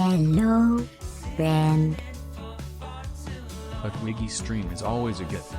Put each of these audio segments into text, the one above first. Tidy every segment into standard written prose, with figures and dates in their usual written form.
Hello, friend. A Twiggy stream is always a gift.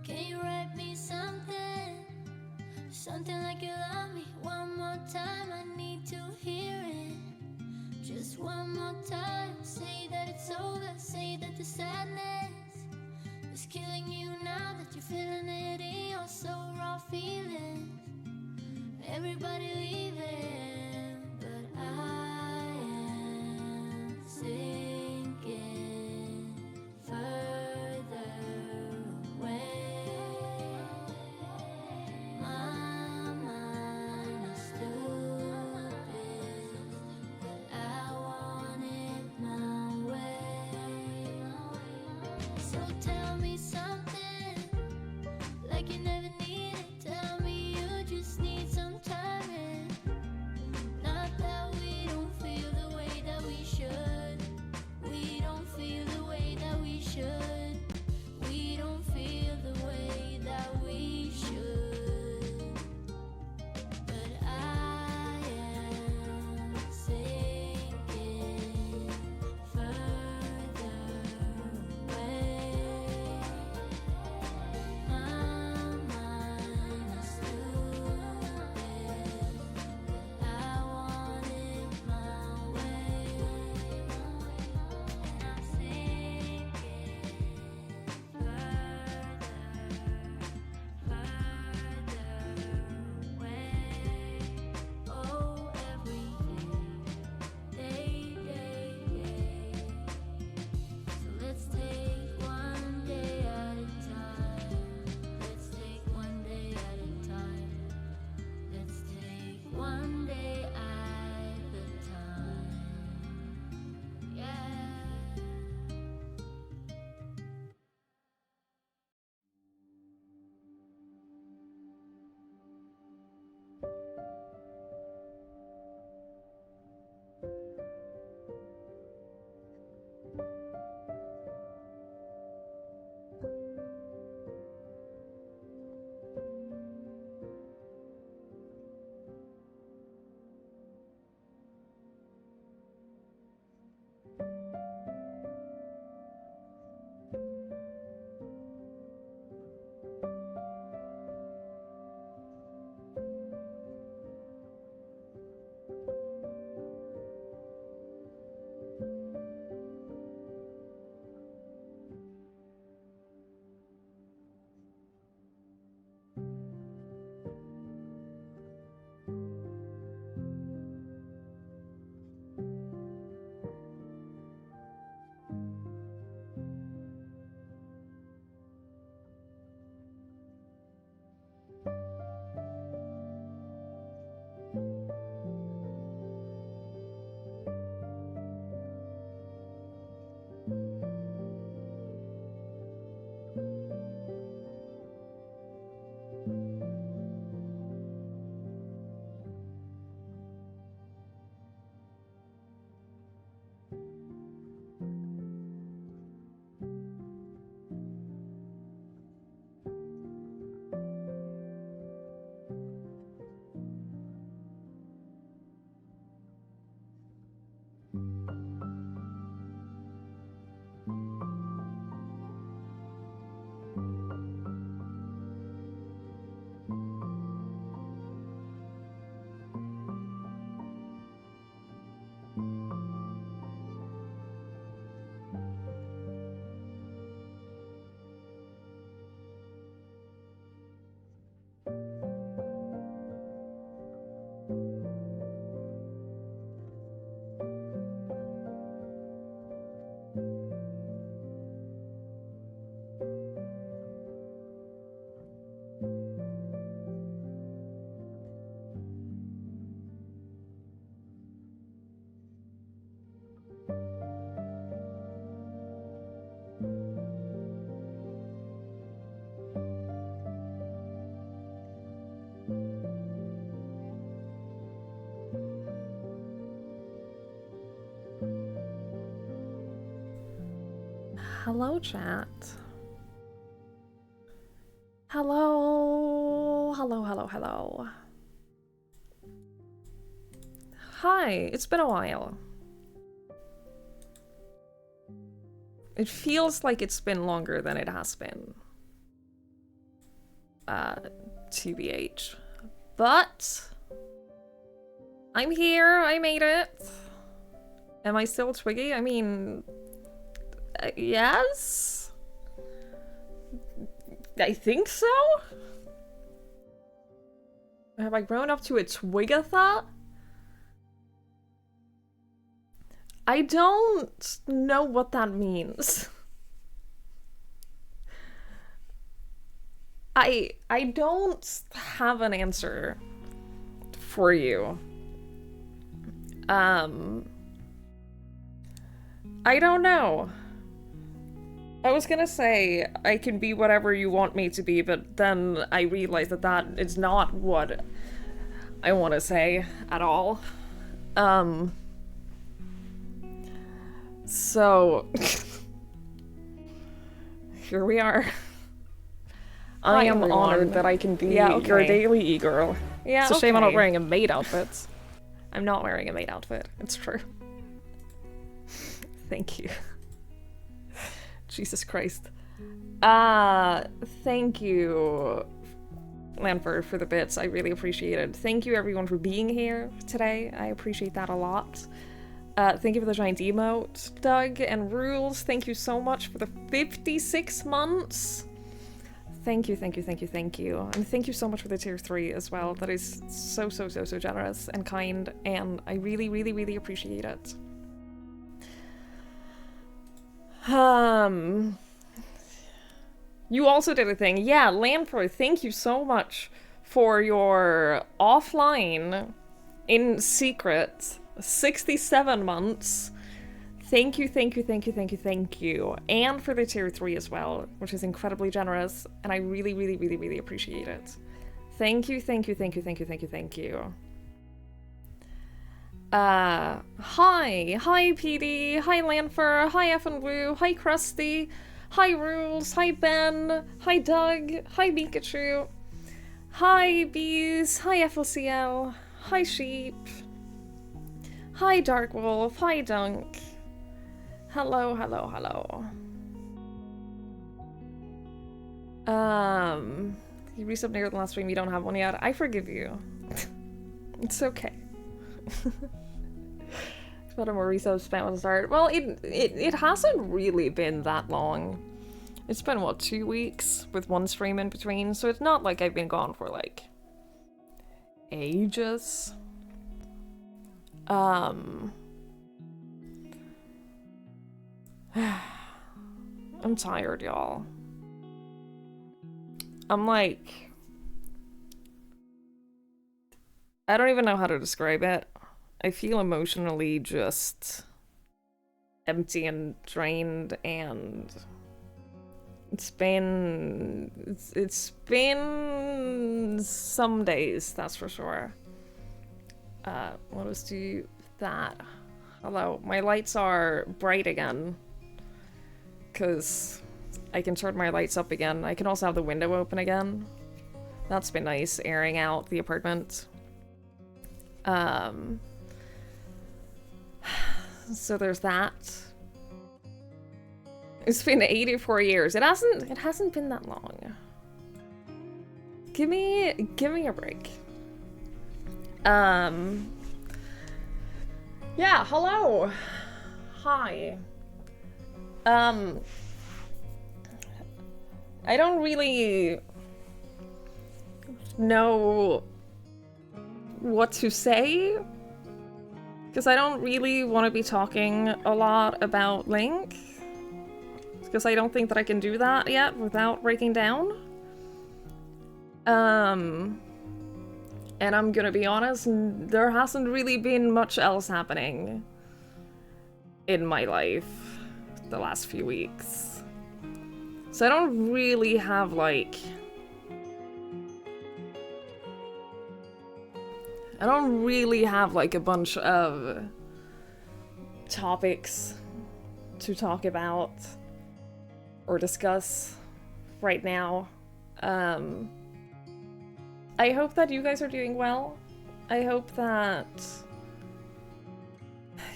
Can you write me something? Something like you love me. One more time, I need to hear it. Just one more time. Say that it's over. Say that the sadness is killing you now that you're feeling it in your soul, raw feelings. Everybody leaving, but I am sinking further away. My mind is stupid, but I want it my way. So tell me something like you never need it. Tell me you just need some time. Hello, chat. Hello. Hello, hello, hello. Hi, it's been a while. It feels like it's been longer than it has been. TBH. But I'm here, I made it. Am I still Twiggy? I mean, yes? I think so? Have I grown up to a Twigatha? I don't know what that means. I don't have an answer for you. I don't know. I was gonna say I can be whatever you want me to be, but then I realized that that is not what I want to say at all. So here we are. I am honored that I can be your daily e-girl. Yeah, it's a shame I'm not wearing a maid outfit. I'm not wearing a maid outfit. It's true. Thank you. Jesus Christ. Thank you, Lanford, for the bits. I really appreciate it. Thank you, everyone, for being here today. I appreciate that a lot. Thank you for the giant emote, Doug and Rules. Thank you so much for the 56 months. Thank you, thank you, thank you, thank you. And thank you so much for the tier 3 as well. That is so, so, so, so generous and kind, and I really, really, really appreciate it. You also did a thing. Yeah, Lanford, thank you so much for your offline, in secret, 67 months. Thank you, thank you, thank you, thank you, thank you. And for the tier 3 as well, which is incredibly generous, and I really, really, really, really appreciate it. Thank you, thank you, thank you, thank you, thank you, thank you. Hi PD, hi Lanfer, hi F and Blue, hi Krusty, hi Rules, hi Ben, hi Doug, hi Pikachu, hi Bees, hi FLCL, hi Sheep, hi Dark Wolf, hi Dunk. Hello, hello, hello. You resubbed near the last stream, you don't have one yet. I forgive you. It's okay. It's about a more resub spent on the start. Well, it hasn't really been that long. It's been, what, 2 weeks with one stream in between, so it's not like I've been gone for, like, ages. I'm tired, y'all. I'm like I don't even know how to describe it. I feel emotionally just empty and drained, and it's been some days, that's for sure. Let us do that. Hello, my lights are bright again, because I can turn my lights up again. I can also have the window open again. That's been nice, airing out the apartment. So there's that. It's been 84 years. It hasn't been that long. Give me a break. Yeah, hello. Hi. I don't really know what to say, because I don't really want to be talking a lot about Link, because I don't think that I can do that yet without breaking down. And I'm gonna be honest, there hasn't really been much else happening in my life the last few weeks. So I don't really have, like... I don't really have, like, a bunch of topics to talk about or discuss right now. I hope that you guys are doing well. I hope that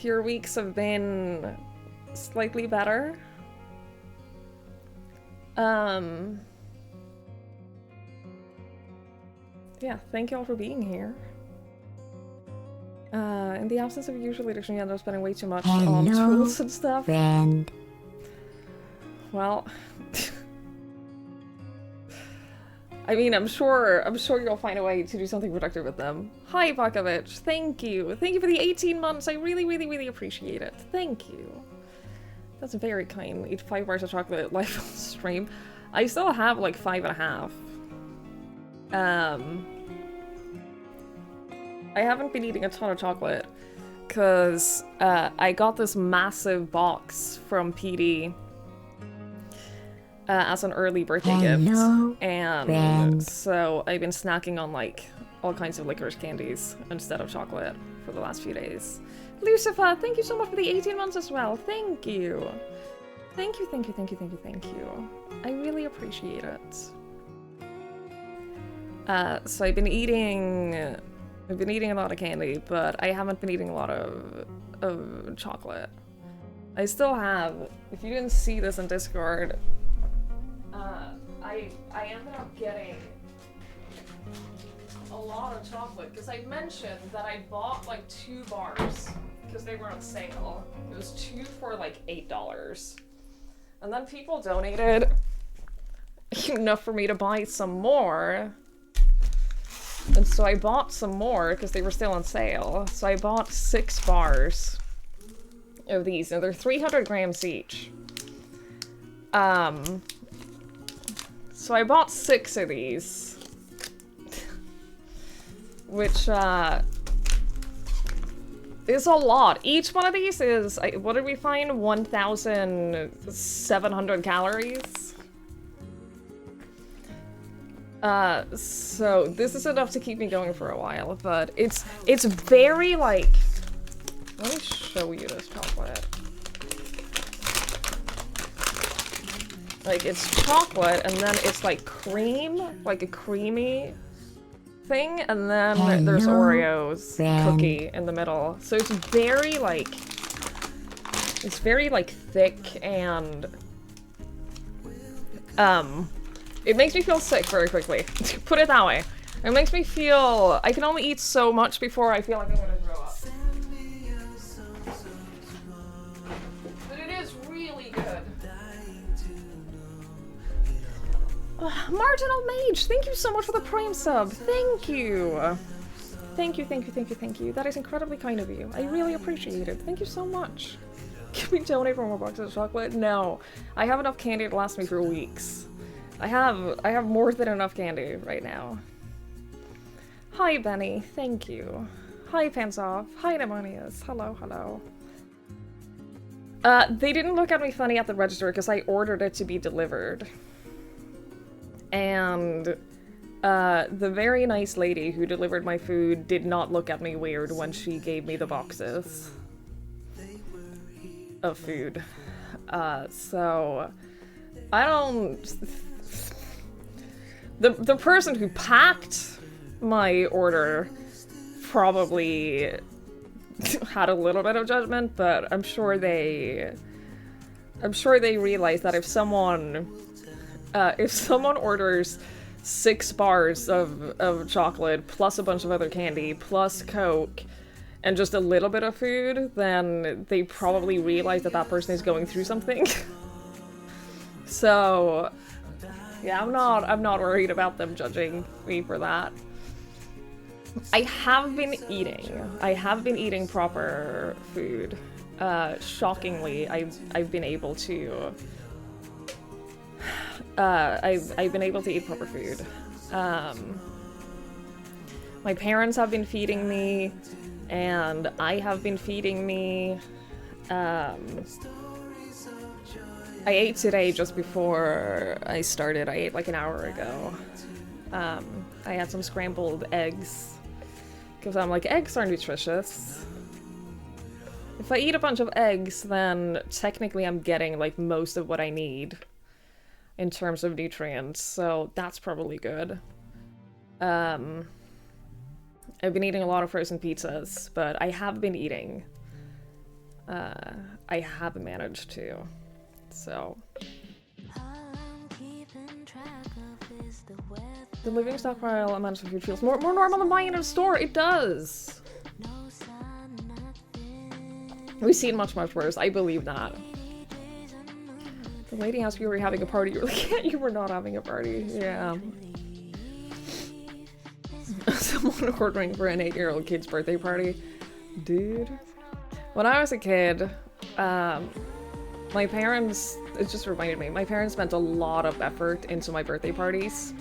your weeks have been slightly better. Yeah, thank you all for being here. In the absence of usual leadership, I'm spending way too much on tools and stuff. Friend. Well, I mean, I'm sure you'll find a way to do something productive with them. Hi, Bakovich. Thank you. Thank you for the 18 months. I really, really, really appreciate it. Thank you. That's very kind. Eat 5 bars of chocolate live on stream. I still have like 5.5. I haven't been eating a ton of chocolate because I got this massive box from PD as an early birthday gift, and friend. so I've been snacking on like all kinds of licorice candies instead of chocolate for the last few days. Lucifer, thank you so much for the 18 months as well. Thank you. Thank you, thank you, thank you, thank you, thank you. I really appreciate it. So I've been eating a lot of candy, but I haven't been eating a lot of chocolate. I still have, if you didn't see this in Discord, I ended up getting a lot of chocolate because I mentioned that I bought like 2 bars because they were on sale. It was 2 for like $8. And then people donated enough for me to buy some more. And so I bought some more because they were still on sale. So I bought 6 bars of these, and they're 300 grams each. So I bought 6 of these, which is a lot. Each one of these is, what did we find? 1,700 calories. So this is enough to keep me going for a while, but it's very like, let me show you this chocolate. Like, it's chocolate, and then it's like cream, like a creamy thing, and then there's Oreos cookie in the middle. So it's very like thick, and it makes me feel sick very quickly. Put it that way. It makes me feel, I can only eat so much before I feel like I'm gonna throw up. But it is really good. Marginal Mage, thank you so much for the Prime sub. Thank you. Thank you, thank you, thank you, thank you. That is incredibly kind of you. I really appreciate it. Thank you so much. Can we donate for more boxes of chocolate? No. I have enough candy to last me for weeks. I have more than enough candy right now. Hi, Benny. Thank you. Hi, Pants Off. Hi, Demonius. Hello, hello. They didn't look at me funny at the register because I ordered it to be delivered. And, the very nice lady who delivered my food did not look at me weird when she gave me the boxes of food. So... I don't... The person who packed my order probably had a little bit of judgment, but I'm sure they realized that if someone orders 6 bars of chocolate plus a bunch of other candy plus Coke and just a little bit of food, then they probably realize that that person is going through something. So yeah, I'm not worried about them judging me for that. I have been eating proper food. Shockingly, I've been able to I've been able to eat proper food. My parents have been feeding me, and I have been feeding me. I ate today just before I started. I ate like an hour ago. I had some scrambled eggs, because I'm like, eggs are nutritious. If I eat a bunch of eggs, then technically I'm getting like most of what I need in terms of nutrients, so that's probably good. I've been eating a lot of frozen pizzas, but I have been eating. I have managed to. So, the living stockpile amount of food feels more normal than buying it at a store. It does. We've seen much worse. I believe that. The lady asked you were having a party. You were like, yeah, you were not having a party. Yeah. Someone ordering for an 8-year-old kid's birthday party. Dude. When I was a kid, my parents, it just reminded me, my parents spent a lot of effort into my birthday parties.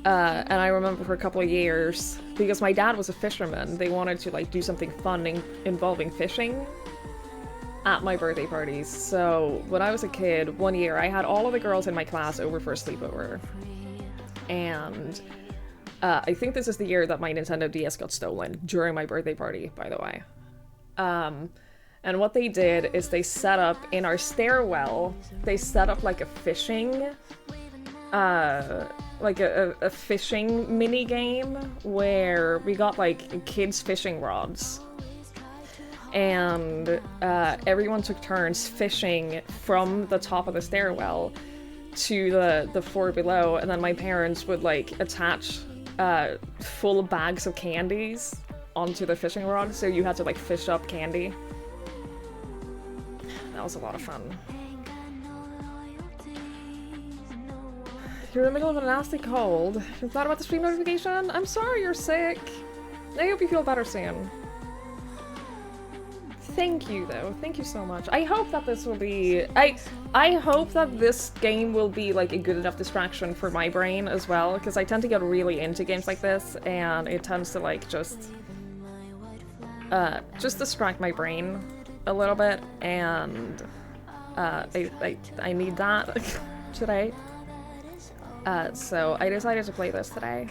And I remember for a couple of years, because my dad was a fisherman, they wanted to like do something fun involving fishing at my birthday parties. So when I was a kid, one year I had all of the girls in my class over for a sleepover. And I think this is the year that my Nintendo DS got stolen, during my birthday party, by the way. And what they did is they set up, in our stairwell, they set up like a fishing, like a fishing mini game where we got like kids fishing rods. And everyone took turns fishing from the top of the stairwell to the floor below, and then my parents would like attach full bags of candies onto the fishing rod, so you had to like fish up candy. That was a lot of fun. You're in the middle of a nasty cold. You thought about the stream notification? I'm sorry you're sick. I hope you feel better soon. Thank you, though. Thank you so much. I hope that this will be... I hope that this game will be, like, a good enough distraction for my brain as well, because I tend to get really into games like this, and it tends to, like, just distract my brain a little bit, and I need that today. So I decided to play this today.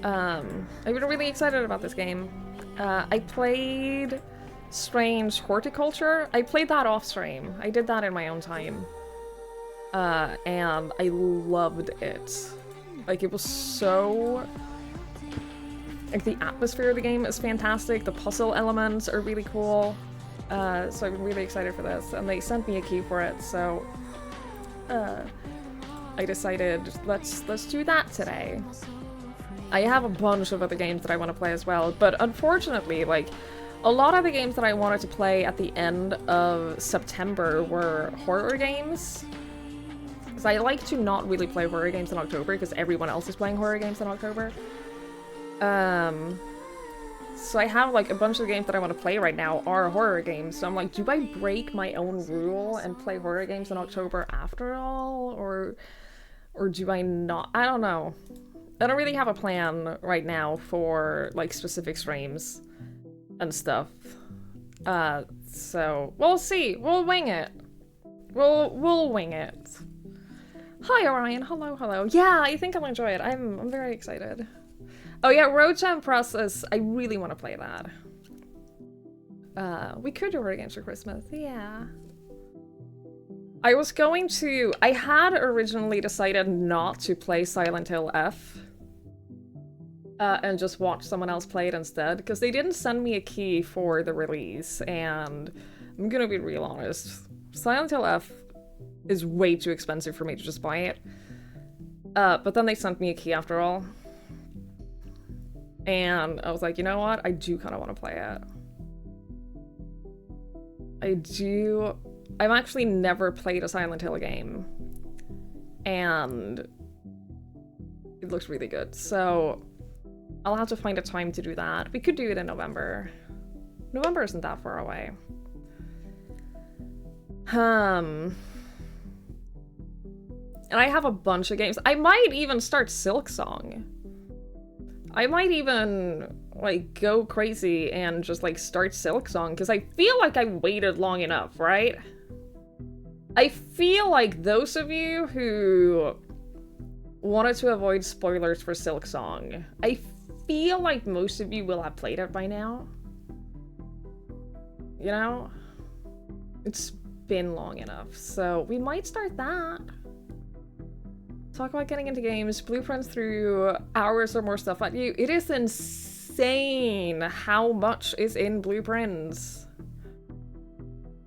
I've been really excited about this game. I played Strange Horticulture. I played that off stream. I did that in my own time. And I loved it. Like, it was so... Like, the atmosphere of the game is fantastic. The puzzle elements are really cool. So I've been really excited for this. And they sent me a key for it, so... I decided, let's do that today. I have a bunch of other games that I want to play as well, but unfortunately, like, a lot of the games that I wanted to play at the end of September were horror games. Because I like to not really play horror games in October, because everyone else is playing horror games in October. So I have, like, a bunch of games that I want to play right now are horror games, so I'm like, do I break my own rule and play horror games in October after all? Or do I not? I don't know. I don't really have a plan right now for, like, specific streams and stuff. So we'll see. We'll wing it. We'll wing it. Hi, Orion. Hello, hello. Yeah, I think I'll enjoy it. I'm very excited. Oh yeah, Road Jam Process. I really want to play that. We could do it against for Christmas. Yeah. I had originally decided not to play Silent Hill F. And just watch someone else play it instead, because they didn't send me a key for the release, and I'm gonna be real honest. Silent Hill F is way too expensive for me to just buy it. But then they sent me a key after all. And I was like, you know what? I do kind of want to play it. I do. I've actually never played a Silent Hill game. And it looks really good. So I'll have to find a time to do that. We could do it in November. November isn't that far away. And I have a bunch of games. I might even start Silksong. I might even, like, go crazy and just, like, start Silksong, because I feel like I waited long enough, right? I feel like those of you who wanted to avoid spoilers for Silksong, I feel like most of you will have played it by now. You know? It's been long enough, so we might start that. Talk about getting into games, blueprints through hours or more stuff at you. It is insane how much is in blueprints.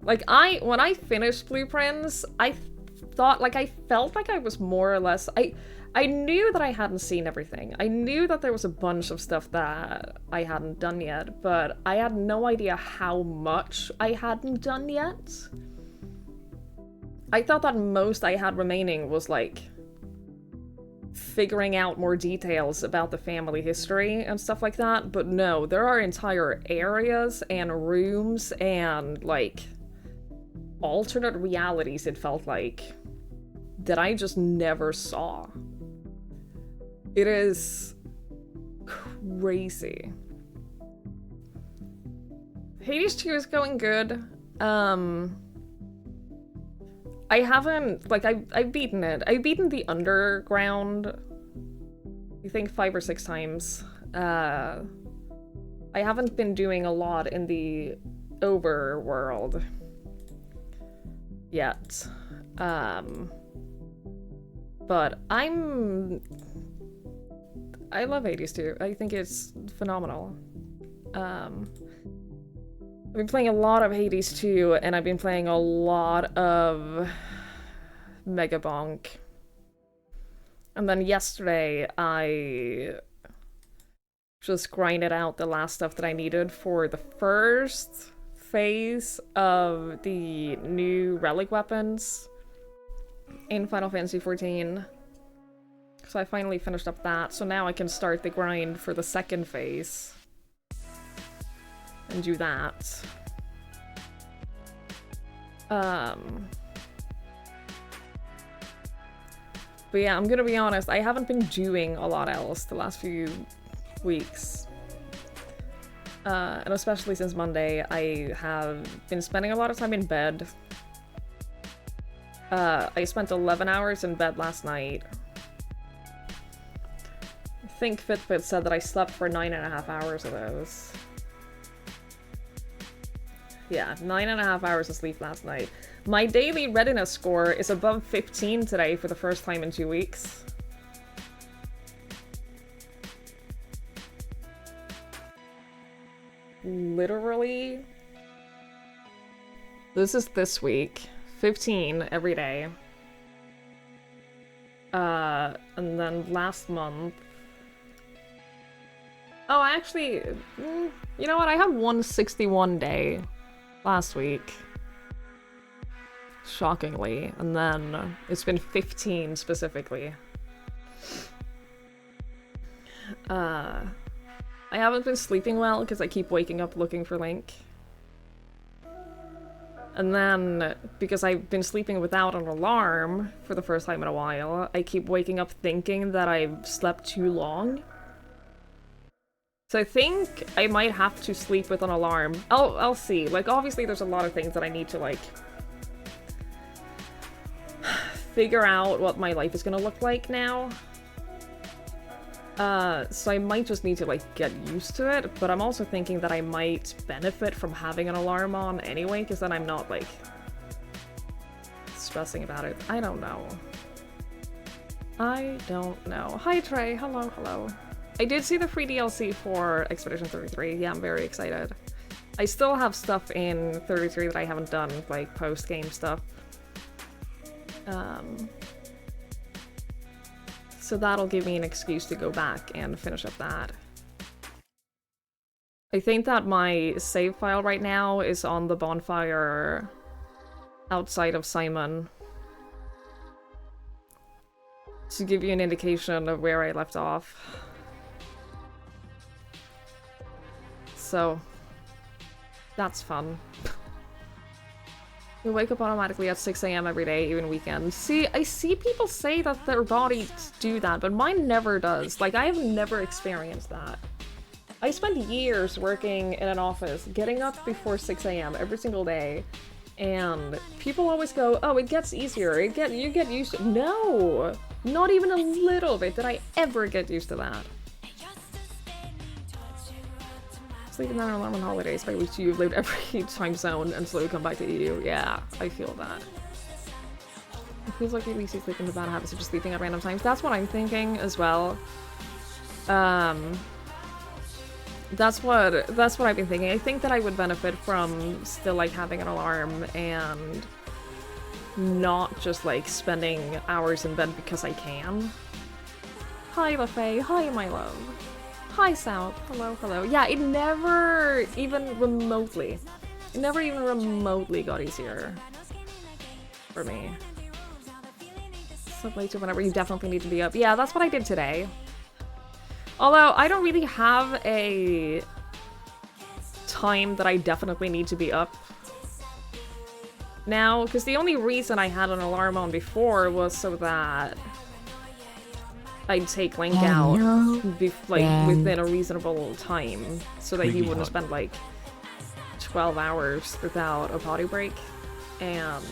Like, when I finished blueprints, I felt like I was more or less, I knew that I hadn't seen everything. I knew that there was a bunch of stuff that I hadn't done yet, but I had no idea how much I hadn't done yet. I thought that most I had remaining was, like, figuring out more details about the family history and stuff like that, but no, there are entire areas and rooms and, like, alternate realities, it felt like, that I just never saw. It is crazy. Hades 2 is going good. I haven't, like, I've beaten it. I've beaten the underground, I think 5 or 6 times. I haven't been doing a lot in the overworld yet. But I love Hades 2. I think it's phenomenal. I've been playing a lot of Hades 2, and I've been playing a lot of Megabonk. And then yesterday, I just grinded out the last stuff that I needed for the first phase of the new relic weapons in Final Fantasy XIV. So I finally finished up that, so now I can start the grind for the second phase. And do that. But yeah, I'm gonna be honest, I haven't been doing a lot else the last few weeks. And especially since Monday, I have been spending a lot of time in bed. I spent 11 hours in bed last night. I think Fitbit said that I slept for 9.5 hours of those. Yeah, 9.5 hours of sleep last night. My daily readiness score is above 15 today for the first time in 2 weeks. Literally. This is this week. 15 every day. And then last month. Oh, actually, you know what? I had 161 day last week. Shockingly. And then it's been 15 specifically. I haven't been sleeping well because I keep waking up looking for Link. And then, because I've been sleeping without an alarm for the first time in a while, I keep waking up thinking that I've slept too long. So I think I might have to sleep with an alarm. I'll see. Like, obviously there's a lot of things that I need to, like, figure out what my life is gonna look like now. So I might just need to, like, get used to it, but I'm also thinking that I might benefit from having an alarm on anyway, because then I'm not, like, stressing about it. I don't know. I don't know. Hi, Trey. Hello, hello. I did see the free DLC for Expedition 33. Yeah, I'm very excited. I still have stuff in 33 that I haven't done, like, post-game stuff. So that'll give me an excuse to go back and finish up that. I think that my save file right now is on the bonfire outside of Simon. To give you an indication of where I left off. So, that's fun. You wake up automatically at 6 AM every day, even weekends. See, I see people say that their bodies do that, but mine never does. Like, I have never experienced that. I spent years working in an office, getting up before 6 AM every single day, and people always go, oh, it gets easier, you get used to it. No! Not even a little bit did I ever get used to that. Sleeping on an alarm on holidays by which you've lived every time zone and slowly come back to EU. Yeah, I feel that. It feels like you at least you sleep into bad habits of just sleeping at random times. That's what I'm thinking as well. That's what I've been thinking. I think that I would benefit from still, like, having an alarm and not just, like, spending hours in bed because I can. Hi, LaFay. Hi, my love. Hi, South. Hello, hello. Yeah, it never even remotely got easier for me. So later whenever you definitely need to be up. Yeah, that's what I did today. Although, I don't really have a time that I definitely need to be up now, because the only reason I had an alarm on before was so that I'd take Link out within a reasonable time, so that he wouldn't spend like 12 hours without a potty break. And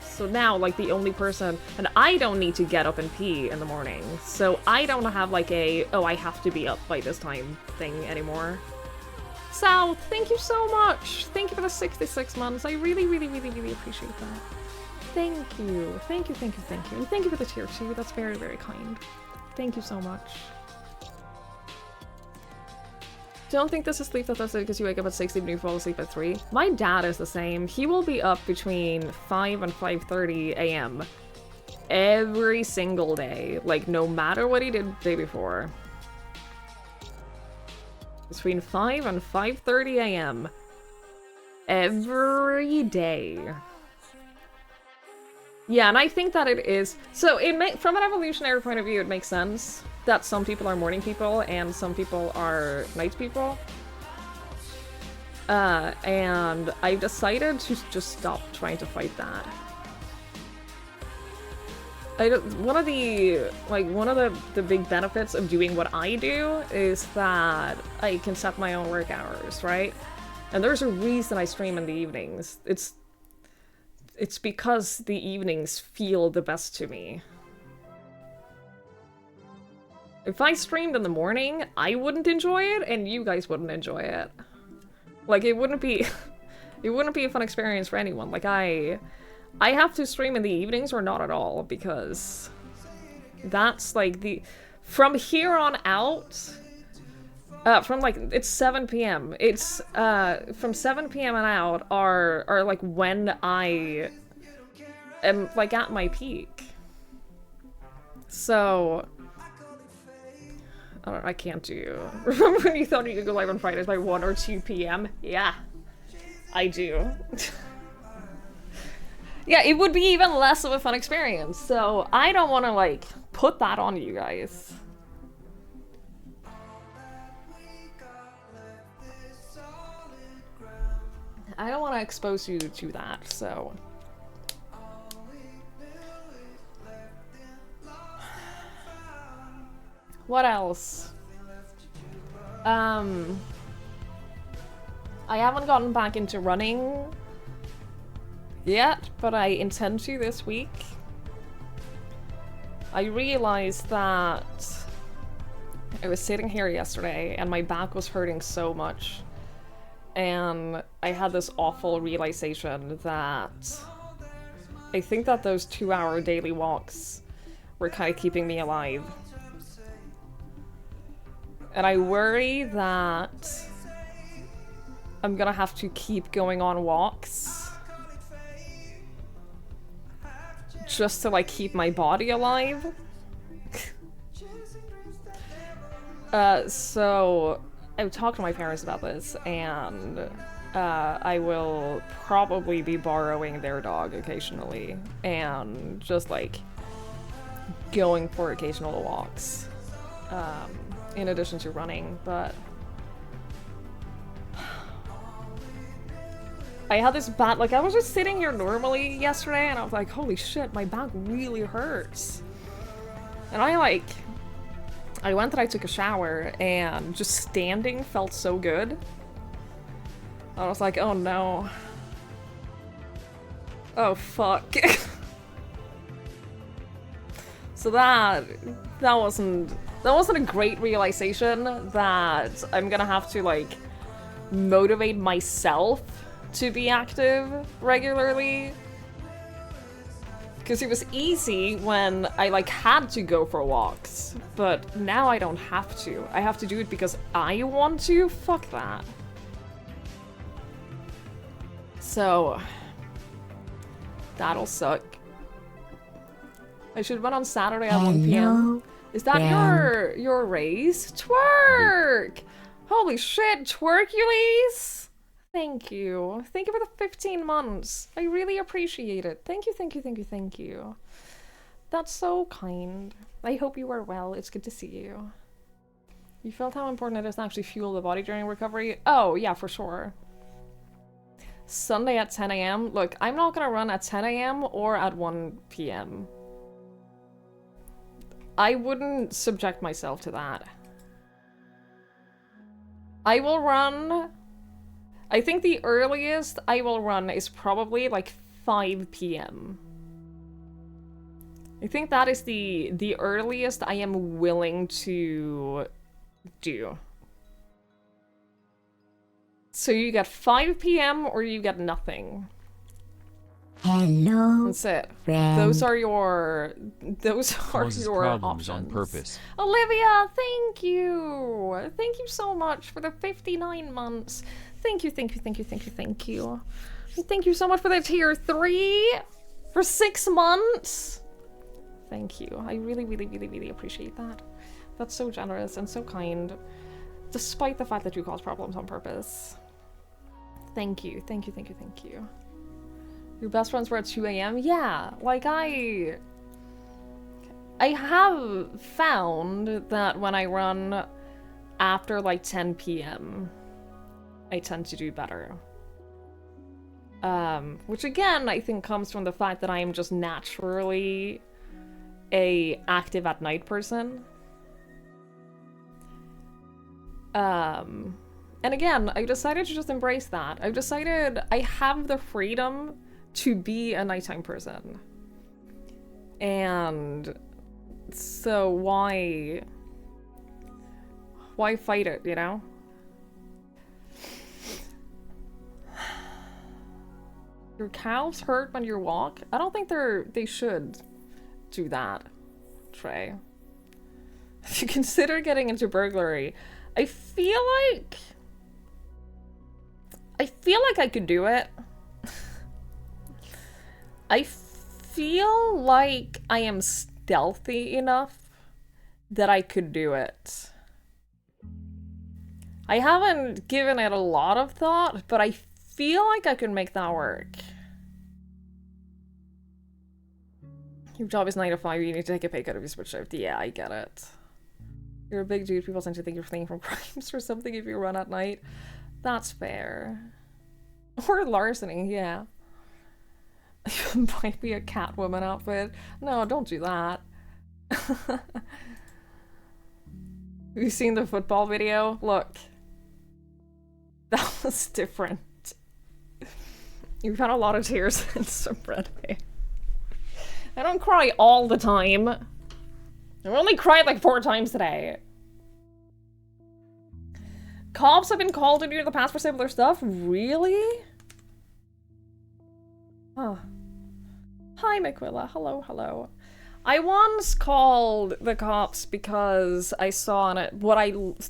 so now, like, the only person, and I don't need to get up and pee in the morning, so I don't have like a, oh, I have to be up by this time thing anymore. South, thank you so much! Thank you for the 66 months. I really, really, really, really appreciate that. Thank you. Thank you, thank you, thank you. And thank you for the tier 2. That's very, very kind. Thank you so much. Don't think this is sleep that does it because you wake up at 6 even if you fall asleep at 3. My dad is the same. He will be up between 5 and 5:30 AM every single day. Like, no matter what he did the day before. Between 5 and 5:30 AM every day. Yeah, and I think that it is... So, from an evolutionary point of view, it makes sense that some people are morning people and some people are night people. And I've decided to just stop trying to fight that. One of the big benefits of doing what I do is that I can set my own work hours, right? And there's a reason I stream in the evenings. It's because the evenings feel the best to me. If I streamed in the morning, I wouldn't enjoy it, and you guys wouldn't enjoy it. Like, it wouldn't be a fun experience for anyone. Like, I have to stream in the evenings or not at all, because that's, like, from here on out, from, like, it's 7 p.m. It's, from 7 p.m. and out are, like, when I am, like, at my peak. So... I can't do... Remember when you thought you could go live on Fridays by 1 or 2 p.m.? Yeah. I do. Yeah, it would be even less of a fun experience, so I don't want to, like, put that on you guys. I don't want to expose you to that, so... What else? I haven't gotten back into running yet, but I intend to this week. I realized that I was sitting here yesterday and my back was hurting so much, and I had this awful realization that I think that those 2-hour daily walks were kind of keeping me alive. And I worry that I'm gonna have to keep going on walks just to like keep my body alive. So I've talked to my parents about this, and I will probably be borrowing their dog occasionally and just like going for occasional walks in addition to running. But I had this bad, like I was just sitting here normally yesterday and I was like, holy shit, my back really hurts. And I went and I took a shower and just standing felt so good. I was like, oh no. Oh fuck. So that wasn't a great realization that I'm gonna have to like motivate myself to be active regularly. Because it was easy when I like had to go for walks, but now I don't have to. I have to do it because I want to. Fuck that. So that'll suck. I should run on Saturday at 1 p.m. Is that your race? Twerk! Holy shit, Twerkules! Thank you. Thank you for the 15 months. I really appreciate it. Thank you, thank you, thank you, thank you. That's so kind. I hope you are well. It's good to see you. You felt how important it is to actually fuel the body during recovery? Oh, yeah, for sure. Sunday at 10 a.m. Look, I'm not gonna run at 10 a.m. or at 1 p.m. I wouldn't subject myself to that. I will run... I think the earliest I will run is probably like 5 p.m. I think that is the earliest I am willing to do. So you get 5 p.m. or you get nothing. Hello. That's it. Friend. Those are your Causes problems options. on purpose. Olivia, thank you. Thank you so much for the 59 months. Thank you, thank you, thank you, thank you, thank you. And thank you so much for the tier 3 for 6 months. Thank you. I really, really, really, really appreciate that. That's so generous and so kind, despite the fact that you cause problems on purpose. Thank you, thank you, thank you, thank you. Your best friends were at 2 a.m.? Yeah, like I have found that when I run after like 10 p.m., I tend to do better. Which again, I think comes from the fact that I am just naturally a active at night person. And again, I decided to just embrace that. I've decided I have the freedom to be a nighttime person. And so why fight it, you know? Your calves hurt when you walk? I don't think they should do that, Trey. If you consider getting into burglary, I feel like I could do it. I feel like I am stealthy enough that I could do it. I haven't given it a lot of thought, but I feel like I could make that work. Your job is 9 to 5, you need to take a pay cut if you switch shift. Yeah, I get it. You're a big dude, people tend to think you're fleeing from crimes or something if you run at night. That's fair. Or larceny, yeah. Might be a Catwoman outfit. No, don't do that. Have you seen the football video? Look. That was different. You've had a lot of tears in some red hair. I don't cry all the time. I've only cried like 4 times today. Cops have been called into the past for similar stuff? Really? Huh. Hi, Miquilla. Hello, hello. I once called the cops because I saw on it what I don't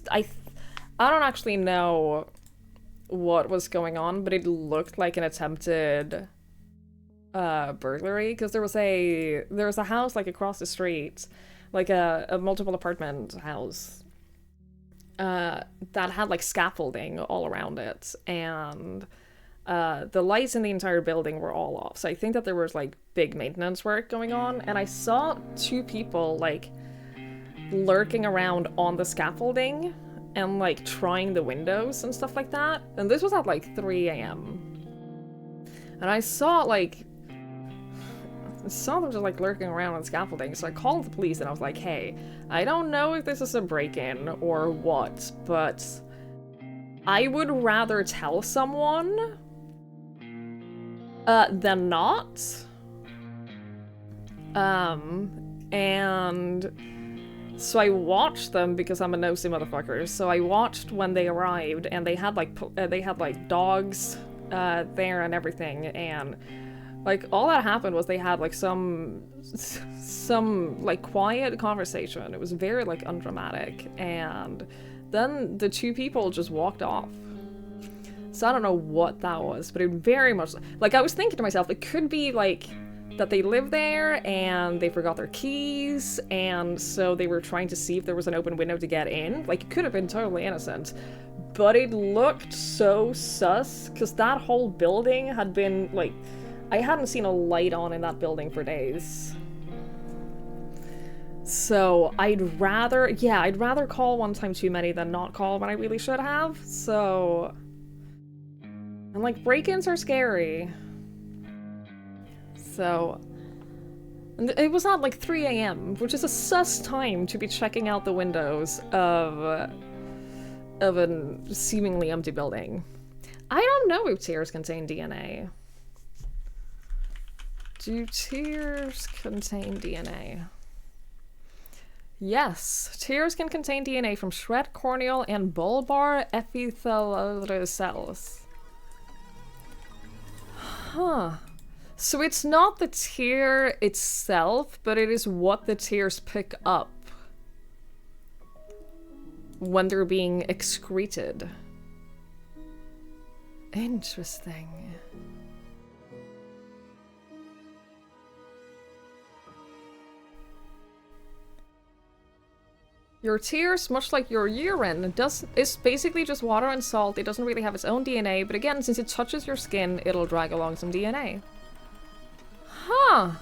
actually know what was going on, but it looked like an attempted burglary, because there was a house like across the street, like a multiple apartment house that had like scaffolding all around it, and the lights in the entire building were all off. So I think that there was like big maintenance work going on, and I saw 2 people like lurking around on the scaffolding and like trying the windows and stuff like that. And this was at like 3 a.m. And I saw them just like lurking around on scaffolding. So I called the police and I was like, hey, I don't know if this is a break-in or what, but I would rather tell someone than not. And so I watched them because I'm a nosy motherfucker. So I watched when they arrived, and they had like dogs there and everything, and like all that happened was they had like some like quiet conversation. It was very like undramatic, and then the 2 people just walked off. So I don't know what that was, but it very much like I was thinking to myself, it could be like that they live there and they forgot their keys, and so they were trying to see if there was an open window to get in. Like, it could have been totally innocent, but it looked so sus, because that whole building had been, like, I hadn't seen a light on in that building for days. So I'd rather call one time too many than not call when I really should have, so... And, like, break-ins are scary. So, it was at like 3 a.m., which is a sus time to be checking out the windows of a seemingly empty building. I don't know if tears contain DNA. Do tears contain DNA? Yes, tears can contain DNA from shred, corneal, and bulbar epithelial cells. Huh. So it's not the tear itself, but it is what the tears pick up when they're being excreted. Interesting. Your tears, much like your urine, is basically just water and salt. It doesn't really have its own DNA, but again, since it touches your skin, it'll drag along some DNA. Huh.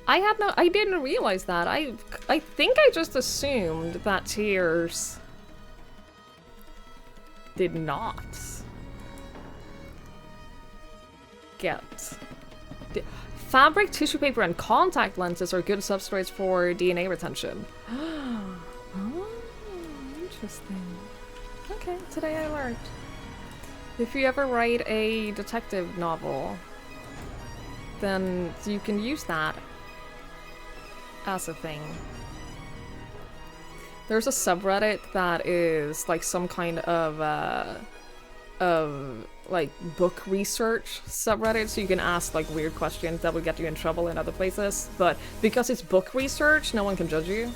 I didn't realize that. I think I just assumed that tears did not get... Fabric, tissue paper, and contact lenses are good substrates for DNA retention. Oh, interesting. Okay, today I learned. If you ever write a detective novel, then you can use that as a thing. There's a subreddit that is like some kind of like book research subreddit, so you can ask like weird questions that would get you in trouble in other places, but because it's book research, no one can judge you.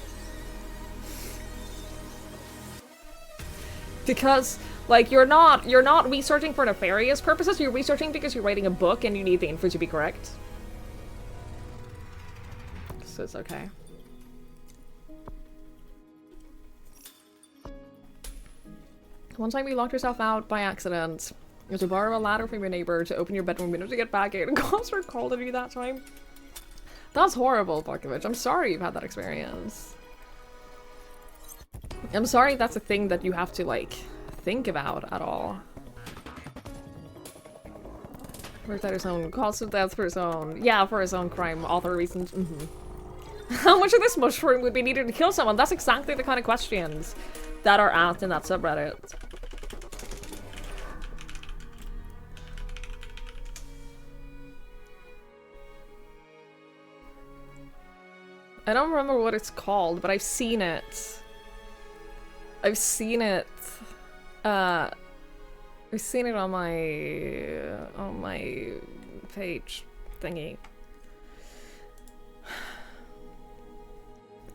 Because like you're not researching for nefarious purposes, you're researching because you're writing a book and you need the info to be correct. So it's okay. One time you locked yourself out by accident. You had to borrow a ladder from your neighbor to open your bedroom window to get back in, and cops were called on you that time. That's horrible, Bukovich. I'm sorry you've had that experience. I'm sorry that's a thing that you have to, like, think about at all. Worked out his own cause of death for his own... Yeah, for his own crime, author reasons. How much of this mushroom would be needed to kill someone? That's exactly the kind of questions that are asked in that subreddit. I don't remember what it's called, but I've seen it. I've seen it on my page thingy.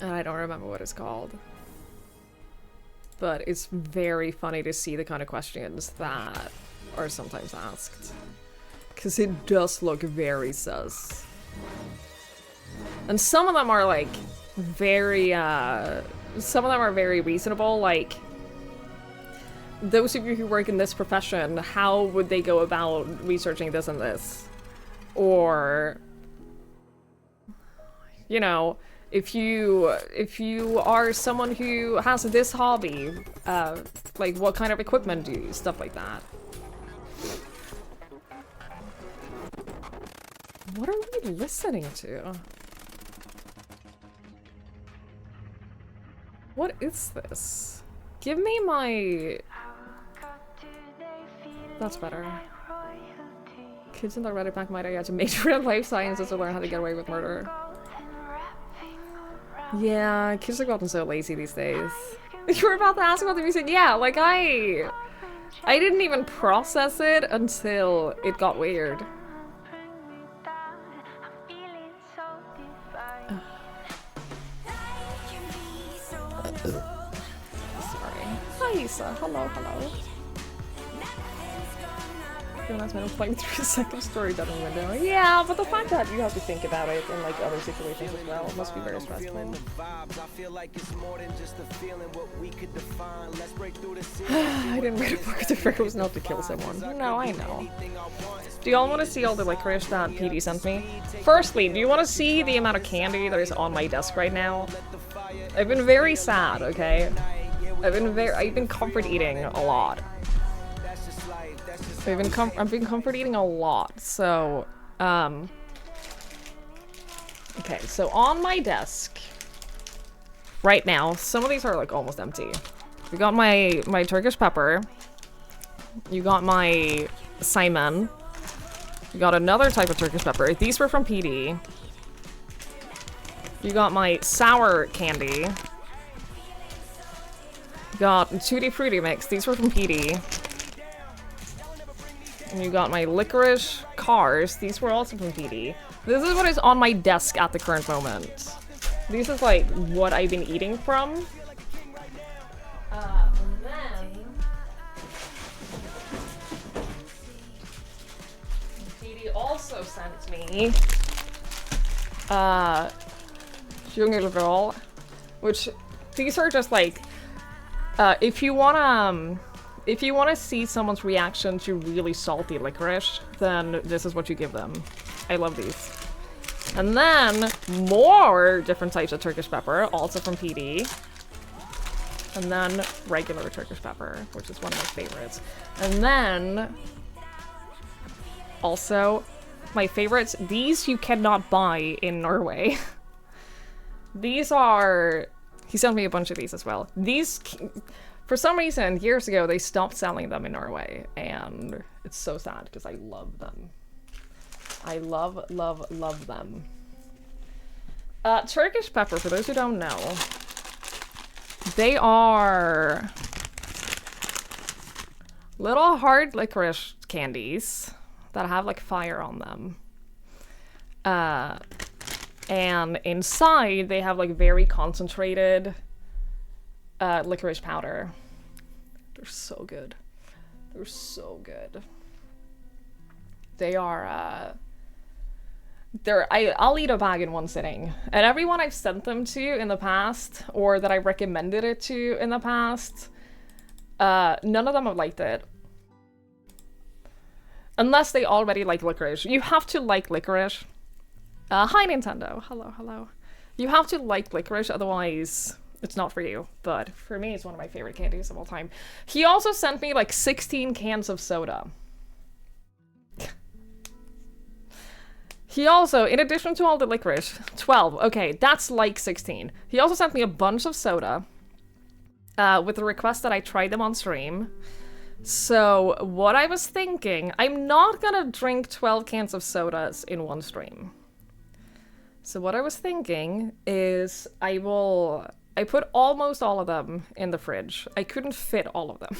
And I don't remember what it's called. But it's very funny to see the kind of questions that are sometimes asked. Because it does look very sus. And some of them are, like, very, some of them are very reasonable, like, those of you who work in this profession, how would they go about researching this and this? Or, you know, if you are someone who has this hobby, like, what kind of equipment do you use? Stuff like that. What are we listening to? What is this? Give me my... That's better. Kids in the Reddit back might have to major in life sciences to learn how to get away with murder. Yeah, kids are gotten so lazy these days. You were about to ask about the music? Yeah, like I didn't even process it until it got weird. Sorry. Hi, Isa. Hello, hello. Nice man playing through a second story bedroom window. Yeah, but the fact that you have to think about it in like other situations as well must be very stressful. I didn't read a book to figure it was not to kill someone. No, I know. Do y'all want to see all the licorice that PD sent me? Firstly, do you want to see the amount of candy that is on my desk right now? I've been very sad, okay? I've been comfort eating a lot. I've been comfort eating a lot, so, okay, so on my desk, right now, some of these are, like, almost empty. You got my Turkish pepper, you got my Simon, you got another type of Turkish pepper, these were from PD, you got my sour candy, you got Tutti Frutti mix, these were from PD, and you got my licorice cars. These were also from PD. This is what is on my desk at the current moment. This is like what I've been eating from. And then PD also sent me Djungelvrål, which these are just like if you wanna see someone's reaction to really salty licorice, then this is what you give them. I love these. And then more different types of Turkish pepper, also from PD. And then regular Turkish pepper, which is one of my favorites. And then also my favorites, these you cannot buy in Norway. These are... He sent me a bunch of these as well. These... For some reason, years ago, they stopped selling them in Norway, and it's so sad because I love them. I love, love, love them. Turkish pepper, for those who don't know, they are little hard licorice candies that have like fire on them. And inside, they have like very concentrated licorice powder. They're so good. They're so good. They are, I'll eat a bag in one sitting. And everyone I've sent them to in the past, or that I recommended it to in the past, none of them have liked it. Unless they already like licorice. You have to like licorice. Hi Nintendo. Hello, hello. You have to like licorice, otherwise It's not for you, but for me, it's one of my favorite candies of all time. He also sent me like 16 cans of soda. He also, in addition to all the licorice, 12. Okay, that's like 16. He also sent me a bunch of soda with the request that I try them on stream. So what I was thinking, I'm not gonna drink 12 cans of sodas in one stream. So what I was thinking is I put almost all of them in the fridge. I couldn't fit all of them.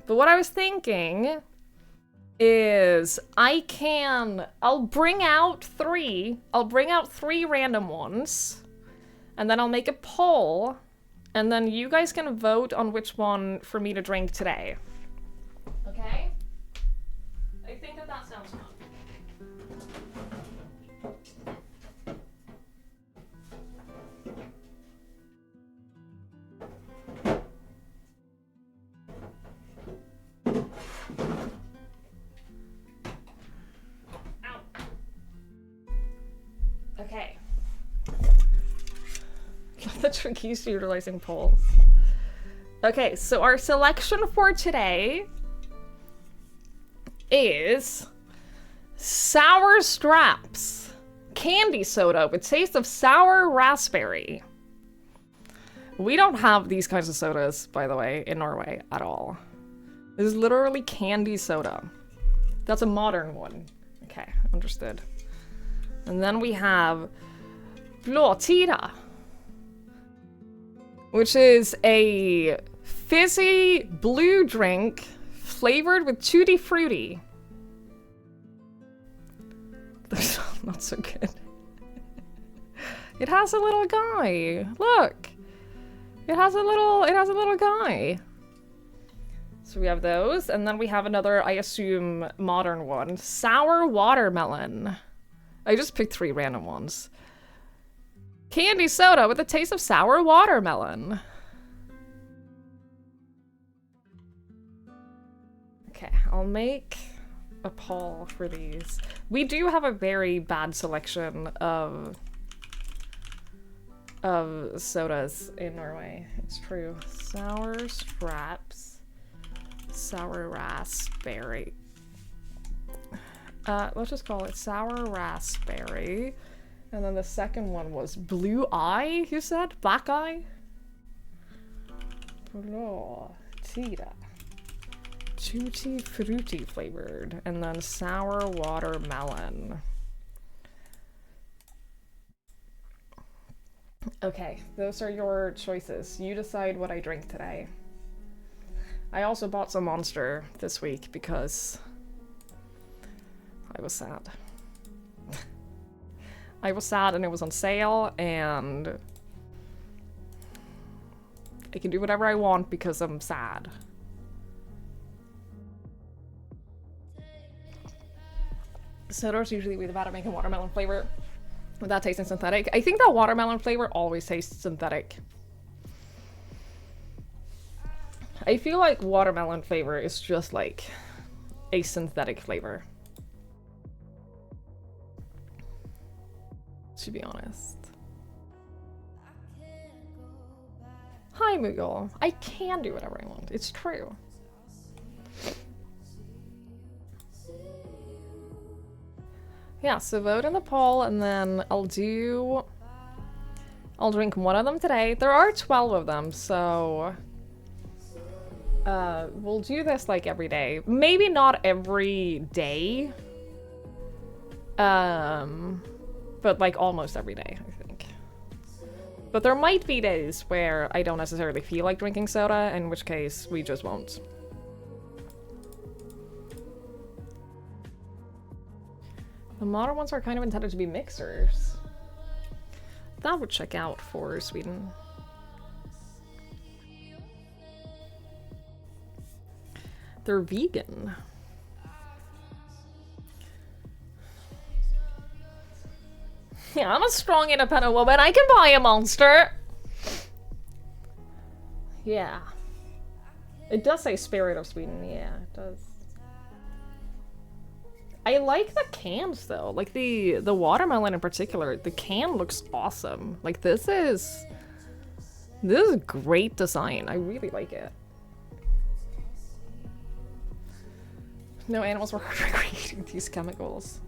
But what I was thinking is I'll bring out three random ones, and then I'll make a poll, and then you guys can vote on which one for me to drink today. Okay? I think that sounds fun. Okay. The trickiest utilizing polls. Okay, so our selection for today is Sour Straps. Candy soda with taste of sour raspberry. We don't have these kinds of sodas, by the way, in Norway at all. This is literally candy soda. That's a modern one. Okay, understood. And then we have Blåtira, which is a fizzy blue drink flavored with tutti frutti. That's not so good. It has a little guy. Look. It has a little guy. So we have those, and then we have another, I assume, modern one. Sour watermelon. I just picked 3 random ones. Candy soda with a taste of sour watermelon. Okay, I'll make a poll for these. We do have a very bad selection of sodas in Norway. It's true. Sour straps. Sour raspberry. Let's just call it sour raspberry. And then the second one was blue eye, you said? Black eye? Blåtira. Tutti frutti flavored. And then sour watermelon. Okay, those are your choices. You decide what I drink today. I also bought some Monster this week because I was sad. I was sad and it was on sale, and I can do whatever I want because I'm sad. Soda's usually really bad at making watermelon flavor without tasting synthetic. I think that watermelon flavor always tastes synthetic. I feel like watermelon flavor is just like a synthetic flavor, to be honest. Hi, Moogle. I can do whatever I want. It's true. Yeah, so vote in the poll, and then I'll drink one of them today. There are 12 of them, so we'll do this like every day. Maybe not every day, but like almost every day, I think. But there might be days where I don't necessarily feel like drinking soda, in which case we just won't. The modern ones are kind of intended to be mixers. That would check out for Sweden. They're vegan. Yeah, I'm a strong, independent woman. I can buy a Monster. Yeah. It does say Spirit of Sweden. Yeah, it does. I like the cans though, like the watermelon in particular. The can looks awesome. Like this is This is great design. I really like it. No animals were creating these chemicals.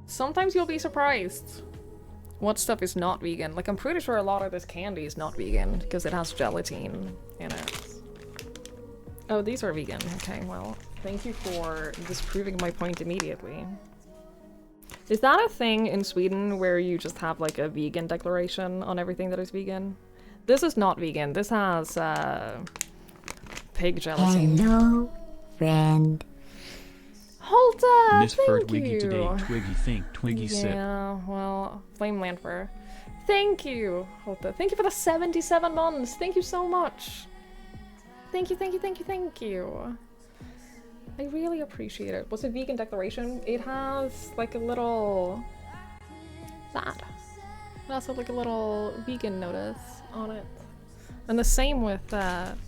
Sometimes you'll be surprised what stuff is not vegan. Like, I'm pretty sure a lot of this candy is not vegan because it has gelatin in it. Oh, these are vegan. Okay, well, thank you for disproving my point immediately. Is that a thing in Sweden where you just have like a vegan declaration on everything that is vegan? This is not vegan. This has pig gelatin. Hello, friend. Holta, Misford thank Wiggy you. today. Twiggy think, Twiggy sip. Yeah, well, Flame Lanfer. Thank you, Holta. Thank you for the 77 months. Thank you so much. Thank you, thank you, thank you, thank you. I really appreciate it. What's a vegan declaration? It has like a little... that. It has like a little vegan notice on it. And the same with this.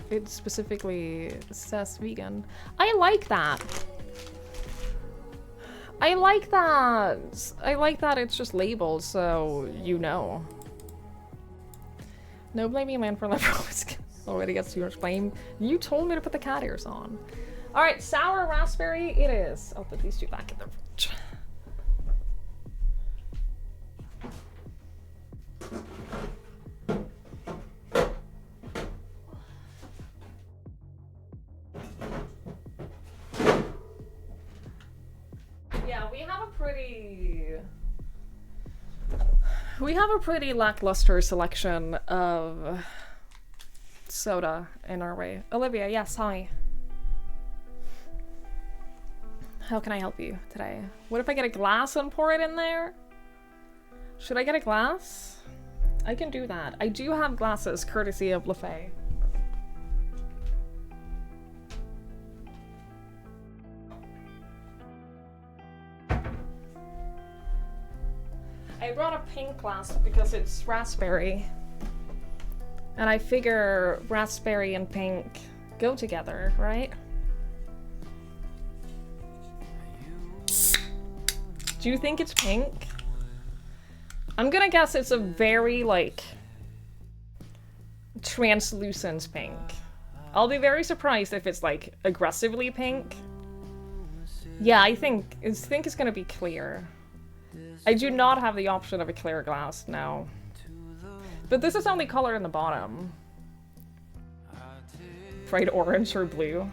It specifically says vegan. I like that. I like that. I like that it's just labeled so you know. No blaming man for liberals. Already gets too much blame. You told me to put the cat ears on. Alright, sour raspberry it is. I'll put these two back in the fridge. Yeah, we have a pretty lackluster selection of soda in our way. Olivia, yes, hi. How can I help you today? What if I get a glass and pour it in there? Should I get a glass? I can do that. I do have glasses courtesy of LaFay. I brought a pink glass because it's raspberry. And I figure raspberry and pink go together, right? Do you think it's pink? I'm gonna guess it's a very, like, translucent pink. I'll be very surprised if it's, like, aggressively pink. Yeah, I think it's gonna be clear. I do not have the option of a clear glass, no. But this is only color in the bottom. Bright orange or blue.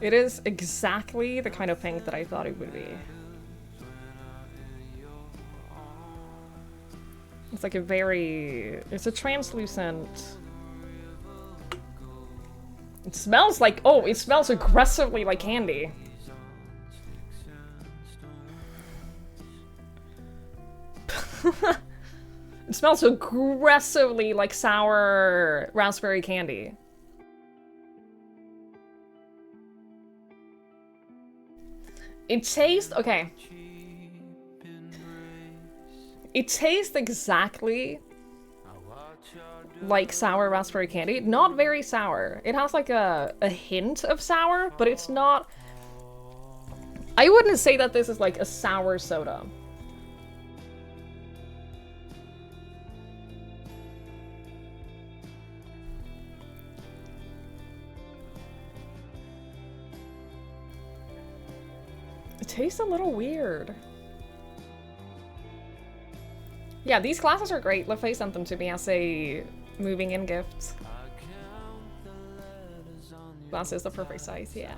It is exactly the kind of pink that I thought it would be. It's like it's a translucent... It smells like, it smells aggressively like candy. It smells aggressively like sour raspberry candy. It tastes, okay. It tastes exactly like sour raspberry candy. Not very sour. It has like a hint of sour, but it's not... I wouldn't say that this is like a sour soda. It tastes a little weird. Yeah, these glasses are great. LaFay sent them to me as a moving in gift. Glass is the perfect size, yeah.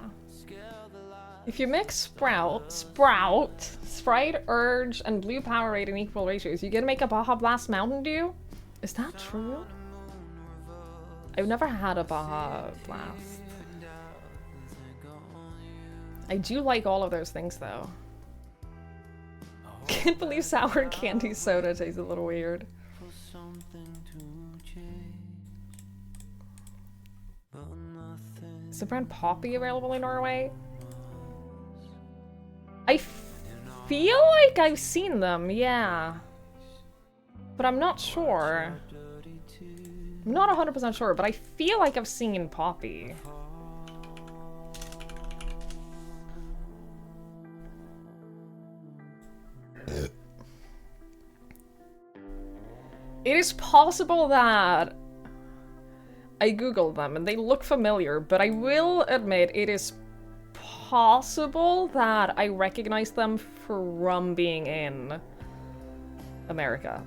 If you mix Sprite, Urge, and Blue Powerade in equal ratios, you get to make a Baja Blast Mountain Dew? Is that true? I've never had a Baja Blast. I do like all of those things, though. Can't believe sour candy soda tastes a little weird. Is the brand Poppy available in Norway? I feel like I've seen them, yeah. But I'm not sure. I'm not 100% sure, but I feel like I've seen Poppy. It is possible that I googled them and they look familiar, but I will admit it is possible that I recognize them from being in America.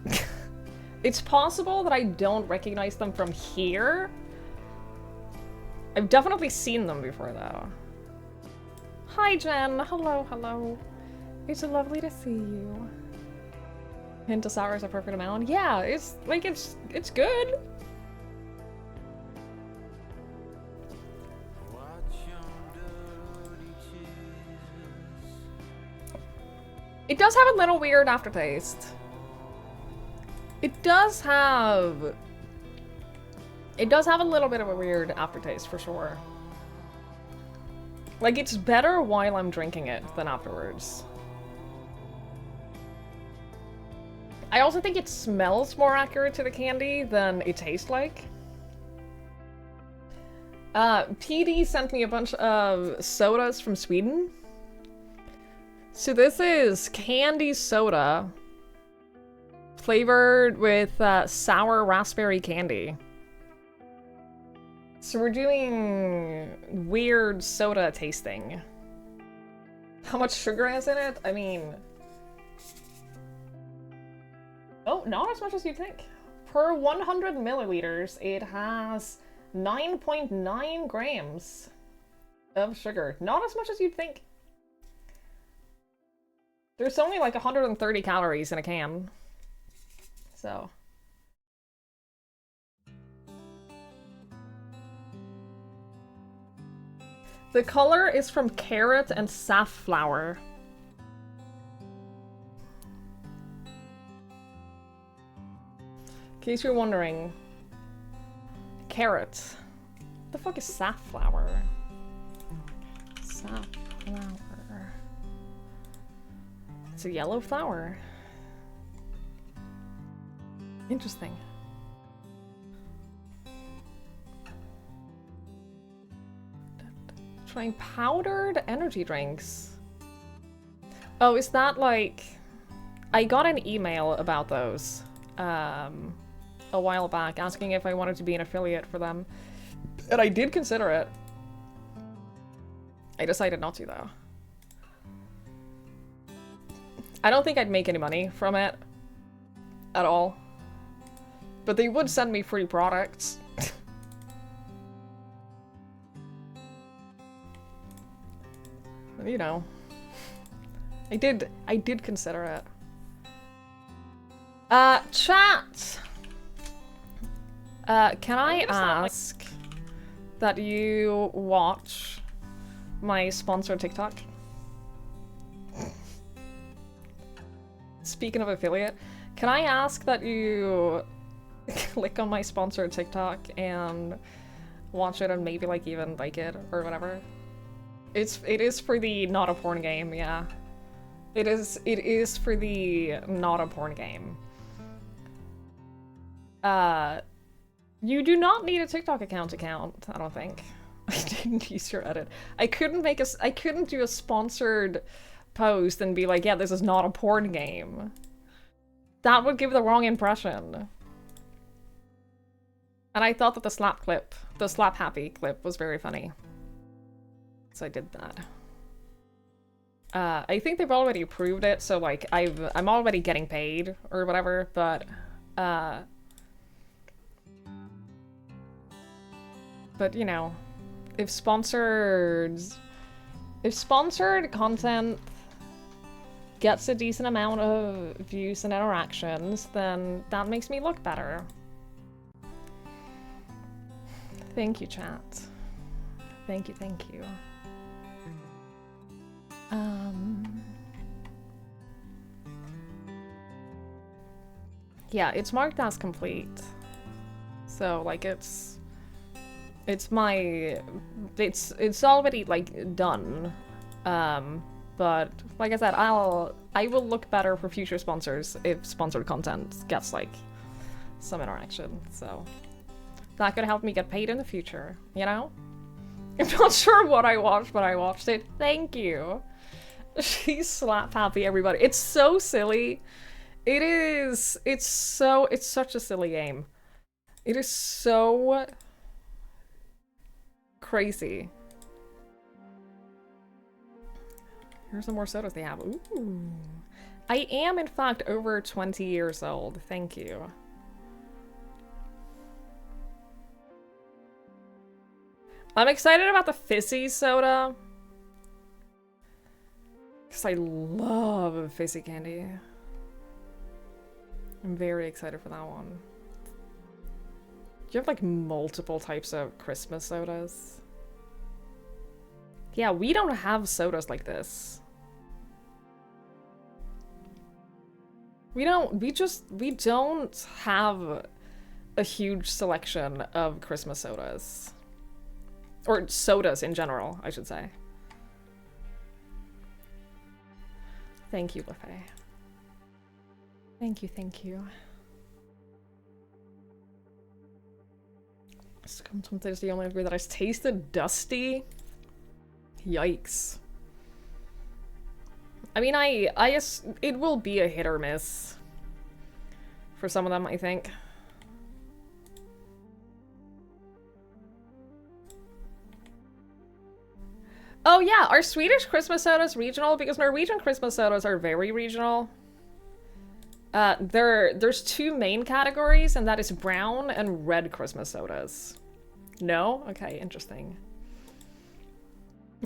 It's possible that I don't recognize them from here. I've definitely seen them before, though. Hi, Jen. Hello, hello. It's lovely to see you. Hint of sour is a perfect amount. Yeah, it's like it's good. It does have a little weird aftertaste. It does have a little bit of a weird aftertaste for sure. Like, it's better while I'm drinking it than afterwards. I also think it smells more accurate to the candy than it tastes like. PD sent me a bunch of sodas from Sweden. So this is candy soda flavored with sour raspberry candy. So we're doing weird soda tasting. How much sugar is in it? I mean... Oh, not as much as you'd think. Per 100 milliliters, it has 9.9 grams of sugar. Not as much as you'd think. There's only like 130 calories in a can. So... The color is from carrot and safflower. In case you're wondering. Carrot. What the fuck is safflower? Safflower. It's a yellow flower. Interesting. Trying powdered energy drinks. Oh, is that like... I got an email about those a while back asking if I wanted to be an affiliate for them. And I did consider it. I decided not to, though. I don't think I'd make any money from it at all. But they would send me free products. You know, I did consider it. Chat! Can I ask that you watch my sponsored TikTok? Speaking of affiliate, can I ask that you click on my sponsored TikTok and watch it and maybe like even like it or whatever? It is for the not a porn game, yeah. It is for the not a porn game. You do not need a TikTok account, I don't think. I didn't use your edit. I couldn't do a sponsored post and be like, yeah, this is not a porn game. That would give the wrong impression. And I thought that the slap happy clip was very funny. So I did that. I think they've already approved it, so like I'm already getting paid or whatever, but you know, if sponsored content gets a decent amount of views and interactions, then that makes me look better. Thank you, chat. Thank you, thank you. Yeah, it's marked as complete. So, like, it's already, like, done. But, like I said, I will look better for future sponsors if sponsored content gets, like, some interaction, so... That could help me get paid in the future, you know? I'm not sure what I watched, but I watched it. Thank you. She's slap happy, everybody. It's so silly. It is. It's such a silly game. It is so crazy. Here's some more sodas they have. Ooh. I am, in fact, over 20 years old. Thank you. I'm excited about the fizzy soda. Because I love fizzy candy. I'm very excited for that one. Do you have, like, multiple types of Christmas sodas? Yeah, we don't have sodas like this. We don't have a huge selection of Christmas sodas. Or sodas in general, I should say. Thank you, Buffet. Thank you, thank you. Sometimes it's the only beer that I've tasted dusty. Yikes. I mean, it will be a hit or miss for some of them, I think. Oh yeah, are Swedish Christmas sodas regional? Because Norwegian Christmas sodas are very regional. There's two main categories, and that is brown and red Christmas sodas. No? Okay, interesting.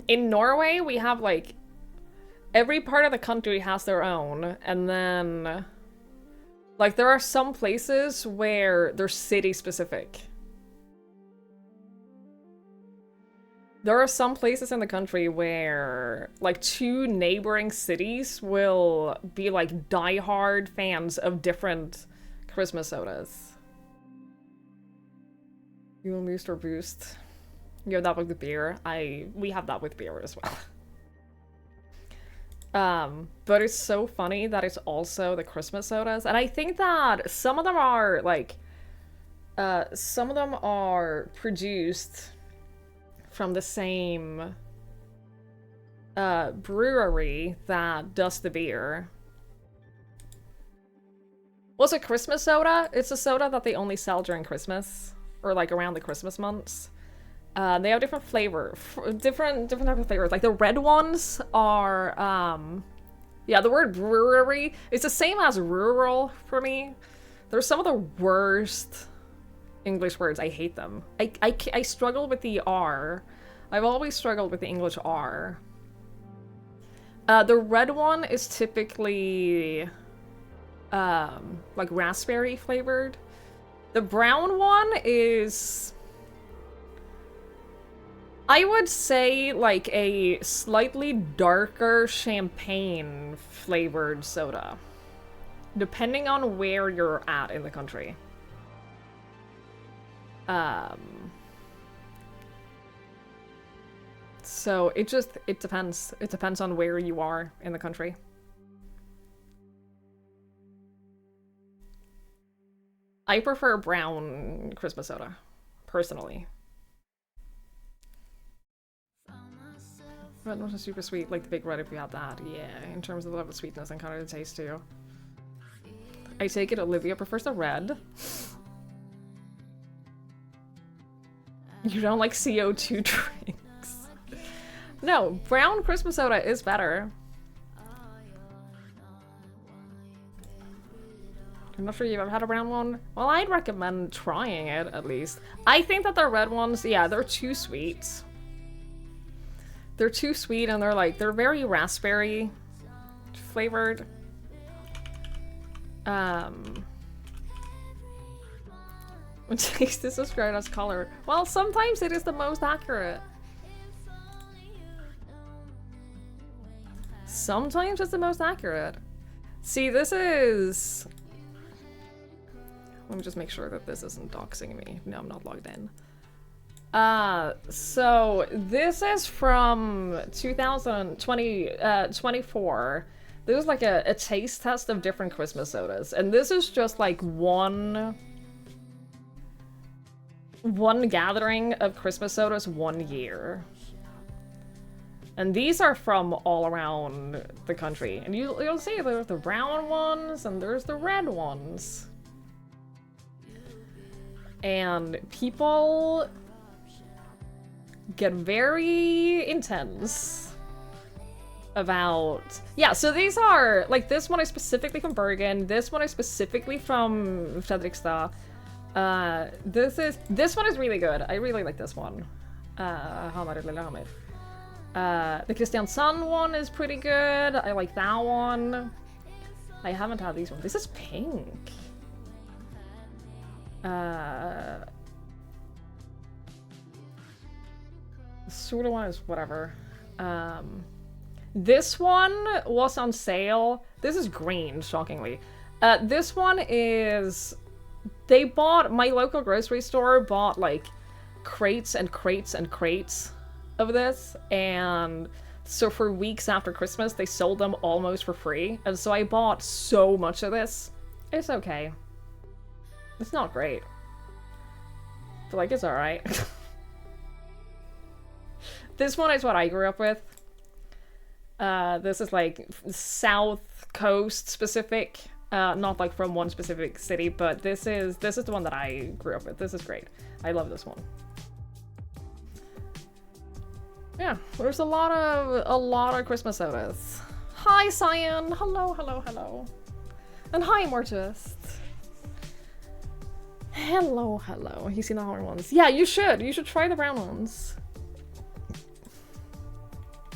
In Norway, we have, like, every part of the country has their own, and then, like, there are some places where they're city-specific. There are some places in the country where, like, two neighboring cities will be, like, die-hard fans of different Christmas sodas. You will boost or boost. You have that with the beer. We have that with beer as well. But it's so funny that it's also the Christmas sodas. And I think that some of them are, like, some of them are produced from the same brewery that does the beer. What's a Christmas soda? It's a soda that they only sell during Christmas, or like around the Christmas months. They have different different type of flavors. Like the red ones are, yeah, the word brewery, it's the same as rural for me. They're some of the worst English words. I hate them. I struggle with the R. I've always struggled with the English R. The red one is typically like raspberry flavored. The brown one is, I would say, like a slightly darker champagne flavored soda, depending on where you're at in the country. So it depends. It depends on where you are in the country. I prefer brown Christmas soda, personally. Red ones are super sweet, like the Big Red if you had that. Yeah, in terms of the level of sweetness and kind of the taste too. I take it Olivia prefers the red. You don't like CO2 drinks. No, brown Christmas soda is better. I'm not sure you've ever had a brown one. Well, I'd recommend trying it, at least. I think that the red ones, yeah, they're too sweet. They're too sweet, and they're very raspberry flavored. Taste is described as color. Well, sometimes it is the most accurate. Sometimes it's the most accurate. See, this is... Let me just make sure that this isn't doxing me. No, I'm not logged in. So this is from 2024. This is like a taste test of different Christmas sodas. And this is just like one gathering of Christmas sodas 1 year. And these are from all around the country. And you'll see there's the brown ones and there's the red ones. And people get very intense about... Yeah, so these are... Like, this one is specifically from Bergen. This one is specifically from Fredrikstad. This one is really good. I really like this one. Hamar eller Lillehammer. The Kristiansand one is pretty good. I like that one. I haven't had these ones. This is pink. Sort of one is whatever. This one was on sale. This is green, shockingly. This one is... They bought... My local grocery store bought, like, crates and crates and crates of this, and so for weeks after Christmas they sold them almost for free, and so I bought so much of this. It's okay. It's not great, but like, it's alright. This one is what I grew up with. This is like South Coast specific, not like from one specific city, but this is the one that I grew up with. This is great. I love this one. Yeah, there's a lot of Christmas sodas. Hi, Cyan. Hello, hello, hello. And hi, Mortis. Hello, hello. You seen the hard ones? Yeah, you should. You should try the brown ones.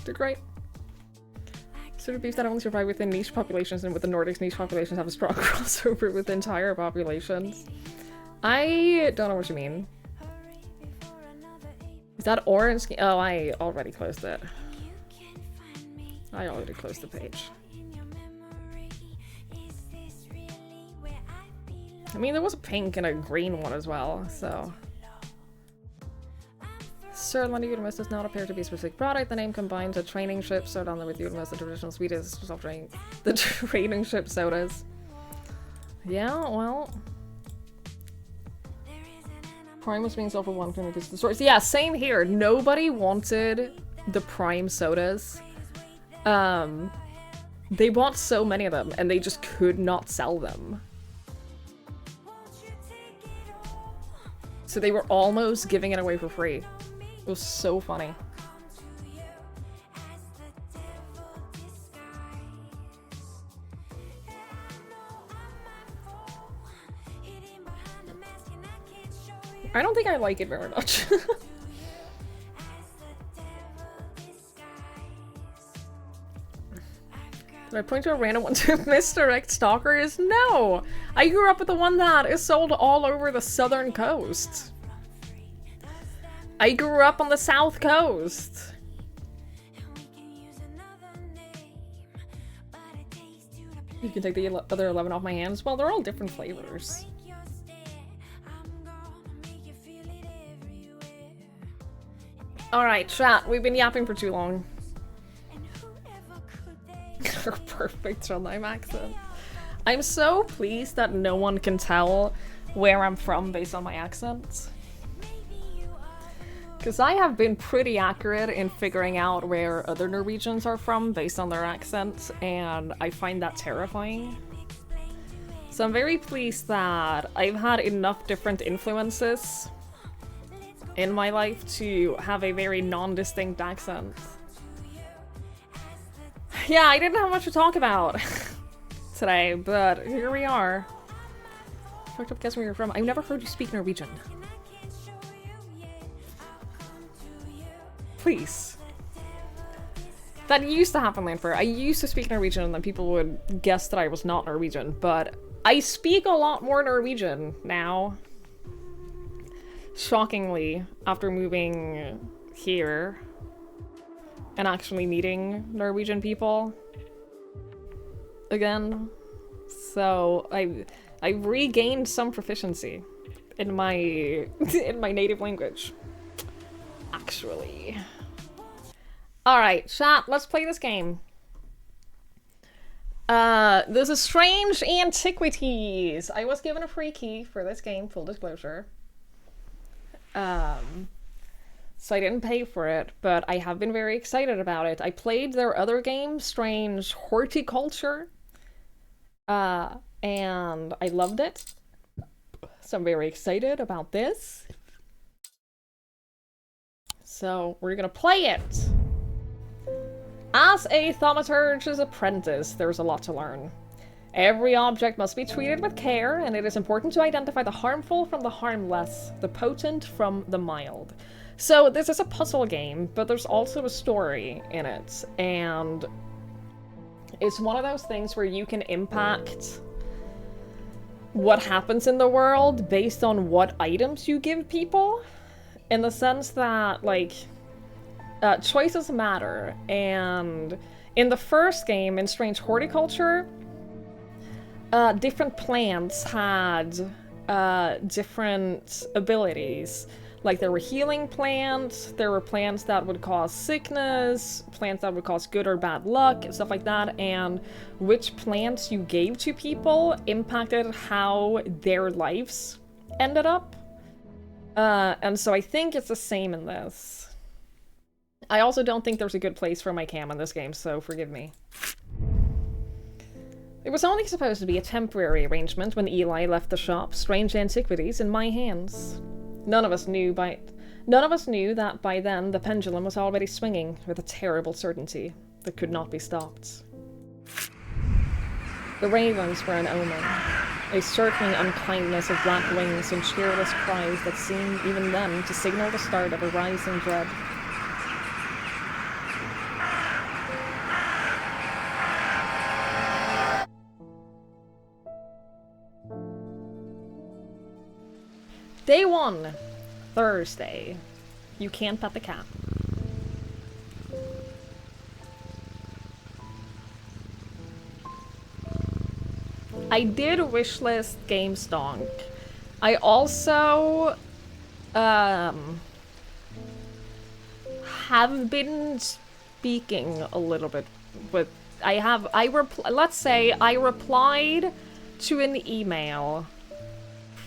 They're great. Sort of beef that only survive within niche populations, and with the Nordics, niche populations have a strong crossover with entire populations. I don't know what you mean. Is that orange? Oh, I already closed it. I already closed the page. I mean, there was a pink and a green one as well, so... Sir, Landegudemist does not appear to be a specific product. The name combines a training ship soda with Udemist, the traditional Swedish soft drink. The training ship sodas. Yeah, well... Prime was being sold for one because the stores. Yeah, same here. Nobody wanted the Prime sodas. They bought so many of them, and they just could not sell them. So they were almost giving it away for free. It was so funny. I don't think I like it very much. Did I point to a random one to misdirect stalkers? No! I grew up with the one that is sold all over the southern coast. I grew up on the south coast. You can take the other 11 off my hands. Well, they're all different flavors. Alright, chat, we've been yapping for too long. Your perfect Trondheim accent. I'm so pleased that no one can tell where I'm from based on my accent. Because I have been pretty accurate in figuring out where other Norwegians are from based on their accents, and I find that terrifying. So I'm very pleased that I've had enough different influences in my life to have a very non-distinct accent. Yeah, I didn't have much to talk about today, but here we are. Fucked up guess where you're from. I've never heard you speak Norwegian. Please. That used to happen, Lanfer. I used to speak Norwegian and then people would guess that I was not Norwegian, but I speak a lot more Norwegian now. Shockingly, after moving here and actually meeting Norwegian people again. So I've regained some proficiency in my in my native language. Actually. Alright, chat, let's play this game. This is Strange Antiquities. I was given a free key for this game, full disclosure. so I didn't pay for it, but I have been very excited about it. I played their other game, Strange Horticulture, and I loved it. So I'm very excited about this. So we're gonna play it. As a thaumaturge's apprentice, there's a lot to learn. Every object must be treated with care, and it is important to identify the harmful from the harmless, the potent from the mild. So this is a puzzle game, but there's also a story in it, and it's one of those things where you can impact what happens in the world based on what items you give people, in the sense that, like, choices matter. And in the first game, in Strange Horticulture, different plants had different abilities. Like, there were healing plants, there were plants that would cause sickness, plants that would cause good or bad luck, stuff like that, and which plants you gave to people impacted how their lives ended up. And so I think it's the same in this. I also don't think there's a good place for my cam in this game, so forgive me. It was only supposed to be a temporary arrangement when Eli left the shop, Strange Antiquities, in my hands. None of us knew that by then the pendulum was already swinging with a terrible certainty that could not be stopped. The ravens were an omen, a circling unkindness of black wings and cheerless cries that seemed even then to signal the start of a rising dread. Day 1, Thursday. You can't pet the cat. I did wishlist GameStonk. I also have been speaking a little bit with let's say I replied to an email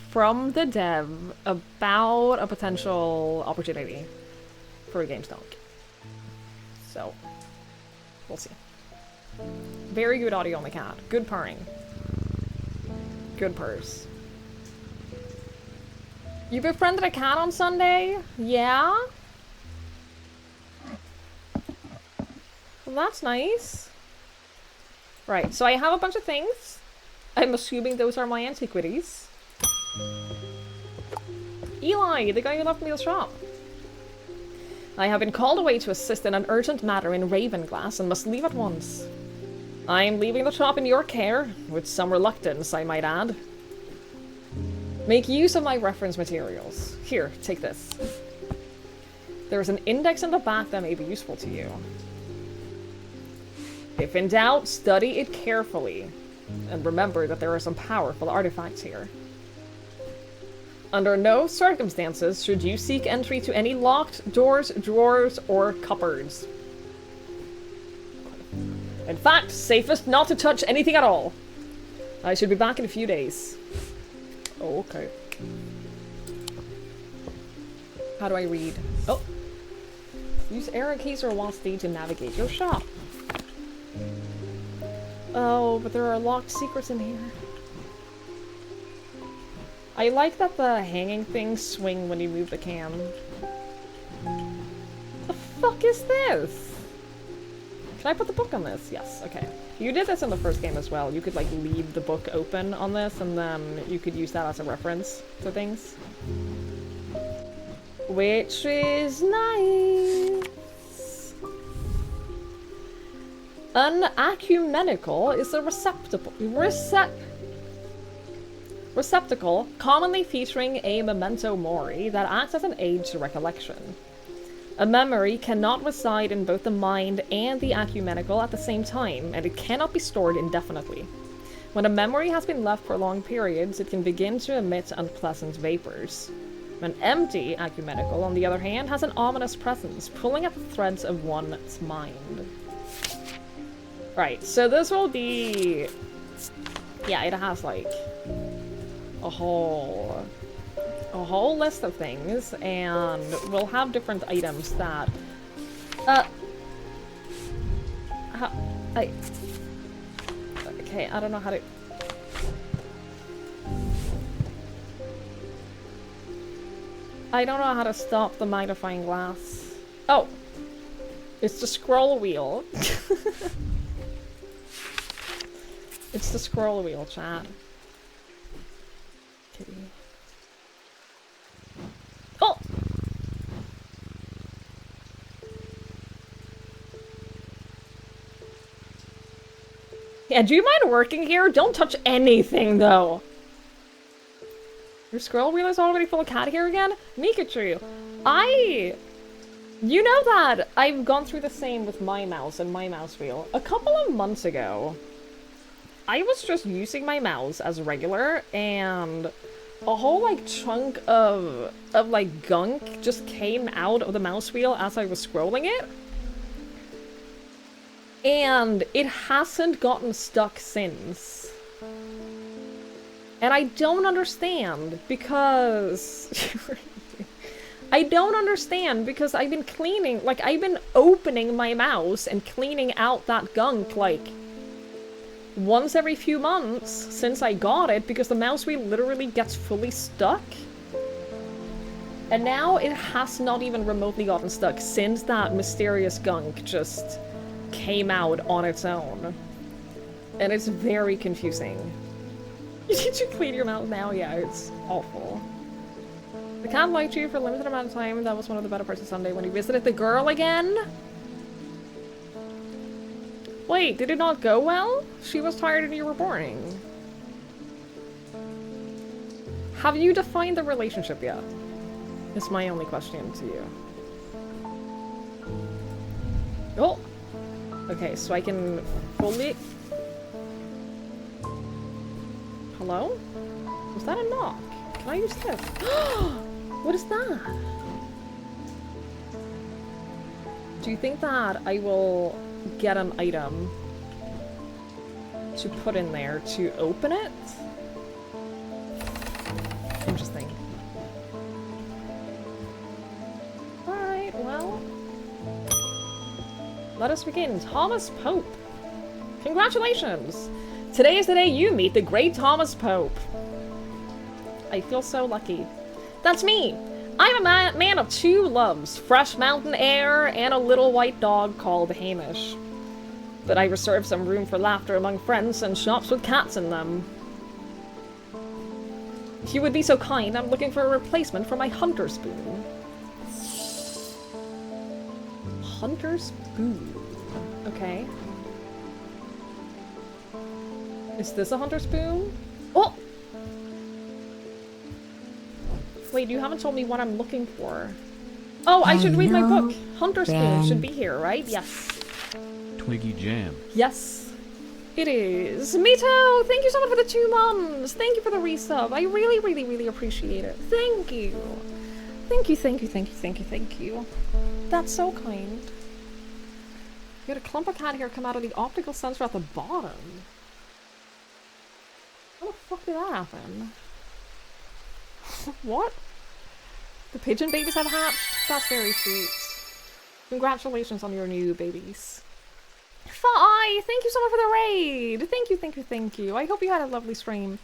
from the dev about a potential opportunity for a GameStonk. So, we'll see. Very good audio on the cat. Good purring. Good purrs. You befriended a cat on Sunday? Yeah? Well, that's nice. Right, so I have a bunch of things. I'm assuming those are my antiquities. Eli, the guy who left me the shop. I have been called away to assist in an urgent matter in Ravenglass and must leave at once. I am leaving the shop in your care, with some reluctance, I might add. Make use of my reference materials. Here, take this. There is an index in the back that may be useful to you. If in doubt, study it carefully. And remember that there are some powerful artifacts here. Under no circumstances should you seek entry to any locked doors, drawers, or cupboards. In fact, safest not to touch anything at all. I should be back in a few days. Oh, okay. How do I read? Oh. Use arrow keys or WASD to navigate your shop. Oh, but there are locked secrets in here. I like that the hanging things swing when you move the cam. The fuck is this? Can I put the book on this? Yes, okay. You did this in the first game as well. You could, like, leave the book open on this, and then you could use that as a reference to things. Which is nice. An ecumenical is a receptacle commonly featuring a memento mori that acts as an aid to recollection. A memory cannot reside in both the mind and the ecumenical at the same time, and it cannot be stored indefinitely. When a memory has been left for long periods, it can begin to emit unpleasant vapors. An empty ecumenical, on the other hand, has an ominous presence, pulling at the threads of one's mind. Right, so this will be... Yeah, it has, like, a whole a whole list of things, and we'll have different items that... Okay, I don't know how to... I don't know how to stop the magnifying glass. Oh! It's the scroll wheel. It's the scroll wheel, chat. Kitty. Oh! Yeah, do you mind working here? Don't touch anything, though. Your scroll wheel is already full of cat hair again? Mikachu, you know that I've gone through the same with my mouse and my mouse wheel. A couple of months ago, I was just using my mouse as regular, and a whole, like, chunk of like, gunk just came out of the mouse wheel as I was scrolling it. And it hasn't gotten stuck since. And I don't understand, because... I don't understand, because I've been cleaning, like, I've been opening my mouse and cleaning out that gunk, like, once every few months since I got it, because the mouse wheel literally gets fully stuck. And now it has not even remotely gotten stuck since that mysterious gunk just came out on its own. And it's very confusing. Did you clean your mouth now? Yeah, it's awful. The cat liked you for a limited amount of time. That was one of the better parts of Sunday when you visited the girl again. Wait, did it not go well? She was tired and you were boring. Have you defined the relationship yet? Is my only question to you. Oh! Okay, so I can fully... Hello? Was that a knock? Can I use this? What is that? Do you think that I will get an item to put in there to open it? Interesting. Alright, well... Let us begin. Thomas Pope. Congratulations! Today is the day you meet the great Thomas Pope. I feel so lucky. That's me! I'm a man of two loves, fresh mountain air and a little white dog called Hamish. But I reserve some room for laughter among friends and shops with cats in them. If you would be so kind, I'm looking for a replacement for my hunter spoon. Hunter spoon. Okay. Is this a hunter spoon? Oh! Wait, you haven't told me what I'm looking for. Oh, I should read my book. Hunter spoon should be here, right? Yes. Twiggy Jam. Yes. It is. Mito, thank you so much for the 2 months. Thank you for the resub. I really, really, really appreciate it. Thank you. Thank you, thank you, thank you, thank you, thank you. That's so kind. You had a clump of cat hair come out of the optical sensor at the bottom. How the fuck did that happen? What? The pigeon babies have hatched? That's very sweet. Congratulations on your new babies. Fi! Thank you so much for the raid! Thank you, thank you, thank you. I hope you had a lovely stream.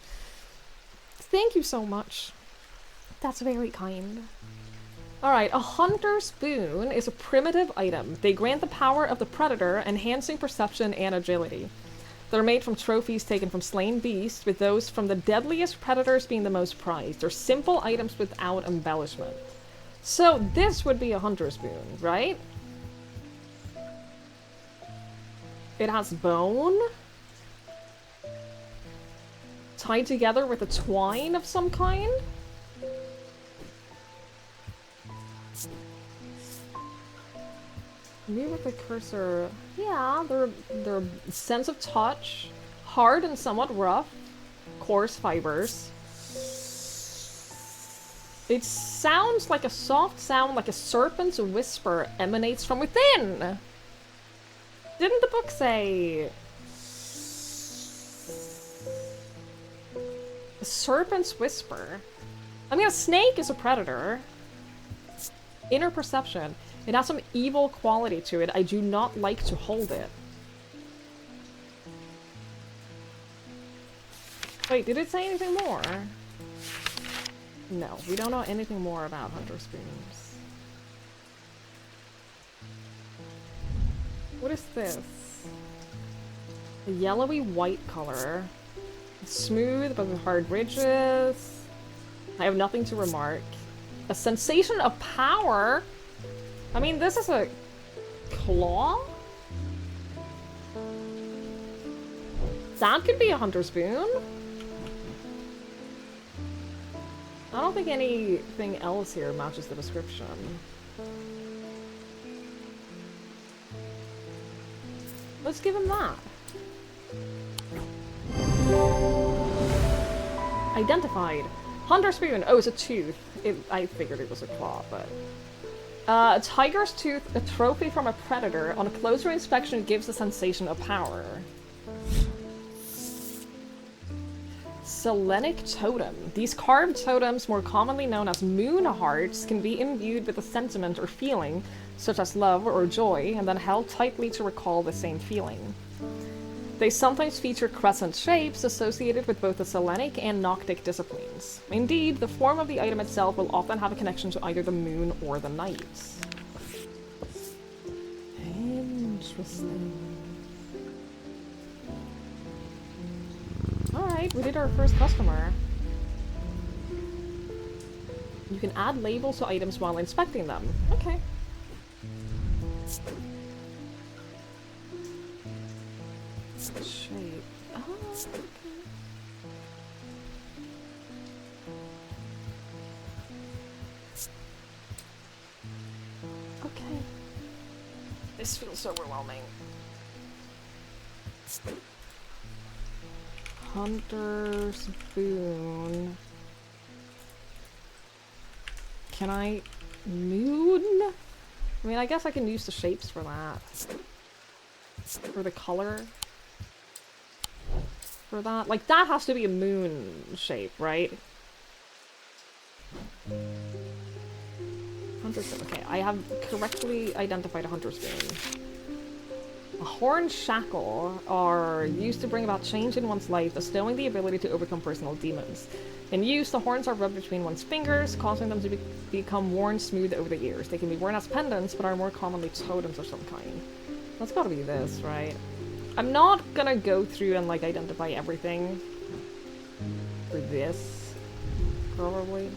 Thank you so much. That's very kind. Alright, a hunter spoon is a primitive item. They grant the power of the predator, enhancing perception and agility. They're made from trophies taken from slain beasts, with those from the deadliest predators being the most prized. They're simple items without embellishment. So this would be a hunter spoon, right? It has bone tied together with a twine of some kind. Maybe with the cursor. Yeah, they're sense of touch, hard and somewhat rough, coarse fibers. It sounds like a soft sound, like a serpent's whisper emanates from within. Didn't the book say a serpent's whisper? I mean, a snake is a predator. Inner perception. It has some evil quality to it. I do not like to hold it. Wait, did it say anything more? No, we don't know anything more about hunter spoons. What is this? A yellowy white color. Smooth but with hard ridges. I have nothing to remark. A sensation of power? I mean, this is a claw? That could be a hunter spoon. I don't think anything else here matches the description. Let's give him that. Identified. Hunter spoon. Oh, it's a tooth. I figured it was a claw, but... a tiger's tooth, a trophy from a predator. On a closer inspection, gives a sensation of power. Selenic totem. These carved totems, more commonly known as moon hearts, can be imbued with a sentiment or feeling, such as love or joy, and then held tightly to recall the same feeling. They sometimes feature crescent shapes associated with both the Selenic and Noctic disciplines. Indeed, the form of the item itself will often have a connection to either the moon or the night. Interesting. Alright, we did our first customer. You can add labels to items while inspecting them. Okay. Shape. Oh, okay. Okay. This feels overwhelming. Hunter's Boon. Can I... Moon? I mean, I guess I can use the shapes for that. For the color. For that. Like, that has to be a moon shape, right? Hunter's Boon. Okay, I have correctly identified a Hunter's Boon. A horn shackle are used to bring about change in one's life, bestowing the ability to overcome personal demons. In use, the horns are rubbed between one's fingers, causing them to become worn smooth over the ears. They can be worn as pendants, but are more commonly totems of some kind. That's gotta be this, right? I'm not gonna go through and, like, identify everything for this, probably.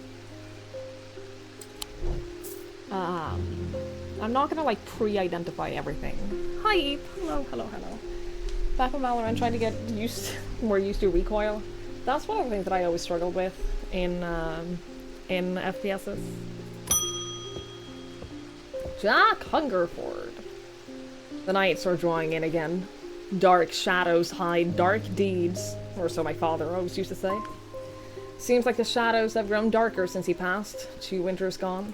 I'm not gonna, like, pre-identify everything. Hi! Hello, hello, hello. Back in Valorant, trying to get more used to recoil. That's one of the things that I always struggled with in FPSs. Jack Hungerford. The nights are drawing in again. Dark shadows hide dark deeds, or so my father always used to say. Seems like the shadows have grown darker since he passed, 2 winters gone.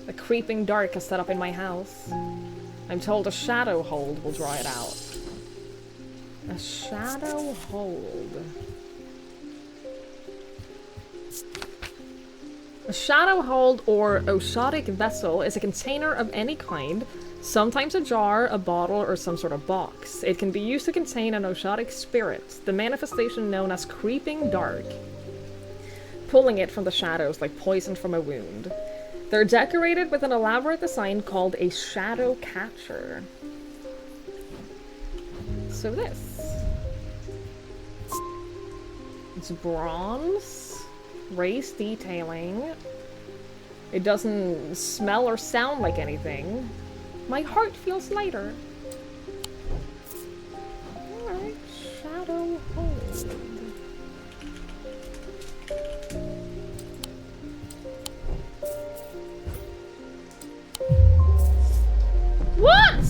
A creeping dark has set up in my house. I'm told a shadow hold will draw it out. A shadow hold. A shadow hold or oshotic vessel is a container of any kind, sometimes a jar, a bottle, or some sort of box. It can be used to contain an oshotic spirit, the manifestation known as creeping dark, pulling it from the shadows like poison from a wound. They're decorated with an elaborate design called a shadow catcher. So this. It's bronze, race detailing. It doesn't smell or sound like anything. My heart feels lighter. Alright, shadow hold. What?!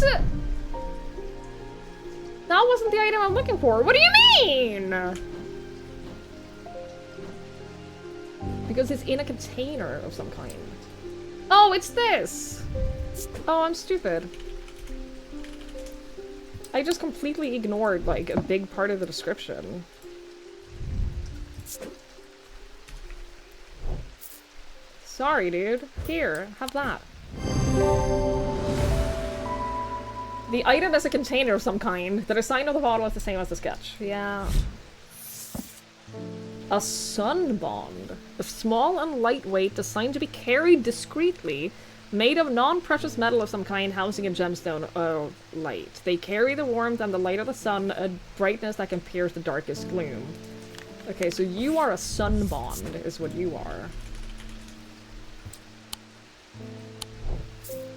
That wasn't the item I'm looking for. What do you mean? Because it's in a container of some kind. Oh, it's this! Oh, I'm stupid. I just completely ignored, like, a big part of the description. Sorry, dude. Here, have that. The item is a container of some kind. The design of the bottle is the same as the sketch. Yeah. A sun bond. Small and lightweight, designed to be carried discreetly, made of non-precious metal of some kind, housing a gemstone light. They carry the warmth and the light of the sun, a brightness that can pierce the darkest gloom. Okay, so you are a sun bond, is what you are.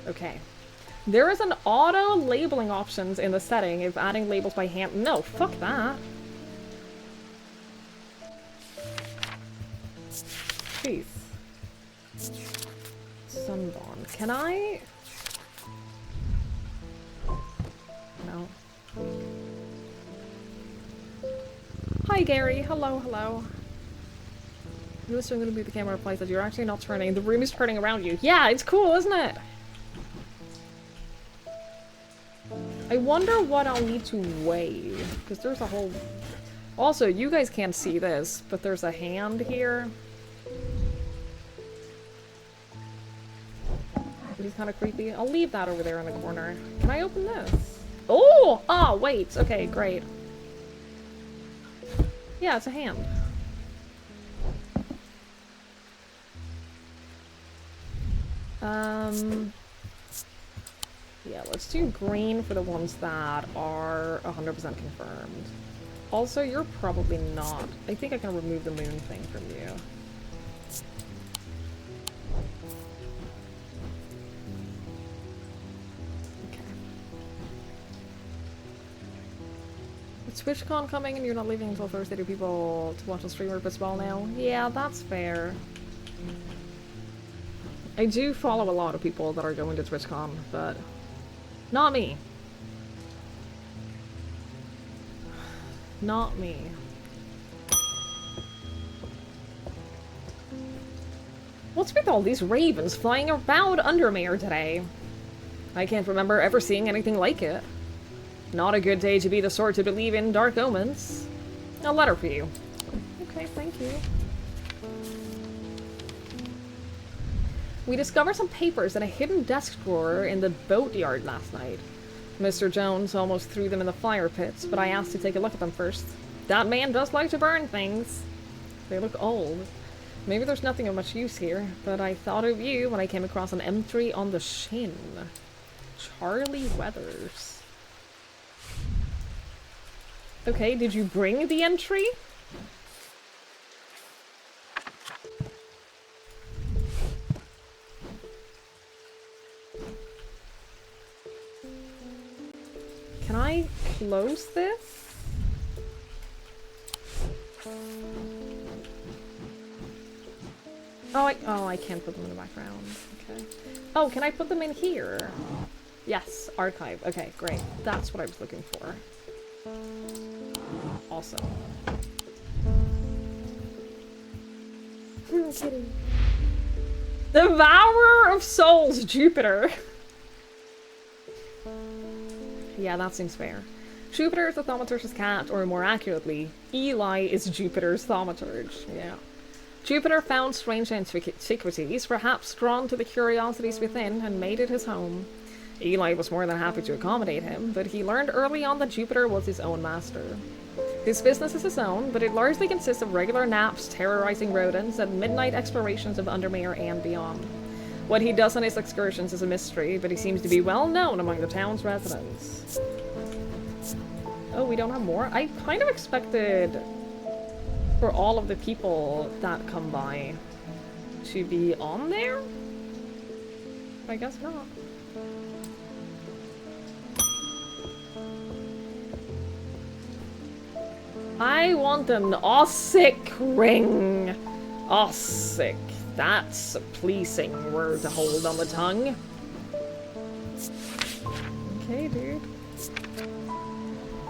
Okay. There is an auto labeling options in the setting if adding labels by hand. No, fuck that. Jeez. Sunbond. Can I? No. Hi, Gary. Hello, hello. You assume going to be the camera replies that you're actually not turning. The room is turning around you. Yeah, it's cool, isn't it? I wonder what I'll need to weigh. Because there's a whole... Also, you guys can't see this, but there's a hand here. He's kind of creepy. I'll leave that over there in the corner. Can I open this? Oh! Ah, wait. Okay, great. Yeah, it's a hand. Yeah, let's do green for the ones that are 100% confirmed. Also, you're probably not. I think I can remove the moon thing from you. Okay. With TwitchCon coming and you're not leaving until Thursday, do people to watch the streamer as well now? Yeah, that's fair. I do follow a lot of people that are going to TwitchCon, but not me. Not me. What's with all these ravens flying around Undermere today? I can't remember ever seeing anything like it. Not a good day to be the sort to believe in dark omens. A letter for you. Okay, thank you. We discovered some papers in a hidden desk drawer in the boatyard last night. Mr. Jones almost threw them in the fire pits, but I asked to take a look at them first. That man does like to burn things. They look old. Maybe there's nothing of much use here, but I thought of you when I came across an entry on the shin. Charlie Weathers. Okay, did you bring the entry? Can I close this? Oh, I can't put them in the background. Okay. Oh, can I put them in here? Yes, archive. Okay, great. That's what I was looking for. Awesome. I'm kidding. Devourer of Souls, Jupiter. Yeah, that seems fair. Jupiter is the thaumaturge's cat, or more accurately, Eli is Jupiter's thaumaturge. Yeah. Jupiter found strange antiquities, perhaps drawn to the curiosities within, and made it his home. Eli was more than happy to accommodate him, but he learned early on that Jupiter was his own master. His business is his own, but it largely consists of regular naps, terrorizing rodents, and midnight explorations of Undermere and beyond. What he does on his excursions is a mystery, but he seems to be well known among the town's residents. Oh, we don't have more? I kind of expected for all of the people that come by to be on there? I guess not. I want an Ossic ring. Ossic. That's a pleasing word to hold on the tongue. Okay, dude.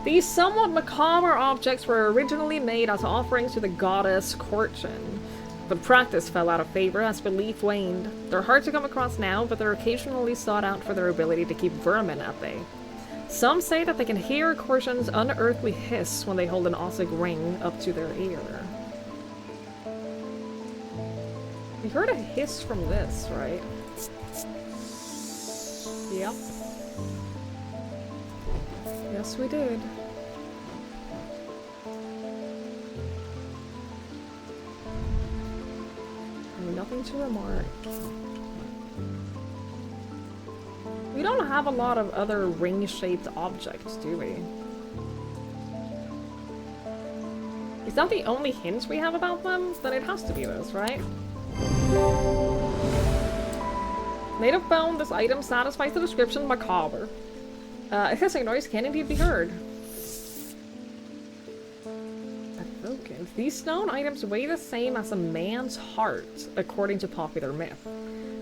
These somewhat macabre objects were originally made as offerings to the goddess Corchin, but practice fell out of favor as belief waned. They're hard to come across now, but they're occasionally sought out for their ability to keep vermin at bay. Some say that they can hear Corchin's unearthly hiss when they hold an Ossic ring up to their ear. We heard a hiss from this, right? Yep. Yes, we did. Nothing to remark. We don't have a lot of other ring-shaped objects, do we? Is that the only hints we have about them? Then it has to be this, right? Made of bone, this item satisfies the description macabre. A hissing noise can indeed be heard. Broken. These stone items weigh the same as a man's heart, according to popular myth.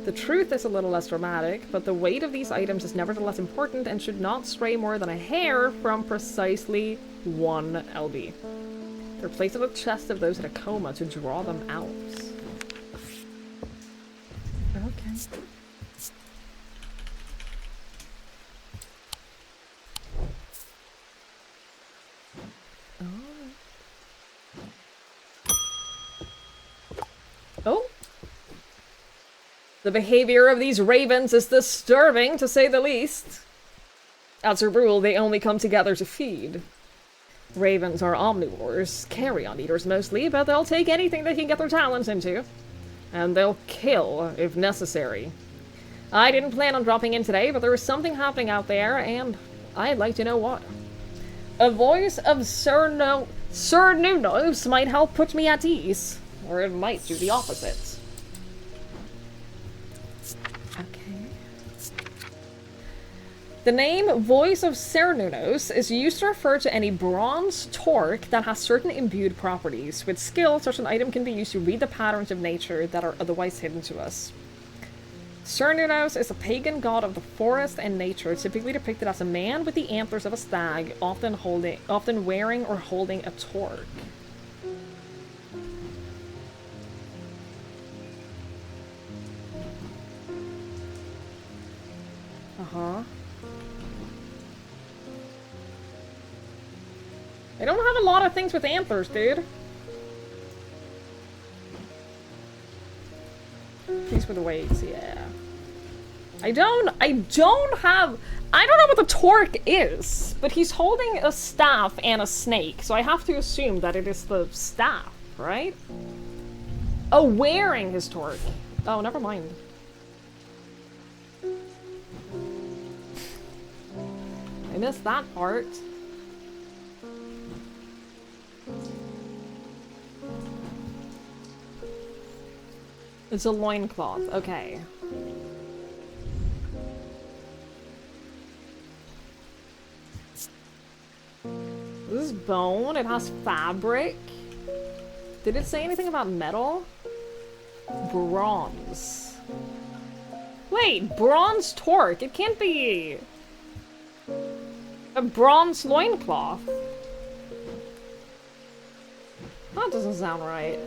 The truth is a little less dramatic, but the weight of these items is nevertheless important and should not stray more than a hair from precisely 1 lb. They're placed on the chest of those in a coma to draw them out. Okay. Oh. The behavior of these ravens is disturbing, to say the least. As a rule, they only come together to feed. Ravens are omnivores, carrion eaters mostly, but they'll take anything they can get their talons into. And they'll kill, if necessary. I didn't plan on dropping in today, but there is something happening out there, and I'd like to know what. A voice of Sir Nunos might help put me at ease. Or it might do the opposite. Okay. The name Voice of Cernunnos is used to refer to any bronze torque that has certain imbued properties. With skill, such an item can be used to read the patterns of nature that are otherwise hidden to us. Cernunnos is a pagan god of the forest and nature, typically depicted as a man with the antlers of a stag, often wearing or holding a torque. Uh-huh. They don't have a lot of things with antlers, dude. These were the weights, yeah. I don't know what the torque is, but he's holding a staff and a snake, so I have to assume that it is the staff, right? Oh, wearing his torque. Oh, never mind. I missed that part. It's a loincloth, okay. This is bone, it has fabric. Did it say anything about metal? Bronze. Wait, bronze torque, it can't be a bronze loincloth. That doesn't sound right.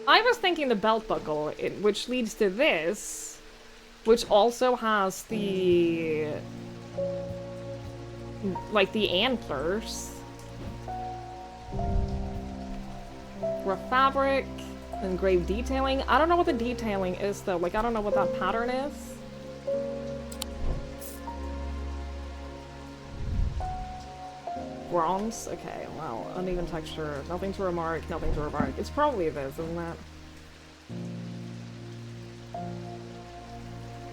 I was thinking the belt buckle, which leads to this, which also has the, like, the antlers. Rough fabric, engraved detailing. I don't know what the detailing is, though. Like, I don't know what that pattern is. Bronze? Okay, wow. Uneven texture. Nothing to remark, nothing to remark. It's probably this, isn't that?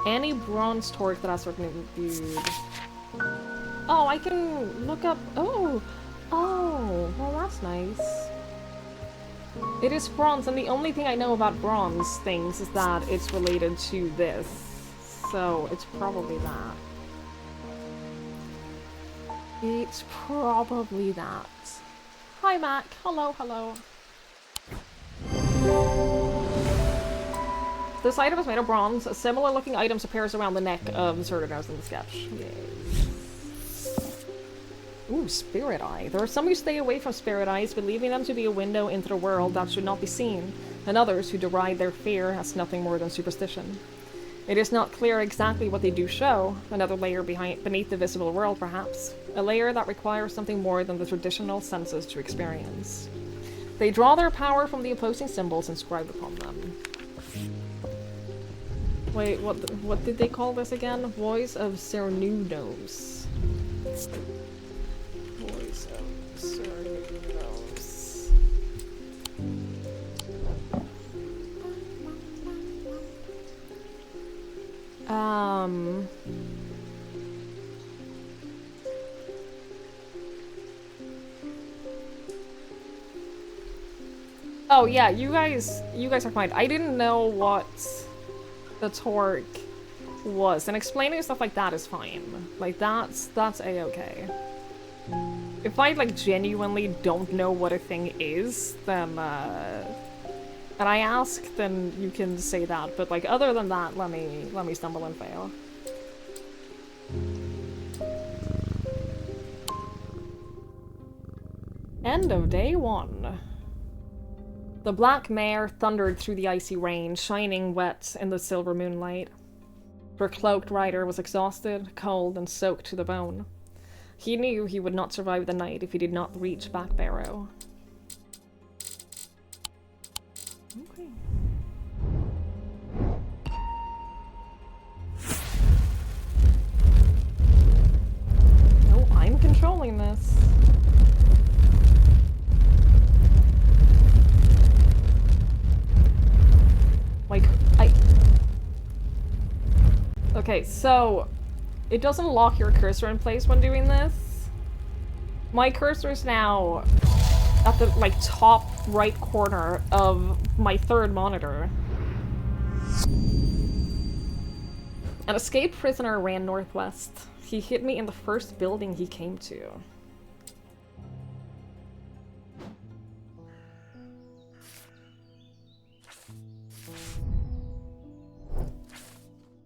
Any bronze torque that has certain imbued. Oh, I can look up. Oh! Oh! Well, that's nice. It is bronze, and the only thing I know about bronze things is that it's related to this. So, it's probably that. It's probably that. Hi, Mac. Hello, hello. This item is made of bronze. A similar looking item appears around the neck of the Cernunnos in the sketch. Yay. Ooh, Spirit Eye. There are some who stay away from Spirit Eyes, believing them to be a window into the world that should not be seen, and others who deride their fear as nothing more than superstition. It is not clear exactly what they do show, another layer beneath the visible world perhaps, a layer that requires something more than the traditional senses to experience. They draw their power from the opposing symbols inscribed upon them. Wait, what did they call this again? Voice of Cernunnos. Voice of Cernunnos. Oh yeah, you guys are fine. I didn't know what the torque was, and explaining stuff like that is fine. Like that's a-okay. If I like genuinely don't know what a thing is, then and I ask, then you can say that. But like other than that, let me stumble and fail. End of day 1. The black mare thundered through the icy rain, shining wet in the silver moonlight. Her cloaked rider was exhausted, cold, and soaked to the bone. He knew he would not survive the night if he did not reach Back Barrow. Okay. No, I'm controlling this. Like, okay, so it doesn't lock your cursor in place when doing this. My cursor is now at the, like, top right corner of my third monitor. An escaped prisoner ran northwest. He hit me in the first building he came to.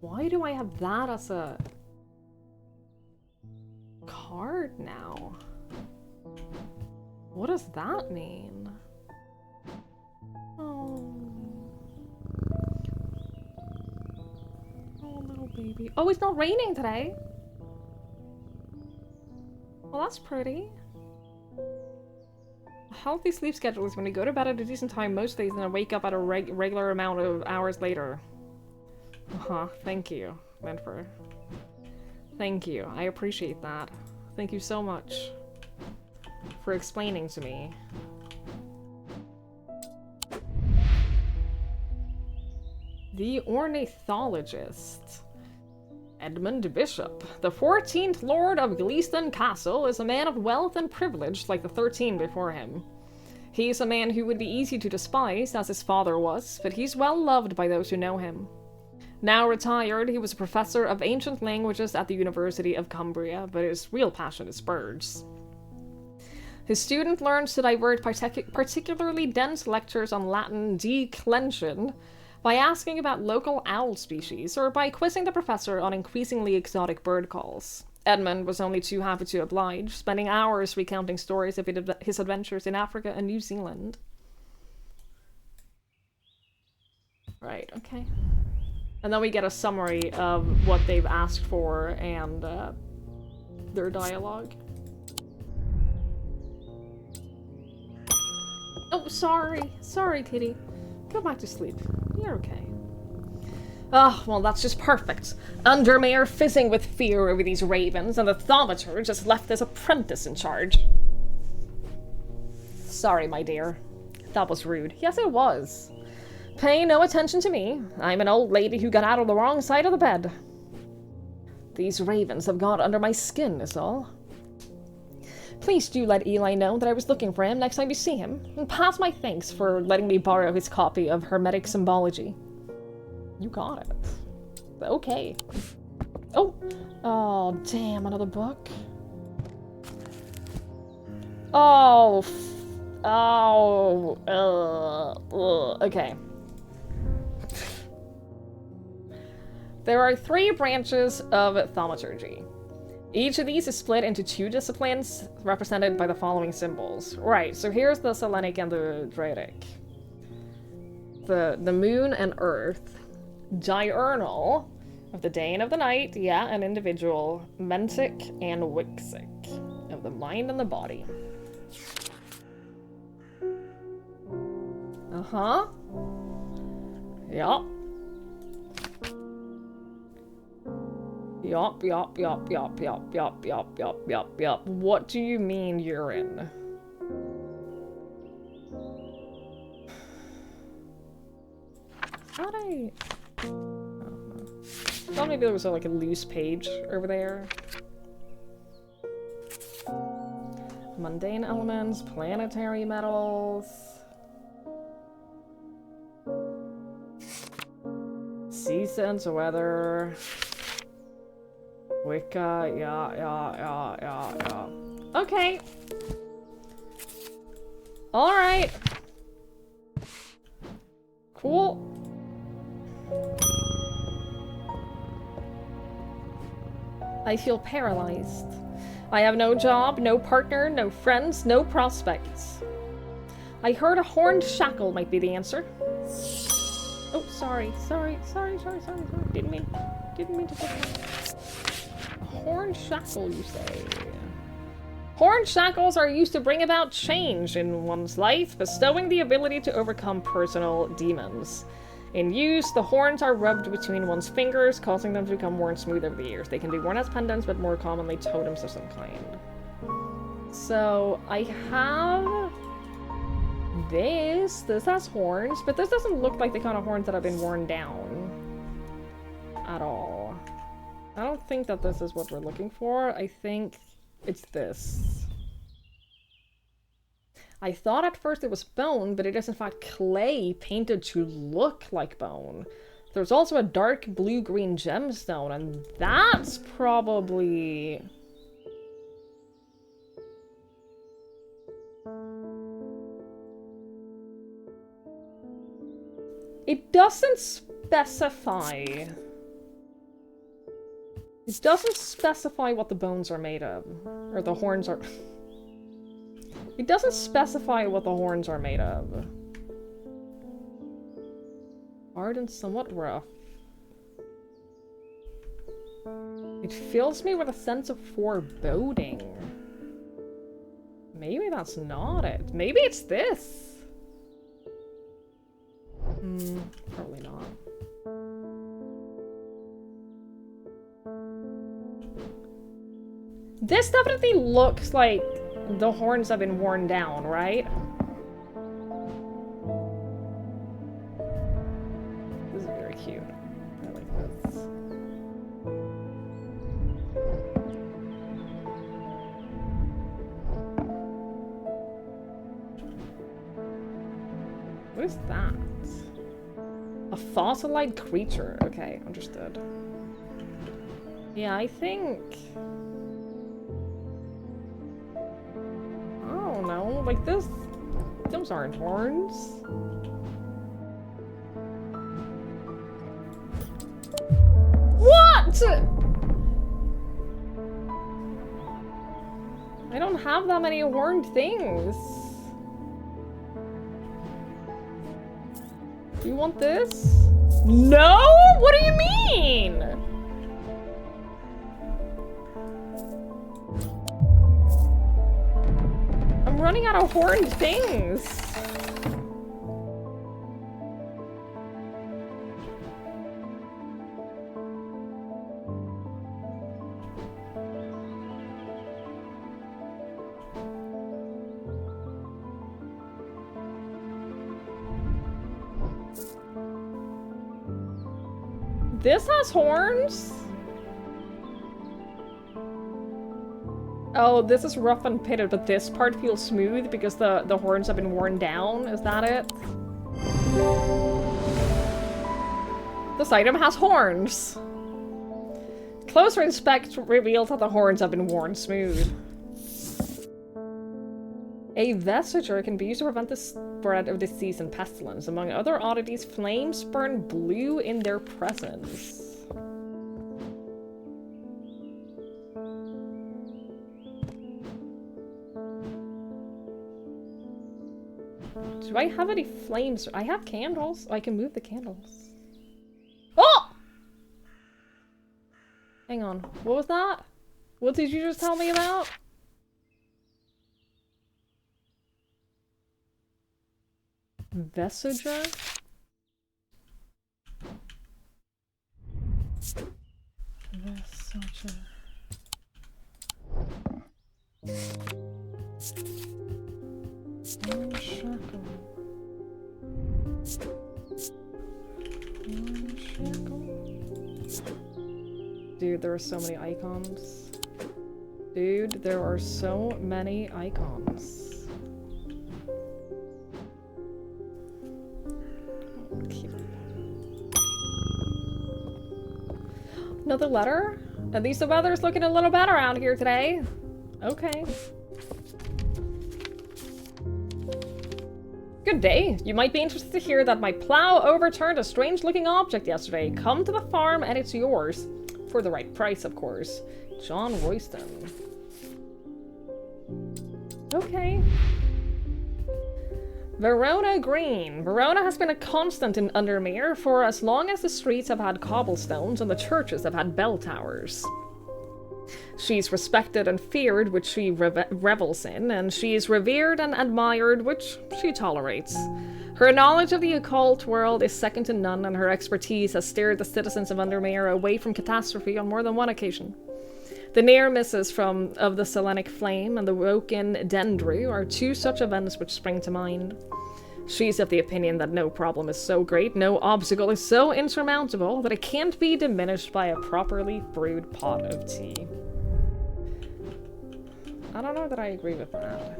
Why do I have that as a card now? What does that mean? Oh. Oh, little baby. Oh, it's not raining today. Well, that's pretty. A healthy sleep schedule is when you go to bed at a decent time most days and then wake up at a regular amount of hours later. Uh-huh, thank you, Menfer. Thank you, I appreciate that. Thank you so much for explaining to me. The Ornithologist. Edmund Bishop, the 14th Lord of Gleeston Castle, is a man of wealth and privilege like the 13 before him. He's a man who would be easy to despise, as his father was, but he's well loved by those who know him. Now retired, he was a professor of ancient languages at the University of Cumbria, but his real passion is birds. His student learns to divert particularly dense lectures on Latin declension by asking about local owl species, or by quizzing the professor on increasingly exotic bird calls. Edmund was only too happy to oblige, spending hours recounting stories of his adventures in Africa and New Zealand. Right, okay. And then we get a summary of what they've asked for and their dialogue. Oh, sorry. Sorry, kitty. Go back to sleep. You're okay. Oh, well, that's just perfect. Undermere fizzing with fear over these ravens, and the thaumaturge just left his apprentice in charge. Sorry, my dear. That was rude. Yes, it was. Pay no attention to me. I'm an old lady who got out of the wrong side of the bed. These ravens have got under my skin, is all. Please do let Eli know that I was looking for him next time you see him, and pass my thanks for letting me borrow his copy of Hermetic Symbology. You got it. Okay. Oh! Oh, damn, another book? Oh, okay. There are 3 branches of thaumaturgy. Each of these is split into 2 disciplines, represented by the following symbols. Right, so here's the Selenic and the Draic. The moon and earth. Diurnal, of the day and of the night, yeah, and individual. Mentic and Wixic, of the mind and the body. Uh-huh. Yup. Yup, yup, yup, yup, yup, yup, yup, yup, yup, yup. What do you mean urine? Thought I... thought maybe there was like a loose page over there. Mundane elements, planetary metals. Sea sense, weather. Wicca, yeah. Okay. Alright. Cool. I feel paralyzed. I have no job, no partner, no friends, no prospects. I heard a horned shackle might be the answer. Oh, sorry. Didn't mean to put that. A horned shackle, you say? Horned shackles are used to bring about change in one's life, bestowing the ability to overcome personal demons. In use, the horns are rubbed between one's fingers, causing them to become worn smooth over the years. They can be worn as pendants, but more commonly totems of some kind. So, I have this. This has horns, but this doesn't look like the kind of horns that have been worn down. At all. I don't think that this is what we're looking for. I think it's this. I thought at first it was bone, but it is in fact clay painted to look like bone. There's also a dark blue-green gemstone, and that's probably... It doesn't specify. It doesn't specify what the bones are made of. Or the horns are... It doesn't specify what the horns are made of. Hard and somewhat rough. It fills me with a sense of foreboding. Maybe that's not it. Maybe it's this. Probably not. This definitely looks like the horns have been worn down, right? This is very cute. I like this. What is that? A fossilized creature. Okay, understood. Yeah, I think... I don't know, like this... Those aren't horns. What?! I don't have that many horned things. You want this? No? What do you mean? I'm running out of horned things. This has horns? Oh, this is rough and pitted, but this part feels smooth because the horns have been worn down. Is that it? This item has horns. Closer inspect reveals that the horns have been worn smooth. A vestiger can be used to prevent the spread of disease and pestilence. Among other oddities, flames burn blue in their presence. Do I have any flames? I have candles. I can move the candles. Oh! Hang on. What was that? What did you just tell me about? Vesager? Vesager. Unshackle. Unshackle. Dude, there are so many icons. Dude, there are so many icons. Okay. Another letter? At least the weather's looking a little better out here today. Okay. Good day. You might be interested to hear that my plow overturned a strange-looking object yesterday. Come to the farm and it's yours. For the right price, of course. John Royston. Okay. Verona Green. Verona has been a constant in Undermere for as long as the streets have had cobblestones and the churches have had bell towers. She's respected and feared, which she revels in, and she's revered and admired, which she tolerates. Her knowledge of the occult world is second to none, and her expertise has steered the citizens of Undermere away from catastrophe on more than one occasion. The near misses of the Selenic Flame and the Woken Dendru are two such events which spring to mind. She's of the opinion that no problem is so great, no obstacle is so insurmountable, that it can't be diminished by a properly brewed pot of tea. I don't know that I agree with that.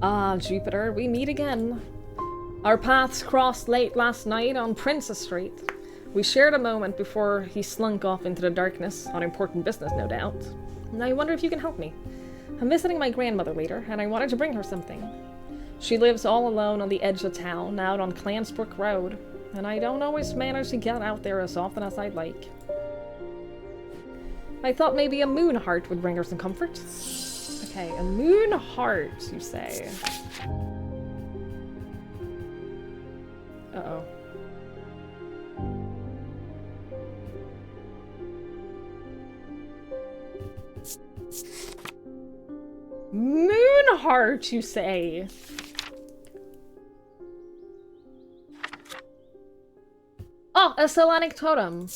Ah, Jupiter, we meet again. Our paths crossed late last night on Princess Street. We shared a moment before he slunk off into the darkness, on important business, no doubt. And I wonder if you can help me. I'm visiting my grandmother later, and I wanted to bring her something. She lives all alone on the edge of town, out on Clansbrook Road, and I don't always manage to get out there as often as I'd like. I thought maybe a moon heart would bring her some comfort. Okay, a moon heart, you say. Uh-oh. Moon heart, you say? Oh, a Selenic totem.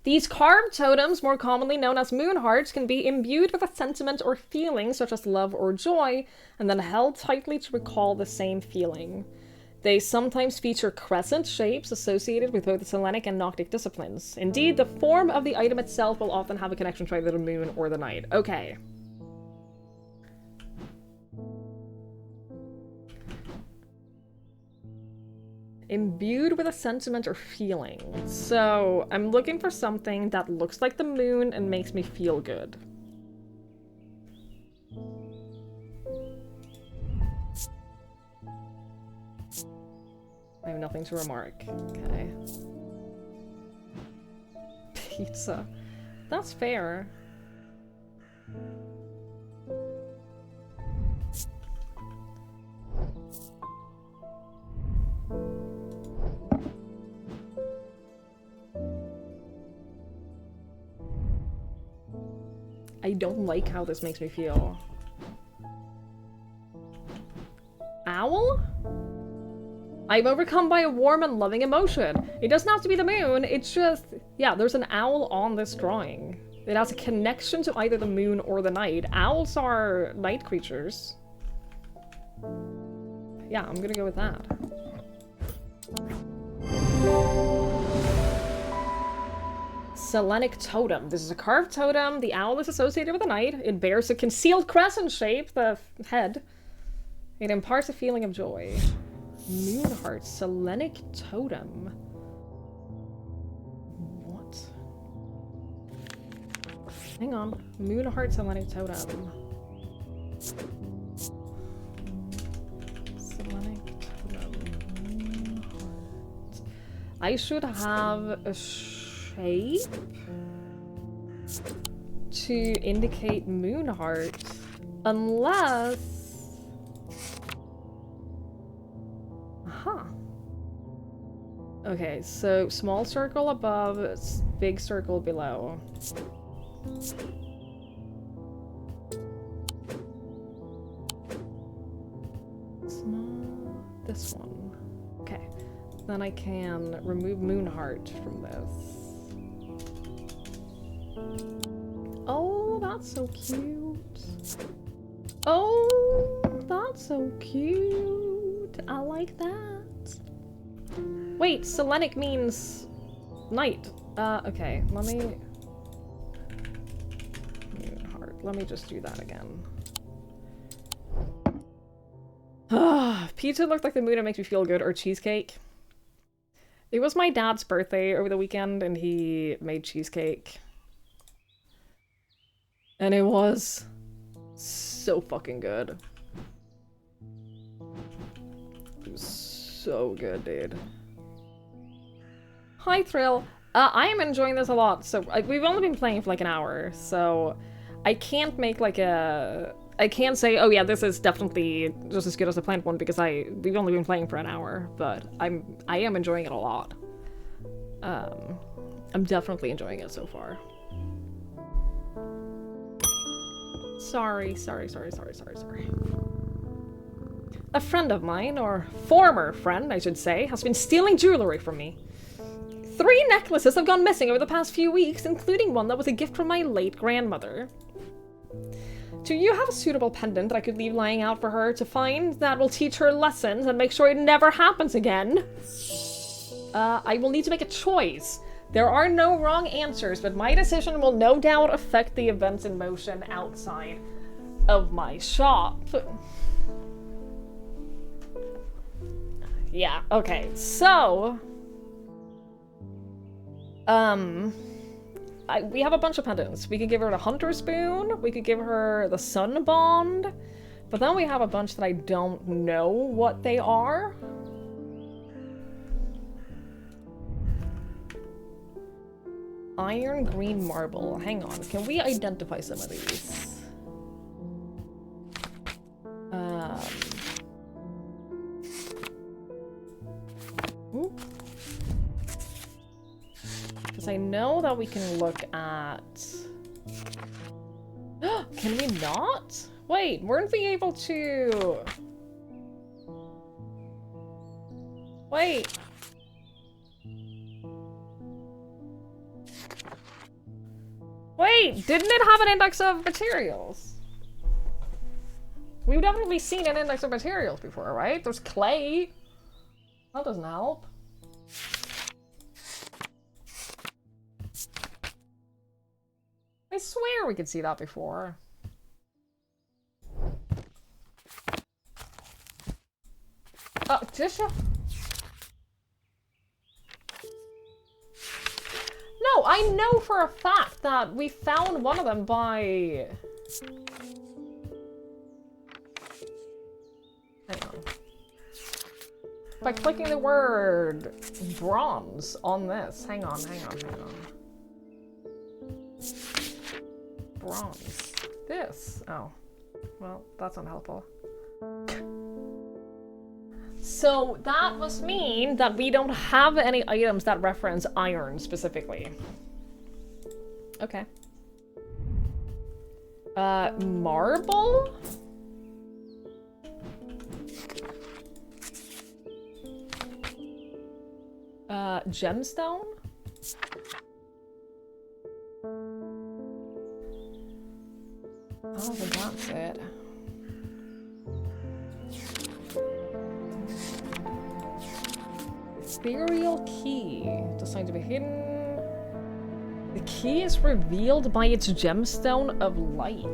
These carved totems, more commonly known as moon hearts, can be imbued with a sentiment or feeling such as love or joy, and then held tightly to recall the same feeling. They sometimes feature crescent shapes associated with both the Selenic and Noctic disciplines. Indeed, the form of the item itself will often have a connection to either the moon or the night. Okay. Imbued with a sentiment or feeling. So, I'm looking for something that looks like the moon and makes me feel good. I have nothing to remark. Okay. Pizza. That's fair. I don't like how this makes me feel. Owl? I'm overcome by a warm and loving emotion. It doesn't have to be the moon, it's just... Yeah, there's an owl on this drawing. It has a connection to either the moon or the night. Owls are night creatures. Yeah, I'm gonna go with that. Selenic totem. This is a carved totem. The owl is associated with the night. It bears a concealed crescent shape, the head. It imparts a feeling of joy. Moonheart. Selenic totem. What? Hang on. Moonheart Selenic totem. Selenic totem. Moonheart. I should have a shape to indicate Moonheart, unless... Huh. Okay, so small circle above, big circle below. this one. Okay. Then I can remove Moonheart from this. Oh, that's so cute. Oh, that's so cute. I like that. Wait, Selenic means night. Okay, let me... Moonheart. Let me just do that again. Pizza looked like the mood and makes me feel good, or cheesecake. It was my dad's birthday over the weekend and he made cheesecake. And it was so fucking good. It was so good, dude. Hi, Thrill. I am enjoying this a lot. So we've only been playing for like an hour, so I can't make like a... I can't say, oh yeah, this is definitely just as good as the planned one because we've only been playing for an hour, but I am enjoying it a lot. I'm definitely enjoying it so far. Sorry. A friend of mine, or former friend, I should say, has been stealing jewelry from me. 3 necklaces have gone missing over the past few weeks, including one that was a gift from my late grandmother. Do you have a suitable pendant that I could leave lying out for her to find that will teach her lessons and make sure it never happens again? I will need to make a choice. There are no wrong answers, but my decision will no doubt affect the events in motion outside of my shop. Yeah, okay, so... we have a bunch of pendants. We could give her the Hunter Spoon, we could give her the Sun Bond, but then we have a bunch that I don't know what they are. Iron green marble. Hang on, can we identify some of these? Because I know that we can look at... Can we not? Wait, weren't we able to... Wait. Wait, didn't it have an index of materials? We've definitely seen an index of materials before, right? There's clay. That doesn't help. I swear we could see that before. Oh, just no, I know for a fact that we found one of them by... Hang on. By clicking the word bronze on this. Hang on. Bronze. This. Oh. Well, that's unhelpful. So that must mean that we don't have any items that reference iron specifically. Okay. Marble? Gemstone? I don't think that's it. Ethereal key. Designed to be hidden. The key is revealed by its gemstone of light.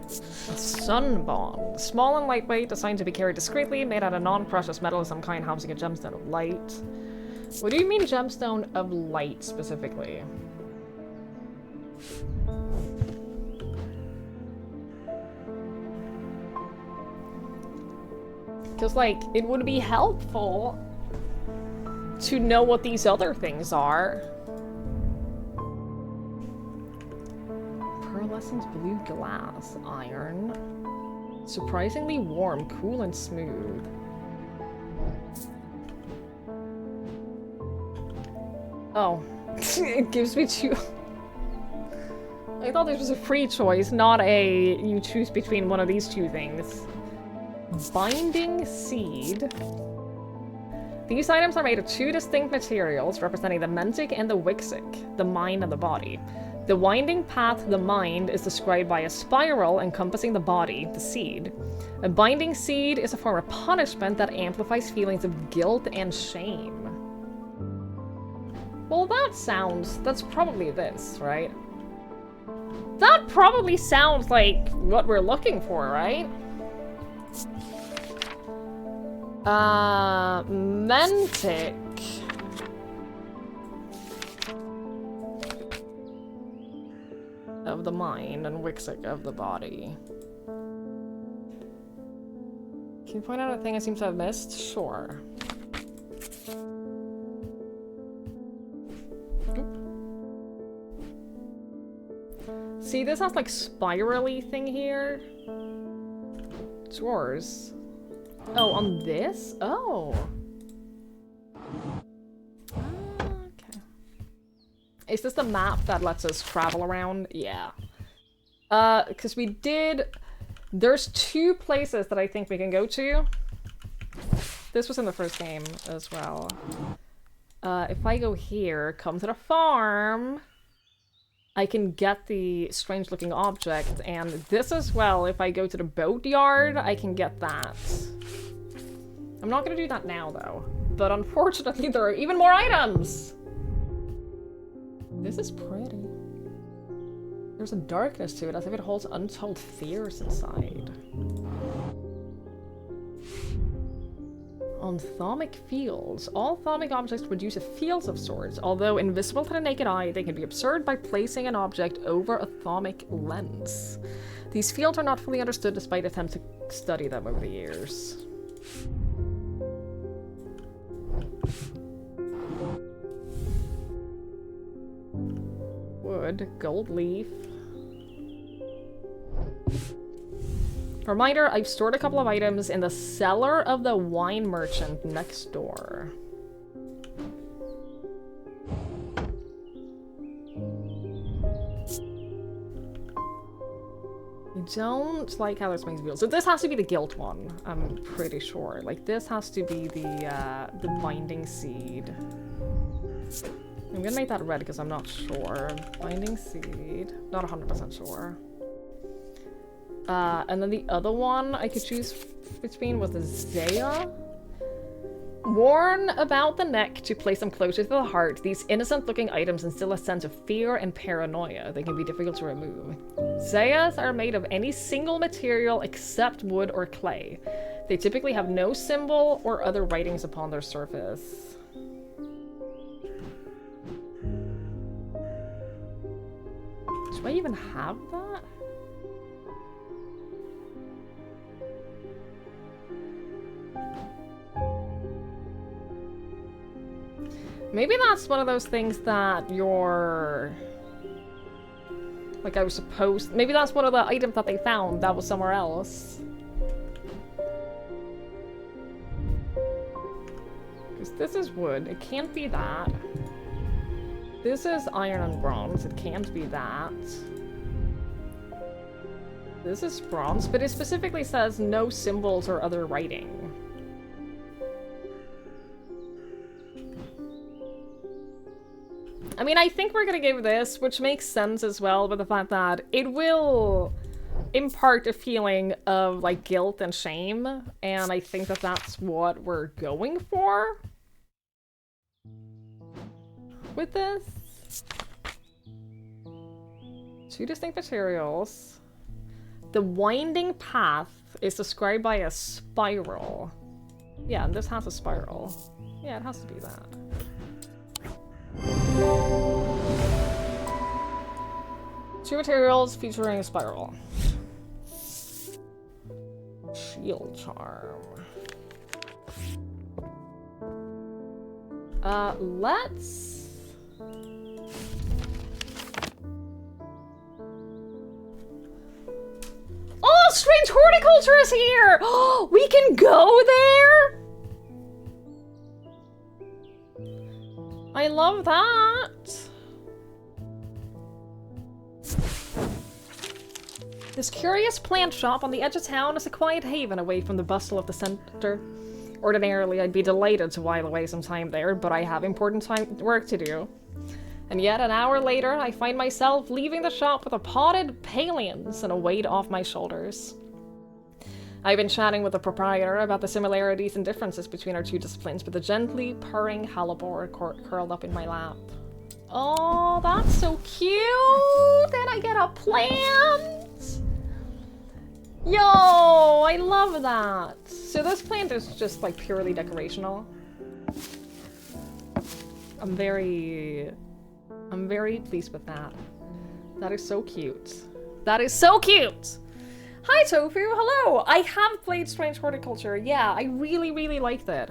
A sun bond. Small and lightweight, designed to be carried discreetly, made out of non-precious metal of some kind, housing a gemstone of light. What do you mean gemstone of light specifically? Because, like, it would be helpful to know what these other things are. Pearlescent blue glass, iron. Surprisingly warm, cool, and smooth. Oh, it gives me two. I thought this was a free choice, not a you choose between one of these two things. Binding seed. These items are made of two distinct materials representing the mentic and the wixic, the mind and the body. The winding path, the mind, is described by a spiral encompassing the body, the seed. A binding seed is a form of punishment that amplifies feelings of guilt and shame. Well, that's probably this, right? That probably sounds like what we're looking for, right? Mentic. Of the mind and wixic of the body. Can you point out a thing I seem to have missed? Sure. See, this has like spirally thing here. Drawers. Oh, on this? Oh. Okay. Is this the map that lets us travel around? Yeah. Because we did... There's two places that I think we can go to. This was in the first game as well. If I go here, come to the farm, I can get the strange-looking object, and this as well, if I go to the boatyard, I can get that. I'm not gonna do that now, though. But unfortunately, there are even more items! This is pretty. There's a darkness to it, as if it holds untold fears inside. On thaumic fields, all thaumic objects produce fields of sorts. Although invisible to the naked eye, they can be observed by placing an object over a thaumic lens. These fields are not fully understood despite attempts to study them over the years. Wood, gold leaf. Reminder, I've stored a couple of items in the cellar of the wine merchant next door. I don't like how this makes me feel. So this has to be the guilt one, I'm pretty sure. Like, this has to be the binding seed. I'm gonna make that red because I'm not sure. Binding seed. Not 100% sure. And then the other one I could choose between was the Zaya. Worn about the neck to place them closer to the heart, these innocent-looking items instill a sense of fear and paranoia. They can be difficult to remove. Zayas are made of any single material except wood or clay. They typically have no symbol or other writings upon their surface. Do I even have that? Maybe that's one of those things that you're... Like, I was supposed... Maybe that's one of the items that they found that was somewhere else. Because this is wood. It can't be that. This is iron and bronze. It can't be that. This is bronze, but it specifically says no symbols or other writing. I mean, I think we're gonna give this, which makes sense as well, with the fact that it will impart a feeling of, like, guilt and shame, and I think that that's what we're going for with this. Two distinct materials. The winding path is described by a spiral. Yeah, and this has a spiral. Yeah, it has to be that. Two materials featuring a spiral. Shield charm. Let's... Oh, strange horticulture is here! Oh, we can go there? I love that. This curious plant shop on the edge of town is a quiet haven away from the bustle of the center. Ordinarily, I'd be delighted to while away some time there, but I have important work to do. And yet, an hour later, I find myself leaving the shop with a potted palliums and a weight off my shoulders. I've been chatting with the proprietor about the similarities and differences between our two disciplines, with a gently purring hellebore curled up in my lap. Oh, that's so cute! And I get a plant! Yo, I love that! So this plant is just like purely decorational. I'm very pleased with that. That is so cute. That is so cute! Hi Tofu, hello! I have played Strange Horticulture. Yeah, I really, really liked it.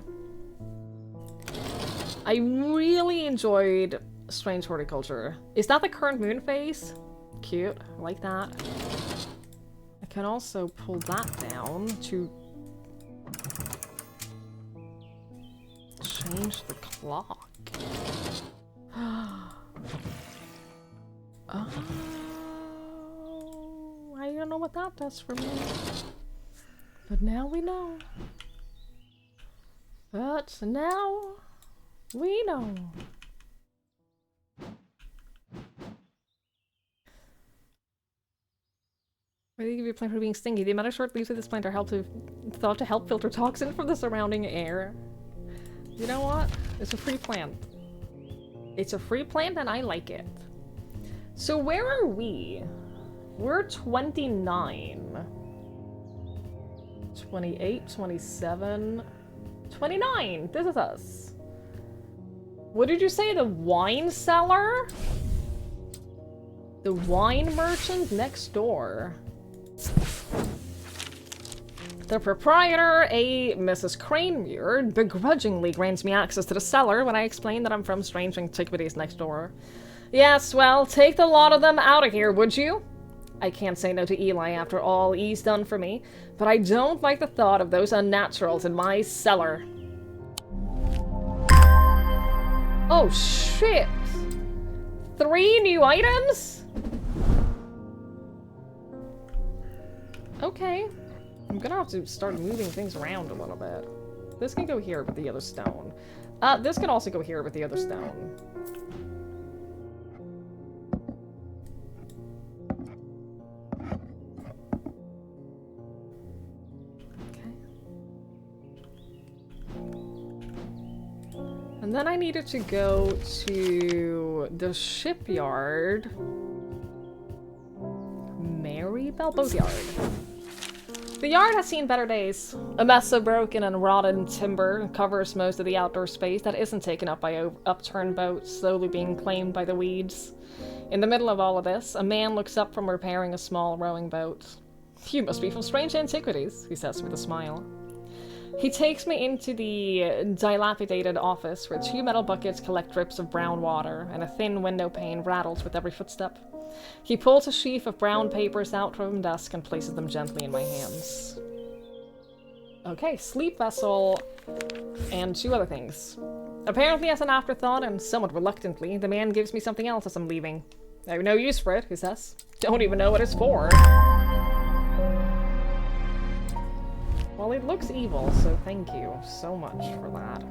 I really enjoyed Strange Horticulture. Is that the current moon phase? Cute, I like that. I can also pull that down to change the clock. Oh, I don't know what that does for me. But now we know. But now we know. Why do you give you a plant for being stingy? The amount of short leaves of this plant are thought to help filter toxin from the surrounding air. You know what? It's a free plant. It's a free plant and I like it. So where are we? We're 29. 28, 27, 29. This is us. What did you say? The wine cellar? The wine merchant next door. The proprietor, a Mrs. Cranemuir, begrudgingly grants me access to the cellar when I explain that I'm from Strange Antiquities next door. Yes, well, take the lot of them out of here, would you? I can't say no to Eli after all he's done for me, but I don't like the thought of those unnaturals in my cellar. Oh shit! 3 new items? Okay. I'm gonna have to start moving things around a little bit. This can go here with the other stone. This can also go here with the other stone. Okay. And then I needed to go to the shipyard. Marybelle? Boat yard. The yard has seen better days. A mess of broken and rotten timber covers most of the outdoor space that isn't taken up by upturned boats slowly being claimed by the weeds. In the middle of all of this, a man looks up from repairing a small rowing boat. "You must be from Strange Antiquities," he says with a smile. He takes me into the dilapidated office where 2 metal buckets collect drips of brown water and a thin window pane rattles with every footstep. He pulls a sheaf of brown papers out from his desk and places them gently in my hands. Okay, sleep vessel and 2 other things. Apparently as an afterthought and somewhat reluctantly, the man gives me something else as I'm leaving. I have no use for it, he says. Don't even know what it's for. Well, it looks evil, so thank you so much for that.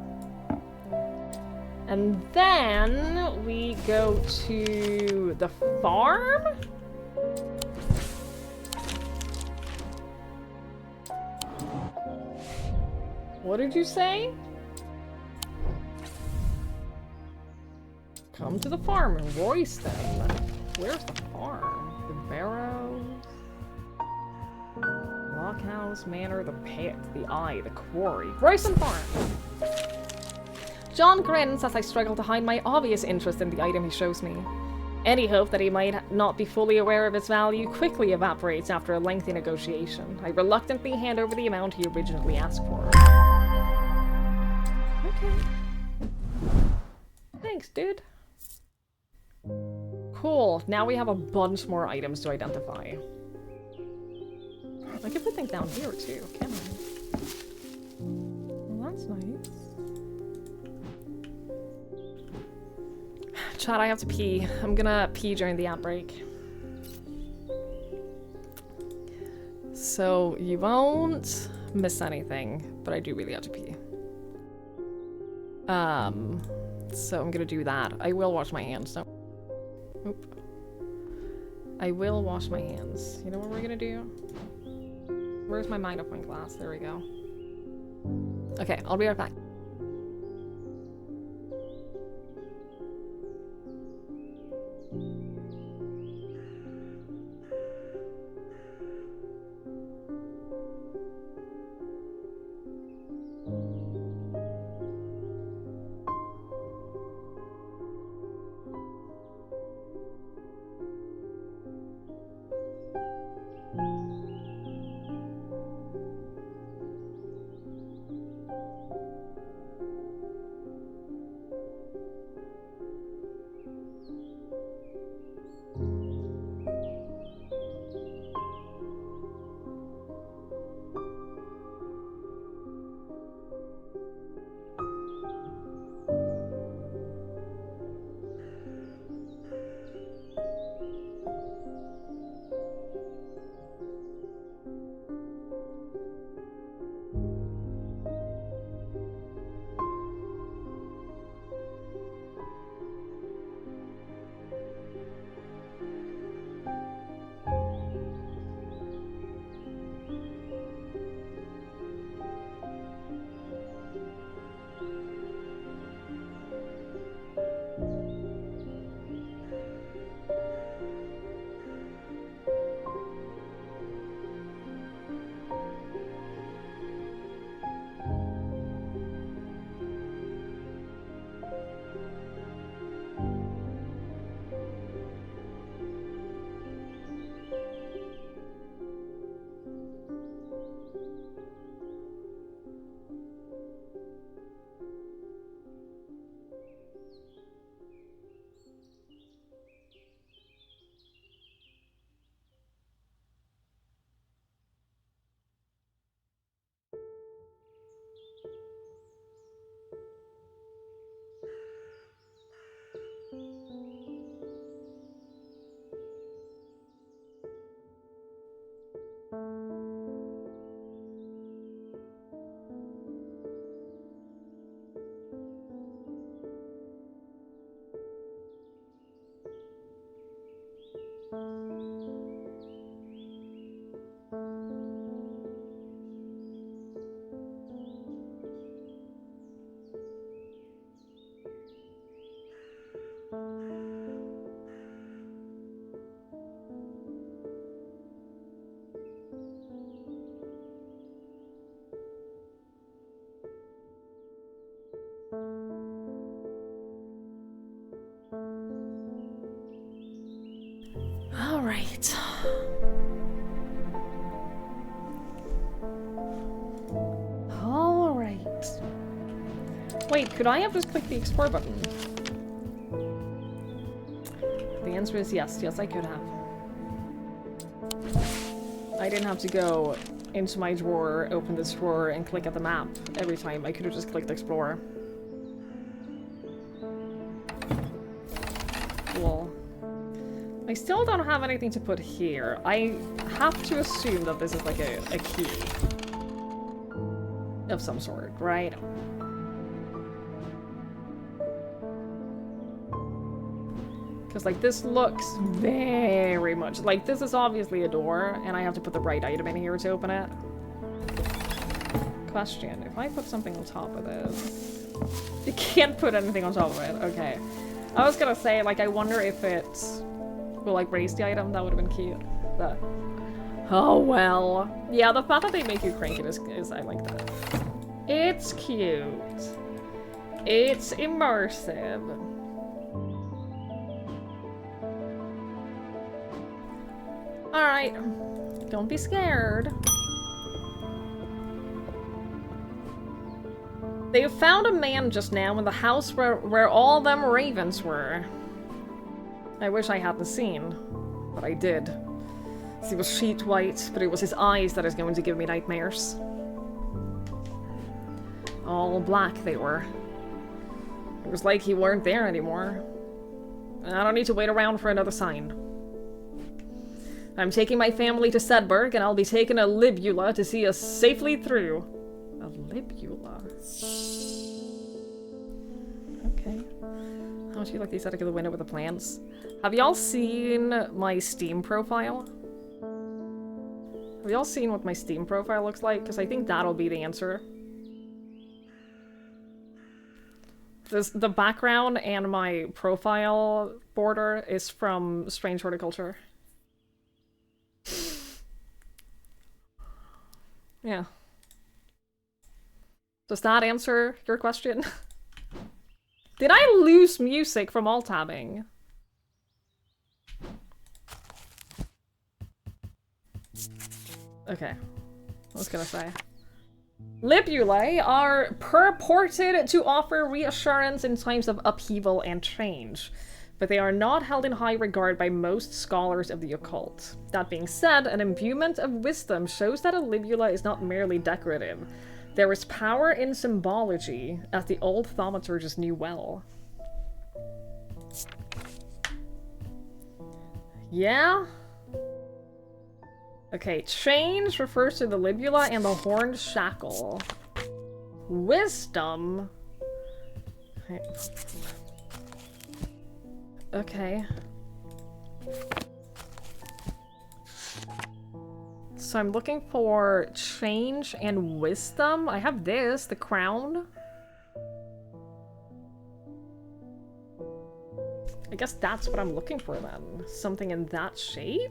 And then we go to the farm? What did you say? Come to the farm in Royston. Where's the farm? The barrows? Lockhouse, manor, the pit, the eye, the quarry. Royston Farm! John grins as I struggle to hide my obvious interest in the item he shows me. Any hope that he might not be fully aware of its value quickly evaporates after a lengthy negotiation. I reluctantly hand over the amount he originally asked for. Okay. Thanks, dude. Cool, now we have a bunch more items to identify. I can put things down here too, can I? Well, that's nice. Chat, I have to pee. I'm gonna pee during the outbreak. So you won't miss anything, but I do really have to pee. So I'm gonna do that. I will wash my hands. No. Oop. I will wash my hands. You know what we're gonna do? Where's my magnifying glass? There we go. Okay, I'll be right back. All right. All right. Wait, could I have just clicked the explore button? The answer is yes. Yes, I could have. I didn't have to go into my drawer, open this drawer, and click at the map every time. I could have just clicked explore. Cool. I still don't have anything to put here. I have to assume that this is like a key of some sort, right? Because like this looks very much like this is obviously a door, and I have to put the right item in here to open it. Question: if I put something on top of this, you can't put anything on top of it. Okay, I was gonna say like I wonder if it will like raise the item. That would have been cute, but oh well. Yeah, the fact that they make you crank it is I like that. It's cute. It's immersive. Alright, don't be scared. They found a man just now in the house where all them ravens were. I wish I hadn't seen, but I did. He was sheet white, but it was his eyes that is going to give me nightmares. All black they were. It was like he weren't there anymore. I don't need to wait around for another sign. I'm taking my family to Sedberg, and I'll be taking a libula to see us safely through. A libula? Okay. How much do you like the aesthetic of the window with the plants? Have y'all seen my Steam profile? Have y'all seen what my Steam profile looks like? Because I think that'll be the answer. The background and my profile border is from Strange Horticulture. Yeah. Does that answer your question? Did I lose music from alt-tabbing? Okay. I was gonna say. Libulae are purported to offer reassurance in times of upheaval and change, but they are not held in high regard by most scholars of the occult. That being said, an imbuement of wisdom shows that a libula is not merely decorative. There is power in symbology, as the old thaumaturges knew well. Yeah? Okay, change refers to the libula and the horned shackle. Wisdom? Okay. So I'm looking for change and wisdom. I have this, the crown. I guess that's what I'm looking for then. Something in that shape?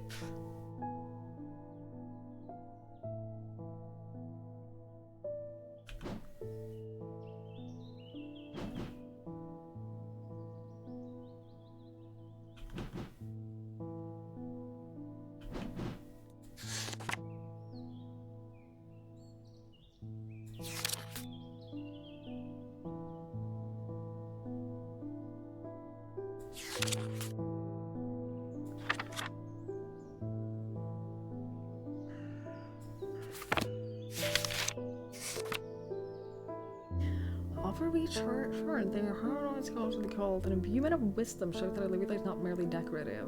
Called an imbuement of wisdom shows that a libula is not merely decorative.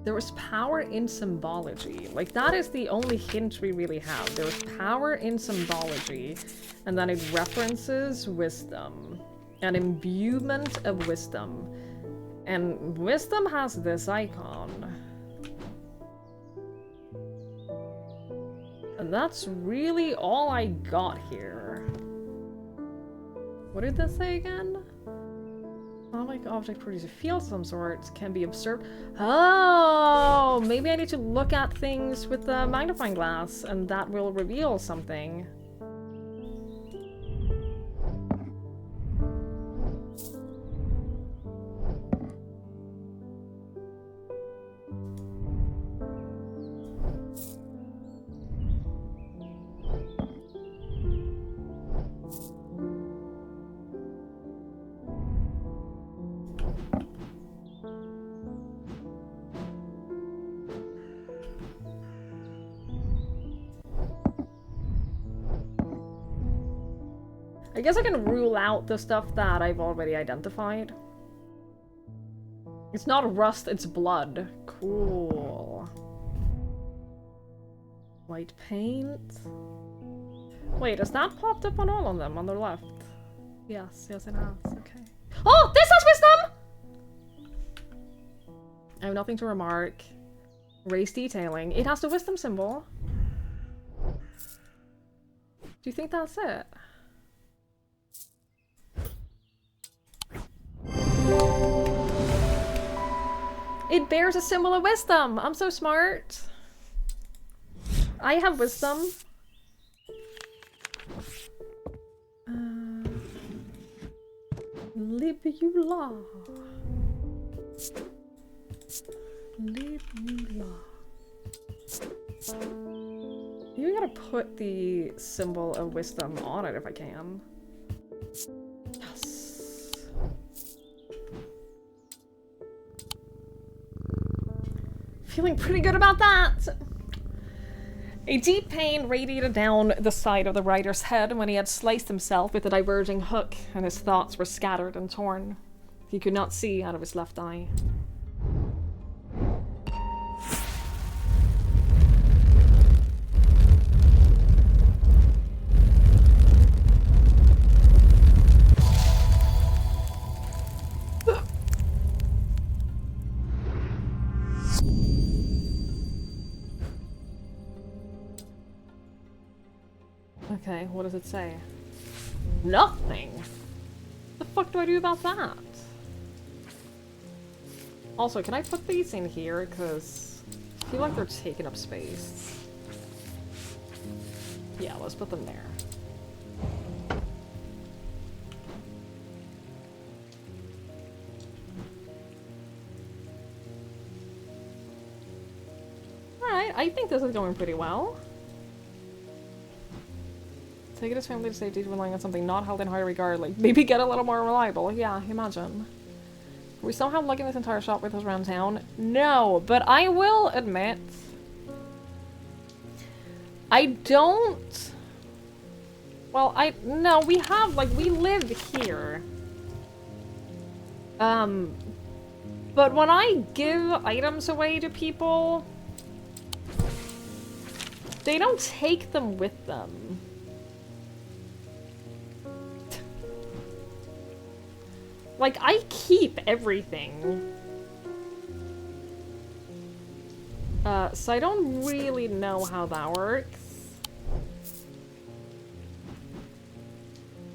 There was power in symbology. Like, that is the only hint we really have. There was power in symbology, and then it references wisdom. An imbuement of wisdom. And wisdom has this icon. And that's really all I got here. What did this say again? Like object produces a field of some sort, can be observed. Oh, maybe I need to look at things with the magnifying glass, and that will reveal something. I guess I can rule out the stuff that I've already identified. It's not rust, it's blood. Cool. White paint. Wait, has that popped up on all of them on the left? Yes, yes it has. Okay. Oh, this has wisdom! I have nothing to remark. Race detailing. It has the wisdom symbol. Do you think that's it? It bears a symbol of wisdom! I'm so smart! I have wisdom. Libula. Libula. Maybe I gotta put the symbol of wisdom on it if I can. Yes. Feeling pretty good about that! A deep pain radiated down the side of the rider's head when he had sliced himself with a diverging hook, and his thoughts were scattered and torn. He could not see out of his left eye. Okay, what does it say? Nothing! What the fuck do I do about that? Also, can I put these in here? Because I feel like they're taking up space. Yeah, let's put them there. Alright, I think this is going pretty well. Take it as family to safety, relying on something not held in high regard, like maybe get a little more reliable. Yeah, imagine. Are we somehow lugging this entire shop with us around town? No, but I will admit, I don't... Well, no, we have, like, we live here. But when I give items away to people, they don't take them with them. Like, I keep everything. So I don't really know how that works.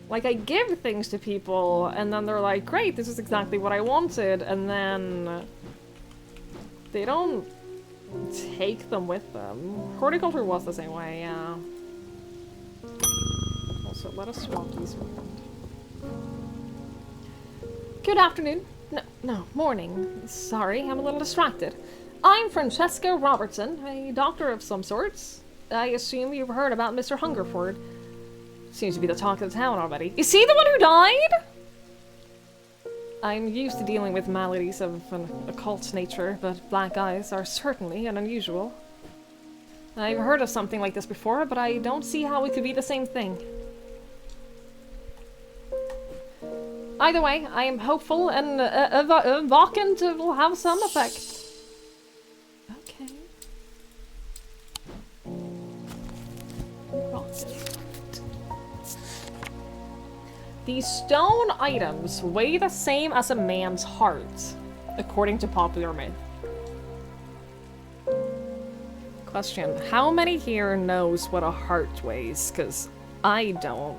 Like, I give things to people, and then they're like, great, this is exactly what I wanted, and then they don't take them with them. Horticulture was the same way, yeah. Also, let us swap these around. Good afternoon. No, morning. Sorry, I'm a little distracted. I'm Francesca Robertson, a doctor of some sorts. I assume you've heard about Mr. Hungerford. Seems to be the talk of the town already. Is he the one who died? I'm used to dealing with maladies of an occult nature, but black eyes are certainly an unusual. I've heard of something like this before, but I don't see how it could be the same thing. Either way, I am hopeful and vacant will have some effect. Okay. Rocket. These stone items weigh the same as a man's heart, according to popular myth. Question, how many here knows what a heart weighs? Because I don't.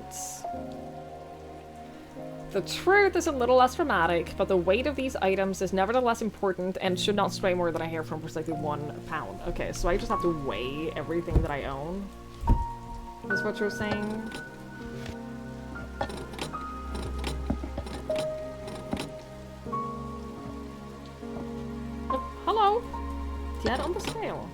The truth is a little less dramatic, but the weight of these items is nevertheless important and should not sway more than a hair from precisely 1 pound. Okay, so I just have to weigh everything that I own. Is what you're saying? Oh, hello! Get on the scale.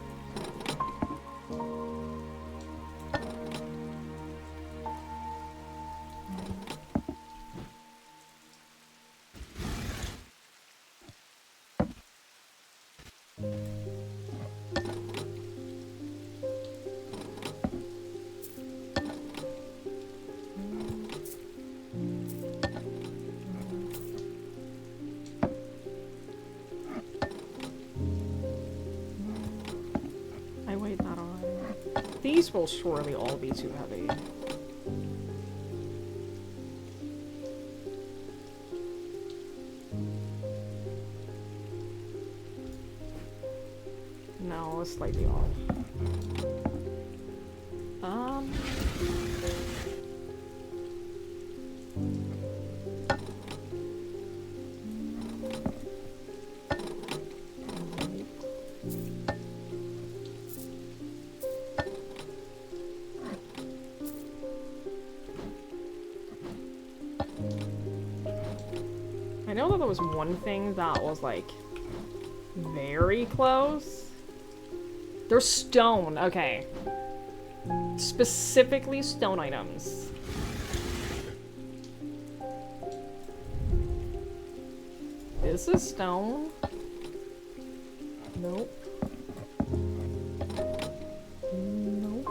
These will surely all be too heavy. No, it's slightly off. I know that there was one thing that was, like, very close. They're stone, okay. Specifically stone items. This is stone. Nope. Nope.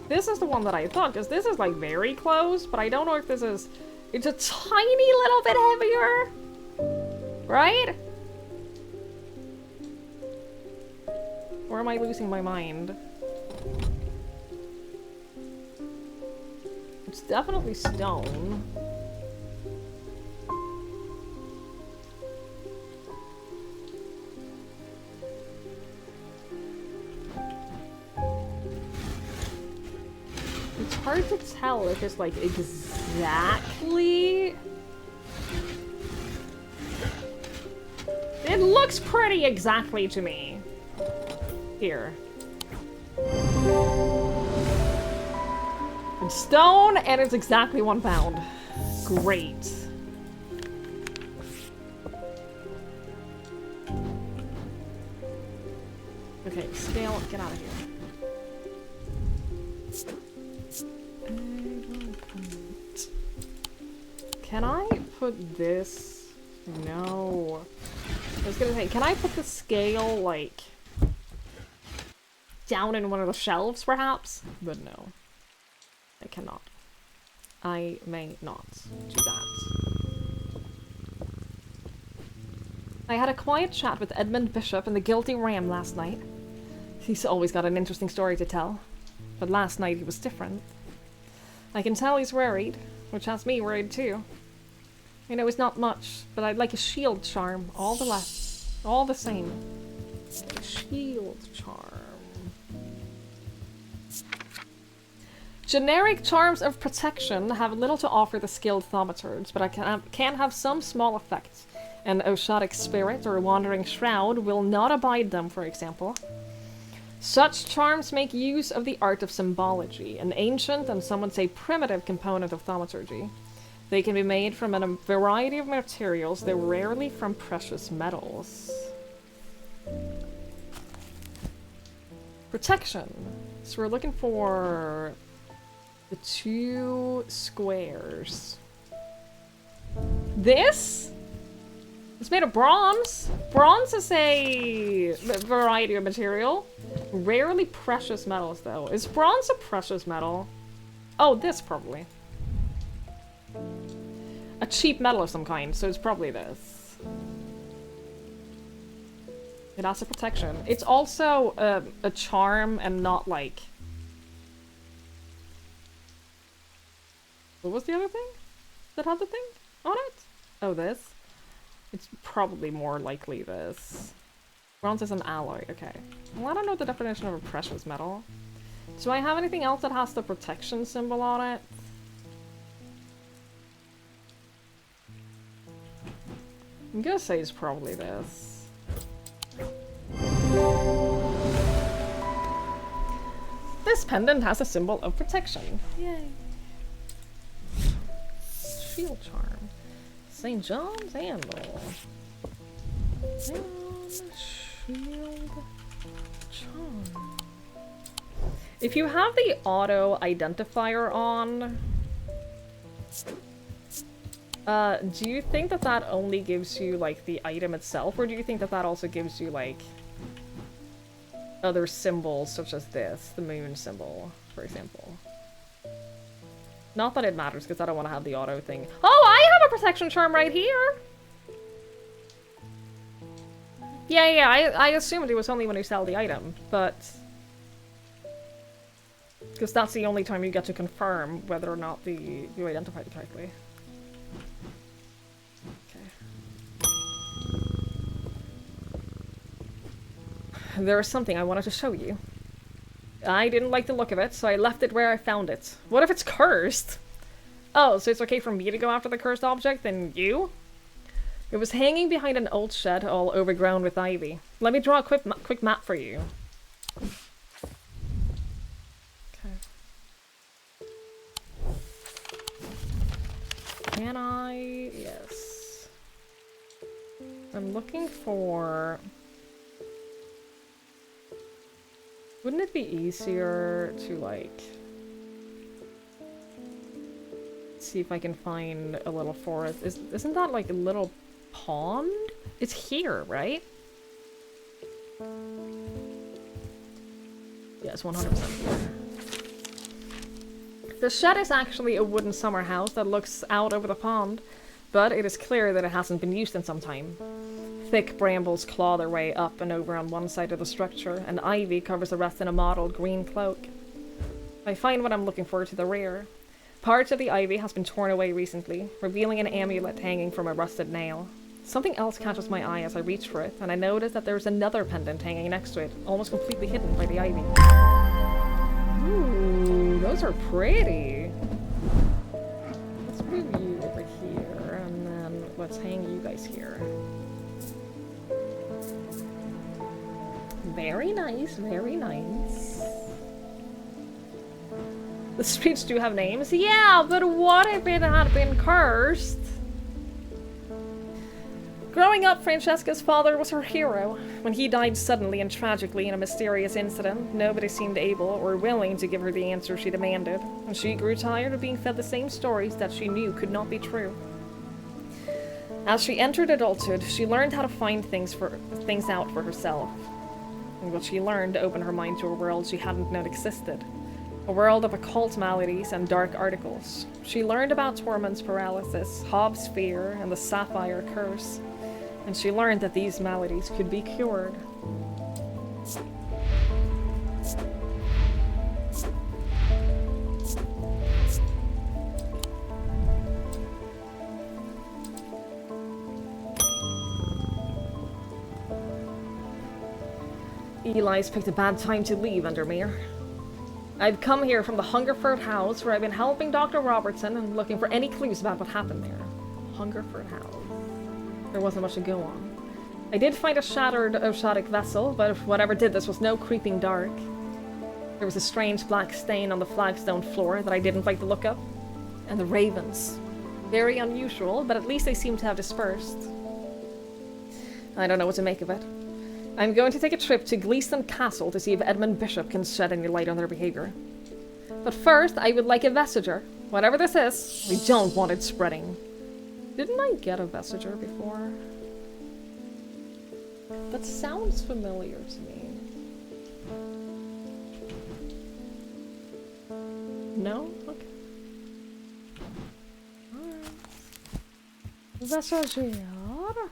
This is the one that I thought, because this is, like, very close, but I don't know if this is... It's a tiny little bit heavier, right? Or am I losing my mind? It's definitely stone. hard to tell if it's like exactly... It looks pretty exactly to me. Here. And stone, and it's exactly 1 pound. Great. Okay, scale, get out of here. Can I put this? No. I was gonna say, can I put the scale, like, down in one of the shelves, perhaps? But no. I cannot. I may not do that. I had a quiet chat with Edmund Bishop and the Guilty Ram last night. He's always got an interesting story to tell. But last night he was different. I can tell he's worried, which has me worried too. I know it's not much, but I'd like a shield charm, all the same. A shield charm. Generic charms of protection have little to offer the skilled thaumaturge, but I can have some small effects. An Oshadic spirit or wandering shroud will not abide them, for example. Such charms make use of the art of symbology, an ancient and some would say primitive component of thaumaturgy. They can be made from a variety of materials, though rarely from precious metals. Protection. So we're looking for the 2 squares. This? It's made of bronze. Bronze is a variety of material. Rarely precious metals, though. Is bronze a precious metal? Oh, this probably. A cheap metal of some kind, so it's probably this. It has a protection. It's also a charm and not like... What was the other thing that had the thing on it? Oh, this? It's probably more likely this. Bronze is an alloy, okay. Well, I don't know the definition of a precious metal. Do I have anything else that has the protection symbol on it? I'm gonna say it's probably this. This pendant has a symbol of protection. Yay. Shield charm. St. John's handle. Shield charm. If you have the auto identifier on, do you think that that only gives you like the item itself, or do you think that that also gives you like other symbols such as this, the moon symbol, for example? Not that it matters, because I don't want to have the auto thing. Oh, I have a protection charm right here! Yeah, I assumed it was only when you sell the item, but... Because that's the only time you get to confirm whether or not you identified it correctly. Okay. There is something I wanted to show you. I didn't like the look of it, so I left it where I found it. What if it's cursed? Oh, so it's okay for me to go after the cursed object than you? It was hanging behind an old shed all overgrown with ivy. Let me draw a quick map for you. Okay. Can I? Yes. I'm looking for... Wouldn't it be easier to, like... see if I can find a little forest? Isn't that, like, a little pond? It's here, right? Yes, 100% here. The shed is actually a wooden summer house that looks out over the pond, but it is clear that it hasn't been used in some time. Thick brambles claw their way up and over on one side of the structure, and ivy covers the rest in a mottled green cloak. I find what I'm looking for to the rear. Parts of the ivy has been torn away recently, revealing an amulet hanging from a rusted nail. Something else catches my eye as I reach for it, and I notice that there's another pendant hanging next to it, almost completely hidden by the ivy. Ooh, those are pretty. Let's move you over here, and then let's hang you guys here. Very nice, very nice. The streets do have names. Yeah, but what if it had been cursed? Growing up, Francesca's father was her hero. When he died suddenly and tragically in a mysterious incident, nobody seemed able or willing to give her the answer she demanded, and she grew tired of being fed the same stories that she knew could not be true. As she entered adulthood, she learned how to find things out for herself. And what she learned opened her mind to a world she hadn't known existed. A world of occult maladies and dark articles. She learned about Tormund's paralysis, Hobbs' fear, and the Sapphire Curse. And she learned that these maladies could be cured. Eli's picked a bad time to leave, Undermere. I've come here from the Hungerford House, where I've been helping Dr. Robertson and looking for any clues about what happened there. Hungerford House. There wasn't much to go on. I did find a shattered Oshadic vessel, but whatever did this was no creeping dark. There was a strange black stain on the flagstone floor that I didn't like the look of. And the ravens. Very unusual, but at least they seem to have dispersed. I don't know what to make of it. I'm going to take a trip to Gleeston Castle to see if Edmund Bishop can shed any light on their behavior. But first, I would like a Vestiger. Whatever this is, we don't want it spreading. Didn't I get a Vestiger before? That sounds familiar to me. No? Okay. Alright. Vestiger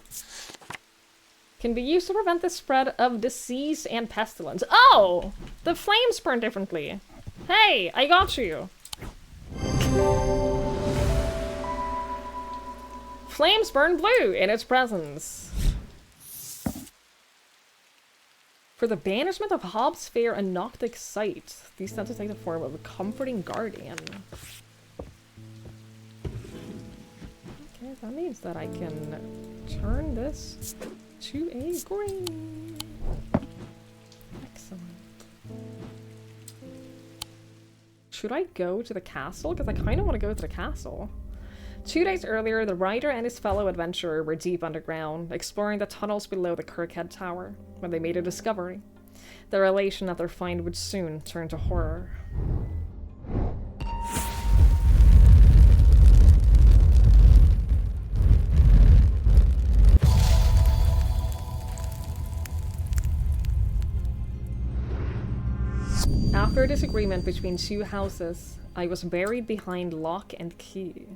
can be used to prevent the spread of disease and pestilence. Oh! The flames burn differently. Hey, I got you. Flames burn blue in its presence. For the banishment of Hobbs' fear and Noctic sight, these tend to take the form of a comforting guardian. Okay, that means that I can turn this to a green. Excellent. Should I go to the castle? Because I kind of want to go to the castle. 2 days earlier, the writer and his fellow adventurer were deep underground, exploring the tunnels below the Kirkhead Tower, when they made a discovery. The relation that their find would soon turn to horror. After a disagreement between two houses, I was buried behind lock and key.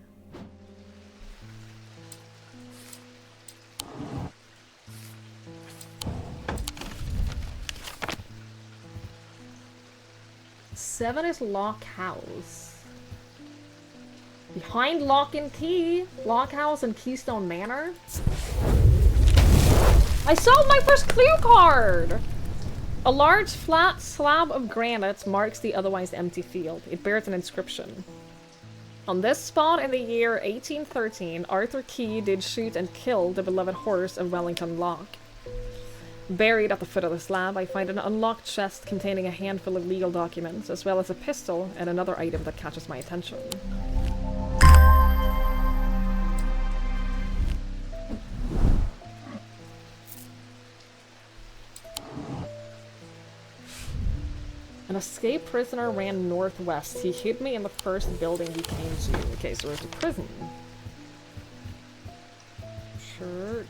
Seven is Lock House. Behind lock and key. Lock House and Keystone Manor. I saw my first clue card! A large flat slab of granite marks the otherwise empty field. It bears an inscription. On this spot in the year 1813, Arthur Key did shoot and kill the beloved horse of Wellington Lock. Buried at the foot of the slab, I find an unlocked chest containing a handful of legal documents, as well as a pistol and another item that catches my attention. An escaped prisoner ran northwest. He hid me in the first building he came to. Okay, so there's a prison. Church.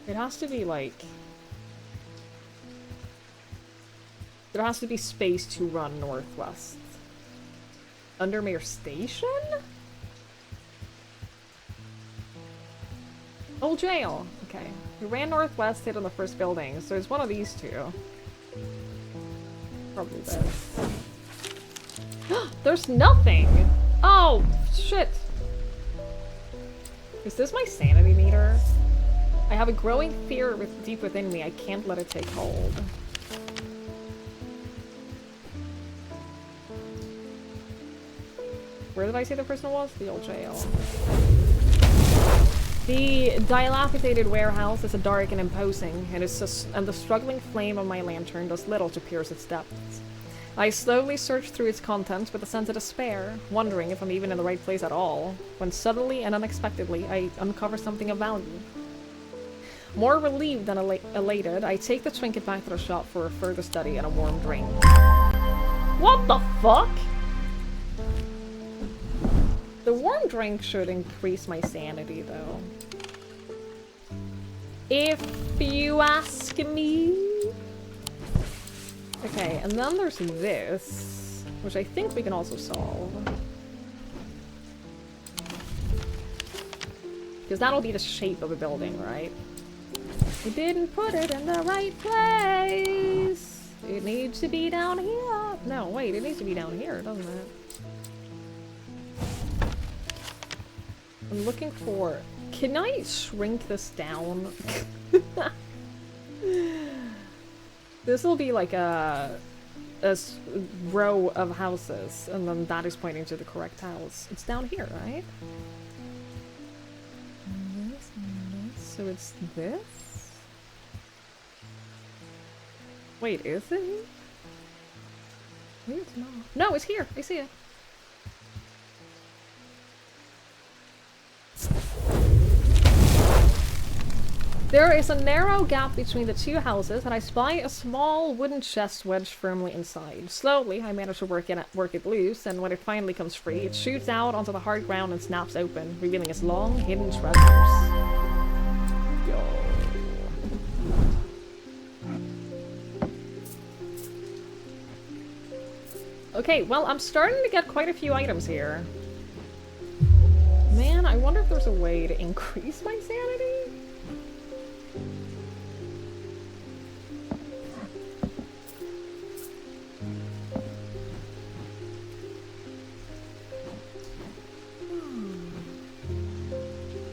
It has to be like... There has to be space to run northwest. Undermere Station? Old jail. Okay. We ran northwest, hit on the first building, so there's one of these two. Probably this. There's nothing! Oh, shit! Is this my sanity meter? I have a growing fear deep within me. I can't let it take hold. Where did I say the prison was? The old jail. The dilapidated warehouse is dark and imposing, and the struggling flame of my lantern does little to pierce its depths. I slowly search through its contents with a sense of despair, wondering if I'm even in the right place at all, when suddenly and unexpectedly I uncover something of value. More relieved than elated, I take the trinket back to the shop for a further study and a warm drink. What the fuck? The warm drink should increase my sanity, though. If you ask me. Okay, and then there's this, which I think we can also solve. Because that'll be the shape of a building, right? We didn't put it in the right place. It needs to be down here. No, wait, it needs to be down here, doesn't it? I'm looking for... Can I shrink this down? This will be like a row of houses, and then that is pointing to the correct house. It's down here, right? And this, and this. So it's this? Wait, is it? Maybe it's not. No, it's here. I see it. There is a narrow gap between the two houses, and I spy a small wooden chest wedged firmly inside. Slowly, I manage to work it loose, and when it finally comes free, it shoots out onto the hard ground and snaps open, revealing its long, hidden treasures. Yo. Okay, well, I'm starting to get quite a few items here. Man, I wonder if there's a way to increase my sanity?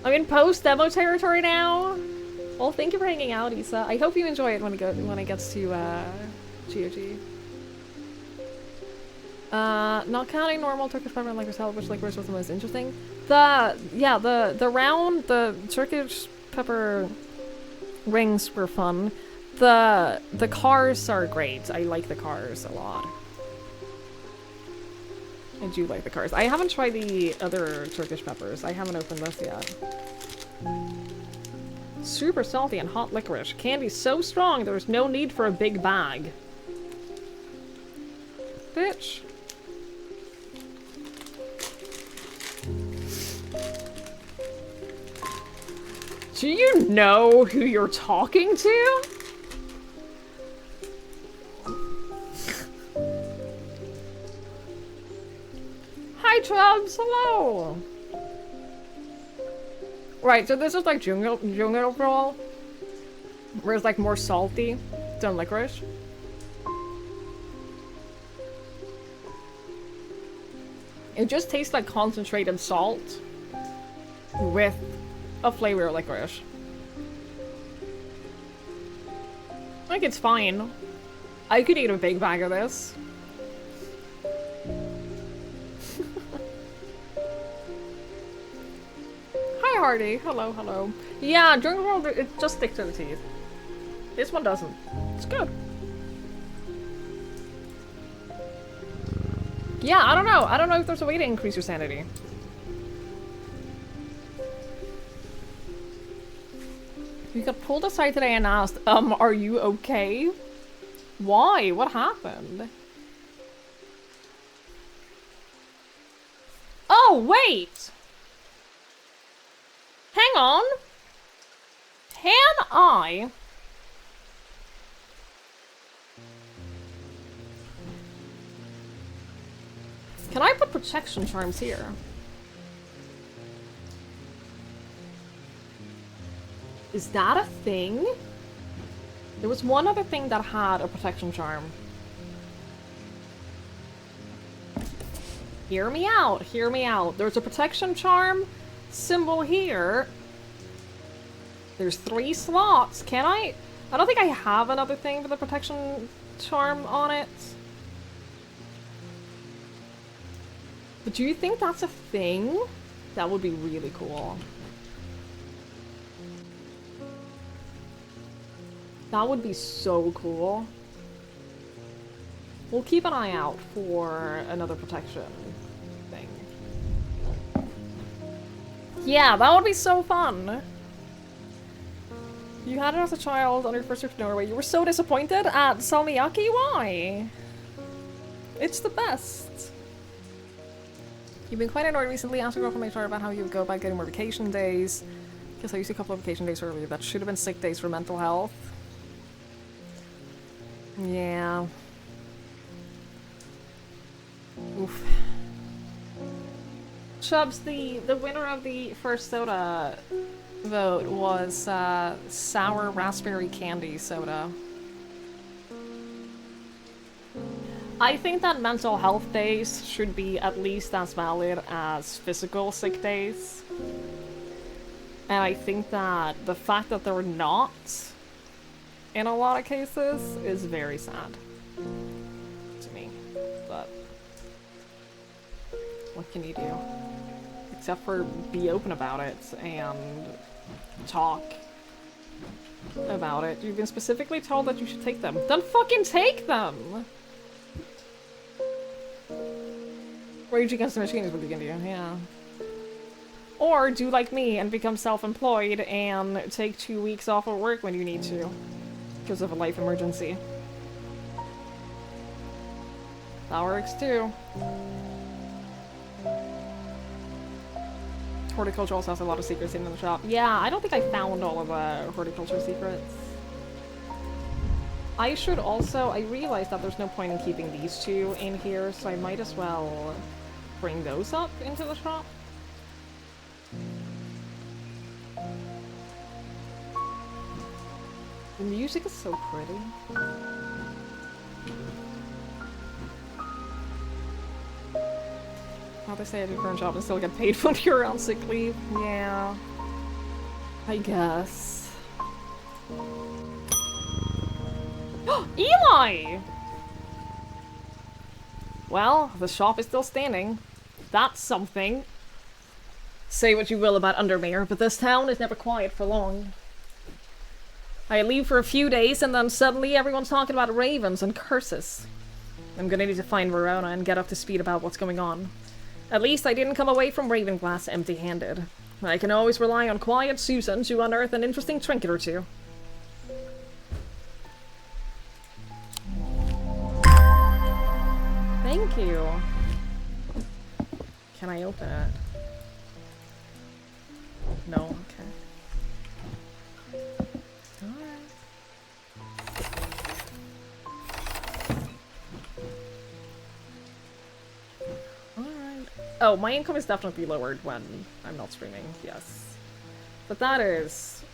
I'm in post-demo territory now. Well, thank you for hanging out, Issa. I hope you enjoy it when it gets to GOG. Not counting normal Turkish pepper like yourself, which licorice was the most interesting. The round, the Turkish pepper rings were fun. The cars are great. I like the cars a lot. I do like the cars. I haven't tried the other Turkish peppers. I haven't opened this yet. Super salty and hot licorice. Candy so strong there's no need for a big bag. Bitch. Do you know who you're talking to? Hi, Trubs. Hello. Right, so this is like jungle roll, where it's like more salty than licorice. It just tastes like concentrated salt with a flavor of licorice. Like, it's fine. I could eat a big bag of this. Hi, Hardy. Hello, hello. Yeah, jungle roll, it just sticks to the teeth. This one doesn't. It's good. Yeah, I don't know. I don't know if there's a way to increase your sanity. We got pulled aside today and asked, are you okay? Why? What happened? Oh, wait! Hang on. Can I... Can I put protection charms here? Is that a thing? There was one other thing that had a protection charm. Hear me out, hear me out. There's a protection charm symbol here. There's 3 slots. Can I don't think I have another thing with a protection charm on it. But do you think that's a thing? That would be really cool. That would be so cool. We'll keep an eye out for another protection thing. Yeah, that would be so fun! You had it as a child on your first trip to Norway. You were so disappointed at salmiakki? Why? It's the best. You've been quite annoyed recently. Asked a girl from HR about how you would go about getting more vacation days. Because I used a couple of vacation days earlier that should have been sick days for mental health. Yeah. Oof. Chubbs, the winner of the first soda vote was sour raspberry candy soda. I think that mental health days should be at least as valid as physical sick days. And I think that the fact that they're not, in a lot of cases, is very sad to me. But what can you do? Except for be open about it and talk about it. You've been specifically told that you should take them. Then fucking take them! Rage Against the Machine is what you can do, yeah. Or do like me and become self-employed and take 2 weeks off of work when you need to. Because of a life emergency. That works too. Horticulture also has a lot of secrets in the shop. Yeah, I don't think I found all of the horticulture secrets. I should also... I realized that there's no point in keeping these two in here, so I might as well bring those up into the shop. The music is so pretty. How they say I do current job and still get paid when you're on sick leave. Yeah. I guess. Eli! Well, the shop is still standing. That's something. Say what you will about Undermere, but this town is never quiet for long. I leave for a few days and then suddenly everyone's talking about ravens and curses. I'm gonna need to find Verona and get up to speed about what's going on. At least I didn't come away from Ravenglass empty-handed. I can always rely on quiet Susan to unearth an interesting trinket or two. Thank you. Can I open it? No, okay. Alright. Oh, my income is definitely lowered when I'm not streaming, yes. But that is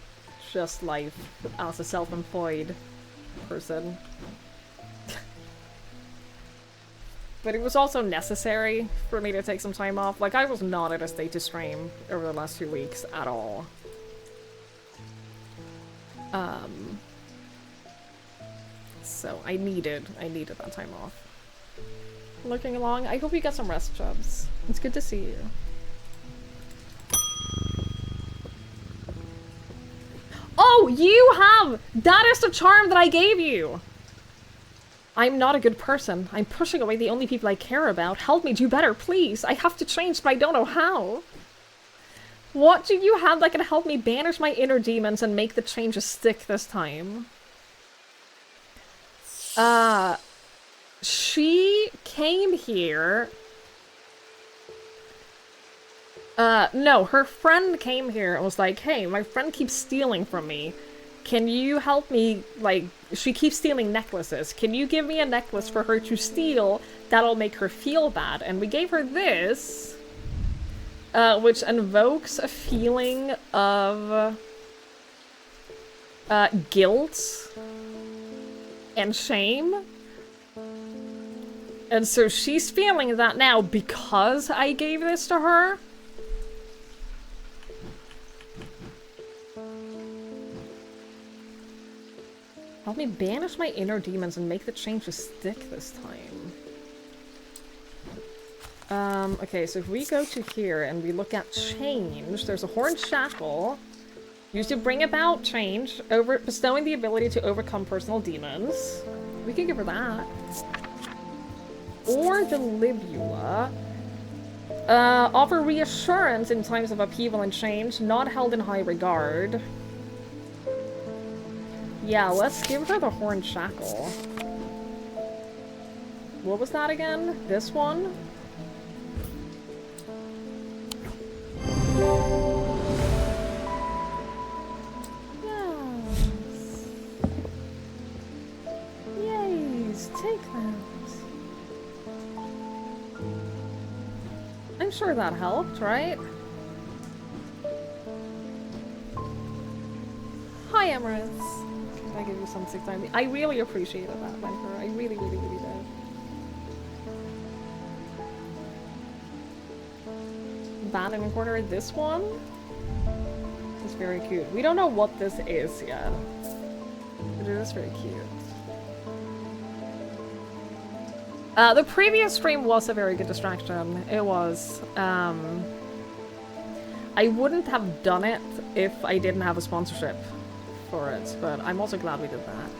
just life as a self-employed person. But it was also necessary for me to take some time off. Like, I was not in a state to stream over the last 2 weeks at all. So I needed that time off. Looking along, I hope you got some rest, Chubbs. It's good to see you. Oh, you have! That is the charm that I gave you! I'm not a good person. I'm pushing away the only people I care about. Help me do better, please. I have to change, but I don't know how. What do you have that can help me banish my inner demons and make the changes stick this time? She came here... no, her friend came here and was like, hey, my friend keeps stealing from me. Can you help me, like, she keeps stealing necklaces. Can you give me a necklace for her to steal that'll make her feel bad? And we gave her this, which invokes a feeling of guilt and shame. And so she's feeling that now because I gave this to her. Help me banish my inner demons and make the changes stick this time. Okay, so if we go to here and we look at change, there's a horned shackle. Used to bring about change, bestowing the ability to overcome personal demons. We can give her that. Or the Libula. Offer reassurance in times of upheaval and change, not held in high regard. Yeah, let's give her the horned shackle. What was that again? This one? Yes. Yes, take that. I'm sure that helped, right? Hi, Emirates. Can I give you some 6 times? I really appreciated that, Viper. I really, really, really did. Band in the corner, this one is very cute. We don't know what this is yet, but it is very cute. The previous stream was a very good distraction. It was. I wouldn't have done it if I didn't have a sponsorship for it, but I'm also glad we did that.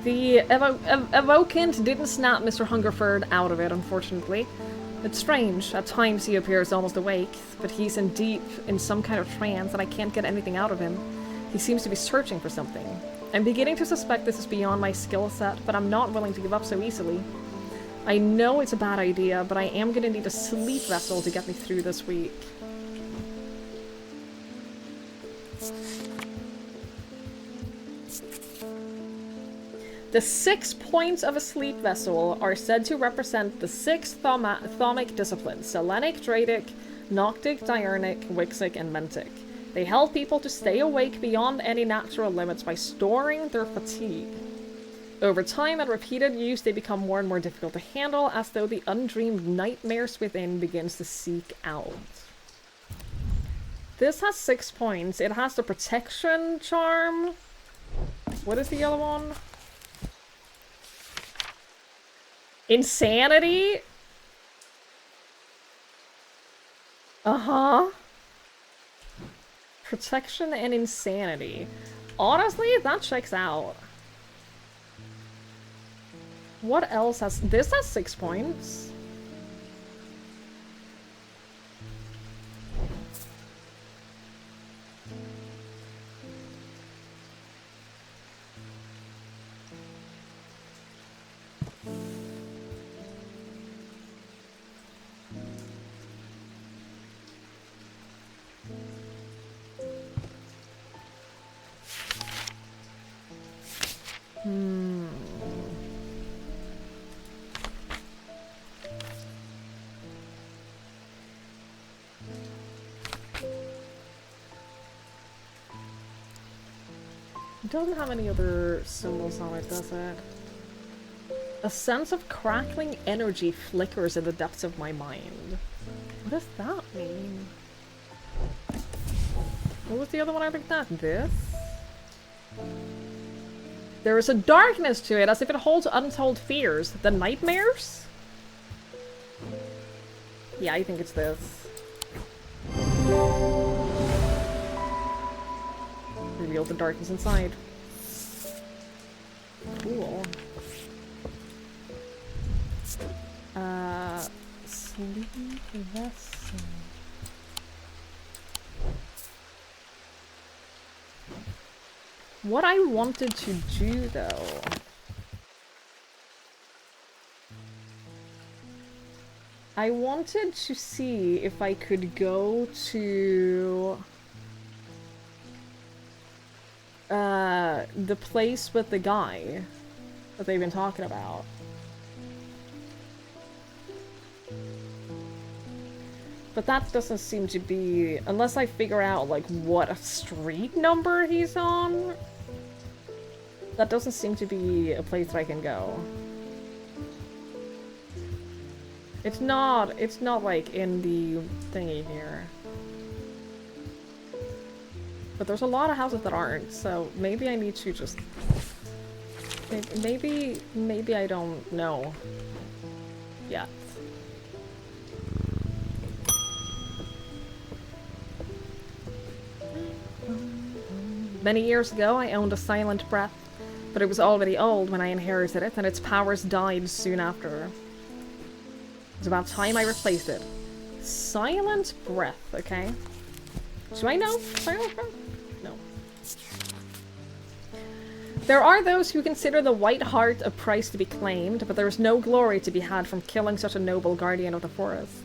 The Evokant didn't snap Mr. Hungerford out of it, unfortunately. It's strange. At times he appears almost awake, but he's in some kind of trance and I can't get anything out of him. He seems to be searching for something. I'm beginning to suspect this is beyond my skill set, but I'm not willing to give up so easily. I know it's a bad idea, but I am gonna need a sleep vessel to get me through this week. The 6 points of a sleep vessel are said to represent the 6 thaumic disciplines: Selenic, Dradic, Noctic, Diurnic, Wixic, and Mentic. They help people to stay awake beyond any natural limits by storing their fatigue. Over time and repeated use, they become more and more difficult to handle, as though the undreamed nightmares within begins to seek out. This has 6 points. It has the protection charm. What is the other one? Insanity? Uh-huh. Protection and insanity. Honestly, that checks out. What else has... This has 6 points. It doesn't have any other symbols on it, does it? A sense of crackling energy flickers in the depths of my mind. What does that mean? What was the other one I looked at? This? There is a darkness to it, as if it holds untold fears. The nightmares? Yeah, I think it's this. Reveal the darkness inside. Cool. Sleep vessel. What I wanted to do, though... I wanted to see if I could go to... the place with the guy that they've been talking about. But that doesn't seem to be... Unless I figure out, like, what street number he's on. That doesn't seem to be a place that I can go. It's not, like, in the thingy here. But there's a lot of houses that aren't, so maybe I need to just Maybe I don't know yet. Many years ago, I owned a silent breath, but it was already old when I inherited it, and its powers died soon after. It was about time I replaced it. Silent breath, okay. Do I know silent breath? No. There are those who consider the white heart a price to be claimed, but there is no glory to be had from killing such a noble guardian of the forest.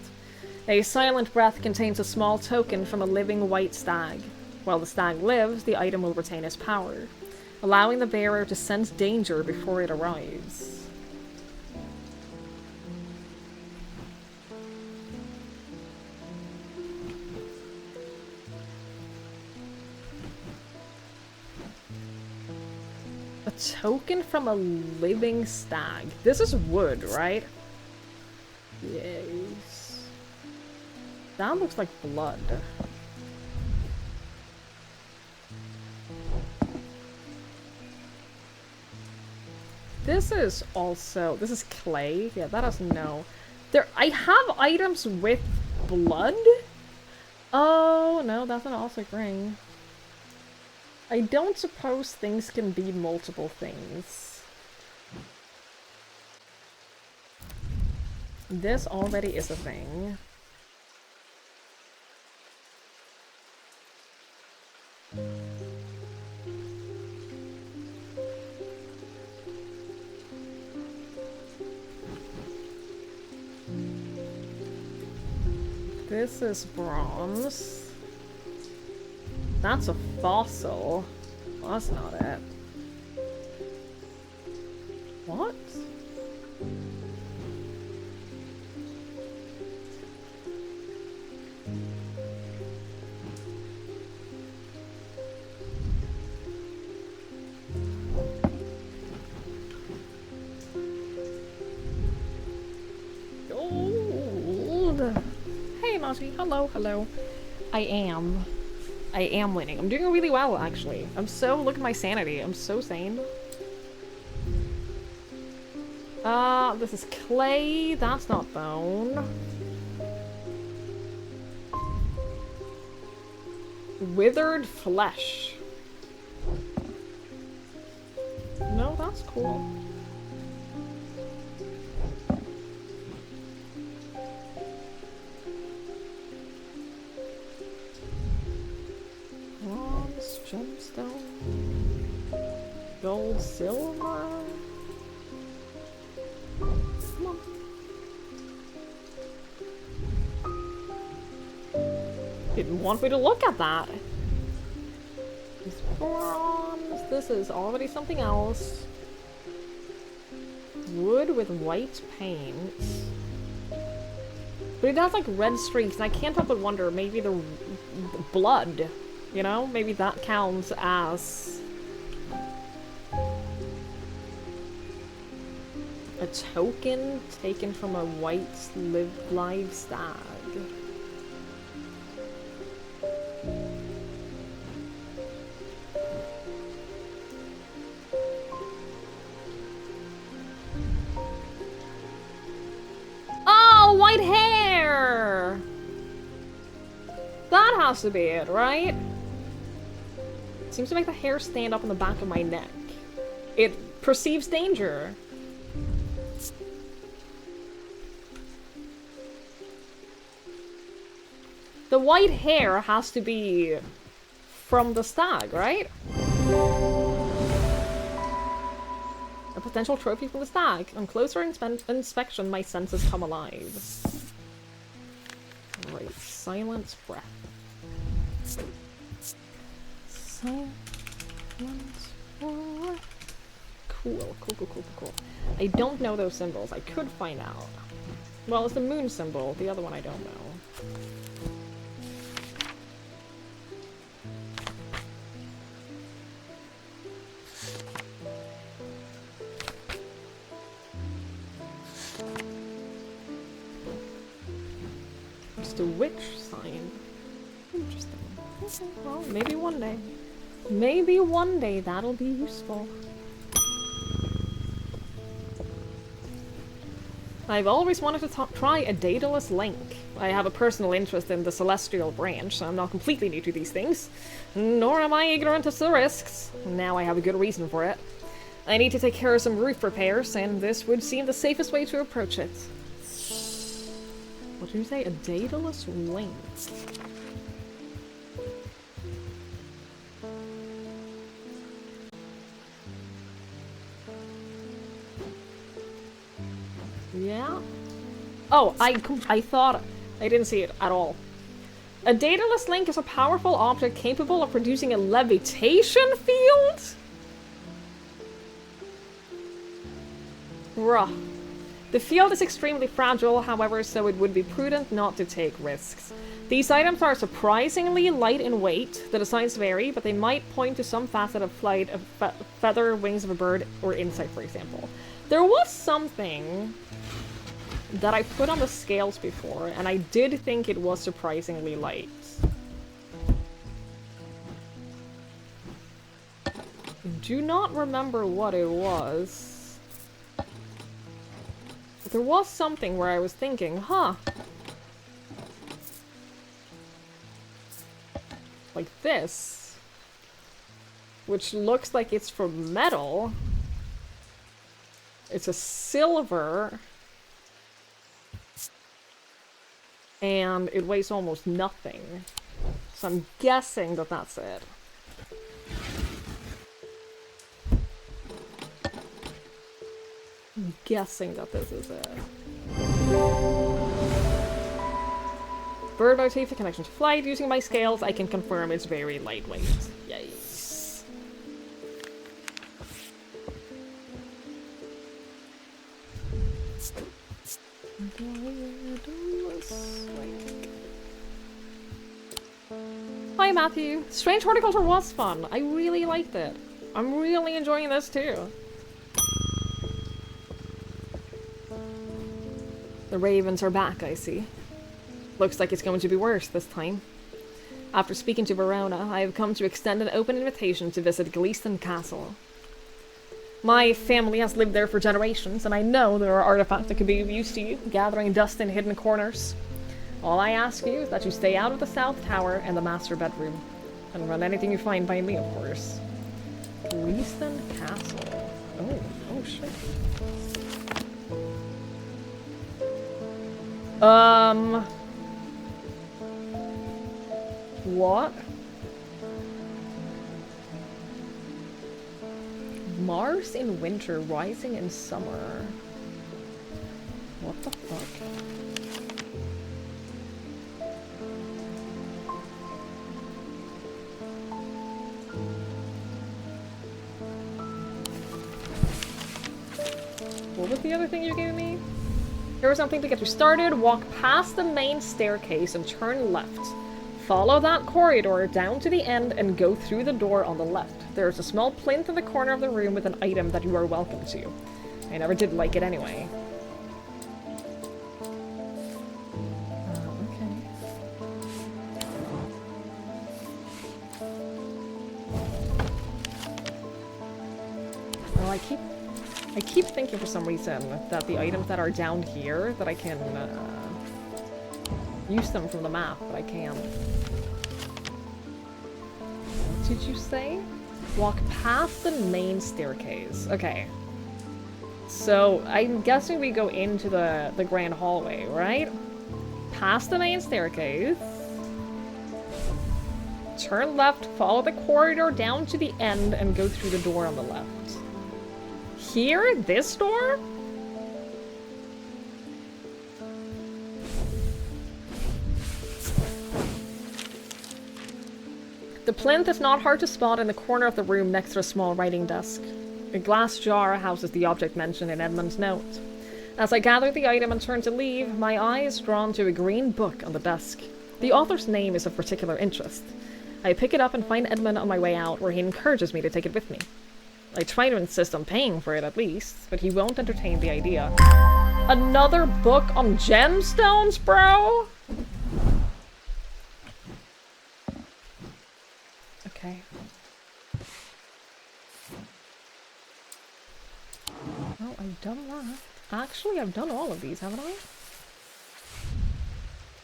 A silent breath contains a small token from a living white stag. While the stag lives, the item will retain its power, allowing the bearer to sense danger before it arrives. A token from a living stag. This is wood, right? Yes. That looks like blood. This is clay. Yeah, that doesn't know. I have items with blood? Oh, no, that's an Alsec ring. I don't suppose things can be multiple things. This already is a thing. This is bronze. That's a fossil. Well, that's not it. What? Gold. Hey, Monty. Hello, hello. I am winning. I'm doing really well, actually. Look at my sanity. I'm so sane. This is clay. That's not bone. Withered flesh. No, that's cool. Bronze, gemstone, gold, silver. Come on. Didn't want me to look at that. This bronze. This is already something else. Wood with white paint. But it has like red streaks, and I can't help but wonder, maybe the blood, you know? Maybe that counts as a token taken from a white live stag. Oh, white hair! That has to be it, right? Seems to make the hair stand up on the back of my neck. It perceives danger. The white hair has to be from the stag, right? A potential trophy from the stag. On closer inspection, my senses come alive. Right, silence breath. Silence breath. Cool. I don't know those symbols. I could find out. Well, it's the moon symbol. The other one I don't know. Just a witch sign. Interesting. Okay, well, maybe one day. Maybe one day that'll be useful. I've always wanted to try a Daedalus link. I have a personal interest in the celestial branch, so I'm not completely new to these things. Nor am I ignorant as to the risks. Now I have a good reason for it. I need to take care of some roof repairs, and this would seem the safest way to approach it. What did you say? A Daedalus link? Yeah? Oh, I thought... I didn't see it at all. A Daedalus link is a powerful object capable of producing a levitation field? Bruh. The field is extremely fragile, however, so it would be prudent not to take risks. These items are surprisingly light in weight. The designs vary, but they might point to some facet of flight, a feather, wings of a bird, or insect, for example. There was something that I put on the scales before, and I did think it was surprisingly light. Do not remember what it was. There was something where I was thinking, huh. Like this. Which looks like it's from metal. It's a silver. And it weighs almost nothing. So I'm guessing that that's it. I'm guessing that this is it. Bird motif, a connection to flight. Using my scales, I can confirm it's very lightweight. Yikes. Hi Matthew. Strange Horticulture was fun. I really liked it. I'm really enjoying this too. The ravens are back, I see. Looks like it's going to be worse this time. After speaking to Verona, I have come to extend an open invitation to visit Gleaston Castle. My family has lived there for generations, and I know there are artifacts that could be of use to you, gathering dust in hidden corners. All I ask you is that you stay out of the South Tower and the master bedroom, and run anything you find by me, of course. Gleaston Castle. Oh shit. What? Mars in winter, rising in summer. What the fuck? What was the other thing you gave me? Here was something to get you started. Walk past the main staircase and turn left. Follow that corridor down to the end and go through the door on the left. There is a small plinth in the corner of the room with an item that you are welcome to. I never did like it anyway. Okay. Well, I keep thinking for some reason that the items that are down here, that I can use them from the map, but I can't. What did you say? Walk past the main staircase. Okay. So, I'm guessing we go into the grand hallway, right? Past the main staircase. Turn left, follow the corridor down to the end, and go through the door on the left. Here? This door? The plinth is not hard to spot in the corner of the room next to a small writing desk. A glass jar houses the object mentioned in Edmund's note. As I gather the item and turn to leave, my eye is drawn to a green book on the desk. The author's name is of particular interest. I pick it up and find Edmund on my way out, where he encourages me to take it with me. I try to insist on paying for it at least, but he won't entertain the idea. Another book on gemstones, bro? Okay. Well, I've done that. Actually, I've done all of these, haven't I?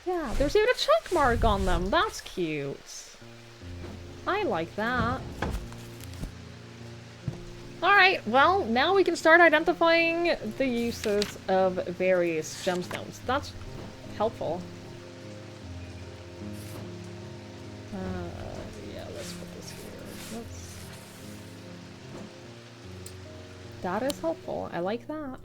Yeah, there's even a check mark on them. That's cute. I like that. Alright, well, now we can start identifying the uses of various gemstones. That's helpful. Yeah, let's put this here. That is helpful. I like that.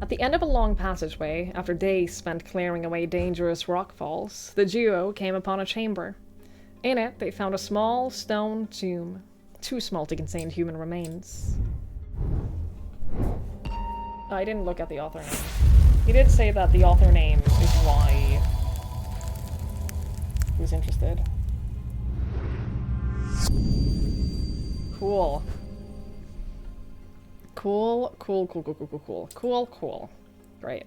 At the end of a long passageway, after days spent clearing away dangerous rockfalls, the duo came upon a chamber. In it, they found a small stone tomb, too small to contain human remains. I didn't look at the author name. He did say that the author name is why he was interested. Cool. Cool. Great.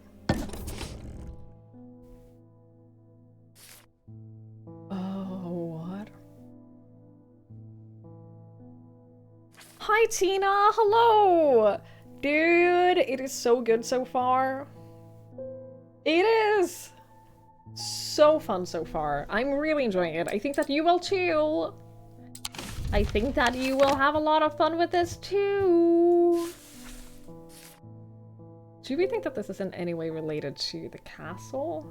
Oh, what? Hi, Tina! Hello! Dude, it is so good so far. It is! So fun so far. I'm really enjoying it. I think that you will too. I think that you will have a lot of fun with this too. Do we think that this is in any way related to the castle?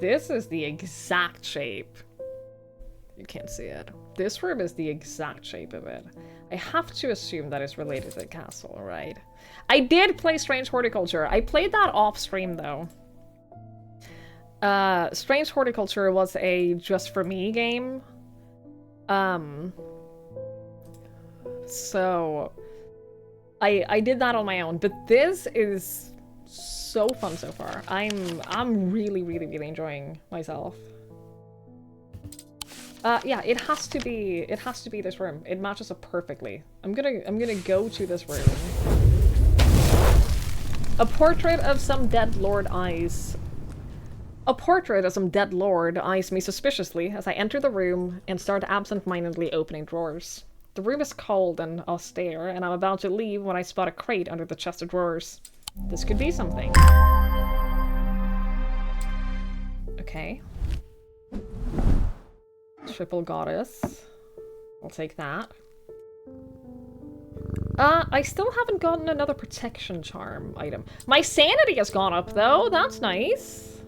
This is the exact shape. You can't see it. This room is the exact shape of it. I have to assume that it's related to the castle, right? I did play Strange Horticulture. I played that off stream though. Strange Horticulture was a just for me game. So I did that on my own, but this is so fun so far. I'm really enjoying myself. Yeah, it has to be this room. It matches up perfectly. I'm gonna go to this room. A portrait of some dead lord eyes. A portrait of some dead lord eyes me suspiciously as I enter the room and start absent-mindedly opening drawers. The room is cold and austere, and I'm about to leave when I spot a crate under the chest of drawers. This could be something. Okay. Triple goddess. I'll take that. I still haven't gotten another protection charm item. My sanity has gone up, though. That's nice.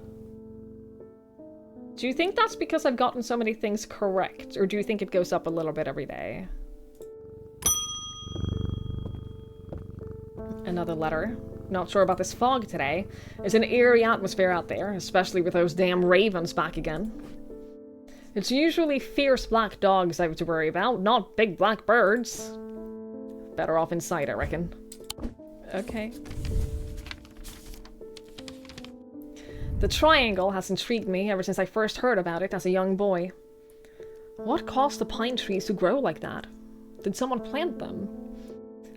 Do you think that's because I've gotten so many things correct, or do you think it goes up a little bit every day? Another letter. Not sure about this fog today. It's an eerie atmosphere out there, especially with those damn ravens back again. It's usually fierce black dogs I have to worry about, not big black birds. Better off inside, I reckon. Okay. The triangle has intrigued me ever since I first heard about it as a young boy. What caused the pine trees to grow like that? Did someone plant them?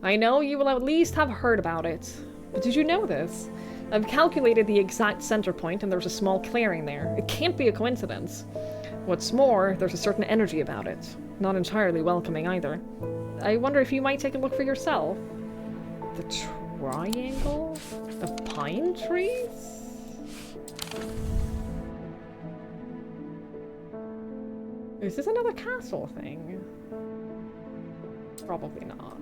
I know you will at least have heard about it. But did you know this? I've calculated the exact center point and there's a small clearing there. It can't be a coincidence. What's more, there's a certain energy about it. Not entirely welcoming either. I wonder if you might take a look for yourself. The triangle of pine trees? Is this another castle thing? Probably not.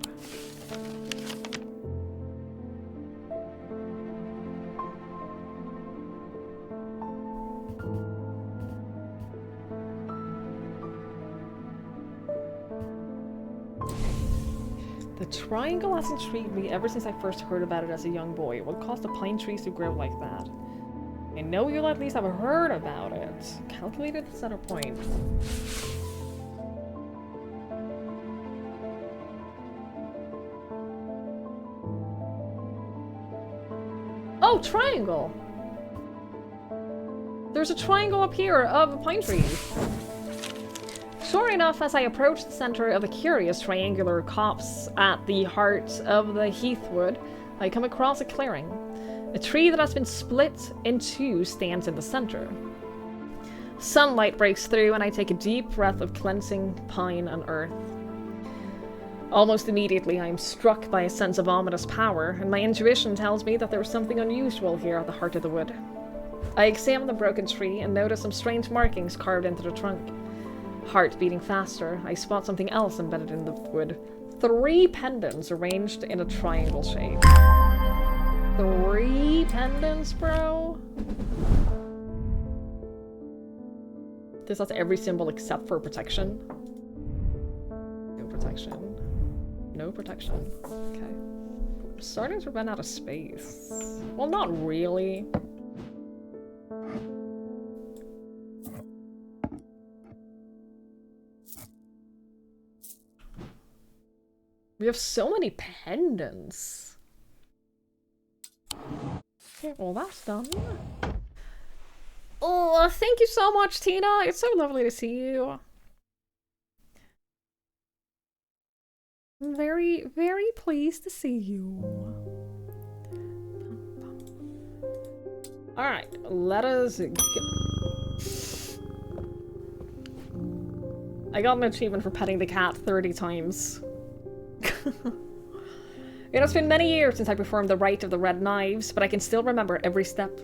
The triangle has intrigued me ever since I first heard about it as a young boy. What caused the pine trees to grow like that? I know you'll at least have heard about it. Calculated the center point. Oh, triangle! There's a triangle up here of pine trees. Sure enough, as I approach the center of a curious triangular copse at the heart of the heathwood, I come across a clearing. A tree that has been split in two stands in the center. Sunlight breaks through and I take a deep breath of cleansing pine and earth. Almost immediately, I am struck by a sense of ominous power, and my intuition tells me that there is something unusual here at the heart of the wood. I examine the broken tree and notice some strange markings carved into the trunk. Heart beating faster, I spot something else embedded in the wood. 3 pendants arranged in a triangle shape. 3 pendants, bro? This has every symbol except for protection. No protection. No protection. Okay. I'm starting to run out of space. Well, not really. We have so many pendants. Okay, well that's done. Oh, thank you so much, Tina. It's so lovely to see you. I'm very, very pleased to see you. Alright, let us go. I got an achievement for petting the cat 30 times. It's been many years since I performed the rite of the red knives, but I can still remember every step.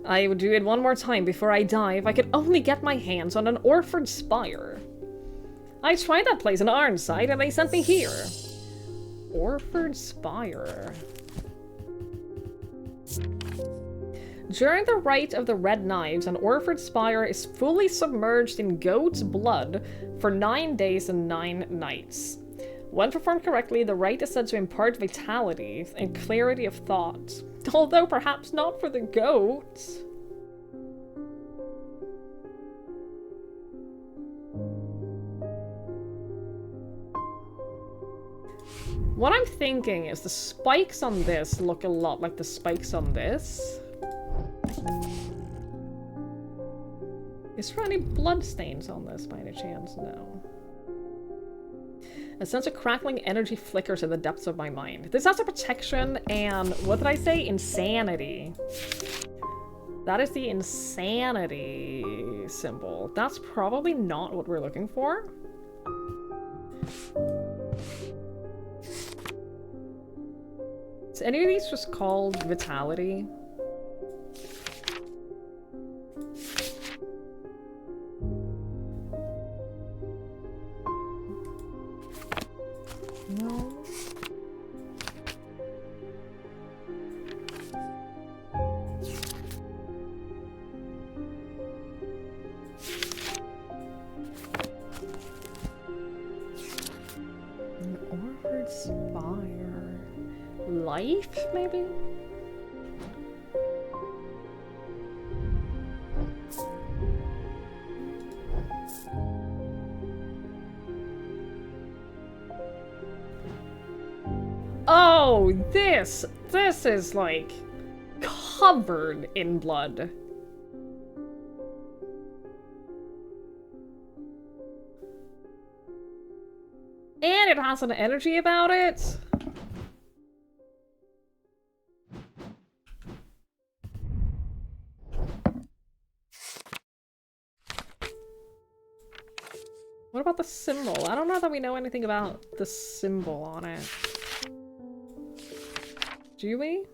I would do it one more time before I die if I could only get my hands on an Orford spire. I tried that place in Ironside and they sent me here. Orford spire. During the rite of the red knives, an Orford spire is fully submerged in goat's blood for 9 days and 9 nights. When performed correctly, the rite is said to impart vitality and clarity of thought, although perhaps not for the goat. What I'm thinking is the spikes on this look a lot like the spikes on this. Is there any bloodstains on this by any chance? No. A sense of crackling energy flickers in the depths of my mind. This has a protection and, what did I say? Insanity. That is the insanity symbol. That's probably not what we're looking for. Is any of these just called vitality? No. An Orford spire. Life, maybe? Oh, this is like covered in blood. And it has an energy about it. What about the symbol? I don't know that we know anything about the symbol on it. Do we?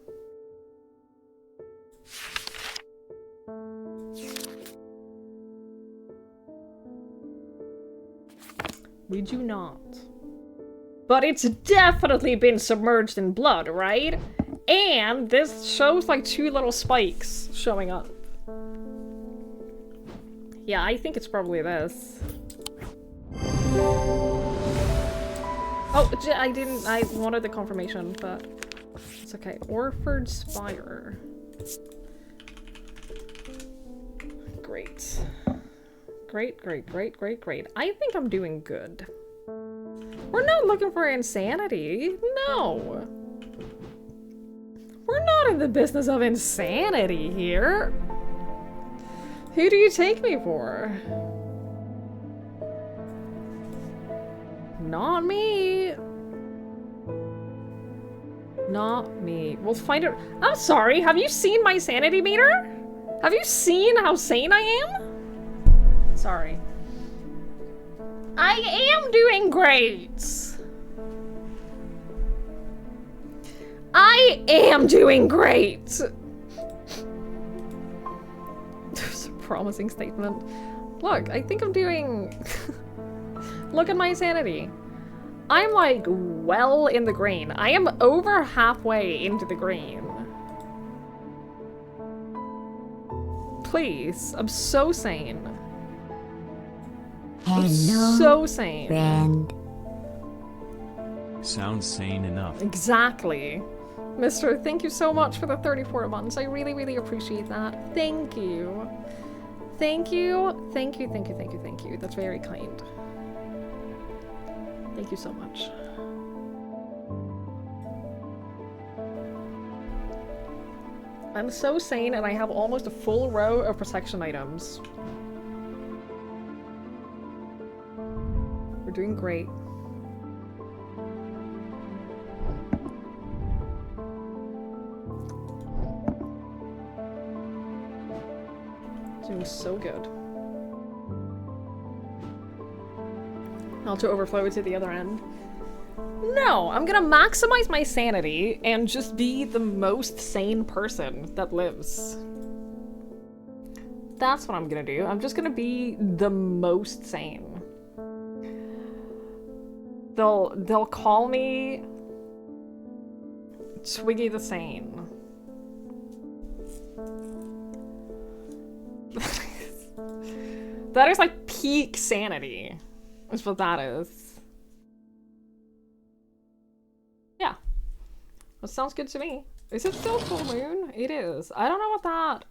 We do not. But it's definitely been submerged in blood, right? And this shows like 2 little spikes showing up. Yeah, I think it's probably this. Oh, I wanted the confirmation, but it's okay. Orford spire. Great. Great. I think I'm doing good. We're not looking for insanity. No. We're not in the business of insanity here. Who do you take me for? Not me. Not me. We'll find it. I'm sorry. Have you seen my sanity meter? Have you seen how sane I am? Sorry. I am doing great. I am doing great! There's a promising statement. Look, I think I'm doing... Look at my sanity. I'm like well in the green. I am over halfway into the green. Please, I'm so sane. I'm Hello, so sane. friend. Sounds sane enough. Exactly. Mister, thank you so much for the 34 months. I really, really appreciate that. Thank you. Thank you. Thank you, thank you, thank you, thank you. That's very kind. Thank you so much. I'm so sane and I have almost a full row of protection items. We're doing great. Doing so good. Not to overflow to the other end. No, I'm gonna maximize my sanity and just be the most sane person that lives. That's what I'm gonna do. I'm just gonna be the most sane. They'll call me Twiggy the Sane. That is like peak sanity. Is what that is. Yeah. That sounds good to me. Is it still full moon? It is. I don't know what that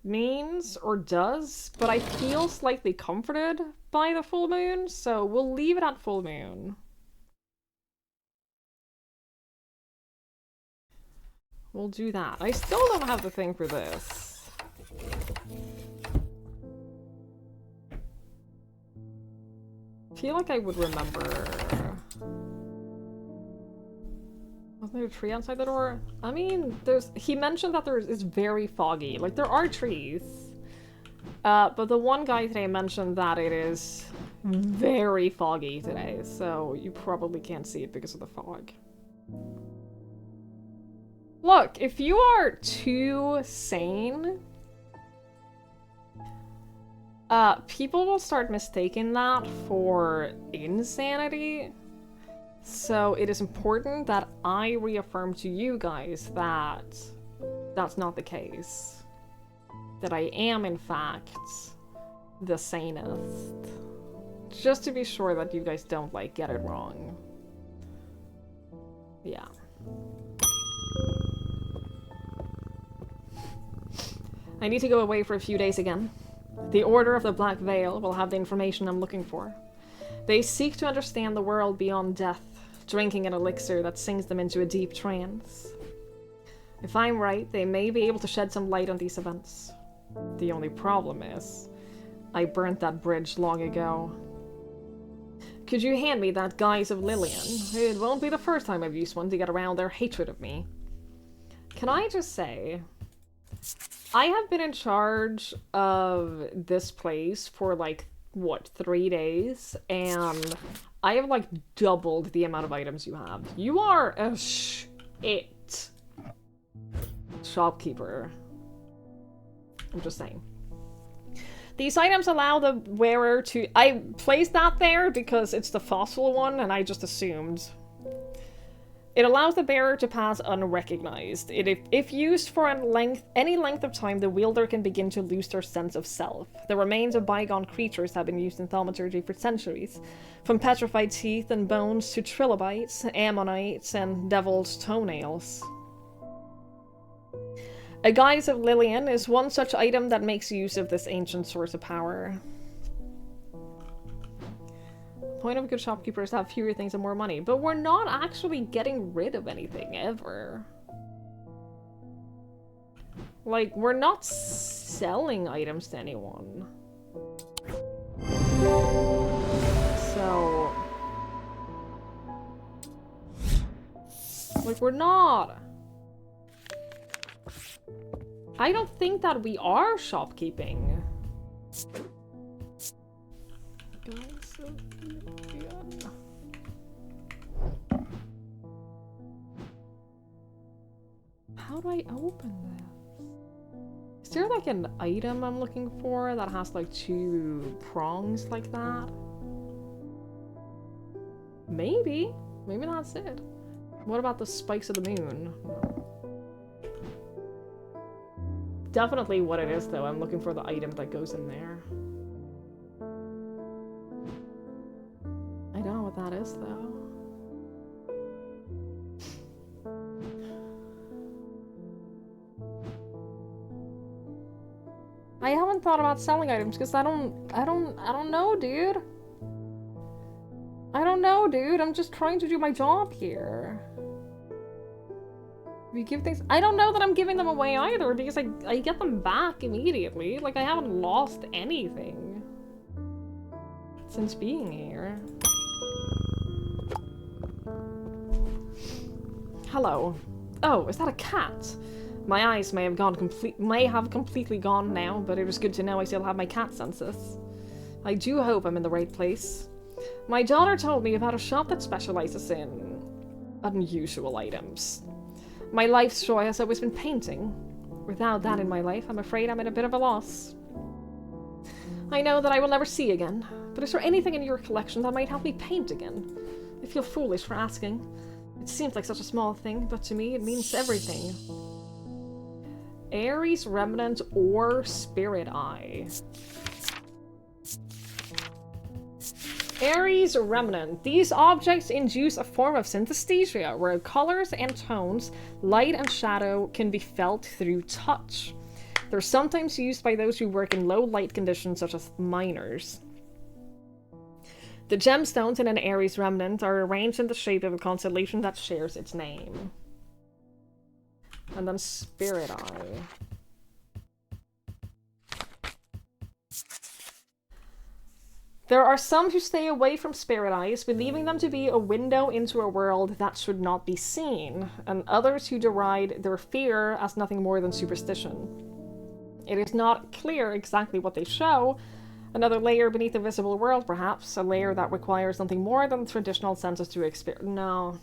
means or does, but I feel slightly comforted by the full moon, so we'll leave it at full moon. We'll do that. I still don't have the thing for this. I feel like I would remember. Wasn't there a tree outside the door? I mean, he mentioned that it's very foggy. Like, there are trees. But the one guy today mentioned that it is very foggy today, so you probably can't see it because of the fog. Look, if you are too sane, people will start mistaking that for insanity. So it is important that I reaffirm to you guys that that's not the case. That I am, in fact, the sanest. Just to be sure that you guys don't, like, get it wrong. Yeah. I need to go away for a few days again. The Order of the Black Veil will have the information I'm looking for. They seek to understand the world beyond death, drinking an elixir that sinks them into a deep trance. If I'm right, they may be able to shed some light on these events. The only problem is, I burnt that bridge long ago. Could you hand me that Guise of Lillian? It won't be the first time I've used one to get around their hatred of me. Can I just say, I have been in charge of this place for, like, what, 3 days? And I have, like, doubled the amount of items you have. You are a shit shopkeeper. I'm just saying. These items allow the wearer to... I placed that there because it's the fossil one, and I just assumed. It allows the bearer to pass unrecognized. If used for any length of time, the wielder can begin to lose their sense of self. The remains of bygone creatures have been used in thaumaturgy for centuries, from petrified teeth and bones to trilobites, ammonites, and devil's toenails. A Guise of Lillian is one such item that makes use of this ancient source of power. Point of a good shopkeeper is to have fewer things and more money, but we're not actually getting rid of anything ever. Like, we're not selling items to anyone. So... like, we're not... I don't think that we are shopkeeping. How do I open this? Is there like an item I'm looking for that has like 2 prongs like that? Maybe. Maybe that's it. What about the spikes of the moon? No. Definitely what it is though. I'm looking for the item that goes in there. I don't know what that is though. I haven't thought about selling items because I don't know, dude. I don't know, dude. I'm just trying to do my job here. If you give things, I don't know that I'm giving them away either because I get them back immediately. Like I haven't lost anything since being here. Hello. Oh, is that a cat? My eyes may have completely gone now, but it was good to know I still have my cat senses. I do hope I'm in the right place. My daughter told me about a shop that specializes in unusual items. My life's joy has always been painting. Without that in my life, I'm afraid I'm at a bit of a loss. I know that I will never see again, but is there anything in your collection that might help me paint again? I feel foolish for asking. It seems like such a small thing, but to me it means everything. Ares Remnant or Spirit Eye. Ares Remnant. These objects induce a form of synesthesia, where colors and tones, light and shadow, can be felt through touch. They're sometimes used by those who work in low light conditions, such as miners. The gemstones in an Ares Remnant are arranged in the shape of a constellation that shares its name. And then Spirit Eye. There are some who stay away from spirit eyes, believing them to be a window into a world that should not be seen, and others who deride their fear as nothing more than superstition. It is not clear exactly what they show. Another layer beneath the visible world, perhaps. A layer that requires something more than traditional senses to experience. No.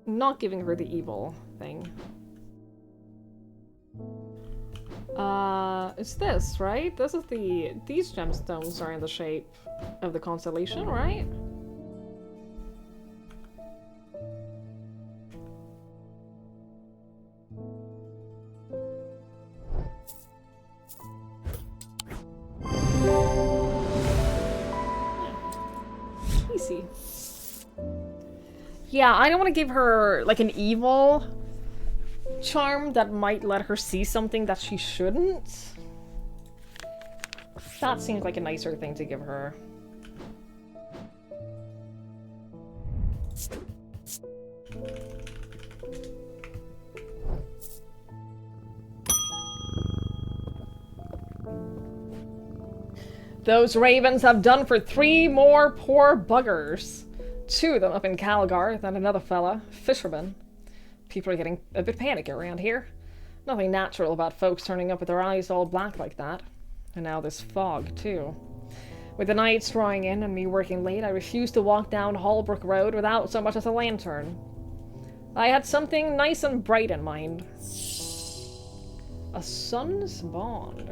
Not giving her the evil thing. It's this, right? This is these gemstones are in the shape of the constellation, right? Easy. Yeah, I don't want to give her, like, an evil charm that might let her see something that she shouldn't. That seems like a nicer thing to give her. Those ravens have done for 3 more poor buggers. 2 of them up in Calgar, then another fella, fisherman. People are getting a bit panicky around here. Nothing natural about folks turning up with their eyes all black like that. And now this fog, too. With the nights drawing in and me working late, I refused to walk down Hallbrook Road without so much as a lantern. I had something nice and bright in mind. A sun's bond.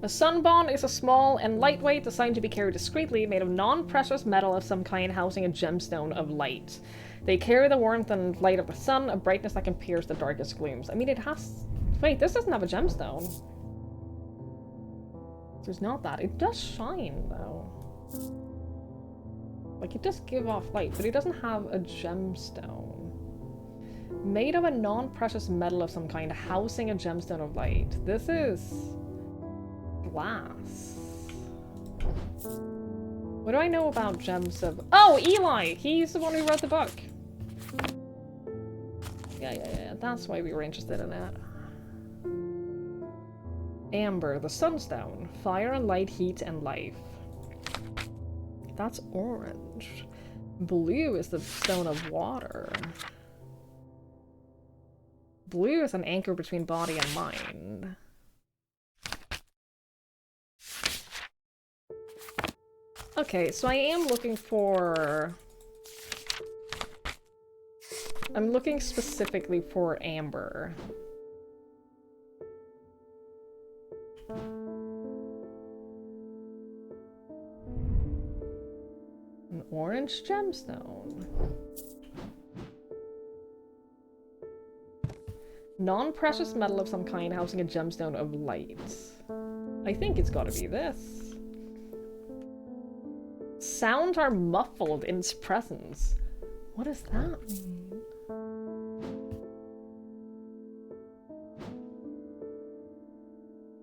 A sunbond is a small and lightweight, designed to be carried discreetly, made of non-precious metal of some kind housing a gemstone of light. They carry the warmth and light of the sun, a brightness that can pierce the darkest glooms. I mean, it has... Wait, this doesn't have a gemstone. There's not that. It does shine, though. Like, it does give off light, but it doesn't have a gemstone. Made of a non-precious metal of some kind, housing a gemstone of light. This is... glass. What do I know about gems of... Oh, Eli! He's the one who wrote the book. Yeah. That's why we were interested in that. Amber, the sunstone. Fire and light, heat and life. That's orange. Blue is the stone of water. Blue is an anchor between body and mind. Okay, so I am looking for... I'm looking specifically for amber. An orange gemstone. Non-precious metal of some kind housing a gemstone of light. I think it's gotta be this. Sounds are muffled in its presence. What does that mean?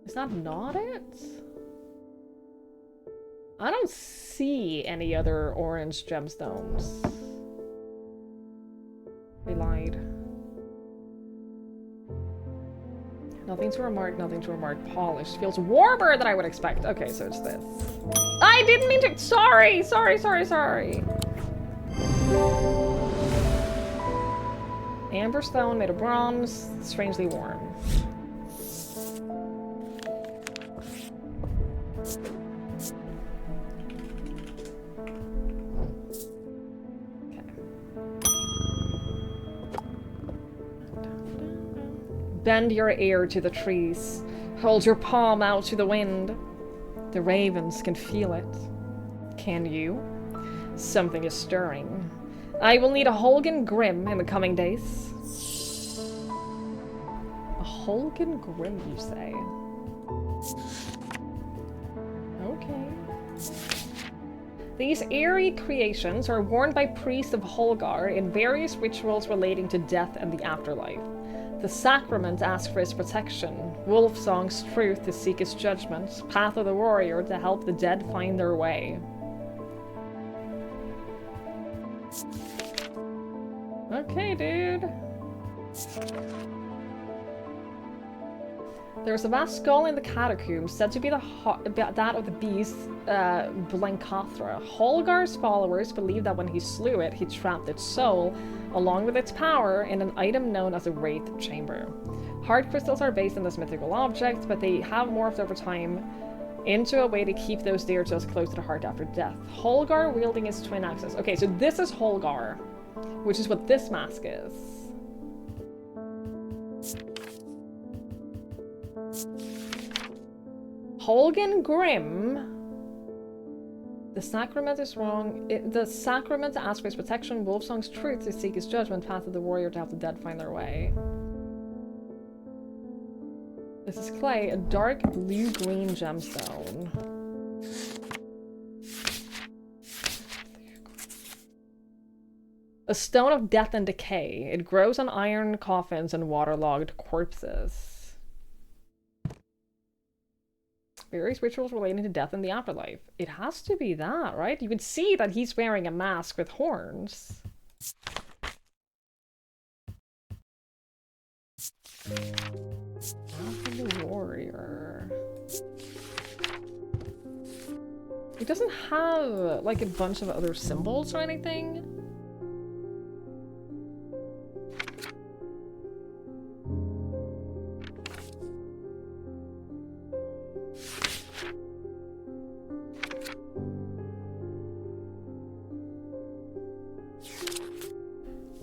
Is that not it? I don't see any other orange gemstones. We lied. Nothing to remark, nothing to remark. Polished. Feels warmer than I would expect. Okay, so it's this. I didn't mean to- Sorry! Sorry. Amber stone made of bronze, strangely warm. Bend your ear to the trees. Hold your palm out to the wind. The ravens can feel it. Can you? Something is stirring. I will need a Holgan Grim in the coming days. A Holgan Grim, you say? Okay. These eerie creations are worn by priests of Holgar in various rituals relating to death and the afterlife. The sacrament asks for his protection, Wolf Song's truth to seek his judgment, Path of the Warrior to help the dead find their way. Okay, dude. There's a vast skull in the catacombs, said to be that of the beast Blencathra. Holgar's followers believe that when he slew it, he trapped its soul, along with its power, in an item known as a Wraith Chamber. Heart crystals are based on this mythical object, but they have morphed over time into a way to keep those dear to us close to the heart after death. Holgar wielding his twin axes. Okay, so this is Holgar, which is what this mask is. Holgan Grim. The sacrament is wrong. The sacrament to ask for his protection, Wolfsong's truth to seek his judgment, Path of the Warrior to help the dead find their way. This is clay, a dark blue-green gemstone. A stone of death and decay. It grows on iron coffins and waterlogged corpses. Various rituals relating to death and the afterlife. It has to be that, right? You can see that he's wearing a mask with horns. Path of the Warrior. It doesn't have, like, a bunch of other symbols or anything.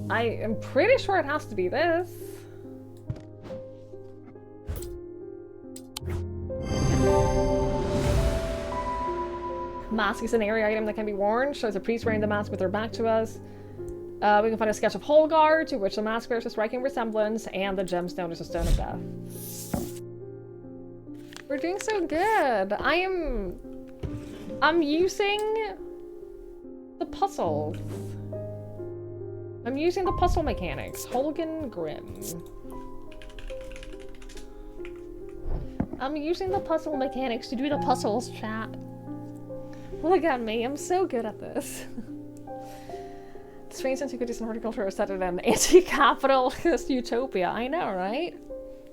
I am pretty sure it has to be this. Mask is an area item that can be worn. Shows a priest wearing the mask with their back to us. We can find a sketch of Holgar, to which the mask bears a striking resemblance, and the gemstone is a stone of death. We're doing so good. I'm using the puzzles. I'm using the puzzle mechanics. Holgan Grim. I'm using the puzzle mechanics to do the puzzles, chat. Look at me, I'm so good at this. Strange antiquities and horticulture are set in an anti-capitalist utopia. I know, right?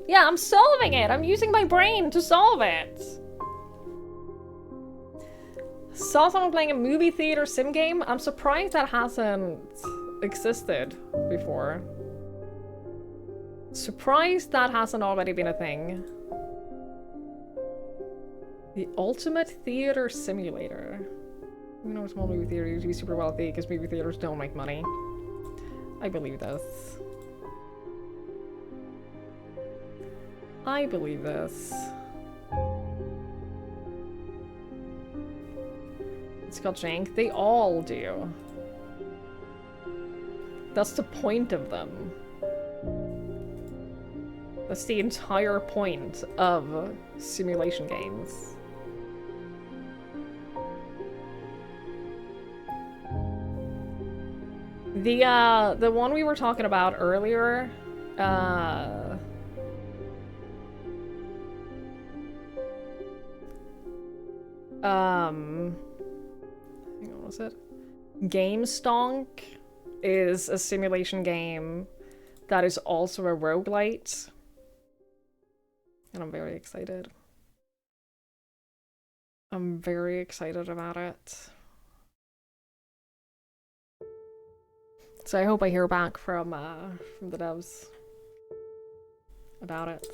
Yeah, I'm solving it! I'm using my brain to solve it! Saw someone playing a movie theater sim game? I'm surprised that hasn't existed before. Surprised that hasn't already been a thing. The ultimate theater simulator. You know, small movie theater used to be super wealthy because movie theaters don't make money. I believe this. I believe this. It's called jank. They all do. That's the point of them. That's the entire point of simulation games. The one we were talking about earlier, hang on, what was it? Game Stonk is a simulation game that is also a roguelite. And I'm very excited. I'm very excited about it. So I hope I hear back from the devs about it.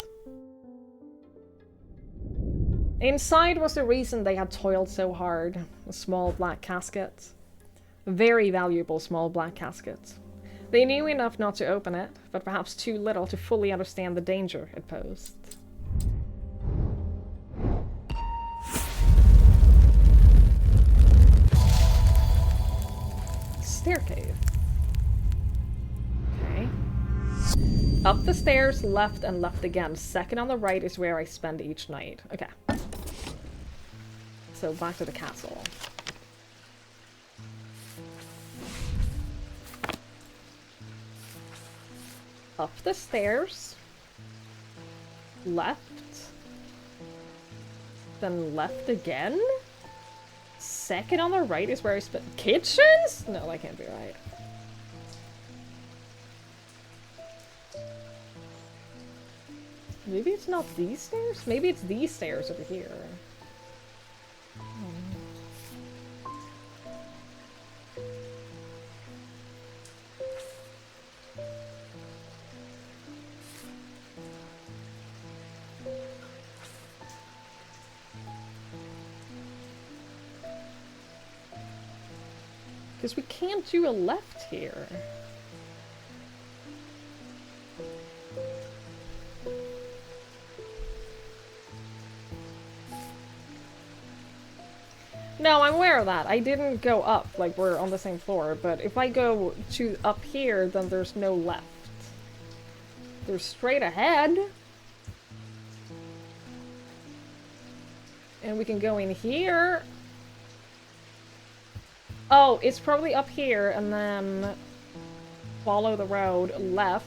Inside was the reason they had toiled so hard. A small black casket. A very valuable small black casket. They knew enough not to open it, but perhaps too little to fully understand the danger it posed. Staircase. Okay. Up the stairs, left and left again. Second on the right is where I spend each night. Okay. So back to the castle. Up the stairs. Left. Then left again? Second on the right is where I spent kitchens? No, that can't be right. Maybe it's not these stairs? Maybe it's these stairs over here. Because we can't do a left here. No, I'm aware of that. I didn't go up, like we're on the same floor, but if I go to up here, then there's no left. There's straight ahead. And we can go in here. Oh, it's probably up here, and then follow the road left.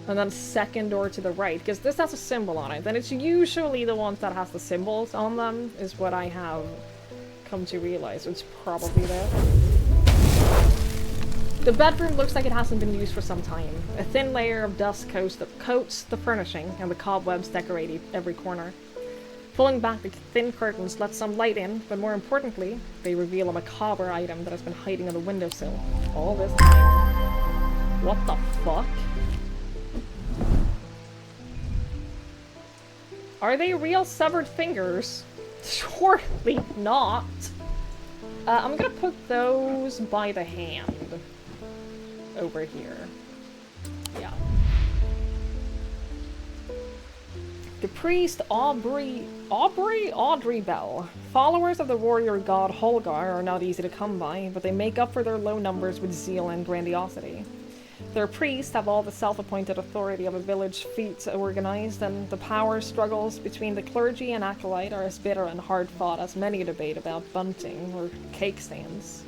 And then second door to the right, because this has a symbol on it. Then it's usually the ones that has the symbols on them, is what I have come to realize. It's probably there. The bedroom looks like it hasn't been used for some time. A thin layer of dust coats the furnishing, and the cobwebs decorate every corner. Pulling back the thin curtains lets some light in, but more importantly, they reveal a macabre item that has been hiding on the windowsill all this time. What the fuck? Are they real severed fingers? Surely not. I'm gonna put those by the hand. Over here. Yeah. The priest Audrey Bell. Followers of the warrior god Holgar are not easy to come by, but they make up for their low numbers with zeal and grandiosity. Their priests have all the self-appointed authority of a village feat organized, and the power struggles between the clergy and acolyte are as bitter and hard-fought as many debate about bunting or cake stands.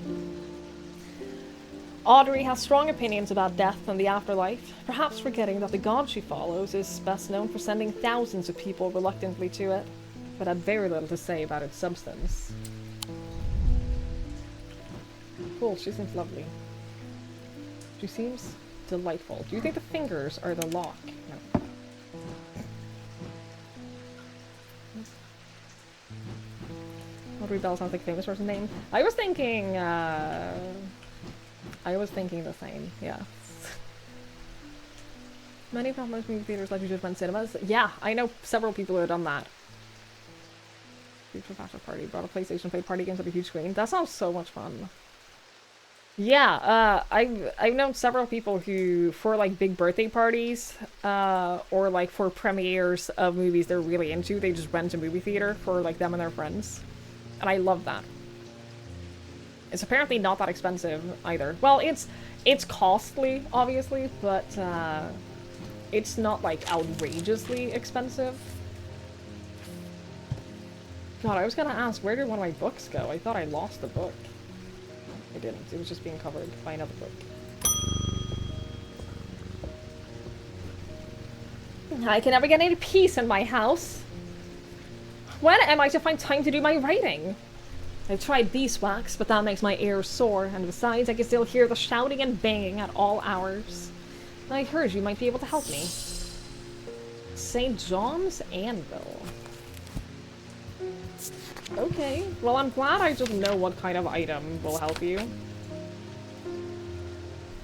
Audrey has strong opinions about death and the afterlife, perhaps forgetting that the god she follows is best known for sending thousands of people reluctantly to it, but had very little to say about its substance. Cool, she seems lovely. She seems delightful. Do you think the fingers are the lock? No. Audrey Bell sounds like a famous person's name. I was thinking the same, yeah. Many of most movie theaters let you just rent cinemas. Yeah, I know several people who have done that. Future bachelor party. Brought a PlayStation, played party games on a huge screen. That sounds so much fun. Yeah, I've known several people who, for like big birthday parties, or like for premieres of movies they're really into, they just rent a movie theater for like them and their friends. And I love that. It's apparently not that expensive either. Well, it's costly, obviously, but it's not like outrageously expensive. God, I was gonna ask, where did one of my books go? I thought I lost the book. I didn't. It was just being covered by another book. I can never get any peace in my house. When am I to find time to do my writing? I've tried beeswax, but that makes my ears sore, and besides, I can still hear the shouting and banging at all hours. I heard you might be able to help me. St. John's Anvil. Okay, well I'm glad I just know what kind of item will help you.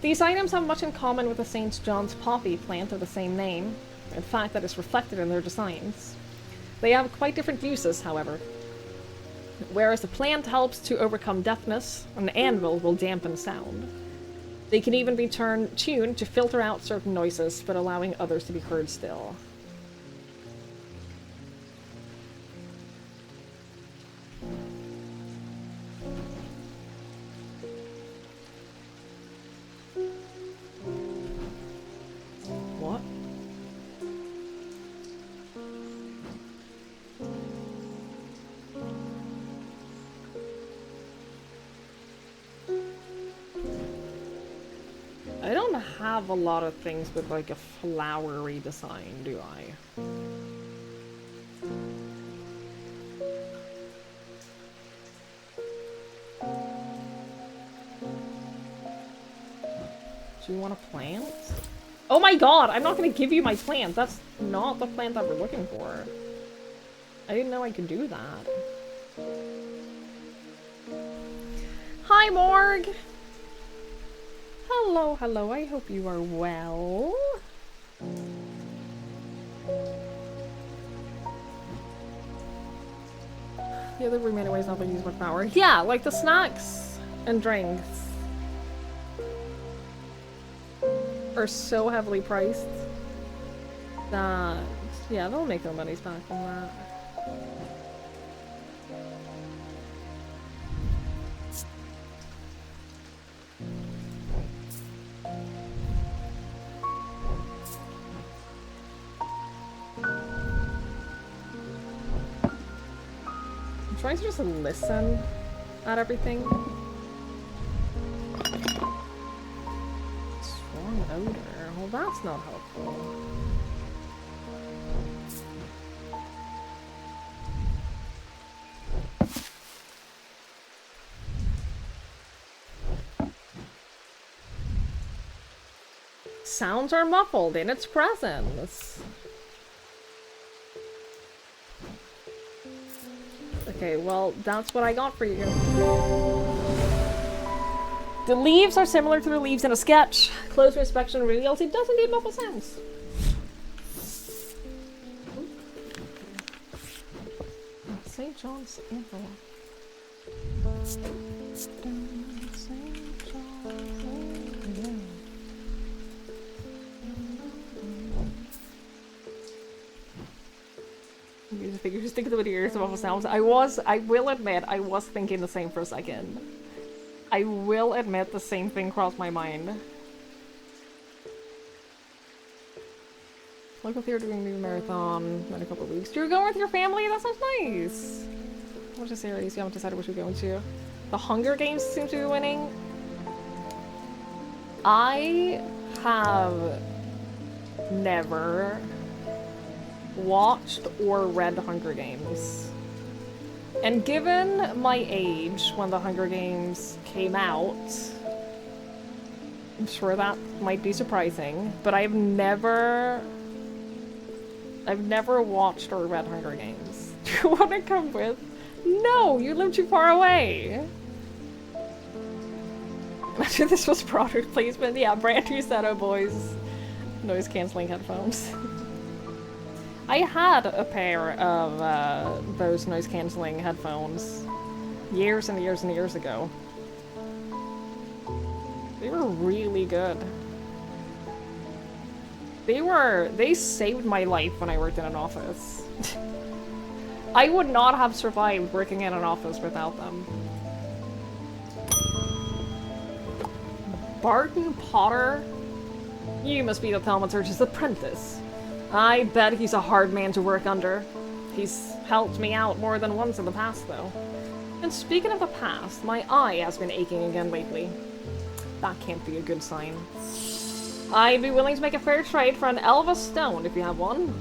These items have much in common with the St. John's poppy plant of the same name. In fact, that is reflected in their designs. They have quite different uses, however. Whereas the plant helps to overcome deafness, an anvil will dampen sound. They can even be tuned to filter out certain noises, but allowing others to be heard still. What? I don't have a lot of things with like a flowery design, do I? Do you want a plant? Oh my god, I'm not gonna give you my plant. That's not the plant that we're looking for. I didn't know I could do that. Hi, Morg! Hello, hello, I hope you are well. The other room anyways not gonna use much power. Yeah, like the snacks and drinks are so heavily priced that, yeah, they'll make their monies back from that. I'm trying to just listen at everything. Strong odor. Well, that's not helpful. Sounds are muffled in its presence. Okay, well, that's what I got for you. The leaves are similar to the leaves in a sketch. Closer inspection reveals it does indeed muffle sounds. St. John's Anvil. St. John's Anvil. Music figures stick to the ears of muffle sounds. I will admit, I was thinking the same for a second. I will admit the same thing crossed my mind. Local theater doing movie marathon in a couple of weeks. You're going with your family? That sounds nice. What's the series? You haven't decided which you're going to. The Hunger Games seems to be winning. I have never watched or read Hunger Games. And given my age when the Hunger Games came out, I'm sure that might be surprising, but I've never watched or read Hunger Games. Do you want to come with? No, you live too far away. Imagine this was product placement. Yeah, brand new setup, boys. Noise canceling headphones. I had a pair of those noise-canceling headphones years and years and years ago. They were really good. They saved my life when I worked in an office. I would not have survived working in an office without them. Barton Potter? You must be the thaumaturge's apprentice. I bet he's a hard man to work under. He's helped me out more than once in the past, though. And speaking of the past, my eye has been aching again lately. That can't be a good sign. I'd be willing to make a fair trade for an Elva stone if you have one.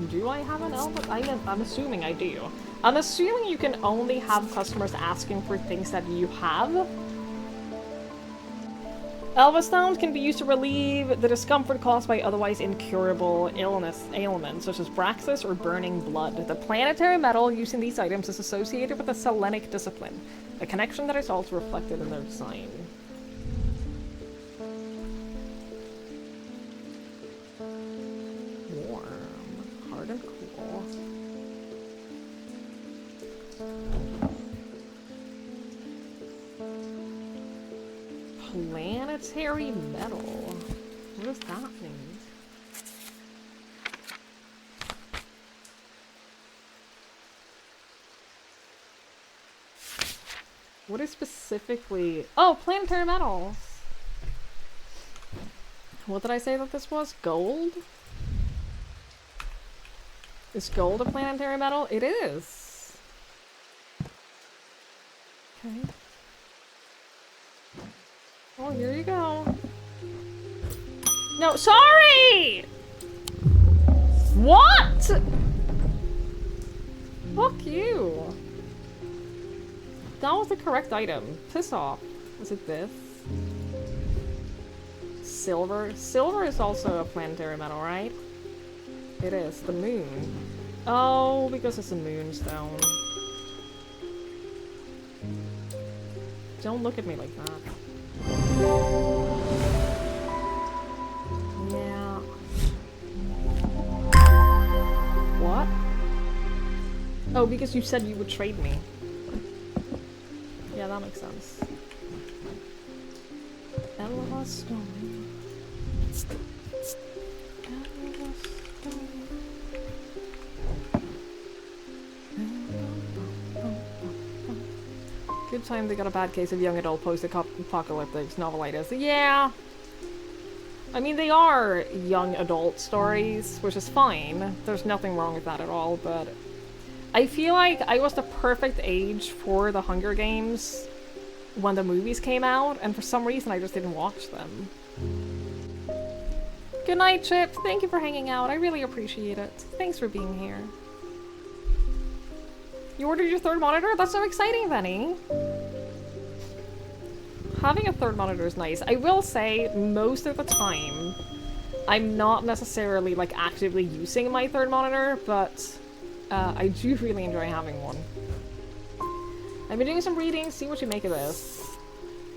Do I have an Elva? I'm assuming I do. I'm assuming you can only have customers asking for things that you have. Elva stones can be used to relieve the discomfort caused by otherwise incurable ailments, such as Braxis or burning blood. The planetary metal used in these items is associated with the Selenic discipline, a connection that is also reflected in their design. Warm, hard and cool. Planetary metal. What does that mean? What is specifically... Oh, planetary metals! What did I say that this was? Gold? Is gold a planetary metal? It is! Okay. Oh, here you go. No, sorry! What?! Fuck you. That was the correct item. Piss off. Was it this? Silver? Silver is also a planetary metal, right? It is. The moon. Oh, because it's a moonstone. Don't look at me like that. Yeah. What? Oh, because you said you would trade me. Yeah, that makes sense. Elva stone. Elva stone. Good time they got a bad case of young adult post-apocalyptic novelitis. Yeah! I mean, they are young adult stories, which is fine. There's nothing wrong with that at all, but... I feel like I was the perfect age for the Hunger Games when the movies came out, and for some reason I just didn't watch them. Good night, Chip. Thank you for hanging out. I really appreciate it. Thanks for being here. You ordered your third monitor? That's so exciting, Benny! Having a third monitor is nice. I will say, most of the time, I'm not necessarily, like, actively using my third monitor, but I do really enjoy having one. I've been doing some reading, see what you make of this.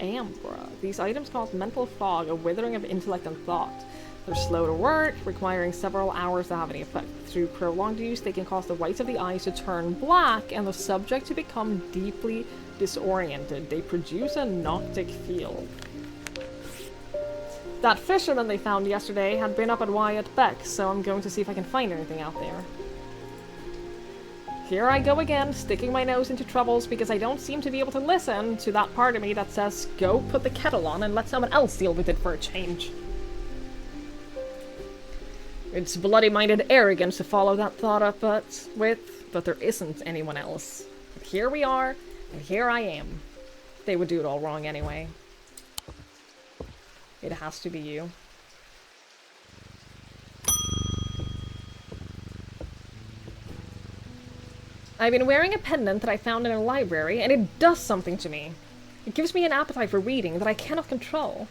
Ambra. These items cause mental fog, a withering of intellect and thought. They're slow to work, requiring several hours to have any effect. Through prolonged use, they can cause the whites of the eyes to turn black and the subject to become deeply disoriented. They produce a noctic feel. That fisherman they found yesterday had been up at Wyatt Beck, so I'm going to see if I can find anything out there. Here I go again, sticking my nose into troubles because I don't seem to be able to listen to that part of me that says, go put the kettle on and let someone else deal with it for a change. It's bloody-minded arrogance to follow that thought up but there isn't anyone else. But here we are, and here I am. They would do it all wrong anyway. It has to be you. I've been wearing a pendant that I found in a library, and it does something to me. It gives me an appetite for reading that I cannot control.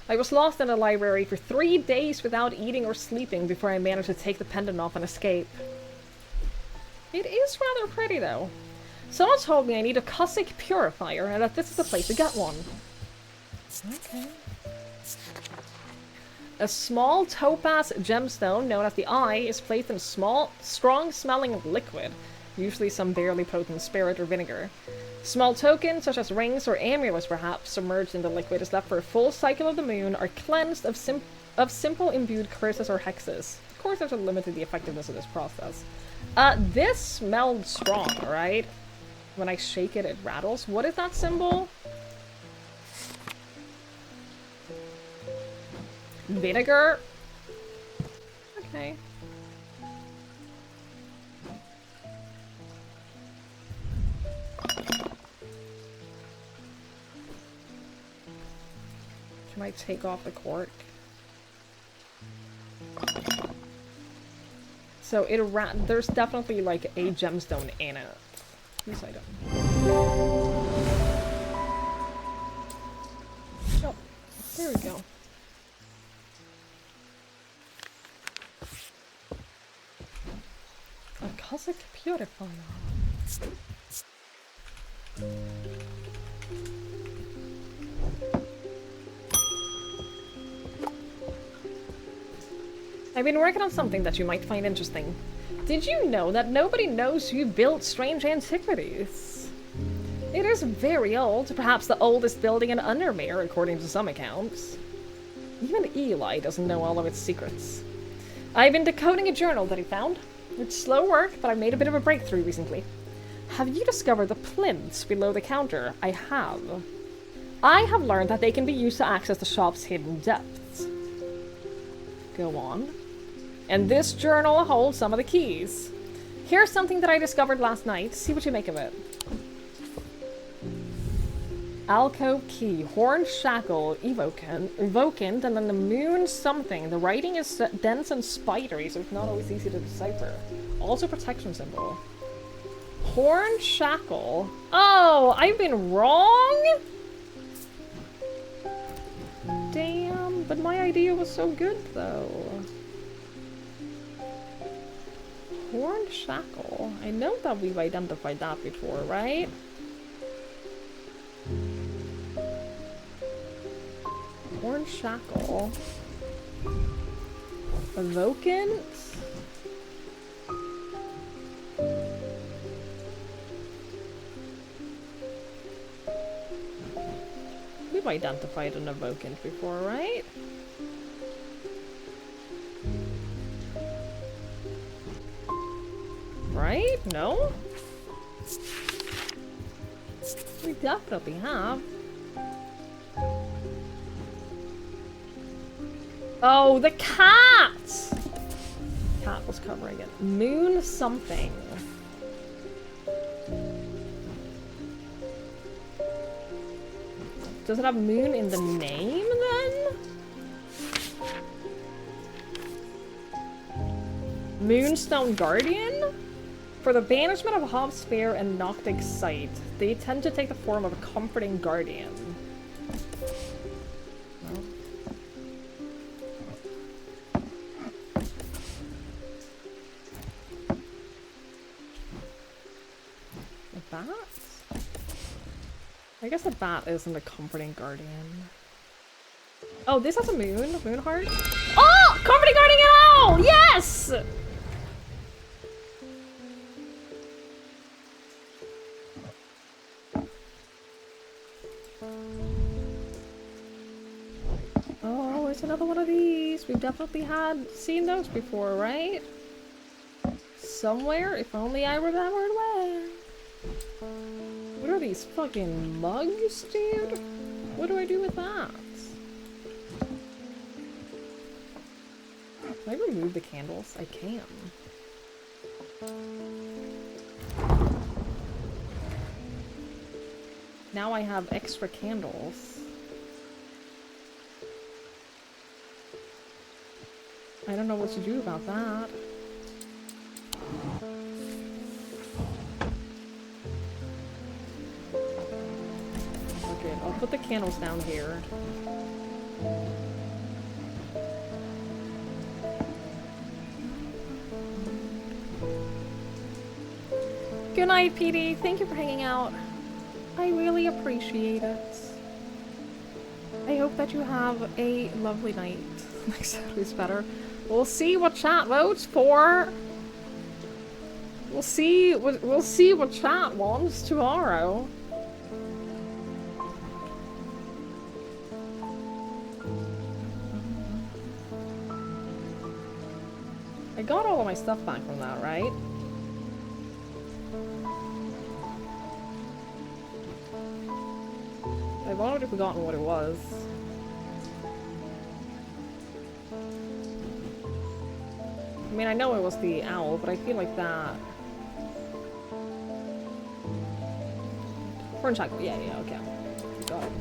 I was lost in a library for 3 days without eating or sleeping before I managed to take the pendant off and escape. It is rather pretty, though. Someone told me I need a Cossack purifier, and that this is the place to get one. Okay. A small topaz gemstone known as the Eye is placed in a small, strong-smelling liquid, usually some barely potent spirit or vinegar. Small tokens, such as rings or amulets perhaps, submerged in the liquid is left for a full cycle of the moon, are cleansed of simple imbued curses or hexes. Of course, there's a limit to the effectiveness of this process. This smelled strong, right? When I shake it, it rattles. What is that symbol? Vinegar? Okay. Can I take off the cork? So there's definitely like a gemstone in it. This item. Oh, there we go. A cosmic purifier. I've been working on something that you might find interesting. Did you know that nobody knows who built strange antiquities? It is very old, perhaps the oldest building in Undermere, according to some accounts. Even Eli doesn't know all of its secrets. I've been decoding a journal that he found. It's slow work, but I've made a bit of a breakthrough recently. Have you discovered the plinths below the counter? I have. I have learned that they can be used to access the shop's hidden depths. Go on. And this journal holds some of the keys. Here's something that I discovered last night. See what you make of it. Alcove key, horn shackle, evocant, and then the moon something. The writing is dense and spidery, so it's not always easy to decipher. Also protection symbol. Horn shackle. Oh, I've been wrong? Damn, but my idea was so good though. Horn shackle. I know that we've identified that before, right? Horn shackle. Evocant. We've identified an evocant before, right? Right? No? We definitely have. Oh, the cat! Cat was covering it. Moon something. Does it have moon in the name then? Moonstone Guardian? For the banishment of Hobbs Fair and Noctic Sight, they tend to take the form of a comforting guardian. A bat? I guess a bat isn't a comforting guardian. Oh, this has a moon. Moon heart. Oh! Comforting guardian owl! Yes! Oh, it's another one of these. We've definitely seen those before, right? Somewhere, if only I remembered where. What are these fucking mugs, dude? What do I do with that? Can I remove the candles? I can. Now I have extra candles. I don't know what to do about that. Okay, I'll put the candles down here. Good night, PD. Thank you for hanging out. I really appreciate it. I hope that you have a lovely night. Next Saturday's better. We'll see what chat votes for. We'll see what chat wants tomorrow. I got all of my stuff back from that, right? I've already forgotten what it was. I mean, I know it was the owl, but I feel like that... Orange chocolate, yeah, okay. Got it.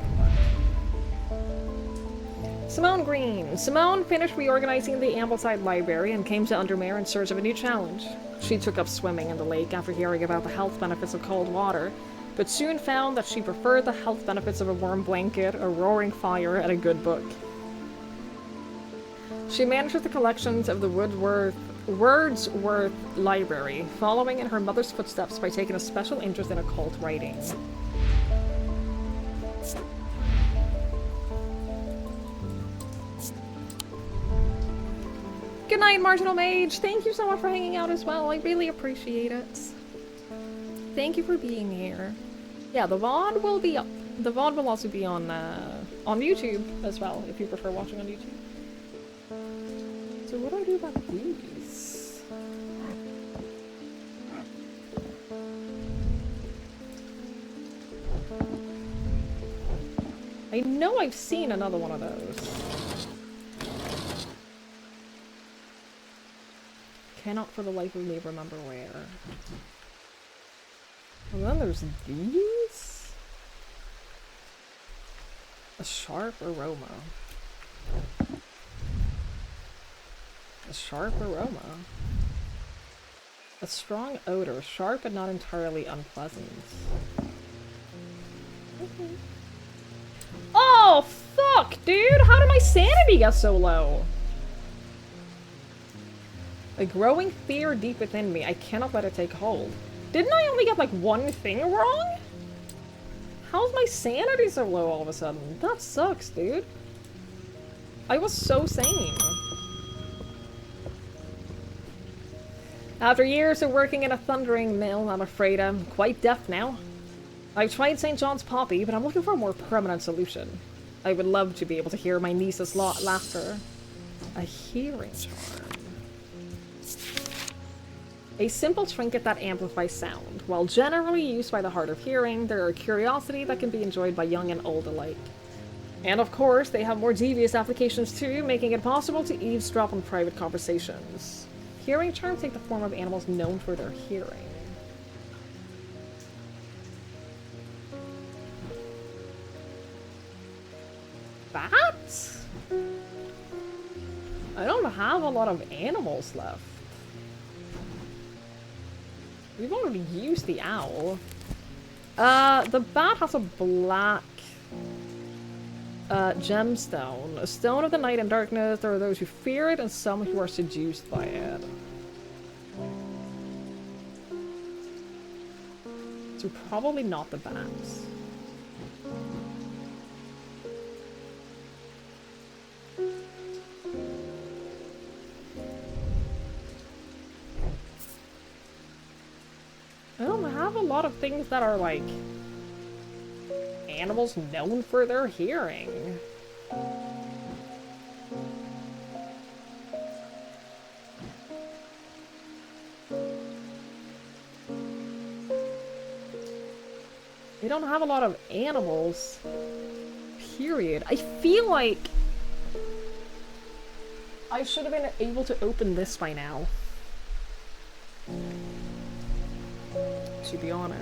Simone Green. Simone finished reorganizing the Ambleside Library and came to Undermere in search of a new challenge. She took up swimming in the lake after hearing about the health benefits of cold water, but soon found that she preferred the health benefits of a warm blanket, a roaring fire, and a good book. She manages the collections of the Wordsworth Library, following in her mother's footsteps by taking a special interest in occult writing. Good night, Marginal Mage! Thank you so much for hanging out as well. I really appreciate it. Thank you for being here. Yeah, the VOD will be up. The VOD will also be on YouTube as well, if you prefer watching on YouTube. So what do I do about these? I know I've seen another one of those. Cannot for the life of me remember where. And then there's these? A sharp aroma. A sharp aroma. A strong odor, sharp but not entirely unpleasant. Okay. Oh, fuck, dude! How did my sanity get so low? A growing fear deep within me. I cannot let it take hold. Didn't I only get like one thing wrong? How's my sanity so low all of a sudden? That sucks, dude. I was so sane. After years of working in a thundering mill, I'm afraid I'm quite deaf now. I've tried St. John's Poppy, but I'm looking for a more permanent solution. I would love to be able to hear my niece's laughter. A hearing charm. A simple trinket that amplifies sound. While generally used by the hard of hearing, they're a curiosity that can be enjoyed by young and old alike. And of course, they have more devious applications too, making it possible to eavesdrop on private conversations. Hearing charms take the form of animals known for their hearing. Bats? I don't have a lot of animals left. We've already used the owl. The bat has a black gemstone. A stone of the night and darkness. There are those who fear it and some who are seduced by it. So probably not the bats. I don't have a lot of things that are like animals known for their hearing. We don't have a lot of animals, period. I feel like I should have been able to open this by now, to be honest.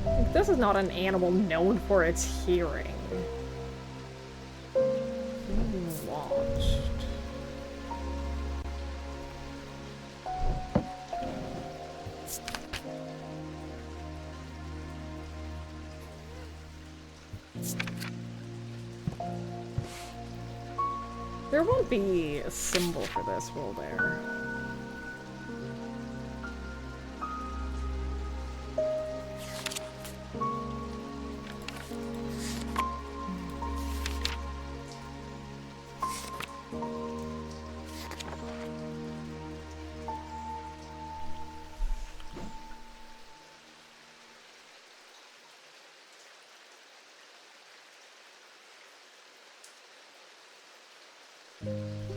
Like, this is not an animal known for its hearing. Watched. There won't be a symbol for this, will there?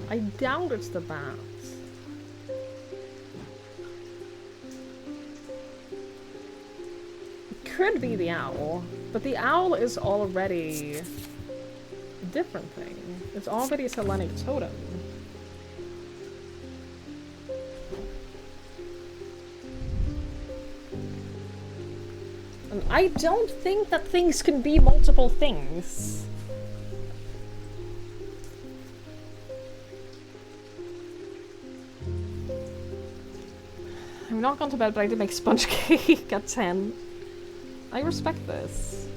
I doubt it's the bat. It could be the owl, but the owl is already a different thing. It's already a Hellenic totem. And I don't think that things can be multiple things. I'm not gone to bed, but I did make sponge cake at 10. I respect this.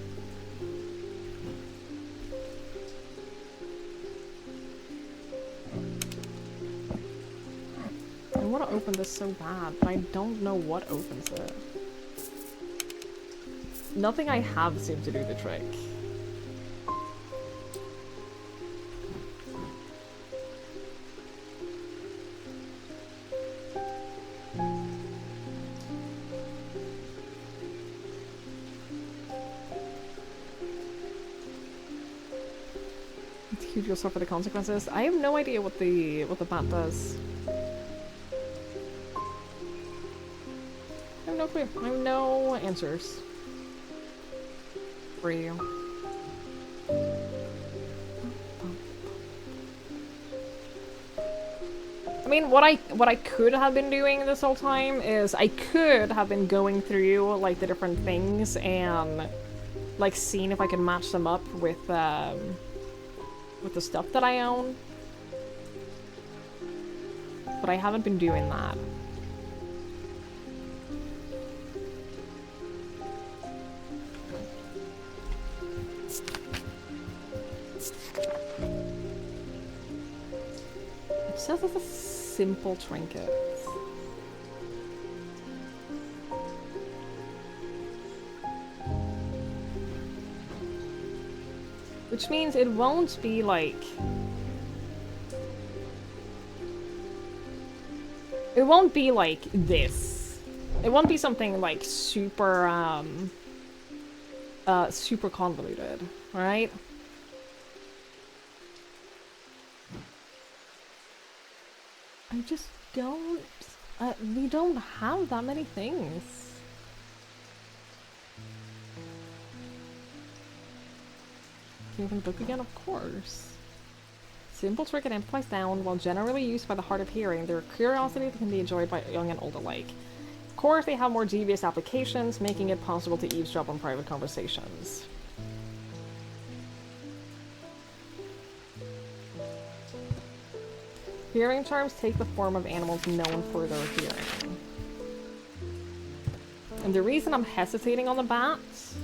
I want to open this so bad, but I don't know what opens it. Nothing I have seemed to do the trick. Huge yourself for the consequences. I have no idea what the bat does. I have no clue. I have no answers for you. I mean, what I could have been doing this whole time is I could have been going through like the different things and like seeing if I could match them up with the stuff that I own. But I haven't been doing that. It says it's a simple trinket. Which means it won't be like... It won't be like this. It won't be something like super, super convoluted, right? I just don't... we don't have that many things. Can you open the book again? Of course. Simple trick that amplifies sound, while generally used by the hard of hearing, they're a curiosity that can be enjoyed by young and old alike. Of course, they have more devious applications, making it possible to eavesdrop on private conversations. Hearing charms take the form of animals known for their hearing. And the reason I'm hesitating on the bats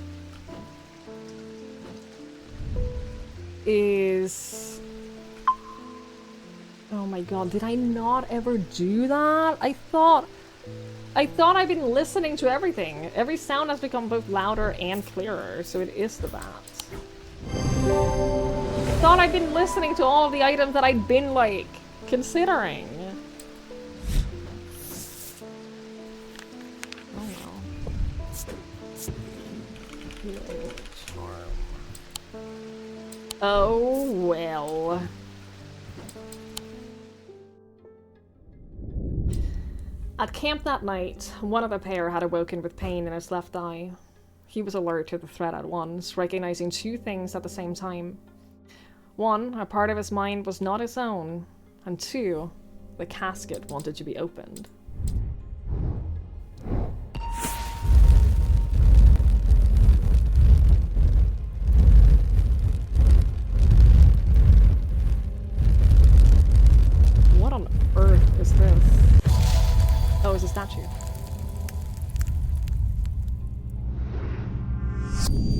is... Oh my god, did I not ever do that? I thought I've been listening to everything. Every sound has become both louder and clearer, so it is the bats. I thought I'd been listening to all of the items that I'd been, like, considering. Oh well. Healing charm. Oh well. At camp that night, one of the pair had awoken with pain in his left eye. He was alert to the threat at once, recognizing two things at the same time. One, a part of his mind was not his own, and two, the casket wanted to be opened. What on earth is this? Oh, it's a statue.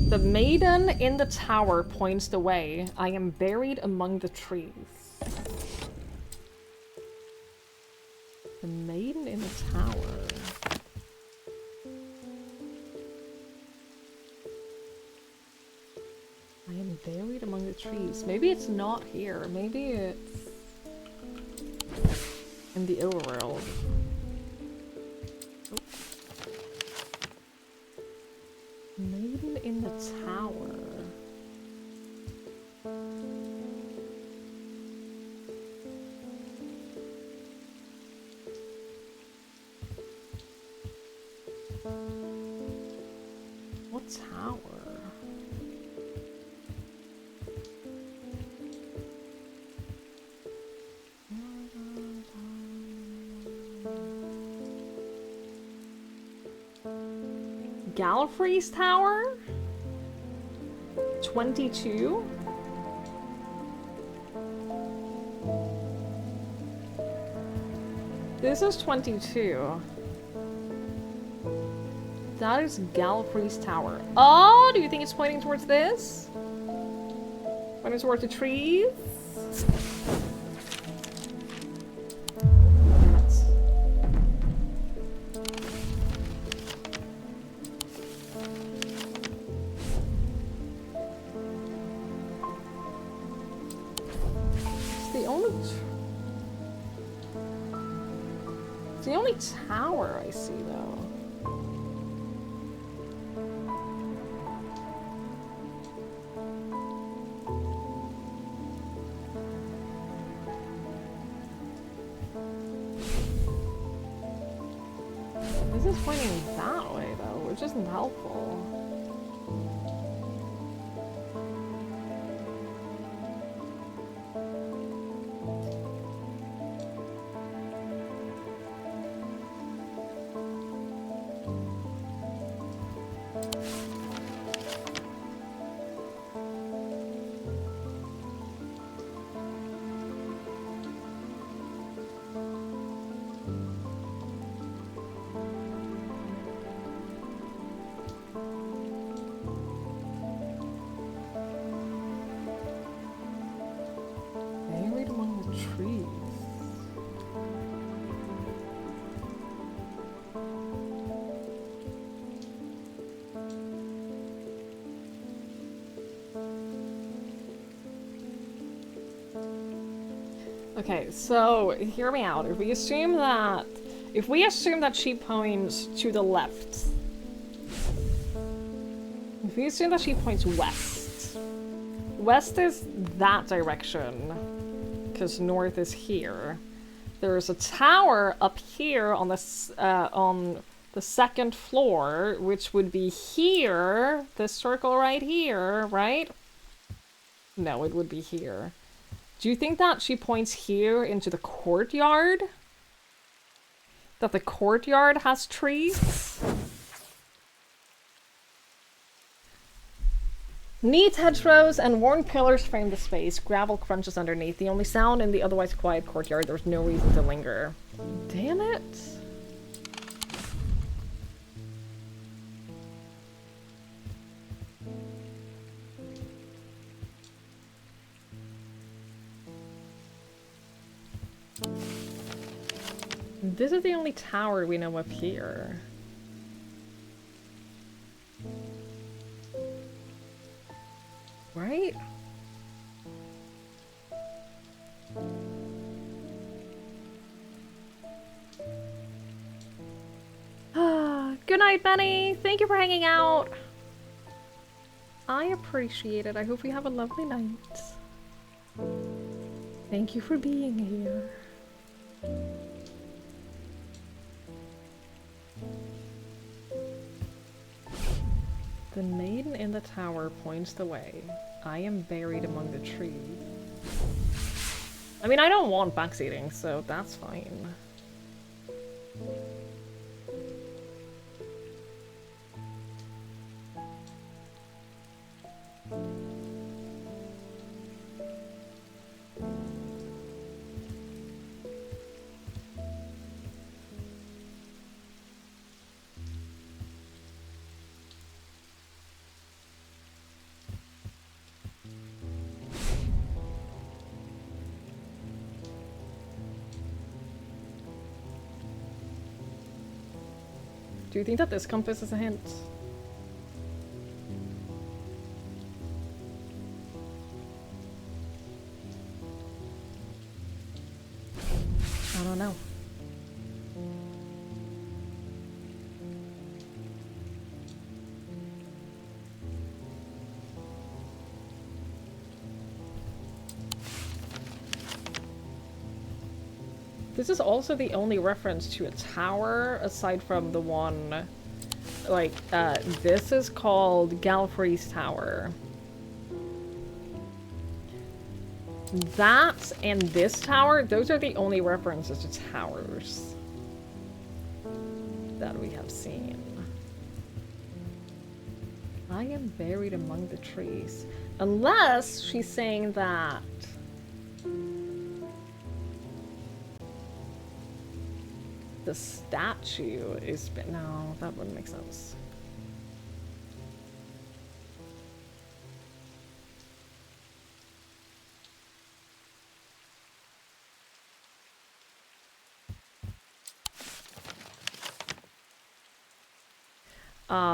The maiden in the tower points the way. I am buried among the trees. The maiden in the tower. I am buried among the trees. Maybe it's not here. Maybe it's in the Illworld. Maiden in the tower. What tower? Gallifrey's Tower? 22? This is 22. That is Gallifrey's Tower. Oh, do you think it's pointing towards this? Pointing towards the trees? It's the only tower I see, though. This is pointing that way, though, which isn't helpful. Buried among the trees. Okay, so hear me out. If we assume that she points to the left. If we assume that she points west. West is that direction, because north is here. There's a tower up here on the second floor, which would be here. This circle right here, right? No, it would be here. Do you think that she points here into the courtyard? That the courtyard has trees? Neat hedgerows and worn pillars frame the space. Gravel crunches underneath. The only sound in the otherwise quiet courtyard. There's no reason to linger. Damn it. This is the only tower we know up here. Right? Good night, Benny. Thank you for hanging out. I appreciate it. I hope you have a lovely night. Thank you for being here. The maiden in the tower points the way. I am buried among the trees. I mean, I don't want backseating, so that's fine. Do you think that this compass is a hint? I don't know. This is also the only reference to a tower, aside from the one like, this is called Galfrey's Tower. That and this tower, those are the only references to towers that we have seen. I am buried among the trees. Unless she's saying that the statue is... No, that wouldn't make sense.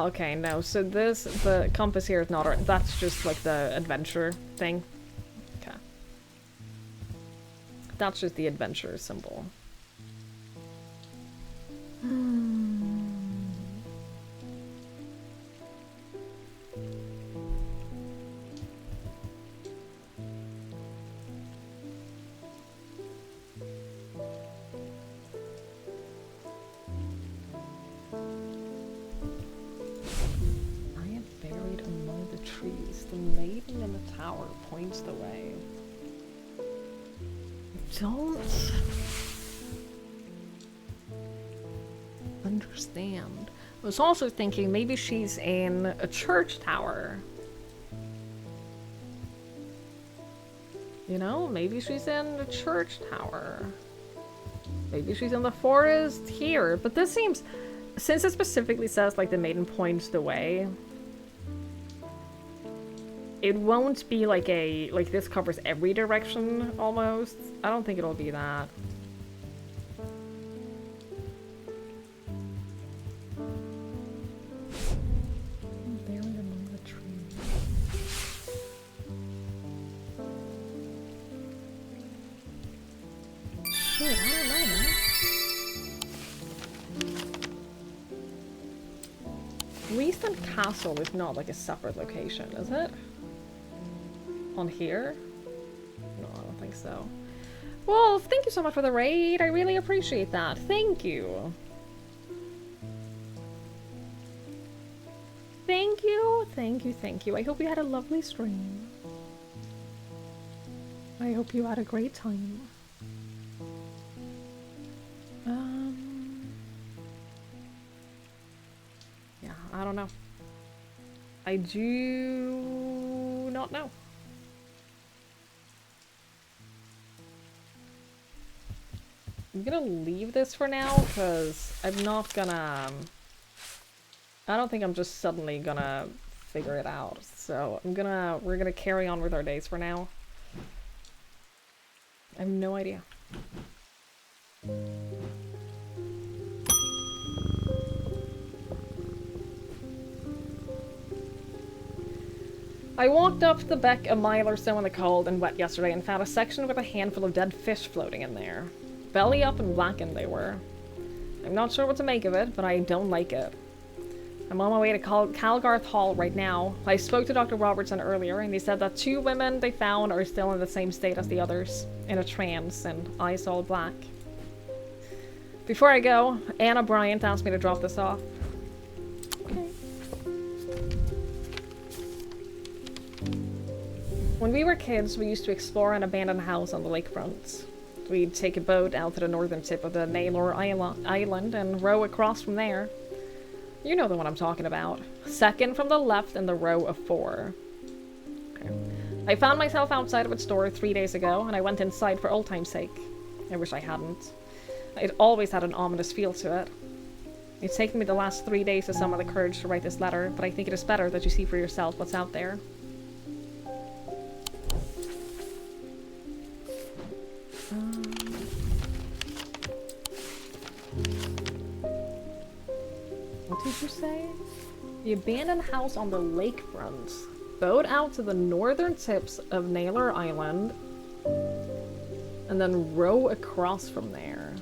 Okay, no, so the compass here is not, that's just like the adventure thing. Okay. That's just the adventure symbol. Points the way. Don't understand. I was also thinking maybe she's in a church tower. You know, maybe she's in a church tower. Maybe she's in the forest here. But this seems, since it specifically says like the maiden points the way, it won't be like like this covers every direction, almost. I don't think it'll be that. I'm buried among the trees. Shit, I don't know, man. Recent Castle is not like a separate location, is it? On here? No, I don't think so. Well, thank you so much for the raid. I really appreciate that. Thank you. Thank you, thank you, thank you. I hope you had a lovely stream. I hope you had a great time. Yeah, I don't know. I do not know. I'm gonna leave this for now, because I'm not gonna... I don't think I'm just suddenly gonna figure it out. So we're gonna carry on with our days for now. I have no idea. I walked up the beck a mile or so in the cold and wet yesterday and found a section with a handful of dead fish floating in there. Belly up and blackened they were. I'm not sure what to make of it, but I don't like it. I'm on my way to Calgarth Hall right now. I spoke to Dr. Robertson earlier, and he said that 2 women they found are still in the same state as the others, in a trance and eyes all black. Before I go, Anna Bryant asked me to drop this off. Okay. When we were kids, we used to explore an abandoned house on the lakefront. We'd take a boat out to the northern tip of the Naylor Island and row across from there. You know the one I'm talking about. Second from the left in the row of 4. Okay. I found myself outside of its door 3 days ago, and I went inside for old time's sake. I wish I hadn't. It always had an ominous feel to it. It's taken me the last 3 days to summon the courage to write this letter, but I think it is better that you see for yourself what's out there. What did you say? The abandoned house on the lakefront. Boat out to the northern tips of Naylor Island. And then row across from there.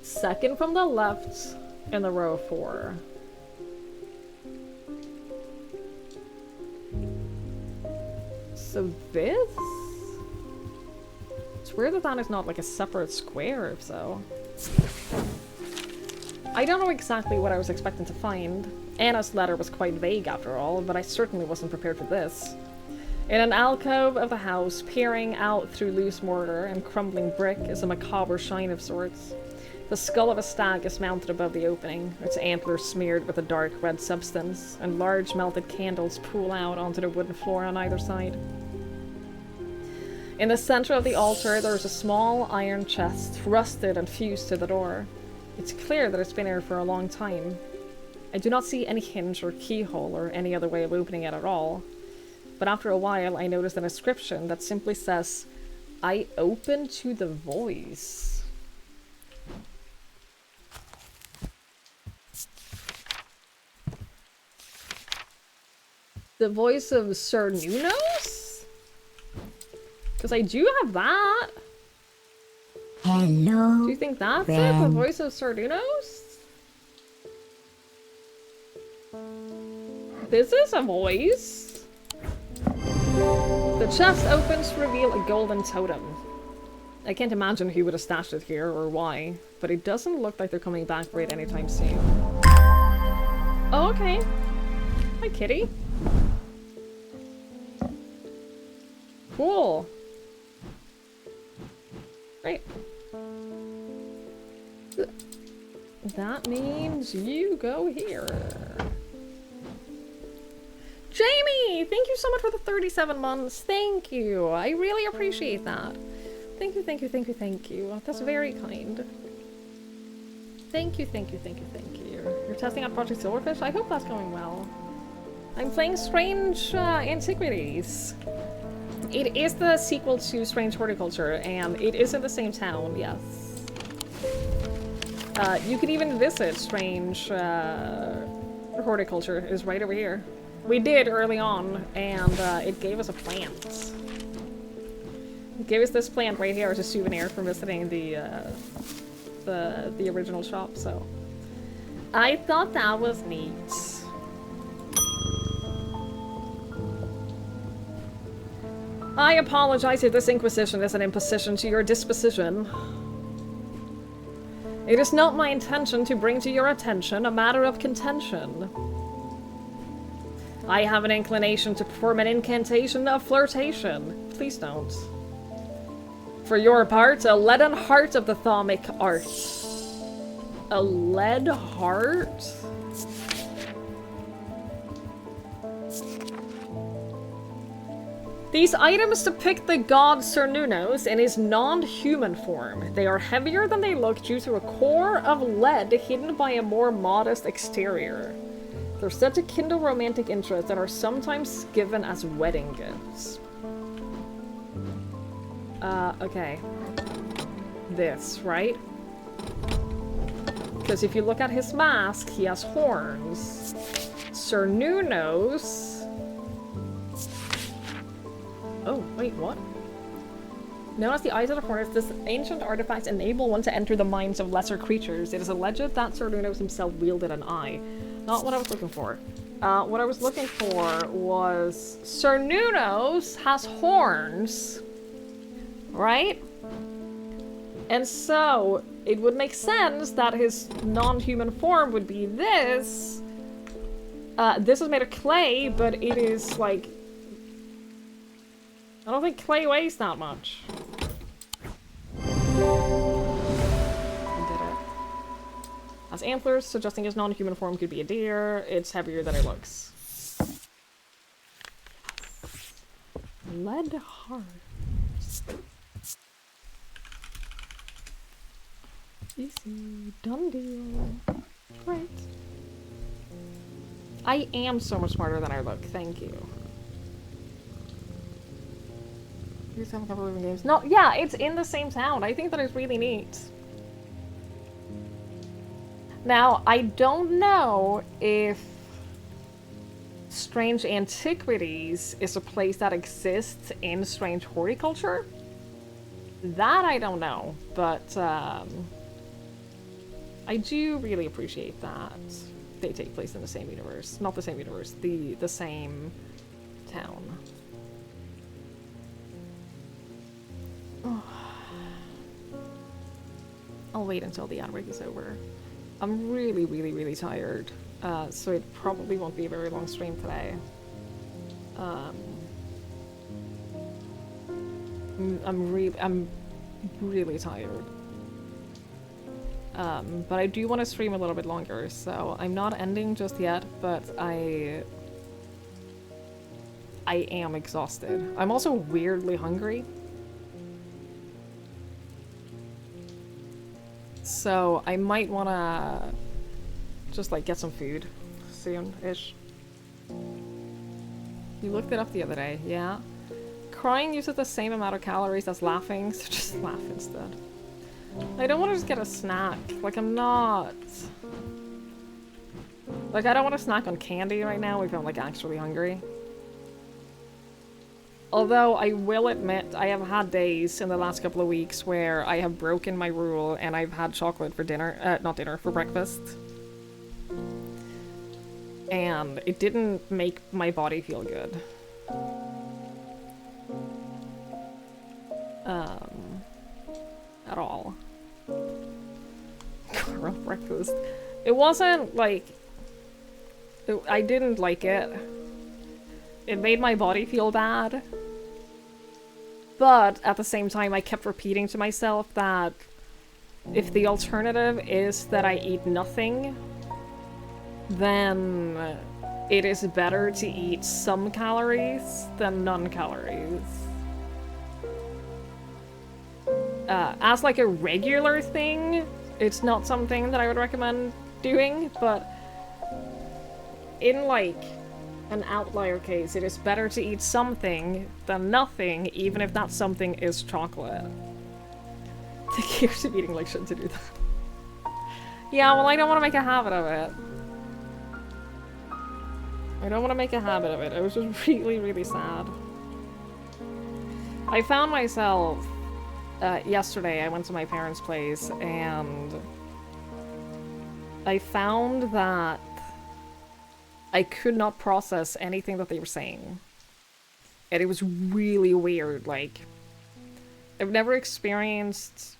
Second from the left in the row of 4. So this? It's weird that that is not like a separate square, if so. I don't know exactly what I was expecting to find. Anna's letter was quite vague after all, but I certainly wasn't prepared for this. In an alcove of the house, peering out through loose mortar and crumbling brick, is a macabre shrine of sorts. The skull of a stag is mounted above the opening, its antlers smeared with a dark red substance, and large melted candles pool out onto the wooden floor on either side. In the center of the altar, there is a small iron chest, rusted and fused to the door. It's clear that it's been here for a long time. I do not see any hinge or keyhole or any other way of opening it at all. But after a while, I noticed an inscription that simply says, "I open to the voice." The voice of Sir Nunos? Because I do have that. Hello. Do you think that's it? The friend. voice of Sir Nunos? This is a voice. The chest opens to reveal a golden totem. I can't imagine who would have stashed it here or why, but it doesn't look like they're coming back for it anytime soon. Oh, okay. Hi, kitty. Cool. Right. That means you go here. Jamie! Thank you so much for the 37 months. Thank you. I really appreciate that. Thank you, thank you, thank you, thank you. That's very kind. Thank you, thank you, thank you, thank you. You're testing out Project Silverfish? I hope that's going well. I'm playing Strange Antiquities. It is the sequel to Strange Horticulture, and it is in the same town, yes. You could even visit Strange Horticulture. Is right over here. We did early on, and it gave us a plant. It gave us this plant right here as a souvenir from visiting the original shop, so I thought that was neat. I apologize if this inquisition is an imposition to your disposition. It is not my intention to bring to your attention a matter of contention. I have an inclination to perform an incantation of flirtation. Please don't. For your part, a leaden heart of the thaumic art. A lead heart? These items depict the god Cernunnos in his non-human form. They are heavier than they look due to a core of lead hidden by a more modest exterior. They're said to kindle romantic interest and are sometimes given as wedding gifts. Okay. This, right? Because if you look at his mask, he has horns. Cernunnos... Oh, wait, what? Known as the Eyes of the Hornets, this ancient artifact enable one to enter the minds of lesser creatures. It is alleged that Cernunnos himself wielded an eye. Not what I was looking for. What I was looking for was... Cernunnos has horns, right? And so, it would make sense that his non-human form would be this. This is made of clay, but it is, like... I don't think clay weighs that much. I did it. Has antlers, suggesting his non-human form could be a deer. It's heavier than it looks. Lead heart. Easy. Done deal. Right. I am so much smarter than I look. Thank you. Here's a couple of games. No, yeah, it's in the same town. I think that is really neat. Now, I don't know if Strange Antiquities is a place that exists in Strange Horticulture. That I don't know, but I do really appreciate that they take place in the same universe. Not the same universe, the same town. Oh. I'll wait until the ad break is over. I'm really, really, really tired. So it probably won't be a very long stream today. I'm really tired. But I do want to stream a little bit longer, so I'm not ending just yet, but I am exhausted. I'm also weirdly hungry. So I might want to just like get some food soon-ish. You looked it up the other day, yeah? Crying uses the same amount of calories as laughing, so just laugh instead. I don't want to just get a snack. Like, I'm not... Like, I don't want to snack on candy right now if I'm, like, actually hungry. Although, I will admit, I have had days in the last couple of weeks where I have broken my rule and I've had chocolate for dinner. Not dinner, for breakfast. And it didn't make my body feel good. At all. Caramel breakfast. It wasn't like... I didn't like it. It made my body feel bad. But at the same time, I kept repeating to myself that if the alternative is that I eat nothing, then it is better to eat some calories than none calories. As like a regular thing, it's not something that I would recommend doing, but in like an outlier case, it is better to eat something than nothing, even if that something is chocolate. Take years of eating like shit to do that. Yeah, well, I don't want to make a habit of it. I don't want to make a habit of it. It was just really, really sad. I found myself... yesterday, I went to my parents' place, and I found that I could not process anything that they were saying. And it was really weird, like... I've never experienced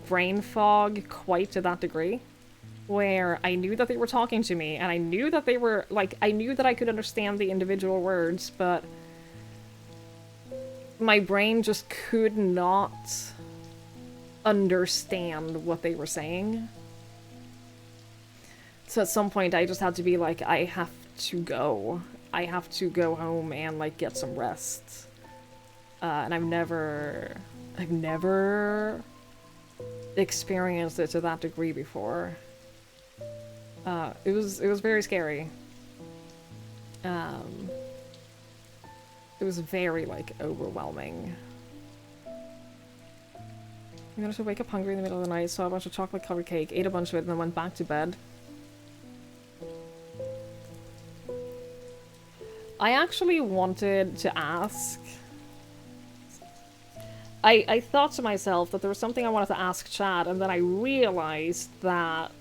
brain fog quite to that degree, where I knew that they were talking to me, and I knew that they were, like, I knew that I could understand the individual words, but my brain just could not understand what they were saying. So at some point I just had to be like, I have to go. I have to go home and, like, get some rest. And I've never experienced it to that degree before. It was very scary. It was very, like, overwhelming. I managed to wake up hungry in the middle of the night, saw a bunch of chocolate-covered cake, ate a bunch of it, and then went back to bed. I actually wanted to ask... I thought to myself that there was something I wanted to ask Chad, and then I realized that...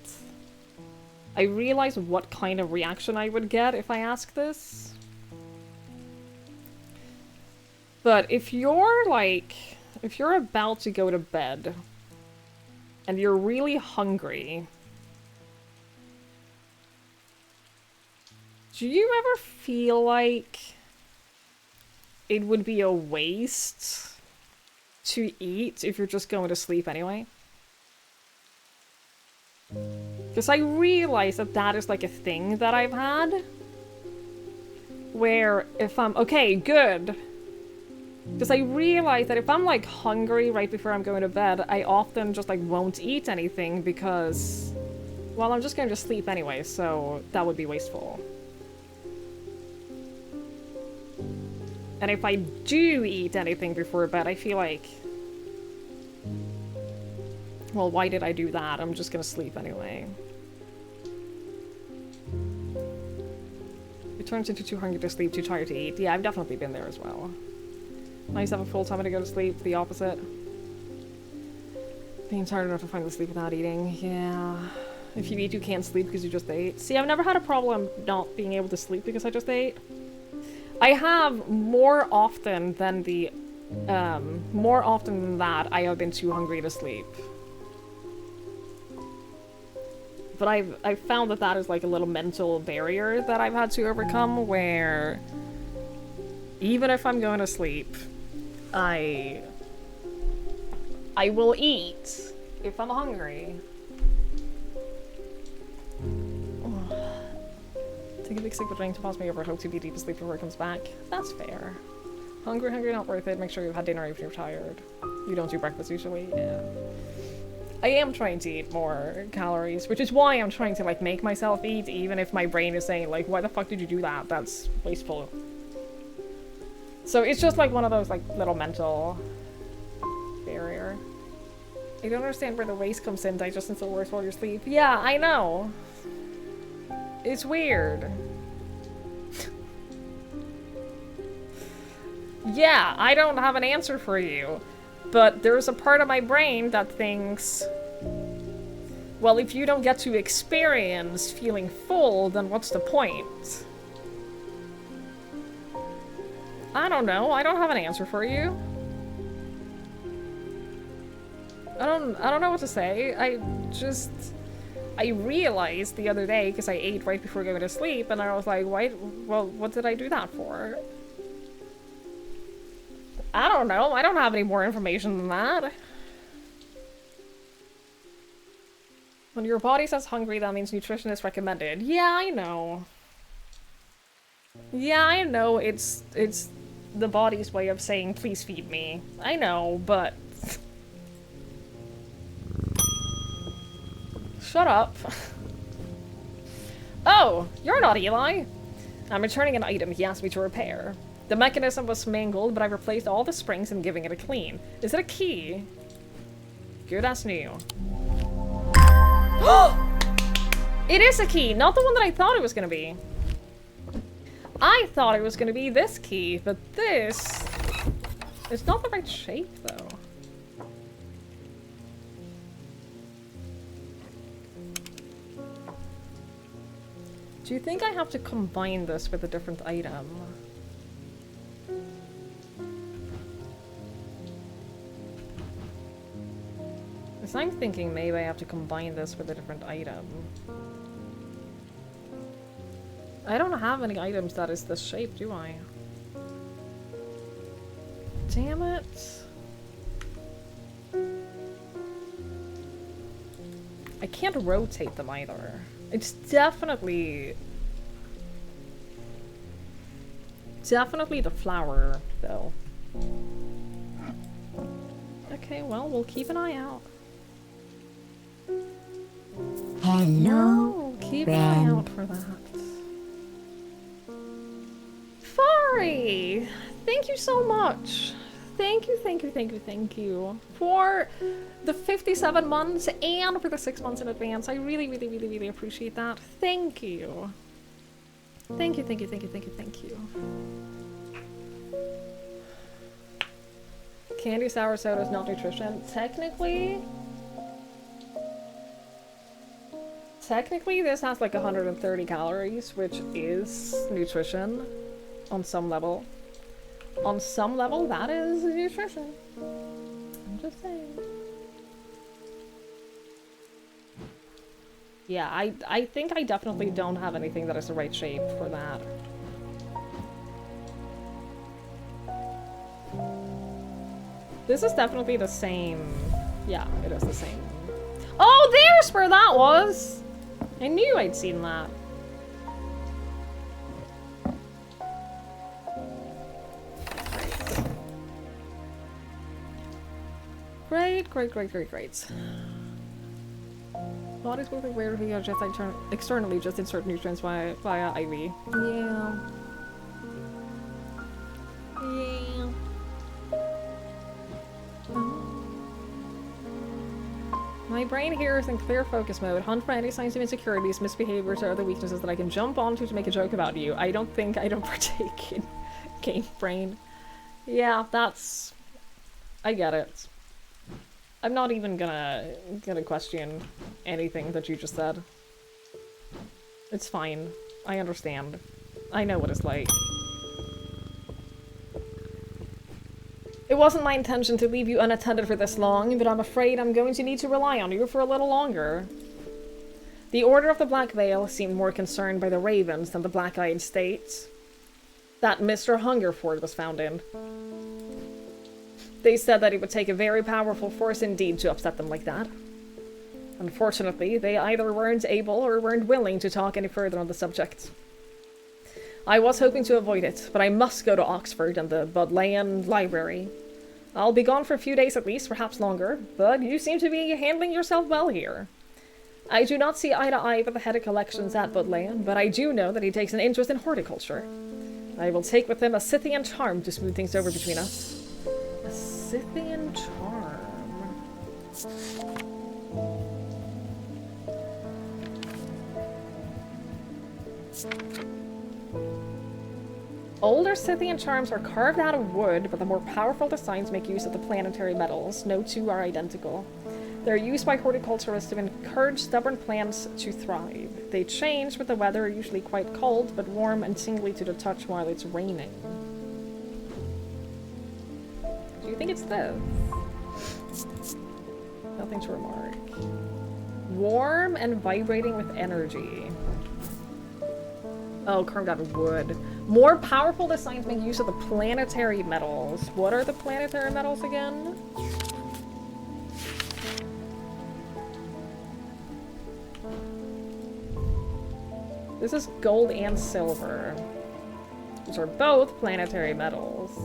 I realized what kind of reaction I would get if I asked this. But if you're, like... If you're about to go to bed, and you're really hungry... Do you ever feel like it would be a waste to eat if you're just going to sleep anyway? Because I realize that that is like a thing that I've had. Where if I'm... Okay, good. Because I realize that if I'm like hungry right before I'm going to bed, I often just like won't eat anything because... Well, I'm just going to sleep anyway, so that would be wasteful. And if I do eat anything before bed, I feel like... Well, why did I do that? I'm just gonna sleep anyway. It turns into too hungry to sleep, too tired to eat. Yeah, I've definitely been there as well. Nice to have a full time to go to sleep, the opposite. Being tired enough to finally sleep without eating. Yeah. If you eat, you can't sleep because you just ate. See, I've never had a problem not being able to sleep because I just ate. I have more often than that, I have been too hungry to sleep. but I've found that that is like a little mental barrier that I've had to overcome, where even if I'm going to sleep, I will eat if I'm hungry. Take a big sip of drink to pass me over. Hope to be deep asleep before it comes back. That's fair. Hungry, not worth it. Make sure you've had dinner if you're tired. You don't do breakfast usually. Yeah. I am trying to eat more calories, which is why I'm trying to like make myself eat, even if my brain is saying like, why the fuck did you do that? That's wasteful. So it's just like one of those like little mental barrier. I don't understand where the waste comes in. Digestion still works while you're asleep. Yeah, I know. It's weird. Yeah, I don't have an answer for you. But there's a part of my brain that thinks, well, if you don't get to experience feeling full, then what's the point? I don't know. I don't have an answer for you. I don't know what to say. I realized the other day, because I ate right before going to sleep, and I was like, why? Well, what did I do that for? I don't know. I don't have any more information than that. When your body says hungry, that means nutrition is recommended. Yeah, I know. Yeah, I know it's the body's way of saying, please feed me. I know, but... Shut up. Oh, you're not Eli. I'm returning an item he asked me to repair. The mechanism was mangled, but I replaced all the springs and giving it a clean. Is it a key? Good as new. It is a key, not the one that I thought it was gonna be. I thought it was gonna be this key, but this... It's not the right shape, though. Do you think I have to combine this with a different item? Because I'm thinking maybe I have to combine this with a different item. I don't have any items that is this shape, do I? Damn it. I can't rotate them either. It's definitely the flower, though. Okay, well, we'll keep an eye out. Hello, Keep an eye out for that. Fari! Thank you so much. Thank you for the 57 months and for the 6 months in advance. I really appreciate that. Thank you. Thank you. Candy sour soda is not nutrition. Technically, this has like 130 calories, which is nutrition on some level. On some level, that is nutrition. I'm just saying. Yeah, I think I definitely don't have anything that is the right shape for that. This is definitely the same. Yeah, it is the same. Oh, there's where that was! I knew I'd seen that. Great. Bodies will be weird if you just like externally just insert nutrients via IV. Yeah. My brain here is in clear focus mode. Hunt for any signs of insecurities, misbehaviors, or other weaknesses that I can jump onto to make a joke about you. I don't partake in game brain. Yeah, that's... I get it. I'm not even gonna question anything that you just said. It's fine. I understand. I know what it's like. It wasn't my intention to leave you unattended for this long, but I'm afraid I'm going to need to rely on you for a little longer. The Order of the Black Veil seemed more concerned by the ravens than the black-eyed states that Mr. Hungerford was found in. They said that it would take a very powerful force indeed to upset them like that. Unfortunately, they either weren't able or weren't willing to talk any further on the subject. I was hoping to avoid it, but I must go to Oxford and the Bodleian Library. I'll be gone for a few days at least, perhaps longer, but you seem to be handling yourself well here. I do not see eye to eye with the head of collections at Bodleian, but I do know that he takes an interest in horticulture. I will take with him a Scythian charm to smooth things over between us. A Scythian charm. Older Scythian charms are carved out of wood, but the more powerful designs make use of the planetary metals. No two are identical. They're used by horticulturists to encourage stubborn plants to thrive. They change with the weather, usually quite cold, but warm and tingly to the touch while it's raining. Do you think it's this? Nothing to remark. Warm and vibrating with energy. Oh, carved out of wood. More powerful designs make use of the planetary metals. What are the planetary metals again? This is gold and silver. These are both planetary metals.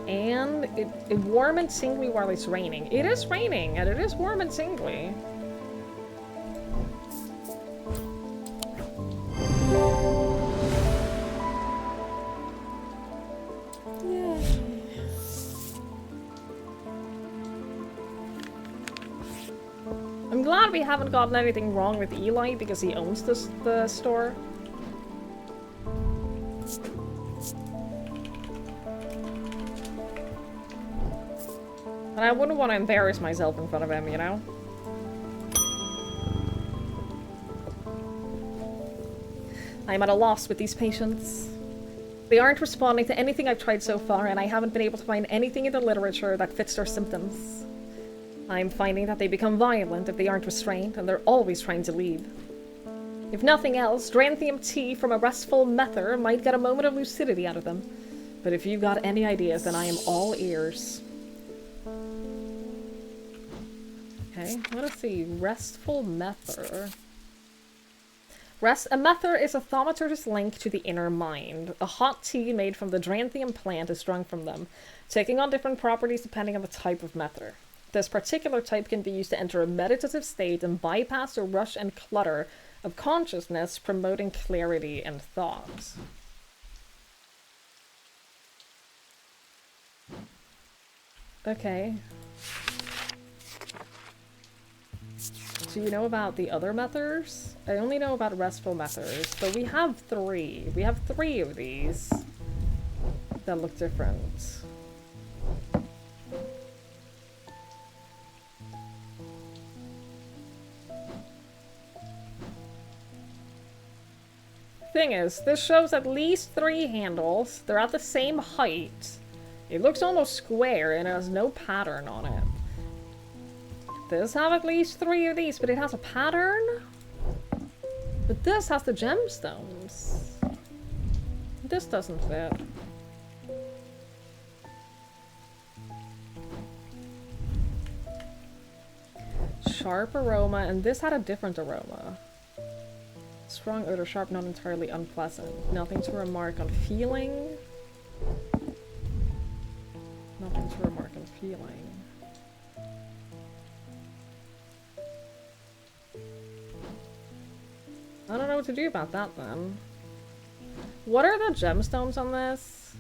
And it warm and tingly while it's raining. It is raining, and it is warm and tingly. I'm glad we haven't gotten anything wrong with Eli because he owns the store. And I wouldn't want to embarrass myself in front of him, you know? I'm at a loss with these patients. They aren't responding to anything I've tried so far, and I haven't been able to find anything in the literature that fits their symptoms. I'm finding that they become violent if they aren't restrained, and they're always trying to leave. If nothing else, Dranthium tea from a restful mether might get a moment of lucidity out of them. But if you've got any ideas, then I am all ears. Okay, let us see. Restful mether. A mether is a thaumaturge's link to the inner mind. A hot tea made from the Dranthium plant is drunk from them, taking on different properties depending on the type of mether. This particular type can be used to enter a meditative state and bypass the rush and clutter of consciousness, promoting clarity and thought. Okay. Do you know about the other methers? I only know about restful methers, but we have three. We have three of these that look different. Thing is, this shows at least 3 handles. They're at the same height. It looks almost square and it has no pattern on it. This have at least 3 of these, but it has a pattern? But this has the gemstones. This doesn't fit. Sharp aroma, and this had a different aroma. Strong odor, sharp, not entirely unpleasant. Nothing to remark on feeling. Nothing to remark on feeling. I don't know what to do about that then. What are the gemstones on this?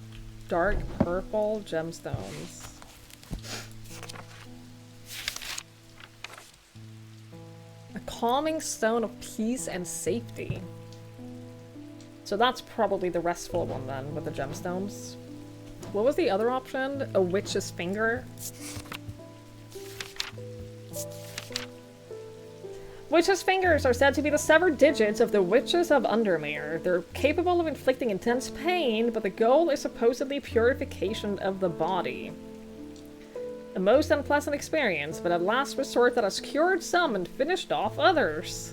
Dark purple gemstones. A calming stone of peace and safety. So that's probably the restful one then, with the gemstones. What was the other option? A witch's finger? Witches' fingers are said to be the severed digits of the witches of Undermere. They're capable of inflicting intense pain, but the goal is supposedly purification of the body. A most unpleasant experience, but at last resort that has cured some and finished off others.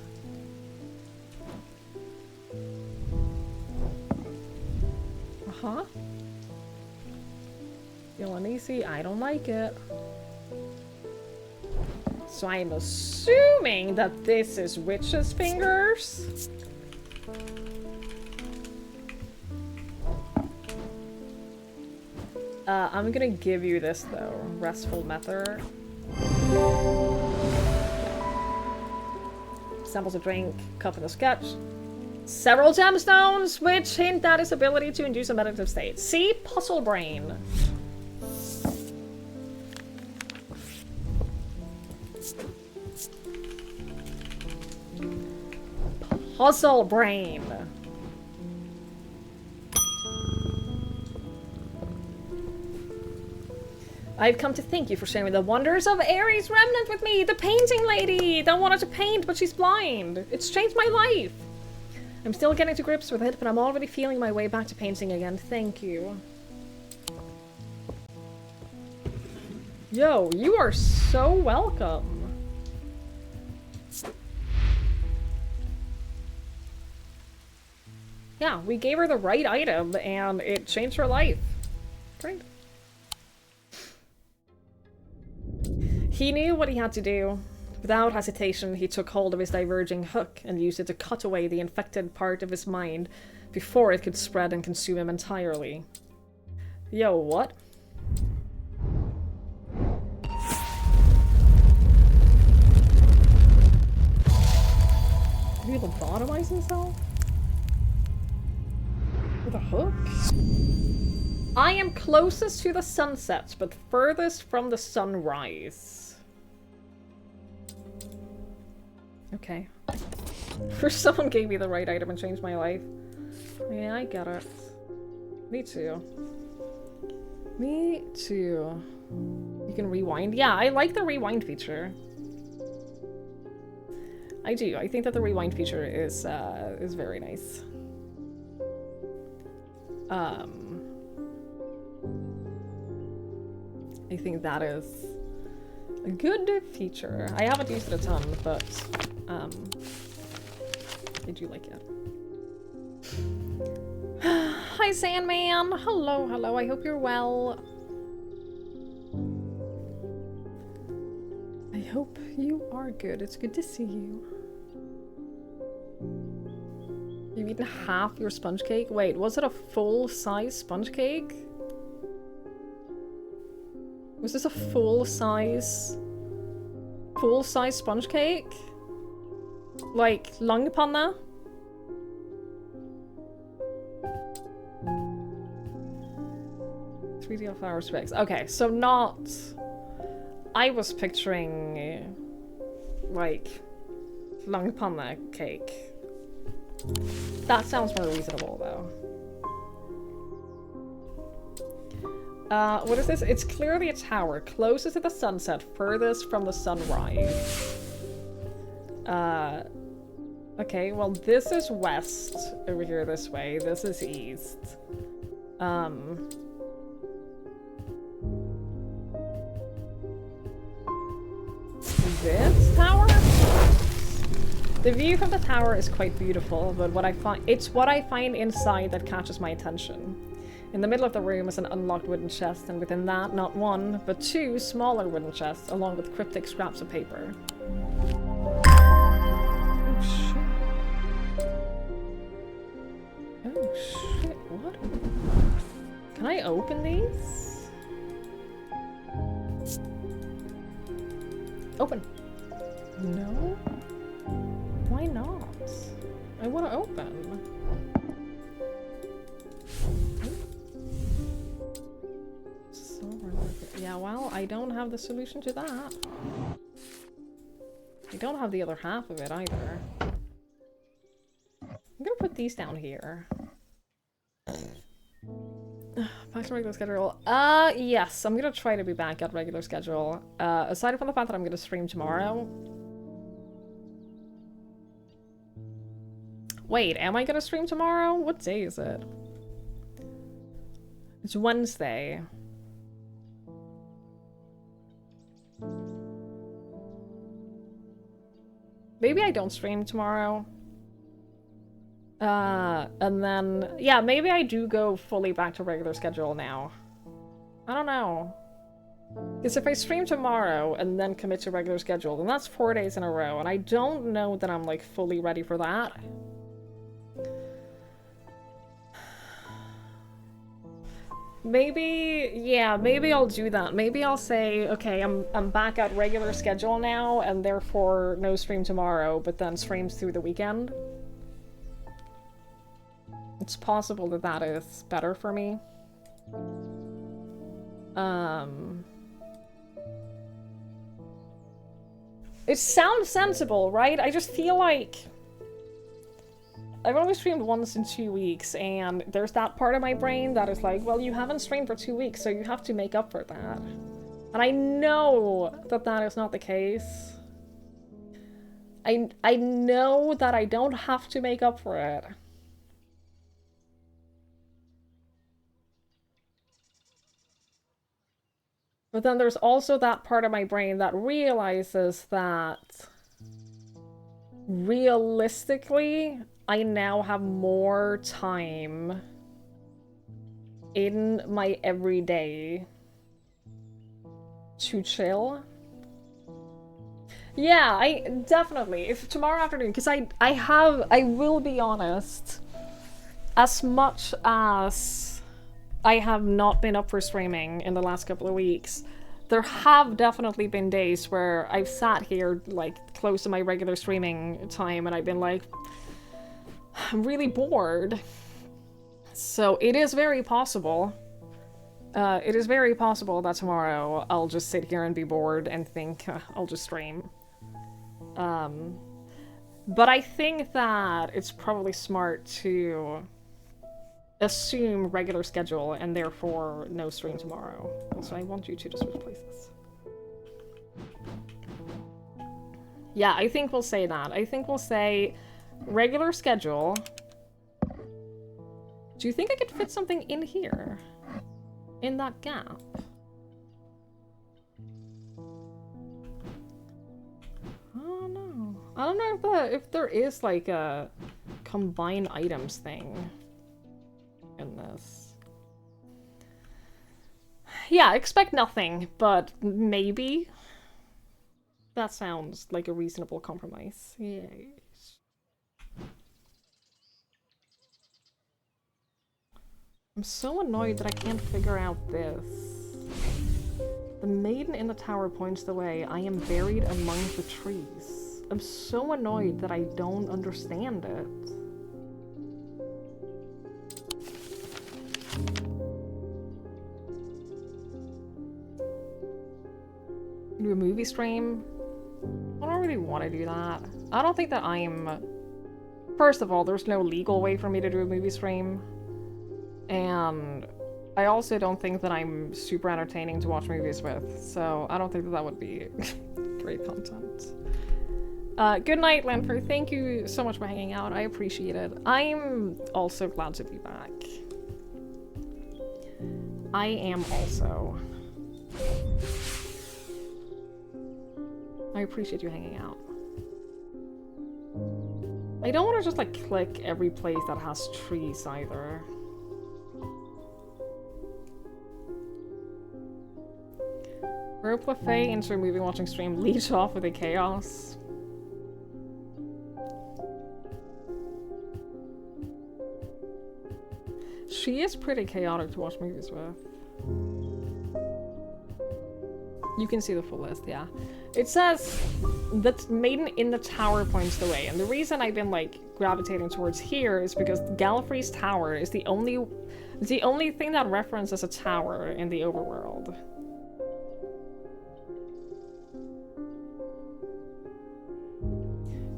Uh-huh. Feel uneasy? I don't like it. So I am assuming that this is witch's fingers. I'm gonna give you this though. Restful method. Samples of drink, cup in a sketch. Several gemstones, which hint at his ability to induce a meditative state. See? Puzzle brain. Puzzle brain. I've come to thank you for sharing the wonders of Ares Remnant with me, the painting lady that wanted to paint, but she's blind. It's changed my life. I'm still getting to grips with it, but I'm already feeling my way back to painting again. Thank you. Yo, you are so welcome. Yeah, we gave her the right item, and it changed her life. Great. He knew what he had to do. Without hesitation, he took hold of his diverging hook and used it to cut away the infected part of his mind before it could spread and consume him entirely. Yo, what? Did he lobotomize himself? With a hook? I am closest to the sunset, but furthest from the sunrise. Okay. First, someone gave me the right item and changed my life. Yeah, I get it. Me too. Me too. You can rewind. Yeah, I like the rewind feature. I do. I think that the rewind feature is very nice. I think that is a good feature. I haven't used it a ton, but I do like it. Hi, Sandman. Hello, hello. I hope you're well. I hope you are good. It's good to see you. You've eaten half your sponge cake? Wait, was it a full-size sponge cake? Was this a full-size sponge cake? Like, langpanna? Three flour specs. Okay, so not... I was picturing... like... langpanna cake. That sounds more reasonable, though. What is this? It's clearly a tower, closest to the sunset, furthest from the sunrise. Okay, well this is west, over here this way. This is east. This tower? The view from the tower is quite beautiful, but it's what I find inside that catches my attention. In the middle of the room is an unlocked wooden chest, and within that, not one, but two smaller wooden chests, along with cryptic scraps of paper. Oh shit. Oh shit, what? Can I open these? Open. No? Why not? I want to open. Yeah, well, I don't have the solution to that. I don't have the other half of it either. I'm gonna put these down here. Back to regular schedule. Yes, I'm gonna try to be back at regular schedule. Aside from the fact that I'm gonna stream tomorrow. Wait, am I gonna stream tomorrow? What day is it? It's Wednesday. maybe I don't stream tomorrow. And then, yeah, maybe I do go fully back to regular schedule now. I don't know. Because if I stream tomorrow and then commit to regular schedule, then that's 4 days in a row, and I don't know that I'm, like, fully ready for that. Maybe, yeah, maybe I'll do that. Maybe I'll say, okay, I'm back at regular schedule now, and therefore no stream tomorrow, but then streams through the weekend. It's possible that that is better for me. It sounds sensible, right? I just feel like I've only streamed once in 2 weeks, and there's that part of my brain that is like, well, you haven't streamed for 2 weeks, so you have to make up for that. And I know that that is not the case. I know that I don't have to make up for it. But then there's also that part of my brain that realizes that realistically, I now have more time in my everyday to chill. Yeah, I definitely, if tomorrow afternoon, because I will be honest, as much as I have not been up for streaming in the last couple of weeks, there have definitely been days where I've sat here, like, close to my regular streaming time, and I've been like, I'm really bored. So it is very possible. It is very possible that tomorrow I'll just sit here and be bored and think, I'll just stream. But I think that it's probably smart to assume regular schedule and therefore no stream tomorrow. So I want you to just switch places. Yeah, I think we'll say that. I think we'll say regular schedule. Do you think I could fit something in here? In that gap? I don't know. I don't know if there is like a combine items thing in this. Yeah, expect nothing, but maybe. That sounds like a reasonable compromise. Yes. I'm so annoyed that I can't figure out this. The maiden in the tower points the way. I am buried among the trees. I'm so annoyed that I don't understand it. Do a movie stream? I don't really want to do that. I don't think that I'm... First of all, there's no legal way for me to do a movie stream. And I also don't think that I'm super entertaining to watch movies with, so I don't think that that would be great content. Good night, Lanford. Thank you so much for hanging out. I appreciate it. I'm also glad to be back. I am also. I appreciate you hanging out. I don't want to just like click every place that has trees either. Rope Lafay into a movie watching stream, leech off with the chaos. She is pretty chaotic to watch movies with. You can see the full list, yeah. It says that maiden in the tower points the way, and the reason I've been like gravitating towards here is because Gallifrey's tower is the only thing that references a tower in the overworld.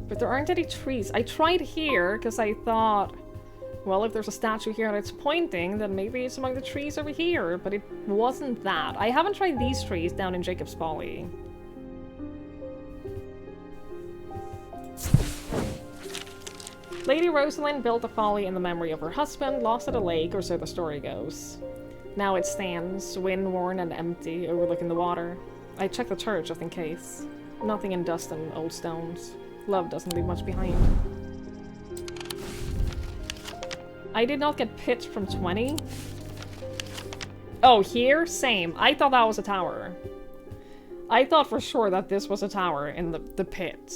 But there aren't any trees. I tried here because I thought, well, if there's a statue here and it's pointing, then maybe it's among the trees over here, but it wasn't that. I haven't tried these trees down in Jacob's Folly. Lady Rosalind built a folly in the memory of her husband, lost at a lake, or so the story goes. Now it stands, wind-worn and empty, overlooking the water. I checked the church just in case. Nothing in dust and old stones. Love doesn't leave much behind. I did not get pitched from 20. Oh, here? Same. I thought that was a tower. I thought for sure that this was a tower in the pit.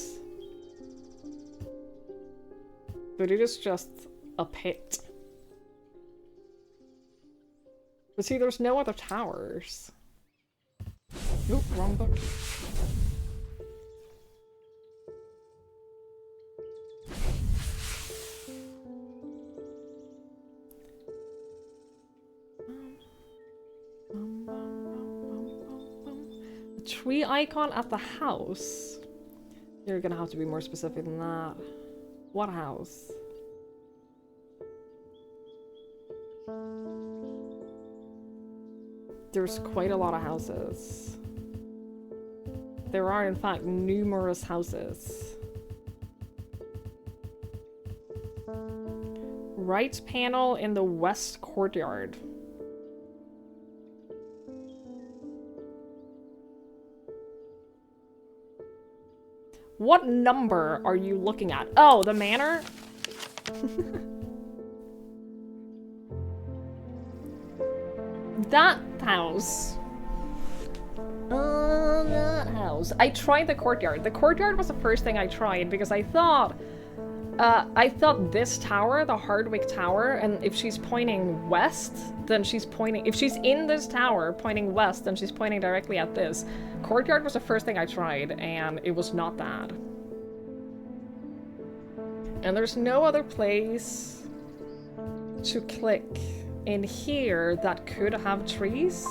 But it is just a pit. But see, there's no other towers. Nope, wrong book. The tree icon at the house. You're gonna have to be more specific than that. What house? There's quite a lot of houses. There are, in fact, numerous houses. Right panel in the west courtyard. What number are you looking at? Oh, the manor? That house. That house. I tried the courtyard. The courtyard was the first thing I tried because I thought this tower, the Hardwick Tower, and if she's pointing west, then she's pointing... If she's in this tower pointing west, then she's pointing directly at this. Courtyard was the first thing I tried, and it was not bad. And there's no other place to click in here that could have trees.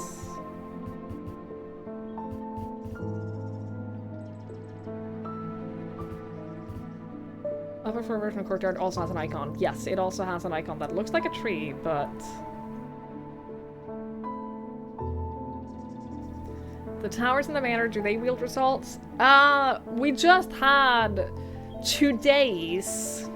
Upper floor version of courtyard also has an icon. Yes, it also has an icon that looks like a tree, but... The towers in the manor, do they wield results? We just had 2 days.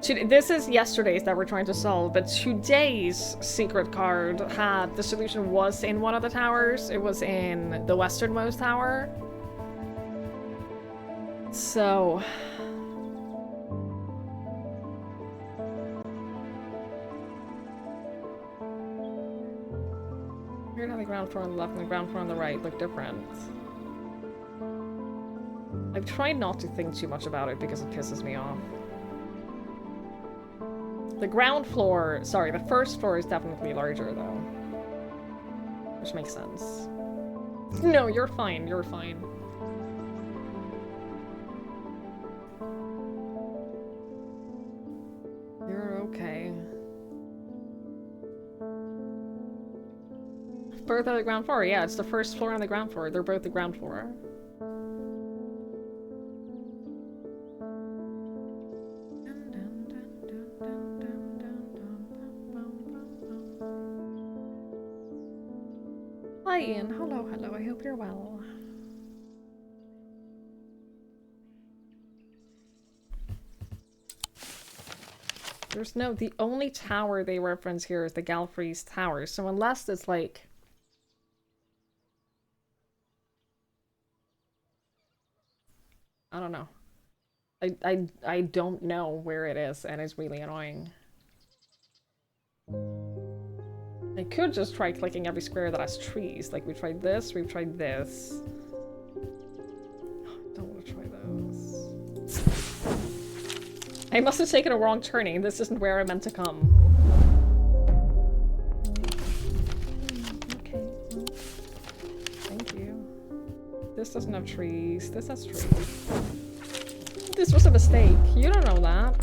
This is yesterday's that we're trying to solve, but today's secret card had... The solution was in one of the towers. It was in the westernmost tower. So... Here's how the ground floor on the left and the ground floor on the right look different. I've tried not to think too much about it because it pisses me off. The ground floor, sorry, the first floor is definitely larger though. Which makes sense. No, you're fine, you're fine. You're okay. Both on the ground floor, yeah, it's the first floor and the ground floor. They're both the ground floor. Hi Ian, hello, hello, I hope you're well. There's no, the only tower they reference here is the Galfrey's Tower, so unless it's like... I don't know. I don't know where it is, and it's really annoying. I could just try clicking every square that has trees. Like, we tried this, we've tried this. I don't want to try those. I must have taken a wrong turning. This isn't where I meant to come. Okay. Thank you. This doesn't have trees. This has trees. This was a mistake. You don't know that.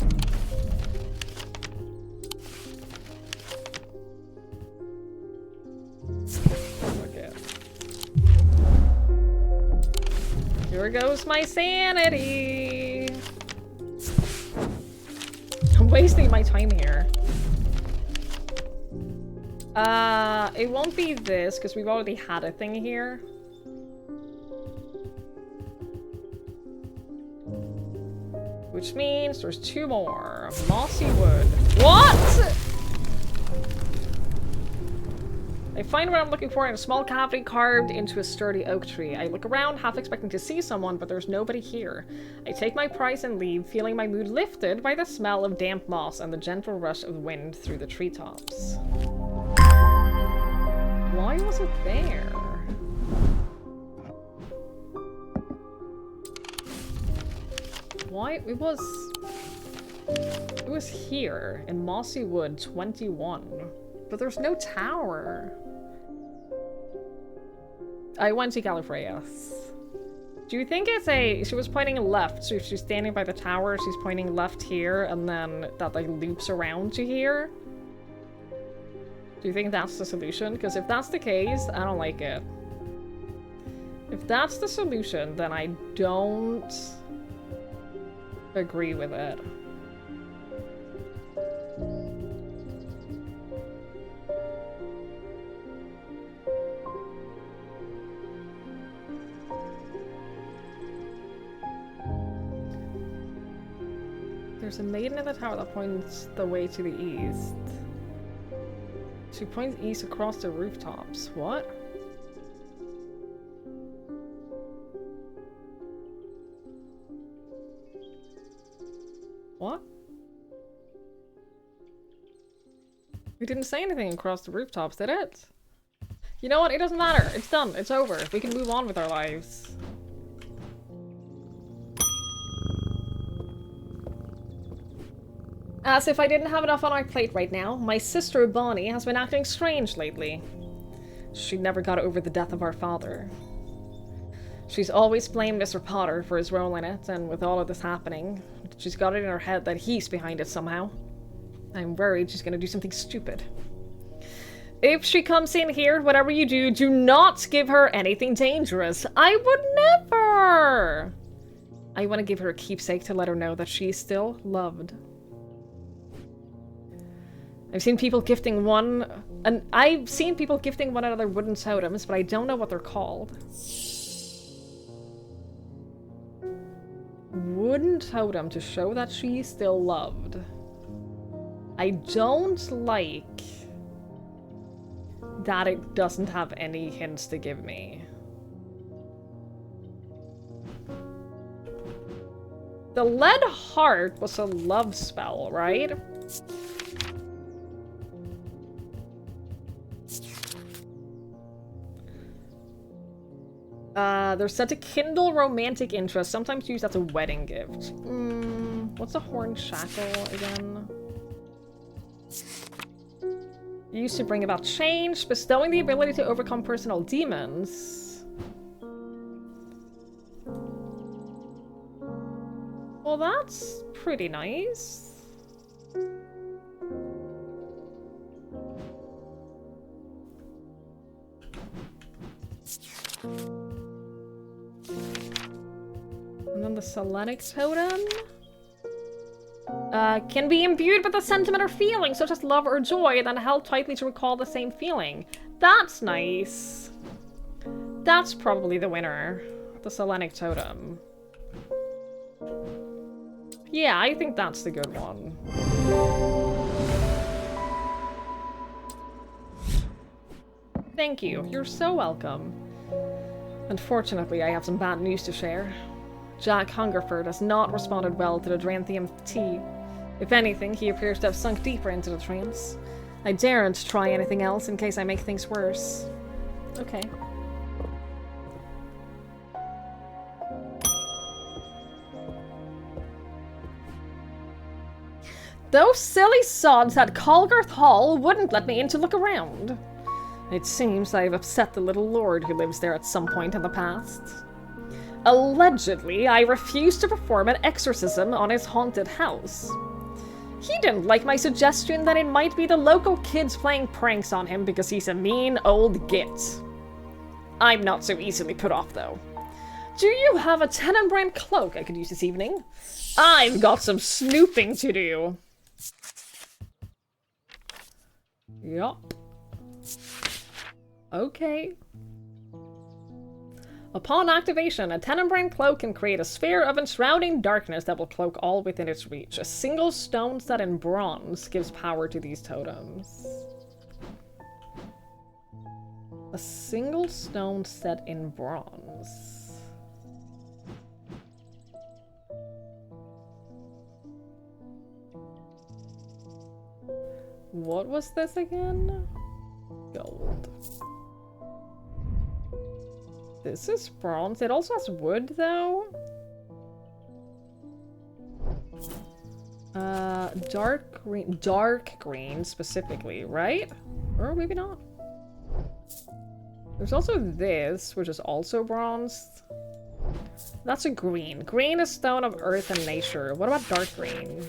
Okay. Here goes my sanity. I'm wasting my time here. It won't be this, because we've already had a thing here. Which means there's 2 more. Mossy wood. What?! I find what I'm looking for in a small cavity carved into a sturdy oak tree. I look around, half expecting to see someone, but there's nobody here. I take my prize and leave, feeling my mood lifted by the smell of damp moss and the gentle rush of wind through the treetops. Why was it there? Why? It was here in Mossy Wood 21, but there's no tower. I went to Gallifreyas. Do you think it's she was pointing left, so if she's standing by the tower, she's pointing left here, and then that like loops around to here? Do you think that's the solution? Because if that's the case, I don't like it. If that's the solution, then I don't agree with it. There's a maiden at the tower that points the way to the east. She points east across the rooftops. What? What? We didn't say anything across the rooftops, did it? You know what? It doesn't matter. It's done. It's over. We can move on with our lives. As if I didn't have enough on our plate right now, my sister Bonnie has been acting strange lately. She never got over the death of our father. She's always blamed Mr. Potter for his role in it, and with all of this happening, she's got it in her head that he's behind it somehow. I'm worried she's gonna do something stupid. If she comes in here, whatever you do, do not give her anything dangerous. I would never! I want to give her a keepsake to let her know that she's still loved. I've seen people gifting one another wooden totems, but I don't know what they're called. Wooden totem to show that she's still loved. I don't like that it doesn't have any hints to give me. The lead heart was a love spell, right? They're said to kindle romantic interest, sometimes used as a wedding gift. What's a horn shackle again? Used to bring about change, bestowing the ability to overcome personal demons. Well, that's pretty nice. And then the Selenic totem. Can be imbued with a sentiment or feeling, such as love or joy, then held tightly to recall the same feeling. That's nice. That's probably the winner. The Selenic totem. Yeah, I think that's the good one. Thank you. You're so welcome. Unfortunately, I have some bad news to share. Jack Hungerford has not responded well to the Dranthium tea. If anything, he appears to have sunk deeper into the trance. I daren't try anything else in case I make things worse. Okay. Those silly sods at Colgarth Hall wouldn't let me in to look around. It seems I've upset the little lord who lives there at some point in the past. Allegedly, I refused to perform an exorcism on his haunted house. He didn't like my suggestion that it might be the local kids playing pranks on him because he's a mean old git. I'm not so easily put off, though. Do you have a Tenenbrand cloak I could use this evening? I've got some snooping to do. Yup. Okay. Upon activation, a Tenenbrand cloak can create a sphere of enshrouding darkness that will cloak all within its reach. A single stone set in bronze gives power to these totems. A single stone set in bronze. What was this again? Gold. This is bronze. It also has wood, though. Dark green specifically, right? Or maybe not. There's also this, which is also bronze. That's a green. Green is stone of earth and nature. What about dark green?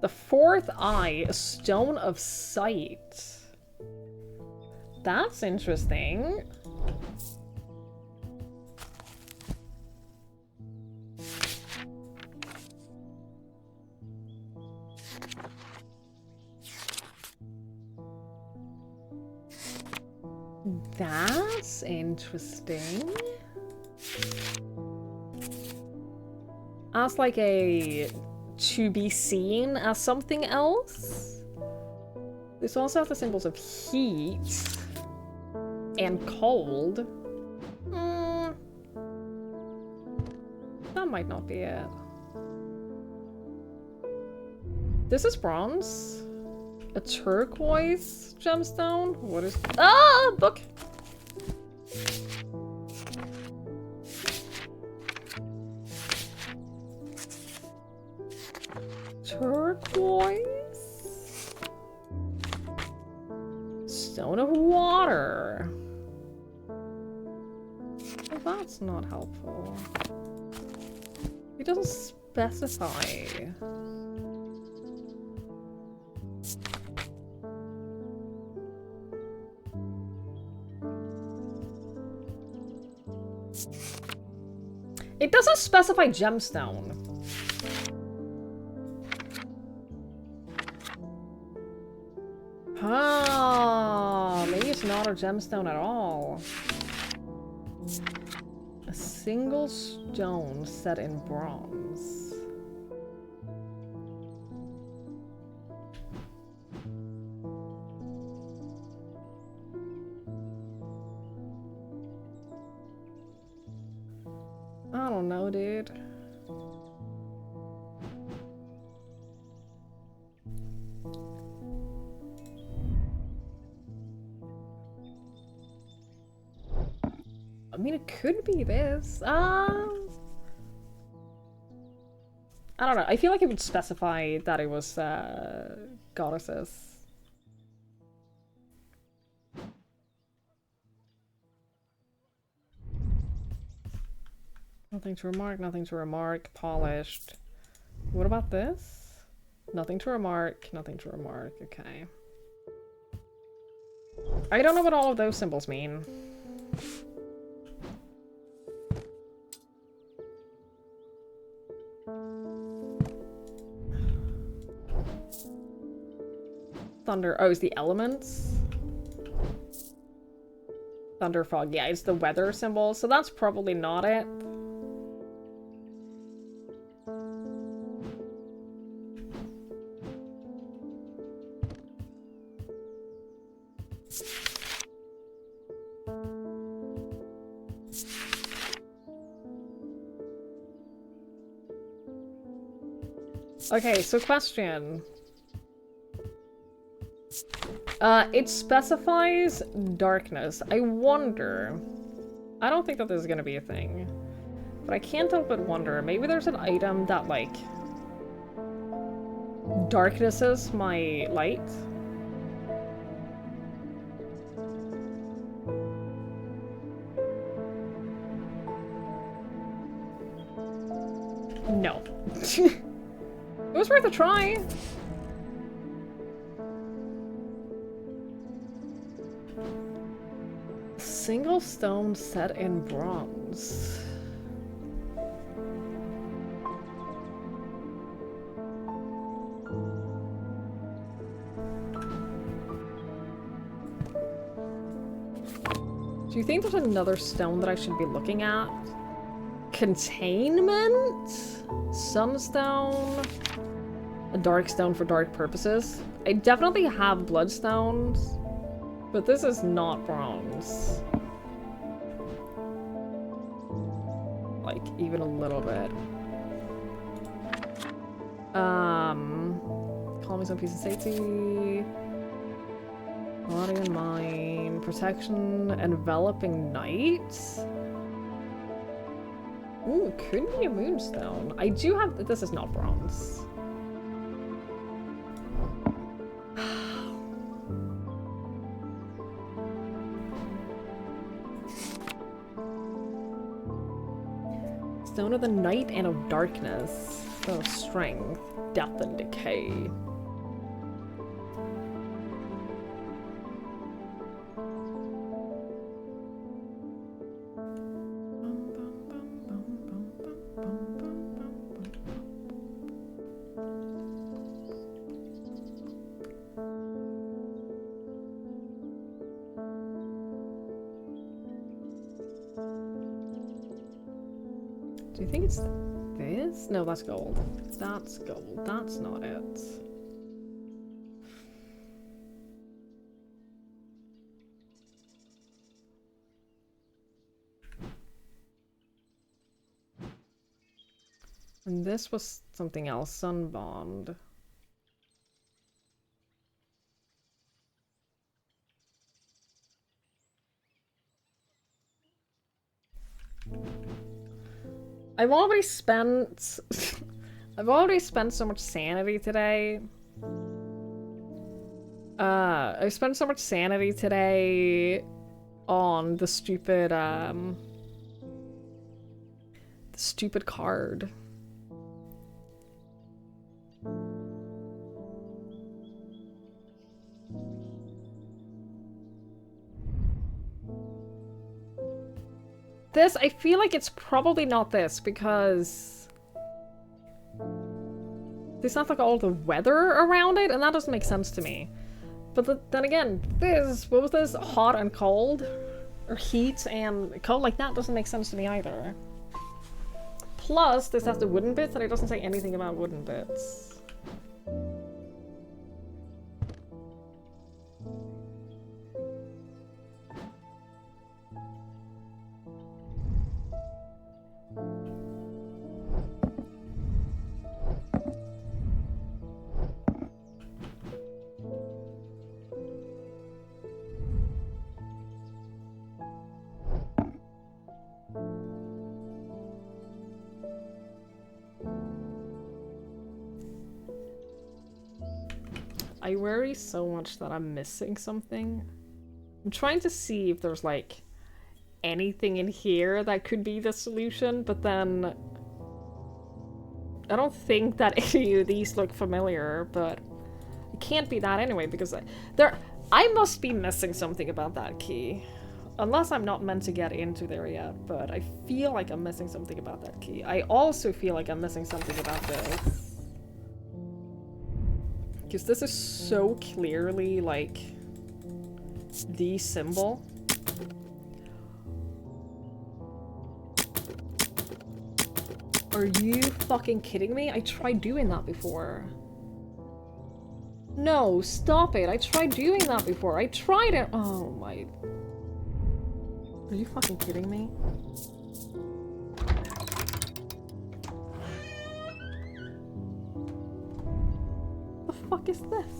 The fourth eye, a stone of sight. That's interesting. That's interesting. As like a to be seen as something else. This also has the symbols of heat and cold. That might not be it. This is bronze. A turquoise gemstone? What is... Ah! Book! Turquoise? Stone of water. Well, that's not helpful. It doesn't specify. It doesn't specify gemstone. Ah, maybe it's not a gemstone at all. A single stone set in bronze. I don't know, dude. I mean, it could be this. I don't know. I feel like it would specify that it was goddesses. Nothing to remark, nothing to remark. Polished. What about this? Nothing to remark, nothing to remark. Okay. I don't know what all of those symbols mean. Thunder. Oh, it's the elements? Thunder, fog. Yeah, it's the weather symbol, so that's probably not it. Okay, so question. It specifies darkness. I wonder... I don't think that this is gonna be a thing. But I can't help but wonder, maybe there's an item that, like... darknesses my light? No. It was worth a try. Single stone set in bronze. Do you think there's another stone that I should be looking at? Containment? Sunstone? A dark stone for dark purposes? I definitely have bloodstones, but this is not bronze. Like, even a little bit. Call me some piece of safety. Body and mind. Protection. Enveloping night. Ooh, could be a moonstone. I do have. This is not bronze. Stone of the night and of darkness. Oh, strength, death, and decay. Do you think it's this? No, that's gold. That's gold. That's not it. And this was something else. Sunbond. I've already spent I've already spent so much sanity today. I spent so much sanity today on the stupid card. This, I feel like it's probably not this, because there's not like all the weather around it, and that doesn't make sense to me. But then again, this, what was this? Hot and cold? Or heat and cold? Like, that doesn't make sense to me either. Plus, this has the wooden bits, and it doesn't say anything about wooden bits. I worry so much that I'm missing something. I'm trying to see if there's like anything in here that could be the solution, but then I don't think that any of these look familiar, but it can't be that anyway, because I must be missing something about that key. Unless I'm not meant to get into there yet, but I feel like I'm missing something about that key. I also feel like I'm missing something about this. Because this is so clearly, like, the symbol. Are you fucking kidding me? I tried doing that before. No, stop it. I tried doing that before. I tried it. Oh my. Are you fucking kidding me? The fuck is this?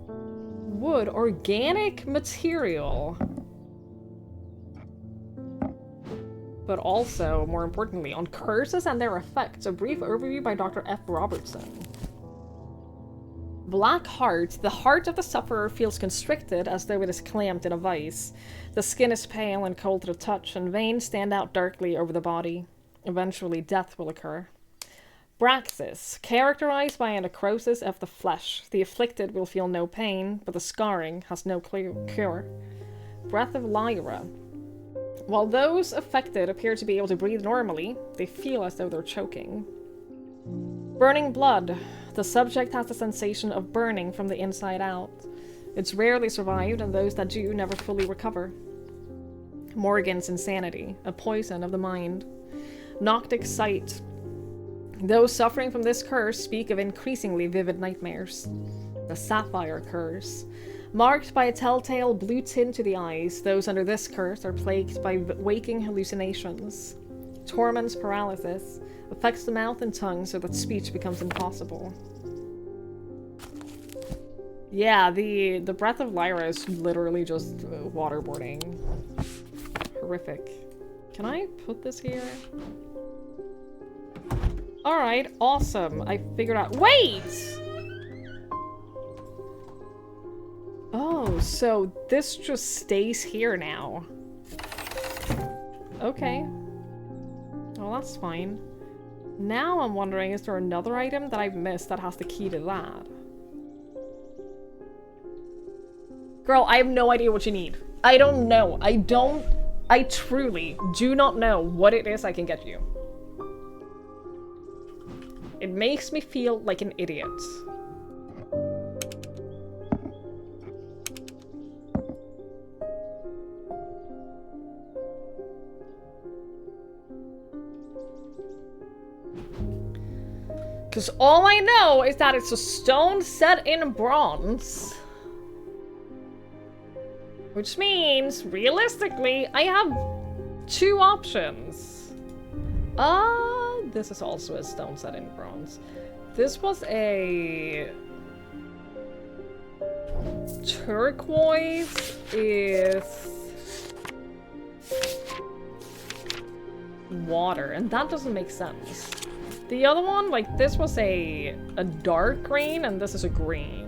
Wood, organic material. But also, more importantly, on curses and their effects, a brief overview by Dr. F. Robertson. Black heart. The heart of the sufferer feels constricted as though it is clamped in a vice. The skin is pale and cold to the touch, and veins stand out darkly over the body. Eventually, death will occur. Braxis. Characterized by a necrosis of the flesh. The afflicted will feel no pain, but the scarring has no cure. Breath of Lyra. While those affected appear to be able to breathe normally, they feel as though they're choking. Burning blood. The subject has the sensation of burning from the inside out. It's rarely survived, and those that do never fully recover. Morgan's insanity. A poison of the mind. Noctic sight. Those suffering from this curse speak of increasingly vivid nightmares. The Sapphire Curse. Marked by a telltale blue tint to the eyes, those under this curse are plagued by waking hallucinations. Torments paralysis, affects the mouth and tongue so that speech becomes impossible. Yeah, the Breath of Lyra is literally just waterboarding. Horrific. Can I put this here? Alright, awesome. I figured out- Wait! Oh, so this just stays here now. Okay. Well, that's fine. Now I'm wondering, is there another item that I've missed that has the key to that? Girl, I have no idea what you need. I don't know. I truly do not know what it is I can get you. It makes me feel like an idiot. Because all I know is that it's a stone set in bronze. Which means, realistically, I have two options. This is also a stone set in bronze. This was a turquoise is water, and that doesn't make sense. The other one, like, this was a dark green, and this is a green.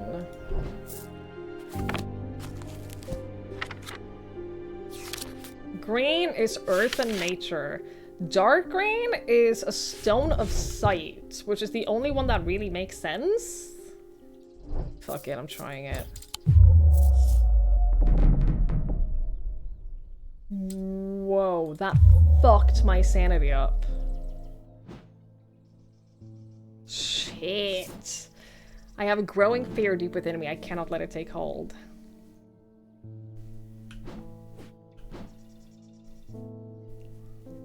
Green is earth and nature. Dark green is a stone of sight, which is the only one that really makes sense. Fuck it, I'm trying it. Whoa, that fucked my sanity up. Shit. I have a growing fear deep within me. I cannot let it take hold.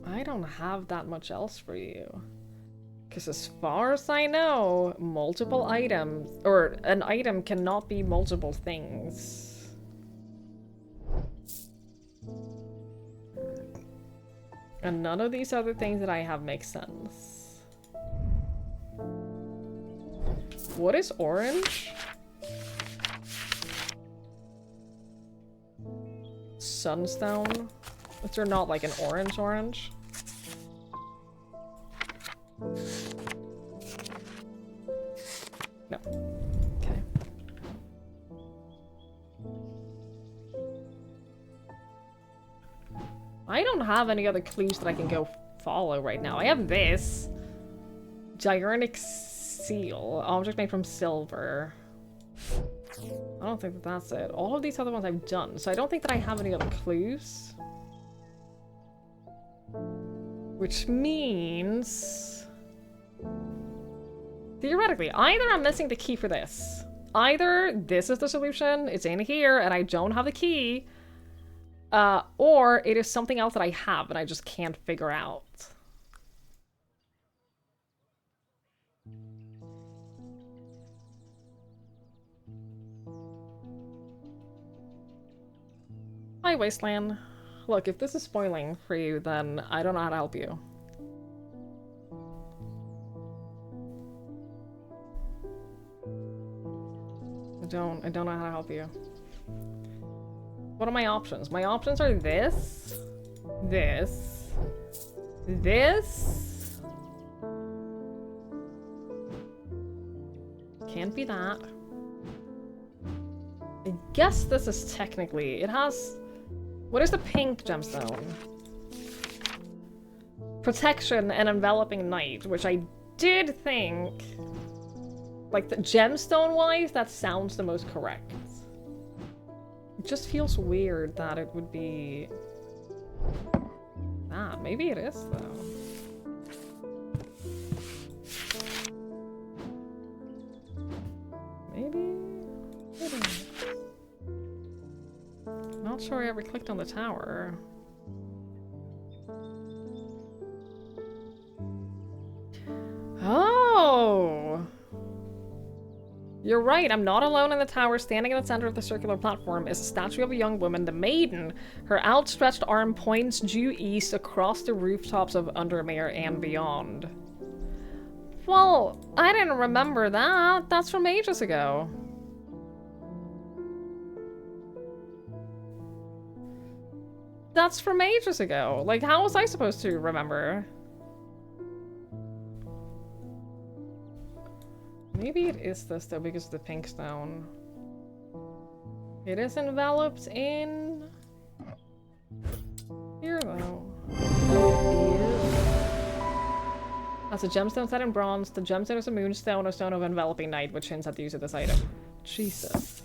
I don't have that much else for you. Because as far as I know, multiple items, or an item cannot be multiple things. And none of these other things that I have make sense. What is orange? Sunstone? Is there not like an orange? No. Okay. I don't have any other clues that I can go follow right now. I have this. Diurnic seal. Object made from silver. I don't think that that's it. All of these other ones I've done, so I don't think that I have any other clues. Which means... theoretically, either I'm missing the key for this. Either this is the solution, it's in here, and I don't have the key. Or it is something else that I have and I just can't figure out. Hi, Wasteland. Look, if this is spoiling for you, then I don't know how to help you. I don't know how to help you. What are my options? My options are this, this, this. Can't be that. I guess this is technically, it has, what is the pink gemstone? Protection and enveloping night, which I did think, like the gemstone-wise, that sounds the most correct. It just feels weird that it would be that. Maybe it is, though. Maybe it is. Not sure I ever clicked on the tower. Oh! You're right, I'm not alone in the tower. Standing in the center of the circular platform is a statue of a young woman, the maiden. Her outstretched arm points due east across the rooftops of Undermere and beyond. Well, I didn't remember that. That's from ages ago. That's from ages ago. Like, how was I supposed to remember? Maybe it is this, though, because of the pink stone. It is enveloped in... here, though. That's a gemstone set in bronze. The gemstone is a moonstone, a stone of enveloping night, which hints at the use of this item. Jesus.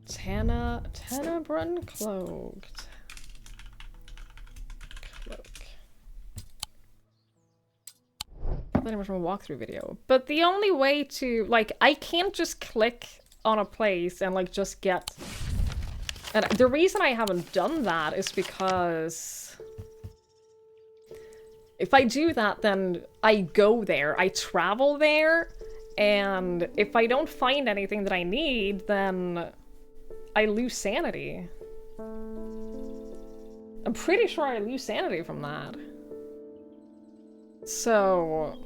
Tenebrun cloaked. Cloak. That image from a walkthrough video. But the only way to, like, I can't just click on a place and, like, just get... And the reason I haven't done that is because... if I do that, then I go there, I travel there, and if I don't find anything that I need, then I lose sanity. I'm pretty sure I lose sanity from that. So...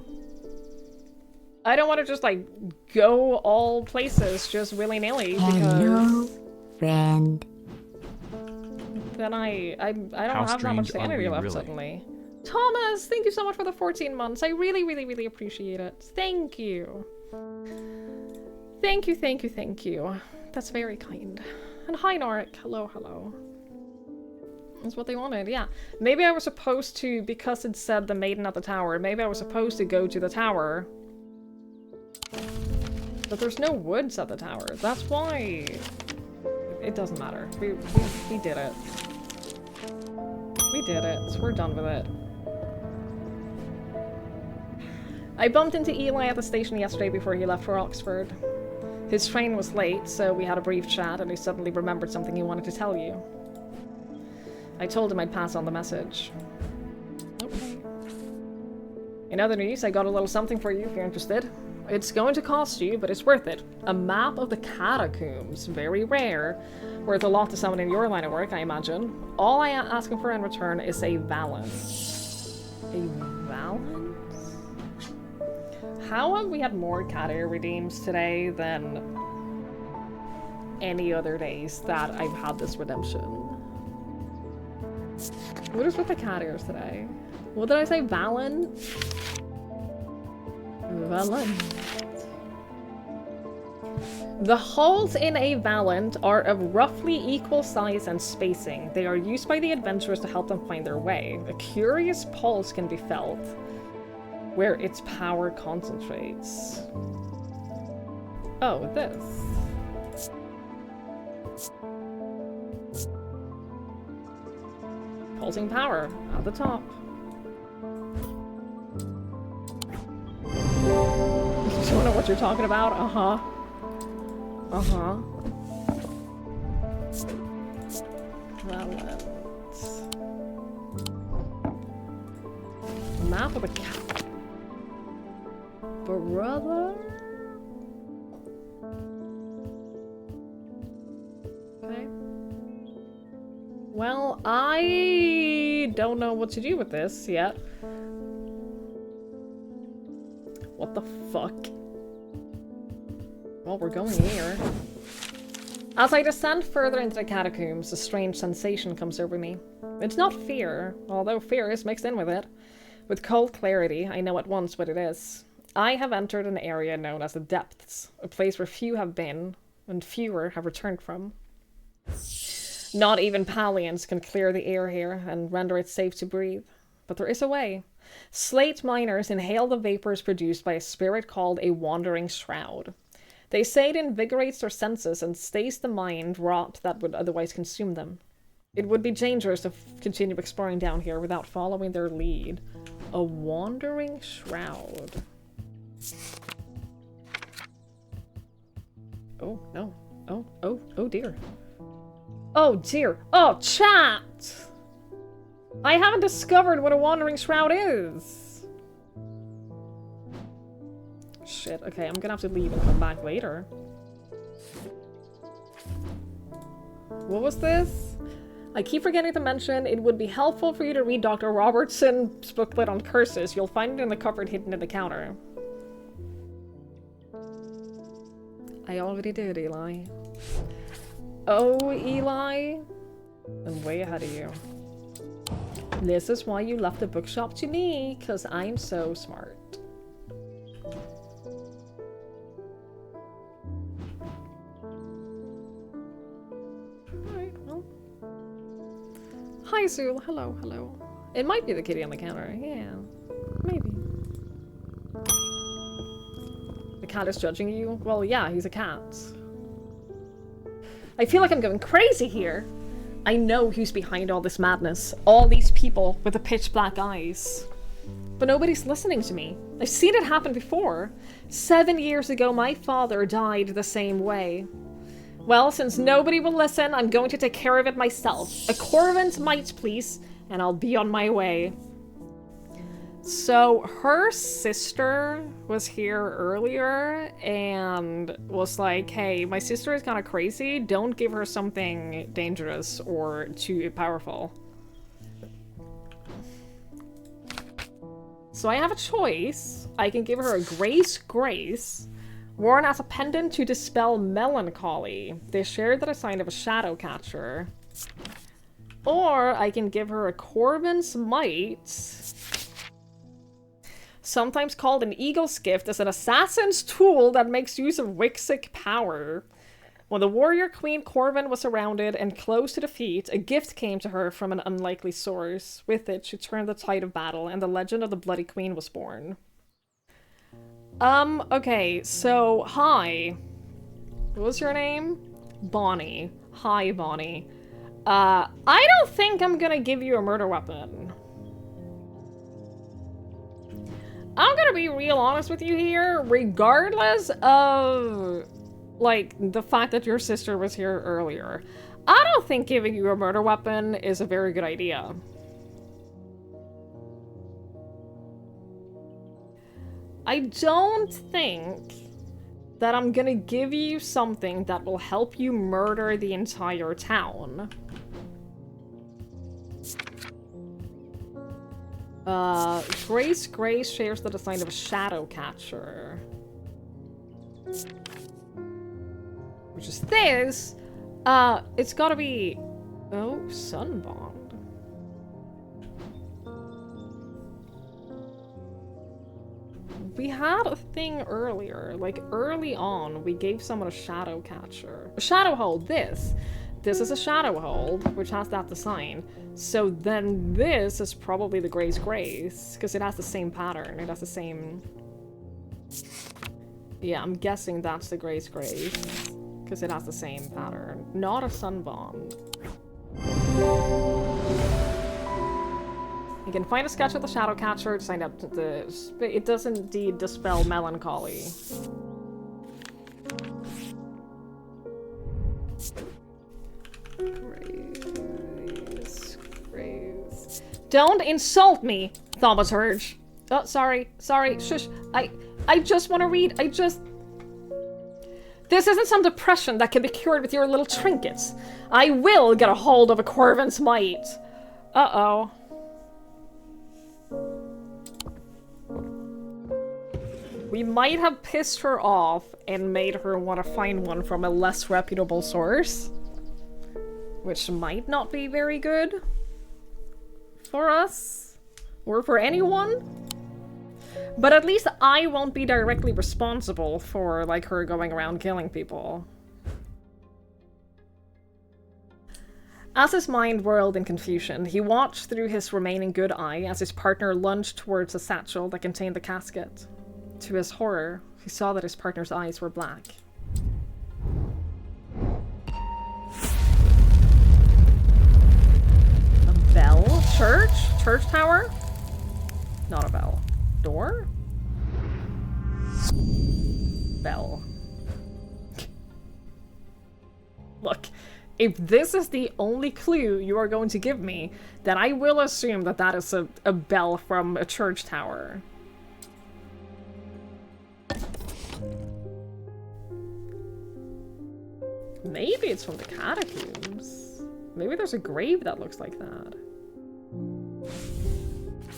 I don't want to just, like, go all places just willy-nilly, because... Hello, friend. then I don't How have that much strange are sanity we left really? suddenly. Thomas, thank you so much for the 14 months. I really, really, really appreciate it. Thank you. Thank you, thank you, thank you. That's very kind. And hi, Norik. Hello, hello. That's what they wanted, yeah. Maybe I was supposed to, because it said the maiden at the tower, maybe I was supposed to go to the tower. But there's no woods at the tower. That's why... it doesn't matter. We did it. We did it, so we're done with it. I bumped into Eli at the station yesterday before he left for Oxford. His train was late, so we had a brief chat, and he suddenly remembered something he wanted to tell you. I told him I'd pass on the message. Okay. In other news, I got a little something for you if you're interested. It's going to cost you, but it's worth it. A map of the catacombs. Very rare. Worth a lot to someone in your line of work, I imagine. All I am asking for in return is a valance. A valance? How have we had more cat ear redeems today than any other days that I've had this redemption? What is with the cat ears today? What did I say? Valance? Valance. The holes in a valance are of roughly equal size and spacing. They are used by the adventurers to help them find their way. A curious pulse can be felt where its power concentrates. Oh, this. Pulsing power at the top. You don't know what you're talking about? Uh-huh. Uh-huh. Valance. Map of a cat. Brother? Okay. Well, I don't know what to do with this yet. What the fuck? Well, we're going here. As I descend further into the catacombs, a strange sensation comes over me. It's not fear, although fear is mixed in with it. With cold clarity, I know at once what it is. I have entered an area known as the Depths, a place where few have been, and fewer have returned from. Not even Palians can clear the air here and render it safe to breathe. But there is a way. Slate miners inhale the vapors produced by a spirit called a wandering shroud. They say it invigorates their senses and stays the mind rot that would otherwise consume them. It would be dangerous to continue exploring down here without following their lead. A wandering shroud. Oh, no. Oh dear. Oh dear. Oh, chat! I haven't discovered what a wandering shroud is. Shit, okay, I'm gonna have to leave and come back later. What was this? I keep forgetting to mention, it would be helpful for you to read Dr. Robertson's booklet on curses. You'll find it in the cupboard hidden in the counter. I already did, Eli. Oh, Eli. I'm way ahead of you. This is why you left the bookshop to me, because I'm so smart. Alright, well. Hi, Zool. Hello, hello. It might be the kitty on the counter. Yeah, maybe. The cat is judging you? Well, yeah, he's a cat. I feel like I'm going crazy here. I know who's behind all this madness. All these people with the pitch black eyes. But nobody's listening to me. I've seen it happen before. 7 years ago, my father died the same way. Well, since nobody will listen, I'm going to take care of it myself. A Corvin's might, please, and I'll be on my way. So, her sister was here earlier and was like, hey, my sister is kind of crazy. Don't give her something dangerous or too powerful. So I have a choice. I can give her a Grace, worn as a pendant to dispel melancholy. They shared that a sign of a shadow catcher. Or I can give her a Corvin's might, sometimes called an eagle's gift, as an assassin's tool that makes use of Wixic power. When the warrior queen Corvin was surrounded and close to defeat, a gift came to her from an unlikely source. With it, she turned the tide of battle, and the legend of the Bloody Queen was born. Okay, so, hi. What was your name? Bonnie. Hi, Bonnie. I don't think I'm gonna give you a murder weapon. I'm gonna be real honest with you here, regardless of, like, the fact that your sister was here earlier. I don't think giving you a murder weapon is a very good idea. I don't think that I'm gonna give you something that will help you murder the entire town. Grace shares the design of a shadow catcher. Which is this. It's gotta be... Oh, Sunbond. We had a thing earlier, like early on, we gave someone a shadow catcher. A shadow hold, this. This is a shadow hold, which has that design. So then this is probably the Grace, because it has the same pattern. It has the same... Yeah, I'm guessing that's the Grace, because it has the same pattern. Not a Sunbond. You can find a sketch of the shadow catcher to sign up to this. But it does indeed dispel melancholy. Grace. Don't insult me, thaumaturge. Oh, sorry, shush. I just want to read. This isn't some depression that can be cured with your little trinkets. I will get a hold of a Corvin's might. Uh-oh. We might have pissed her off and made her want to find one from a less reputable source. Which might not be very good for us. Or for anyone. But at least I won't be directly responsible for, like, her going around killing people. As his mind whirled in confusion, he watched through his remaining good eye as his partner lunged towards the satchel that contained the casket. To his horror, he saw that his partner's eyes were black. A bell? Church? Church tower? Not a bell. Door? Bell. Look, if this is the only clue you are going to give me, then I will assume that that is a bell from a church tower. Maybe it's from the catacombs. Maybe there's a grave that looks like that.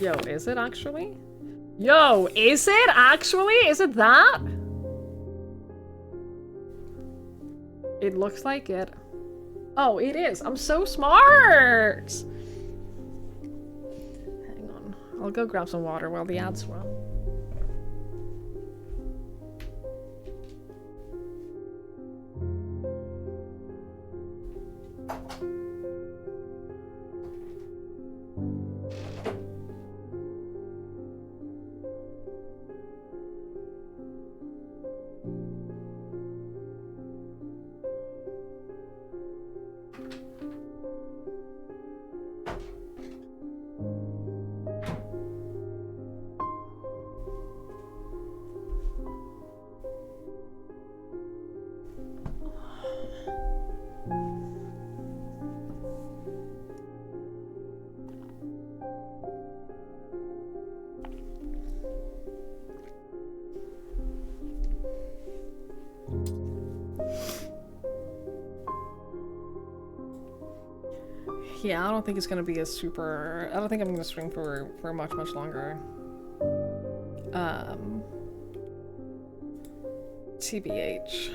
Yo, is it actually? Yo, is it actually? Is it that? It looks like it. Oh, it is. I'm so smart! Hang on. I'll go grab some water while the ads run. Yeah, I don't think it's gonna be a super... I don't think I'm gonna stream for much longer. TBH.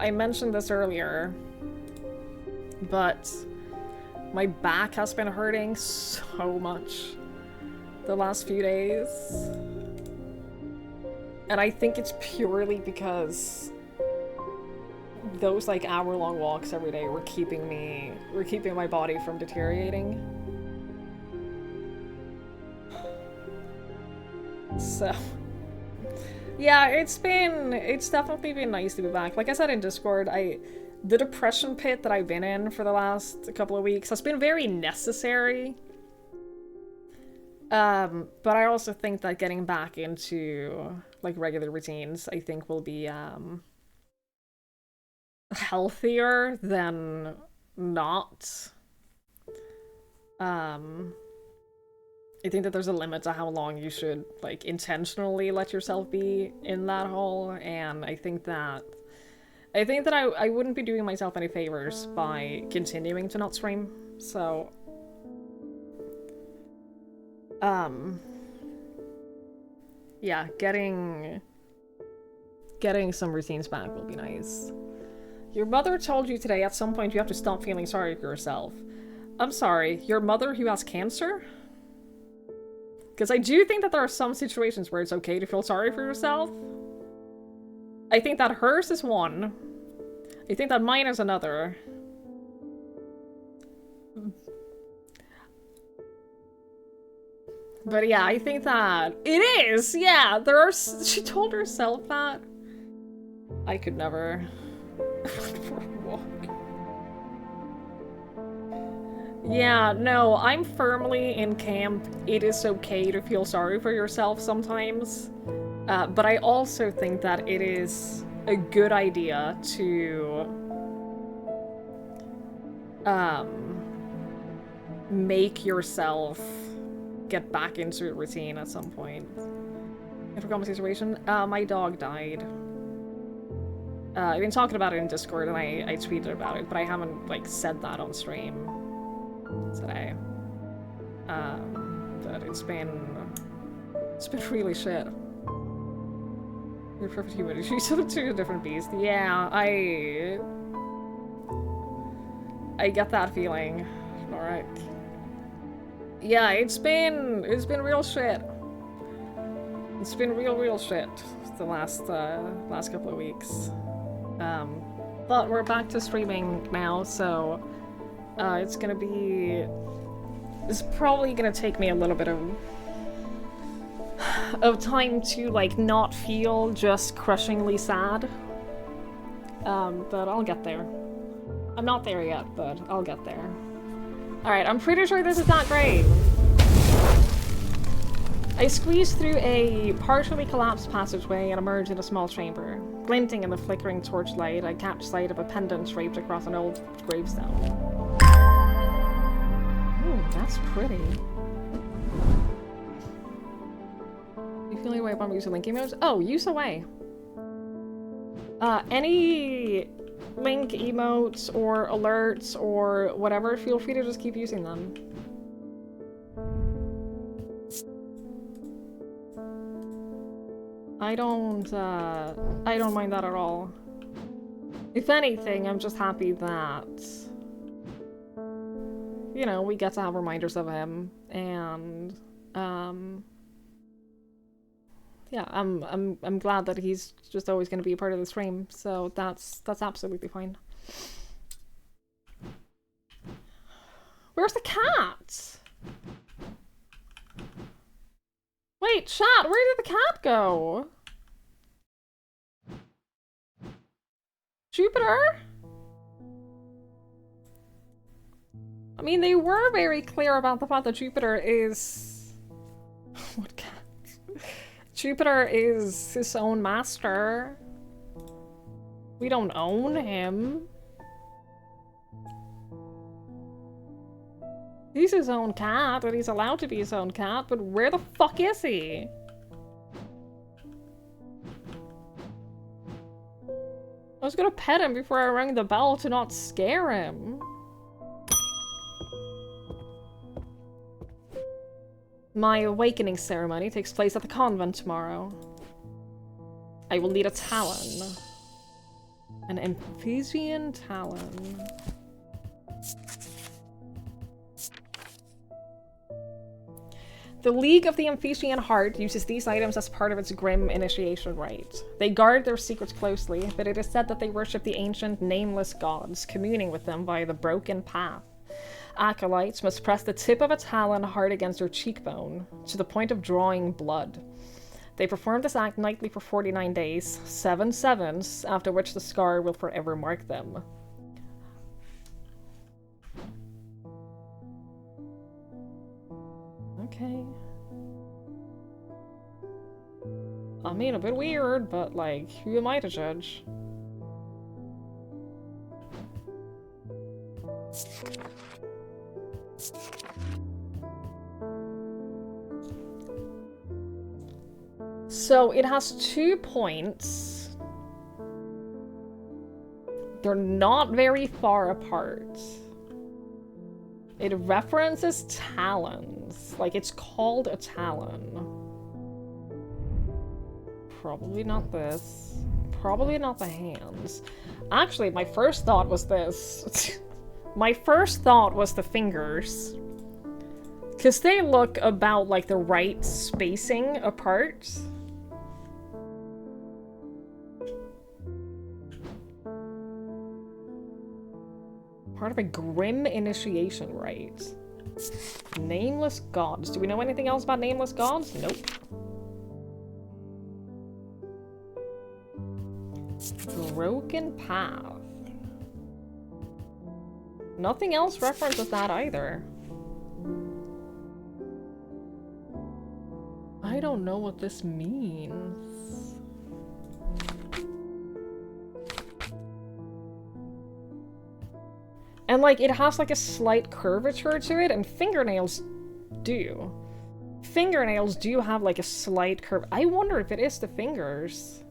I mentioned this earlier, but my back has been hurting so much the last few days. And I think it's purely because those like hour-long walks every day were keeping my body from deteriorating. So yeah, it's definitely been nice to be back. Like I said in Discord, the depression pit that I've been in for the last couple of weeks has been very necessary. But I also think that getting back into like regular routines, I think will be healthier than not. I think that there's a limit to how long you should like intentionally let yourself be in that hole, and I think that I wouldn't be doing myself any favors by continuing to not stream. So yeah, getting some routines back will be nice. Your mother told you today at some point you have to stop feeling sorry for yourself. I'm sorry, your mother who has cancer? Because I do think that there are some situations where it's okay to feel sorry for yourself. I think that hers is one. I think that mine is another. But yeah, I think that it is. Yeah, there are. She told herself that. I could never. Yeah, no, I'm firmly in camp. It is okay to feel sorry for yourself sometimes. But I also think that it is a good idea to make yourself get back into a routine at some point. I forgot my situation. My dog died. I've been talking about it in Discord and I tweeted about it, but I haven't like said that on stream today. But it's been really shit. Your perfect human. She's two different beasts. Yeah, I get that feeling. Alright. Yeah, it's been real shit. It's been real shit the last couple of weeks. But we're back to streaming now, so it's probably gonna take me a little bit of time to like not feel just crushingly sad. But I'll get there. I'm not there yet, but I'll get there. Alright, I'm pretty sure this is not great. I squeezed through a partially collapsed passageway and emerged in a small chamber. Glinting in the flickering torchlight, I catch sight of a pendant draped across an old gravestone. Ooh, that's pretty. You feeling away about use of link emotes? Oh, use away. Any link emotes or alerts or whatever, feel free to just keep using them. I don't mind that at all. If anything, I'm just happy that, you know, we get to have reminders of him, and, yeah, I'm glad that he's just always going to be a part of the stream, so that's absolutely fine. Where's the cat? Wait, chat, where did the cat go? Jupiter? I mean, they were very clear about the fact that Jupiter is... What cat? Jupiter is his own master. We don't own him. He's his own cat, and he's allowed to be his own cat, but where the fuck is he? I was gonna pet him before I rang the bell to not scare him. My awakening ceremony takes place at the convent tomorrow. I will need a talon. An Amphisian talon. The League of the Amphisian Heart uses these items as part of its grim initiation rite. They guard their secrets closely, but it is said that they worship the ancient, nameless gods, communing with them via the broken path. Acolytes must press the tip of a talon hard against their cheekbone, to the point of drawing blood. They perform this act nightly for 49 days, 7 sevens, after which the scar will forever mark them. Okay. I mean, a bit weird, but, like, who am I to judge? So, it has 2 points. They're not very far apart. It references talons. Like, it's called a talon. Probably not this. Probably not the hands. Actually, my first thought was this. My first thought was the fingers. Because they look about, like, the right spacing apart. Part of a grim initiation rite. Nameless gods. Do we know anything else about nameless gods? Nope. Broken path. Nothing else references that either. I don't know what this means. And, like, it has, like, a slight curvature to it, and fingernails do. Fingernails do have, like, a slight curve. I wonder if it is the fingers.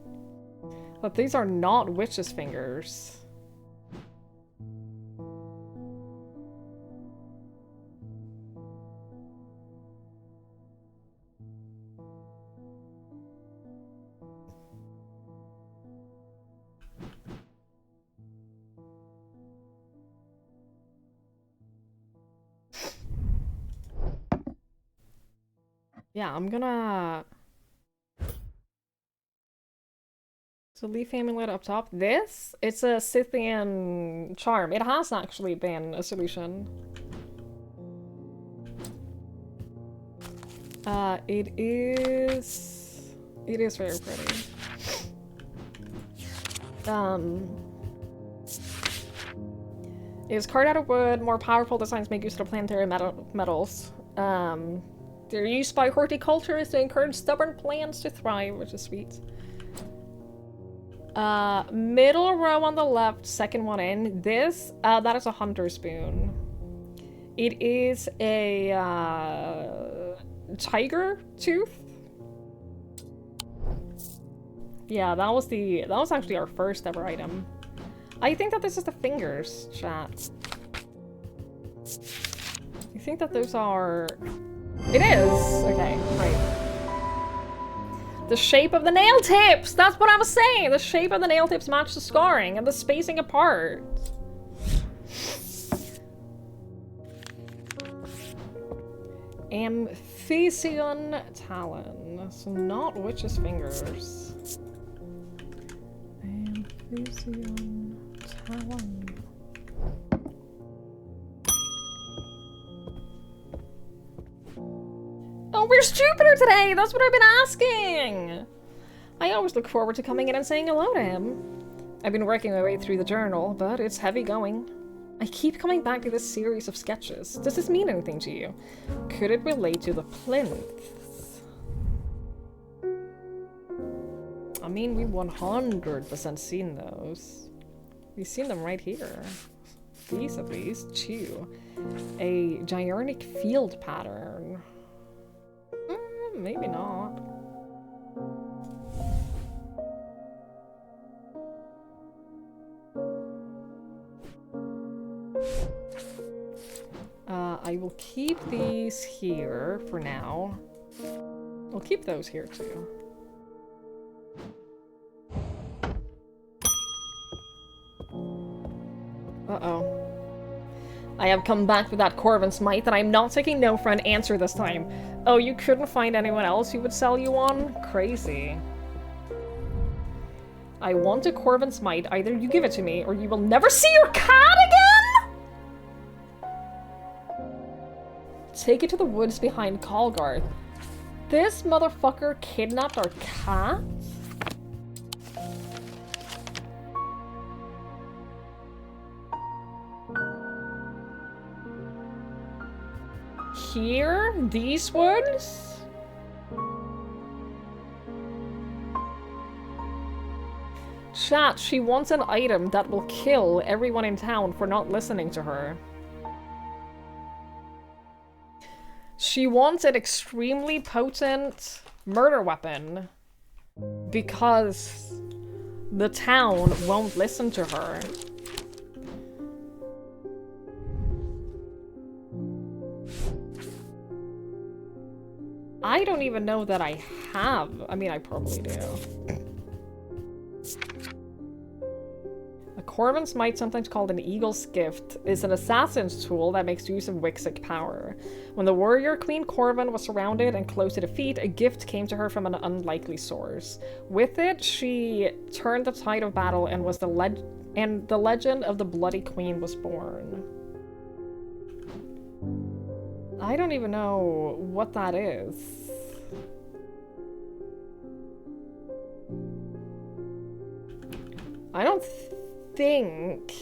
But these are not witches' fingers. Yeah, I'm gonna... So leaf amulet up top. This? It's a Scythian charm. It has actually been a solution. It is very pretty. It is carved out of wood. More powerful designs make use of planetary metals. They're used by horticulturists to encourage stubborn plants to thrive, which is sweet. Middle row on the left, second one in. This, that is a hunter spoon. It is a, tiger tooth. Yeah, that was actually our first ever item. I think that this is the fingers, chat. I think that those are... It is! Okay, right. The shape of the nail tips! That's what I was saying! The shape of the nail tips match the scarring and the spacing apart. Amphision talon. So not witch's fingers. Amphision talon. Oh, where's Jupiter today? That's what I've been asking! I always look forward to coming in and saying hello to him. I've been working my way through the journal, but it's heavy going. I keep coming back to this series of sketches. Does this mean anything to you? Could it relate to the plinths? I mean, we 100% seen those. We've seen them right here. These at least, too. A Giarnic field pattern. Maybe not. I will keep these here for now. I'll keep those here too. Uh-oh. I have come back with that Corvin Smite, and I'm not taking no for an answer this time. Oh, you couldn't find anyone else who would sell you one? Crazy. I want a Corvin Smite. Either you give it to me, or you will never see your cat again! Take it to the woods behind Calgarth. This motherfucker kidnapped our cat? Here? These woods? Chat, she wants an item that will kill everyone in town for not listening to her. She wants an extremely potent murder weapon because the town won't listen to her. I don't even know that I have. I mean, I probably do. A Corvin's Might, sometimes called an Eagle's Gift, is an assassin's tool that makes use of Wixic power. When the warrior Queen Corvin was surrounded and close to defeat, a gift came to her from an unlikely source. With it, she turned the tide of battle and was the legend of the Bloody Queen was born. I don't even know what that is. I don't think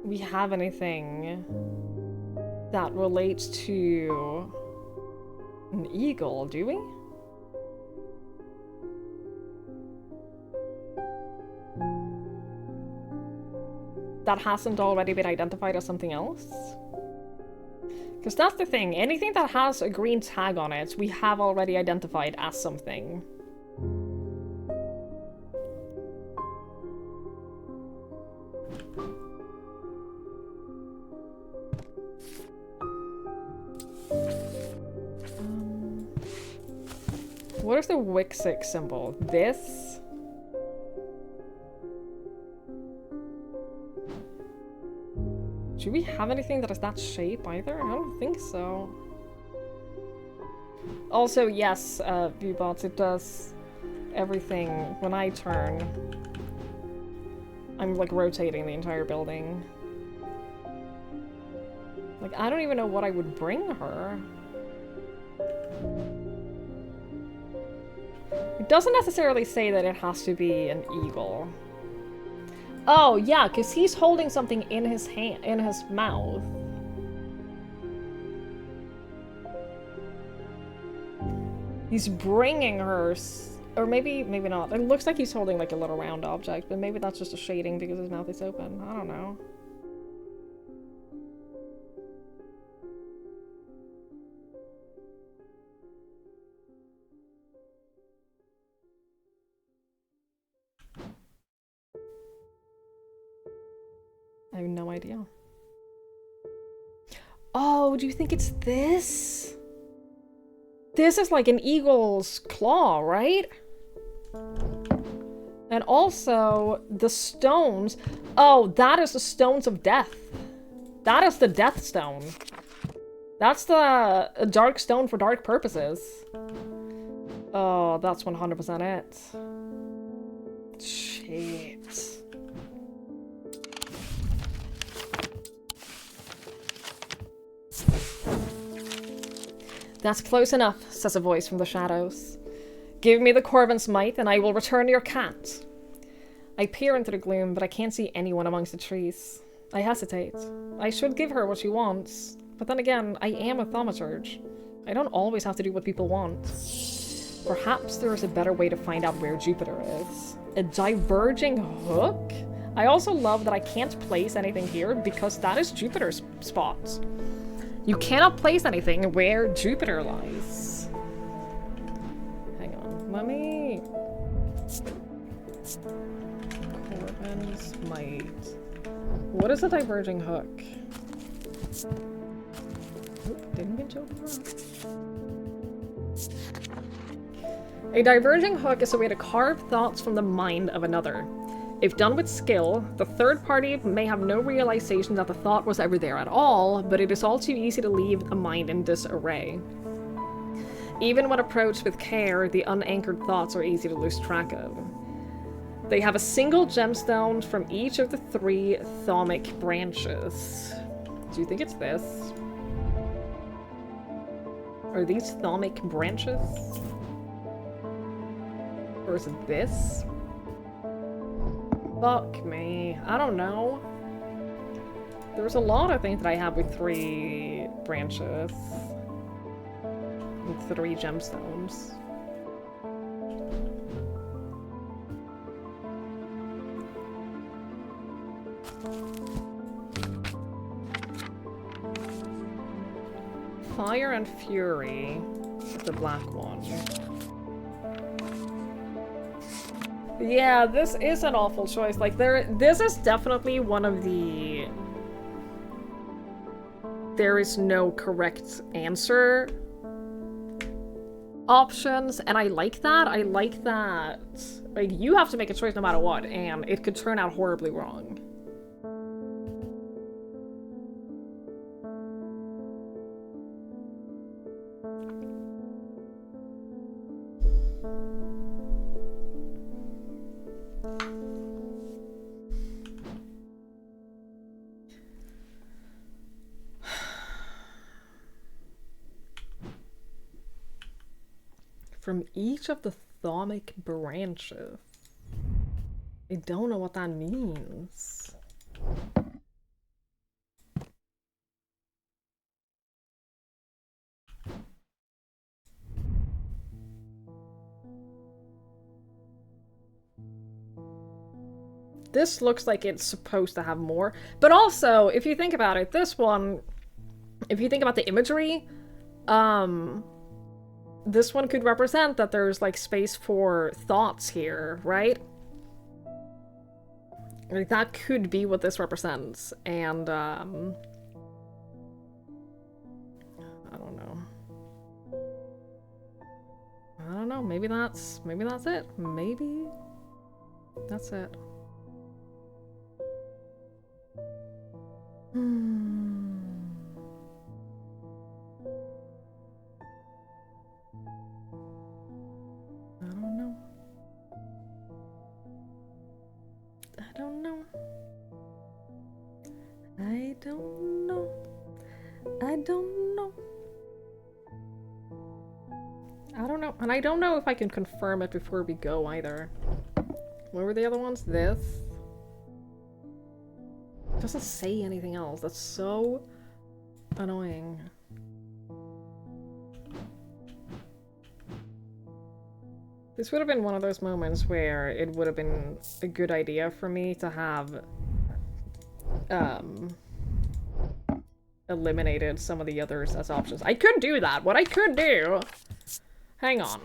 we have anything that relates to an eagle, do we? That hasn't already been identified as something else? Because that's the thing, anything that has a green tag on it, we have already identified as something. What is the Wixic symbol? This? Do we have anything that is that shape either? I don't think so. Also, yes, Viewbots, it does everything. When I turn, I'm like rotating the entire building. Like, I don't even know what I would bring her. It doesn't necessarily say that it has to be an eagle. Oh, yeah, because he's holding something in his hand, in his mouth. He's bringing her Or maybe not. It looks like he's holding like a little round object, but maybe that's just a shading because his mouth is open. I don't know. I have no idea. Oh, do you think it's this? This is like an eagle's claw, right? And also, the stones... Oh, that is the stones of death. That is the death stone. That's the dark stone for dark purposes. Oh, that's 100% it. Shit. That's close enough, says a voice from the shadows. Give me the Corvin's might, and I will return your cat. I peer into the gloom, but I can't see anyone amongst the trees. I hesitate. I should give her what she wants. But then again, I am a thaumaturge. I don't always have to do what people want. Perhaps there is a better way to find out where Jupiter is. A diverging hook? I also love that I can't place anything here because that is Jupiter's spot. You cannot place anything where Jupiter lies. Hang on, let me... Corvin's might. What is a diverging hook? Oop, didn't mean to open that. A diverging hook is a way to carve thoughts from the mind of another. If done with skill, the third party may have no realization that the thought was ever there at all, but it is all too easy to leave a mind in disarray. Even when approached with care, the unanchored thoughts are easy to lose track of. They have a single gemstone from each of the 3 thaumic branches. Do you think it's this? Are these thaumic branches? Or is it this? Fuck me. I don't know. There's a lot of things that I have with 3 branches. And 3 gemstones. Fire and Fury is the black one. Yeah, this is an awful choice. Like, this is definitely one of the... There is no correct answer options, and I like that. I like that. Like, you have to make a choice no matter what, and it could turn out horribly wrong. From each of the thaumic branches. I don't know what that means. This looks like it's supposed to have more. But also, if you think about it, this one, if you think about the imagery, this one could represent that there's, like, space for thoughts here, right? Like, that could be what this represents, and, I don't know. I don't know, maybe that's it. Maybe that's it. I don't know. I don't know. I don't know. I don't know. I don't know. And I don't know if I can confirm it before we go either. What were the other ones? This? It doesn't say anything else. That's so annoying. This would have been one of those moments where it would have been a good idea for me to have eliminated some of the others as options. I could do that. What I could do... Hang on.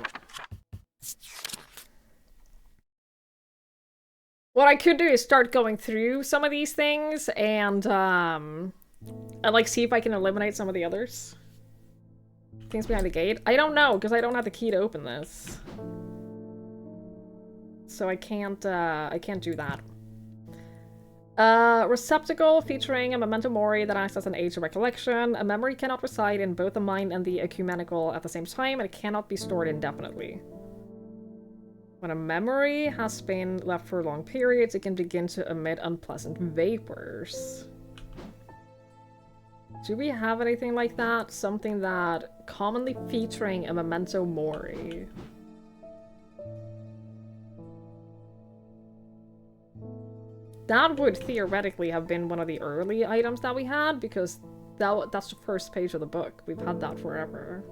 What I could do is start going through some of these things and like see if I can eliminate some of the others. Things behind the gate? I don't know, because I don't have the key to open this. So I can't do that. Receptacle featuring a memento mori that acts as an aid to recollection. A memory cannot reside in both the mind and the ecumenical at the same time, and it cannot be stored indefinitely. When a memory has been left for long periods, it can begin to emit unpleasant vapors. Do we have anything like that? Something that commonly featuring a memento mori. That would theoretically have been one of the early items that we had, because that's the first page of the book. We've had that forever.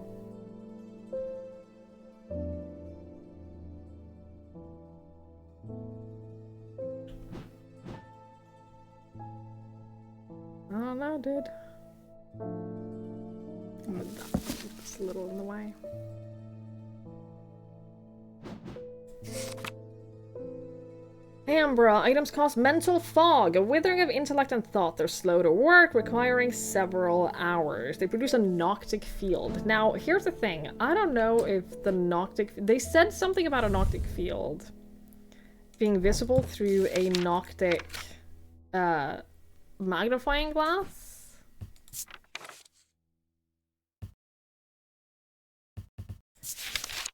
Oh no, dude. That's a little in the way. Ambra. Items cause mental fog, a withering of intellect and thought. They're slow to work, requiring several hours. They produce a noctic field. Now, here's the thing. I don't know if the noctic... They said something about a noctic field being visible through a noctic magnifying glass.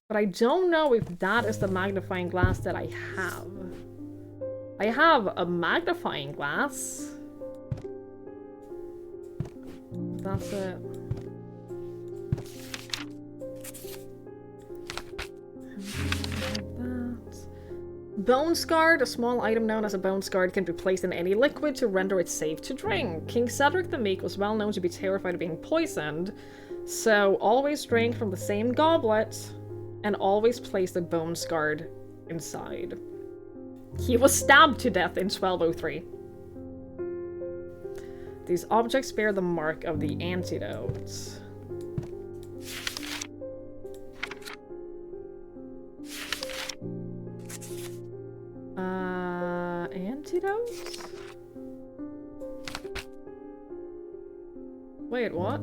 But I don't know if that is the magnifying glass that I have. I have a magnifying glass. That's it. Bone Scarred. A small item known as a Bone Scarred can be placed in any liquid to render it safe to drink. King Cedric the Meek was well known to be terrified of being poisoned, so always drink from the same goblet and always place the Bone Scarred inside. He was stabbed to death in 1203. These objects bear the mark of the antidote. Antidote? Wait, what?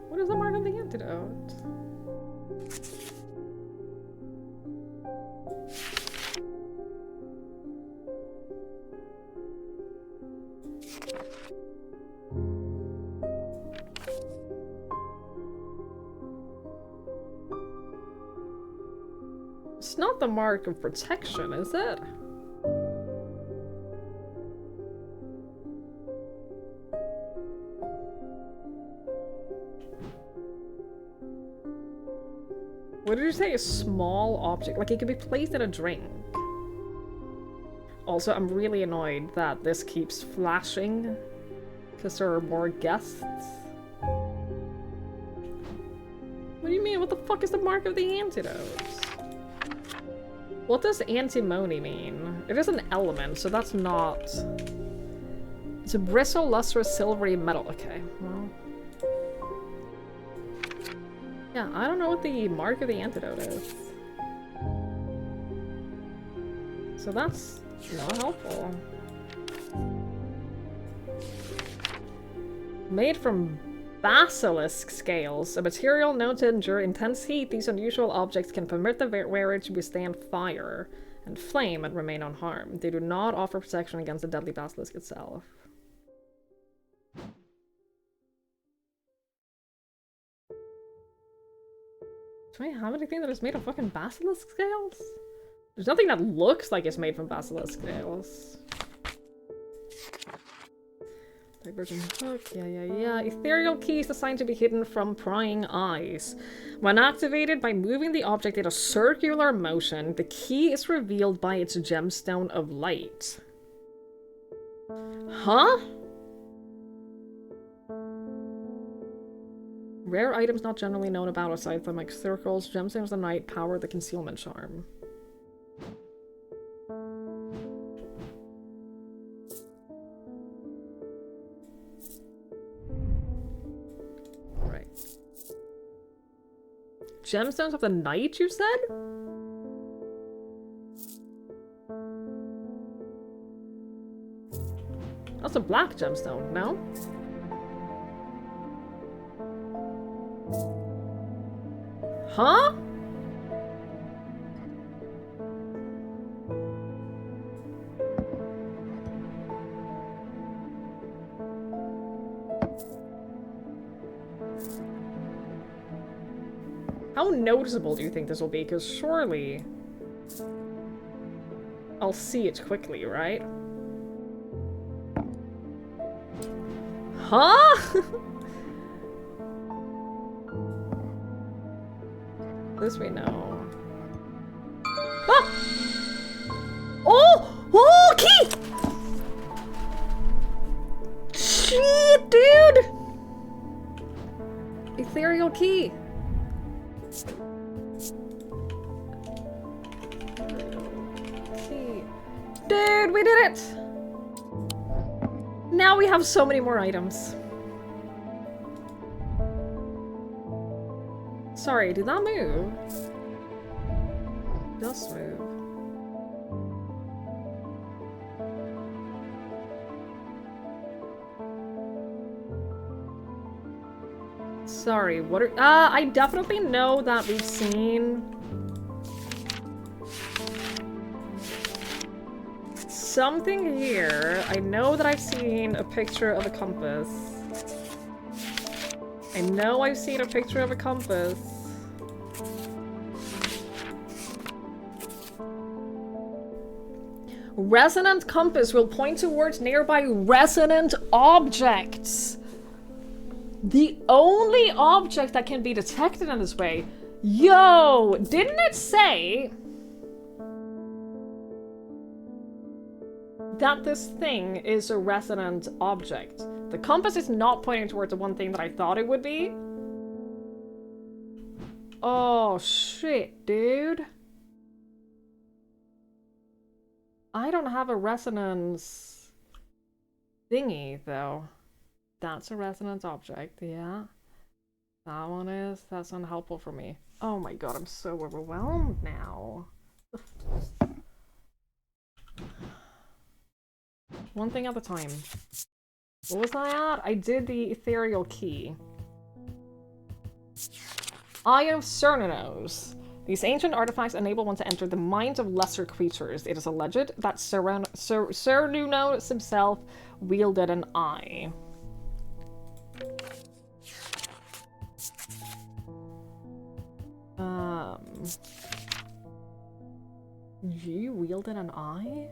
What is the mark of the antidote? It's not the mark of protection, is it? What did you say? A small object? Like it could be placed in a drink. Also, I'm really annoyed that this keeps flashing because there are more guests. What do you mean? What the fuck is the mark of the antidote? What does antimony mean? It is an element, so that's not... It's a bristle, lustrous, silvery metal. Okay, well... Yeah, I don't know what the mark of the antidote is. So that's not helpful. Made from basilisk scales, a material known to endure intense heat. These unusual objects can permit the wearer to withstand fire and flame and remain unharmed. They do not offer protection against the deadly basilisk itself. Do I have anything that is made of fucking basilisk scales? There's nothing that looks like it's made from basilisk scales. Divergent hook, yeah. Ethereal keys assigned to be hidden from prying eyes. When activated by moving the object in a circular motion, the key is revealed by its gemstone of light. Huh? Rare items not generally known about aside from like circles, gemstones of the night, power the concealment charm. Right. Gemstones of the night, you said? That's a black gemstone, no? Huh? How noticeable do you think this will be? Because surely I'll see it quickly, right? Huh? This we know. Ah! Oh! Oh, key! Shit, dude! Ethereal key. Key. Dude, we did it! Now we have so many more items. Sorry, did that move? It does move. Sorry, what are- I definitely know that we've seen something here. I know that I've seen a picture of a compass. I know I've seen a picture of a compass. Resonant compass will point towards nearby resonant objects. The only object that can be detected in this way. Yo, didn't it say that this thing is a resonant object? The compass is not pointing towards the one thing that I thought it would be. Oh, shit, dude. I don't have a resonance thingy, though. That's a resonance object, yeah. That one is. That's unhelpful for me. Oh my god, I'm so overwhelmed now. One thing at a time. What was I at? I did the ethereal key. Eye of Cernunnos. These ancient artifacts enable one to enter the minds of lesser creatures. It is alleged that Cernunnos himself wielded an eye. You wielded an eye?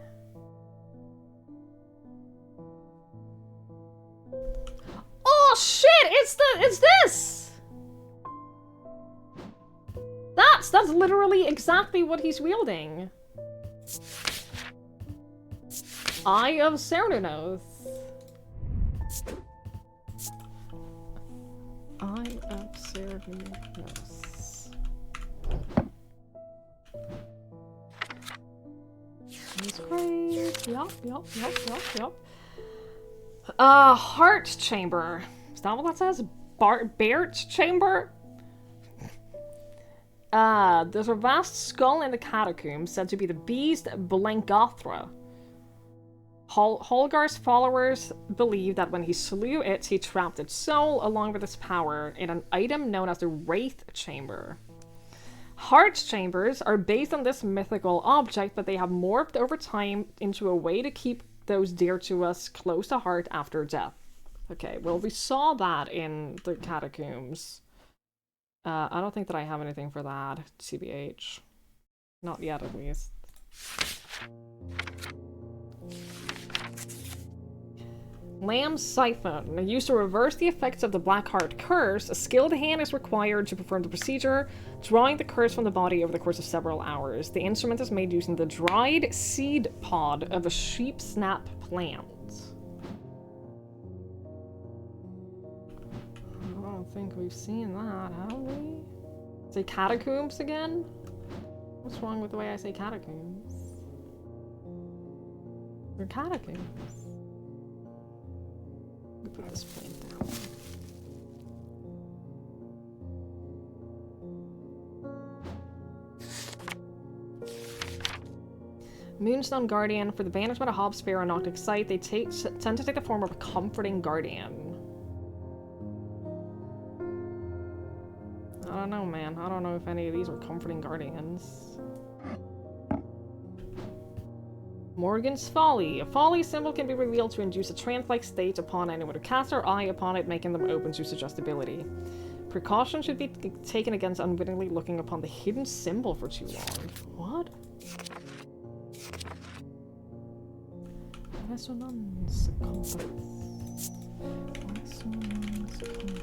Oh shit! It's this! That's literally exactly what he's wielding. Eye of Cernunnos. Eye of Cernunnos. He's great. Yup. Heart chamber. Is that what that says? Bairt chamber? There's a vast skull in the catacombs said to be the beast Blengothra. Holgar's followers believe that when he slew it, he trapped its soul along with its power in an item known as the Wraith Chamber. Heart chambers are based on this mythical object, but they have morphed over time into a way to keep those dear to us close to heart after death. Okay, well, we saw that in the catacombs. I don't think that I have anything for that, TBH. Not yet, at least. Lamb's Siphon. Used to reverse the effects of the Black Heart Curse, a skilled hand is required to perform the procedure, drawing the curse from the body over the course of several hours. The instrument is made using the dried seed pod of a sheep snap plant. I don't don't think we've seen that, have we? Say catacombs again? What's wrong with the way I say catacombs? They're catacombs. Let me put this plate down. Moonstone Guardian. For the banishment of Hobspear on Octic Sight, they tend to take the form of a comforting guardian. I don't know, man. I don't know if any of these are comforting guardians. Morgan's Folly. A folly symbol can be revealed to induce a trance-like state upon anyone who casts their eye upon it, making them open to suggestibility. Precaution should be taken against unwittingly looking upon the hidden symbol for too long. What? Resonance compass. Resonance compass.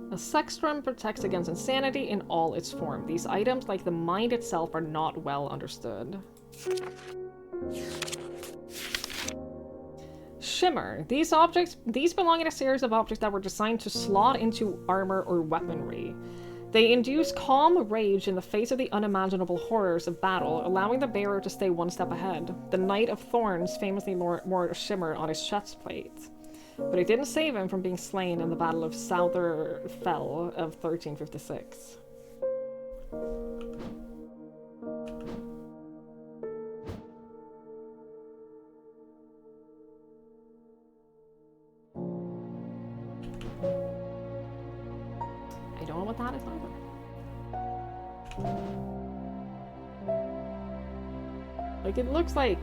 A sextrum protects against insanity in all its form. These items, like the mind itself, are not well understood. Shimmer. These belong in a series of objects that were designed to slot into armor or weaponry. They induce calm rage in the face of the unimaginable horrors of battle, allowing the bearer to stay one step ahead. The Knight of Thorns famously wore a shimmer on his chest plate, but it didn't save him from being slain in the Battle of Southerfell of 1356. I don't know what that is either. Like, it looks like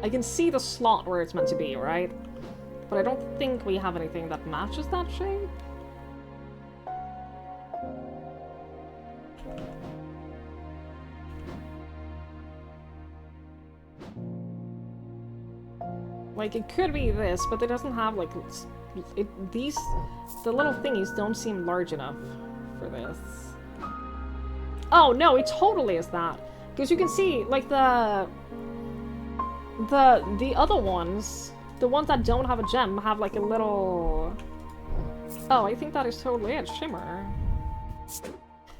I can see the slot where it's meant to be, right? But I don't think we have anything that matches that shape. Like, it could be this, but it doesn't have, like, the little thingies don't seem large enough for this. Oh, no, it totally is that. Because you can see, like, the other ones, the ones that don't have a gem, have, like, a little... Oh, I think that is totally it. Shimmer.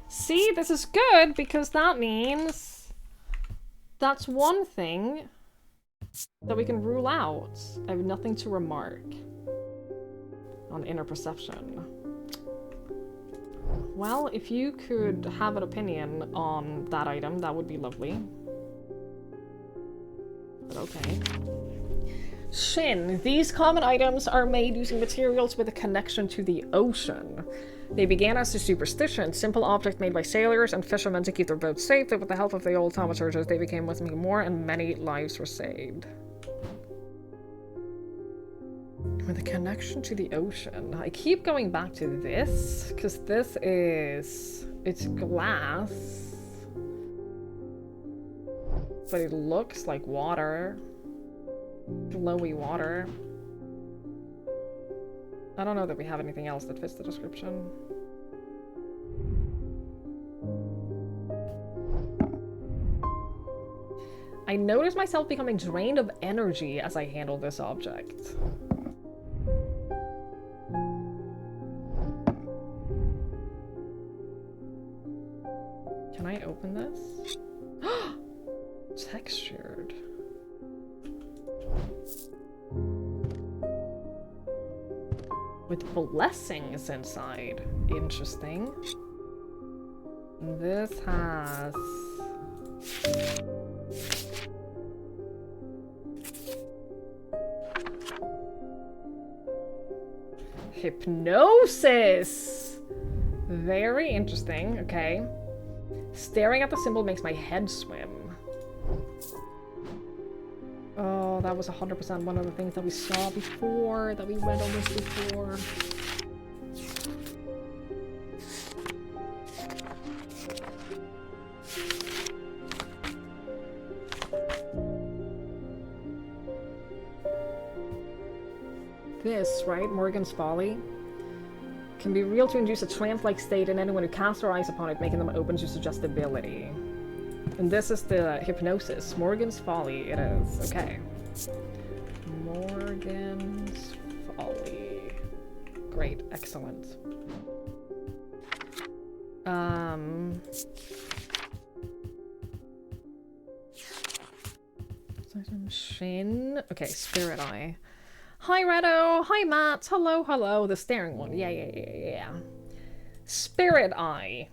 See, this is good, because that means that's one thing that we can rule out. I have nothing to remark on inner perception. Well, if you could have an opinion on that item, that would be lovely. But okay. Shin. These common items are made using materials with a connection to the ocean. They began as a superstition, simple object made by sailors and fishermen to keep their boats safe, but with the help of the old thaumaturges, they became something more and many lives were saved. With a connection to the ocean. I keep going back to this, because this is... it's glass. But it looks like water. Flowy water. I don't know that we have anything else that fits the description. I notice myself becoming drained of energy as I handle this object. Can I open this? Textured. With blessings inside. Interesting. This has... hypnosis! Very interesting, okay. Staring at the symbol makes my head swim. Oh, that was 100% one of the things that we saw before, that we read on this before. This, right? Morgan's Folly. Can be real to induce a trance-like state in anyone who casts their eyes upon it, making them open to suggestibility. And this is the hypnosis. Morgan's Folly, it is. Okay. Morgan's Folly. Great, excellent. Machine. Okay, Spirit Eye. Hi, Redo. Hi, Matt. Hello, hello. The staring one. Yeah. Spirit Eye.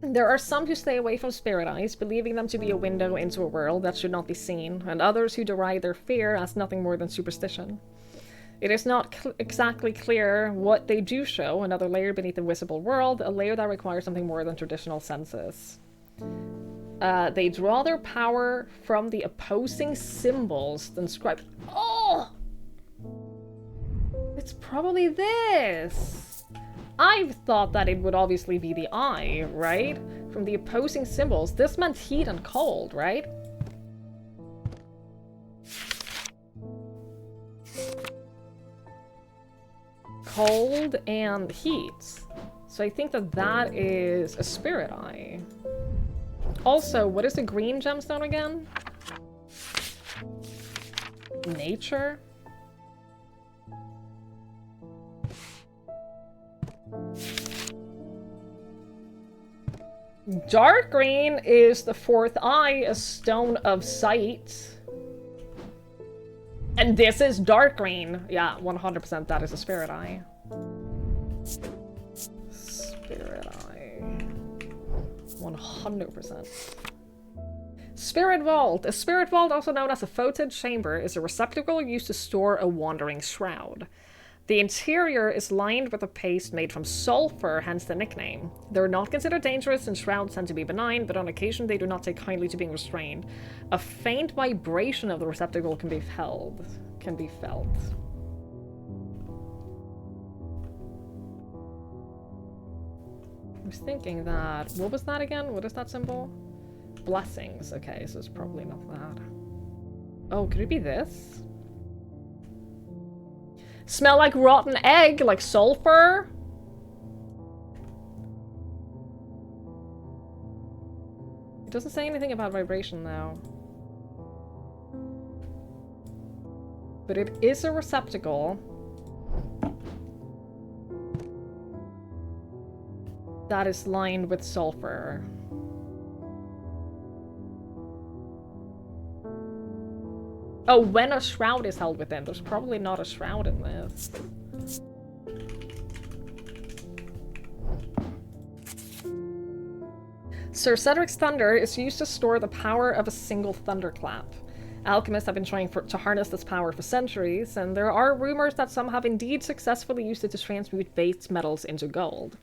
There are some who stay away from spirit eyes, believing them to be a window into a world that should not be seen, and others who deride their fear as nothing more than superstition. It is not exactly clear what they do show, another layer beneath the visible world, a layer that requires something more than traditional senses. They draw their power from the opposing symbols inscribed. Oh! It's probably this! I thought that it would obviously be the eye, right? From the opposing symbols. This meant heat and cold, right? Cold and heat. So I think that that is a spirit eye. Also, what is the green gemstone again? Nature? Dark green is the fourth eye, a stone of sight. And this is dark green. Yeah, 100% that is a spirit eye. Spirit eye. 100%. Spirit Vault. A spirit vault, also known as a votive chamber, is a receptacle used to store a wandering shroud. The interior is lined with a paste made from sulfur, hence the nickname. They're not considered dangerous and shrouds tend to be benign, but on occasion they do not take kindly to being restrained. A faint vibration of the receptacle can be felt. I was thinking that... What was that again? What is that symbol? Blessings. Okay, so it's probably not that. Oh, could it be this? Smell like rotten egg, like sulfur? It doesn't say anything about vibration, though. But it is a receptacle that is lined with sulfur. Oh, when a shroud is held within. There's probably not a shroud in this. Sir Cedric's thunder is used to store the power of a single thunderclap. Alchemists have been trying to harness this power for centuries, and there are rumors that some have indeed successfully used it to transmute base metals into gold.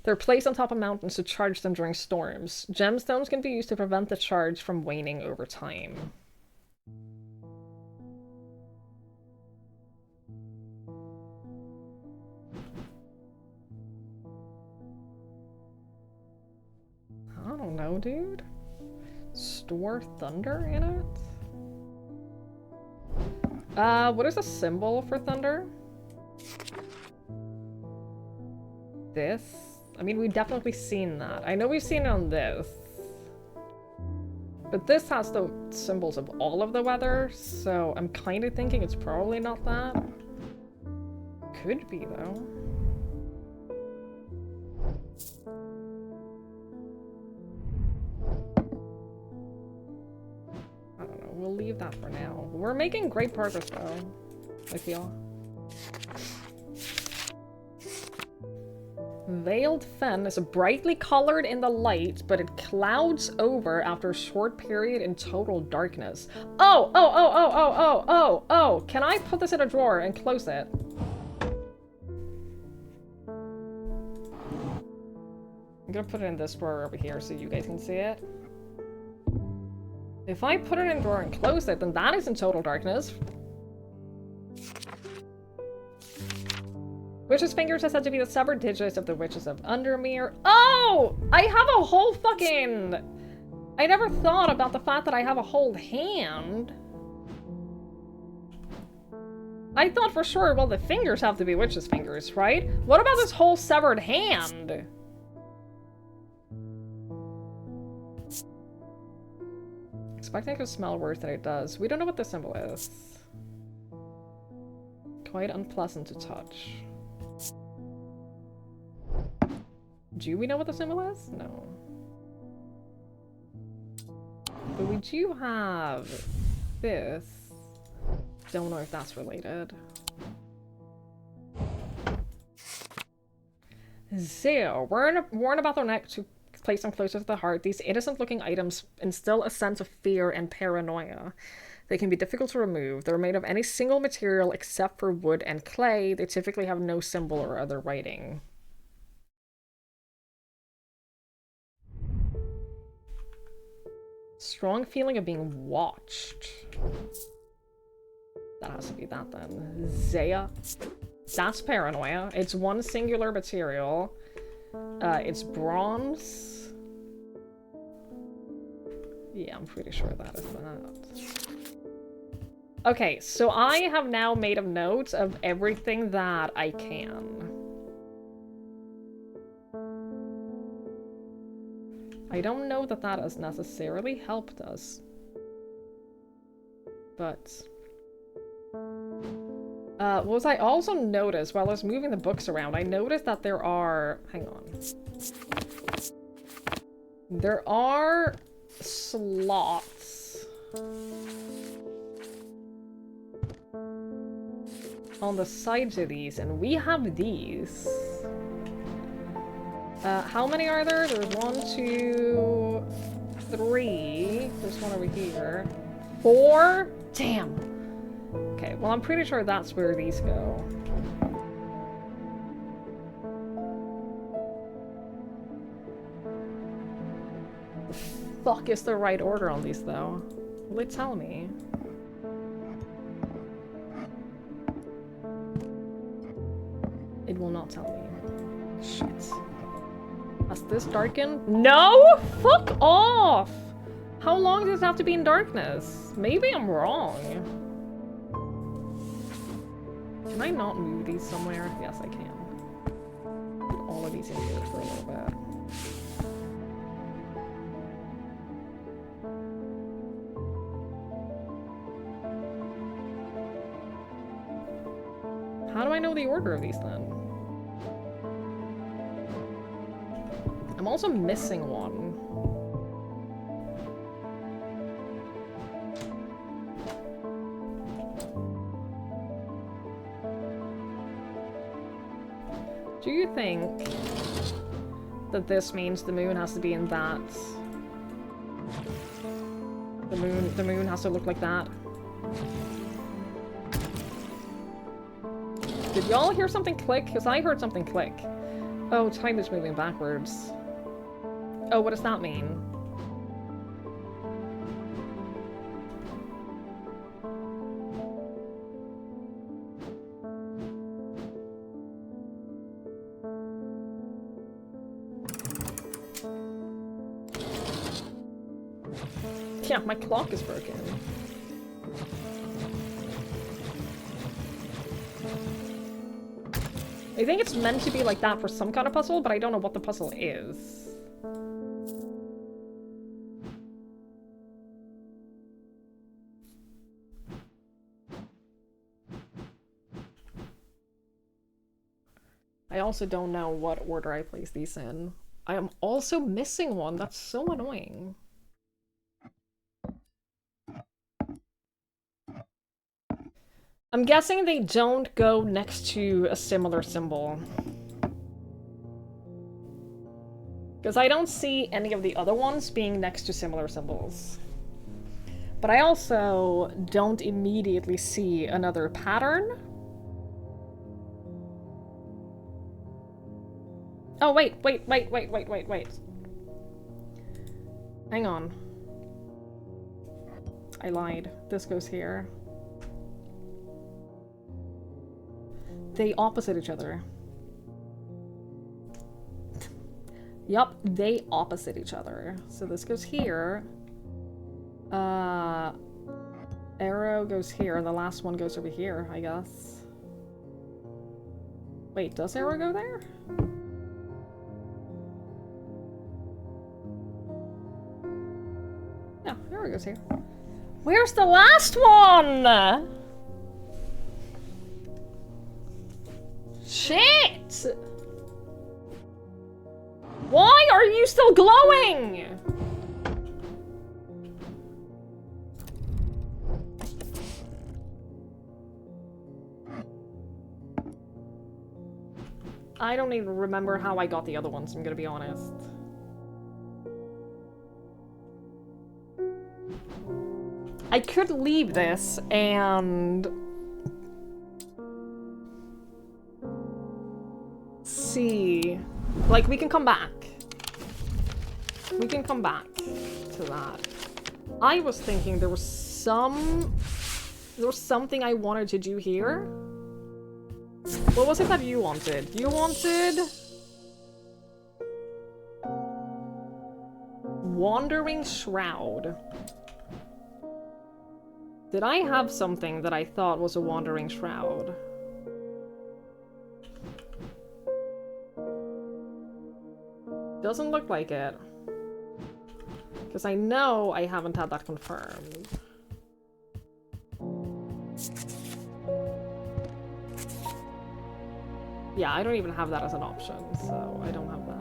They're placed on top of mountains to charge them during storms. Gemstones can be used to prevent the charge from waning over time. I don't know, dude. Store thunder in it? What is a symbol for thunder? This? I mean, we've definitely seen that. I know we've seen it on this. But this has the symbols of all of the weather, so I'm kind of thinking it's probably not that. Could be, though. I don't know. We'll leave that for now. We're making great progress, though, I feel. Veiled Fen is brightly colored in the light, but it clouds over after a short period in total darkness. Oh! Can I put this in a drawer and close it? I'm gonna put it in this drawer over here so you guys can see it. If I put it in a drawer and close it, then that is in total darkness. Witch's fingers are said to be the severed digits of the witches of Undermere. Oh! I have a whole fucking... I never thought about the fact that I have a whole hand. I thought for sure, well, the fingers have to be witch's fingers, right? What about this whole severed hand? Expecting it to smell worse than it does. We don't know what the symbol is. Quite unpleasant to touch. Do we know what the symbol is? No. But we do have this. Don't know if that's related. Zero. Worn about their neck to place them closer to the heart, these innocent-looking items instill a sense of fear and paranoia. They can be difficult to remove. They're made of any single material except for wood and clay. They typically have no symbol or other writing. Strong feeling of being watched. That has to be that then. Zaya. That's paranoia. It's one singular material. It's bronze. Yeah, I'm pretty sure that is that. Okay, so I have now made a note of everything that I can. I don't know that that has necessarily helped us. But... what was I also noticed while I was moving the books around? I noticed that there are... Hang on. There are slots on the sides of these, and we have these. How many are there? There's 1, 2, 3. There's one over here. 4? Damn. Okay, well, I'm pretty sure that's where these go. The fuck is the right order on these, though? Will it tell me? It will not tell me. Shit. Has this darkened? No! Fuck off! How long does it have to be in darkness? Maybe I'm wrong. Can I not move these somewhere? Yes, I can. Put all of these in here for a little bit. How do I know the order of these then? I'm also missing one. Do you think that this means the moon has to be in that? The moon has to look like that? Did y'all hear something click? Because I heard something click. Oh, time is moving backwards. Oh, what does that mean? Yeah, my clock is broken. I think it's meant to be like that for some kind of puzzle, but I don't know what the puzzle is. I also don't know what order I place these in. I am also missing one. That's so annoying. I'm guessing they don't go next to a similar symbol. Because I don't see any of the other ones being next to similar symbols. But I also don't immediately see another pattern. Oh, wait. Hang on. I lied. This goes here. They opposite each other. Yup, they opposite each other. So this goes here. Arrow goes here, and the last one goes over here, I guess. Wait, does arrow go there? Yeah, there we go, here. Where's the last one? Shit! Why are you still glowing? I don't even remember how I got the other ones, I'm gonna be honest. I could leave this and see. Like, we can come back. We can come back to that. I was thinking there was something I wanted to do here. What was it that you wanted? You wanted Wandering Shroud. Did I have something that I thought was a Wandering Shroud? Doesn't look like it. Because I know I haven't had that confirmed. Yeah, I don't even have that as an option, so I don't have that.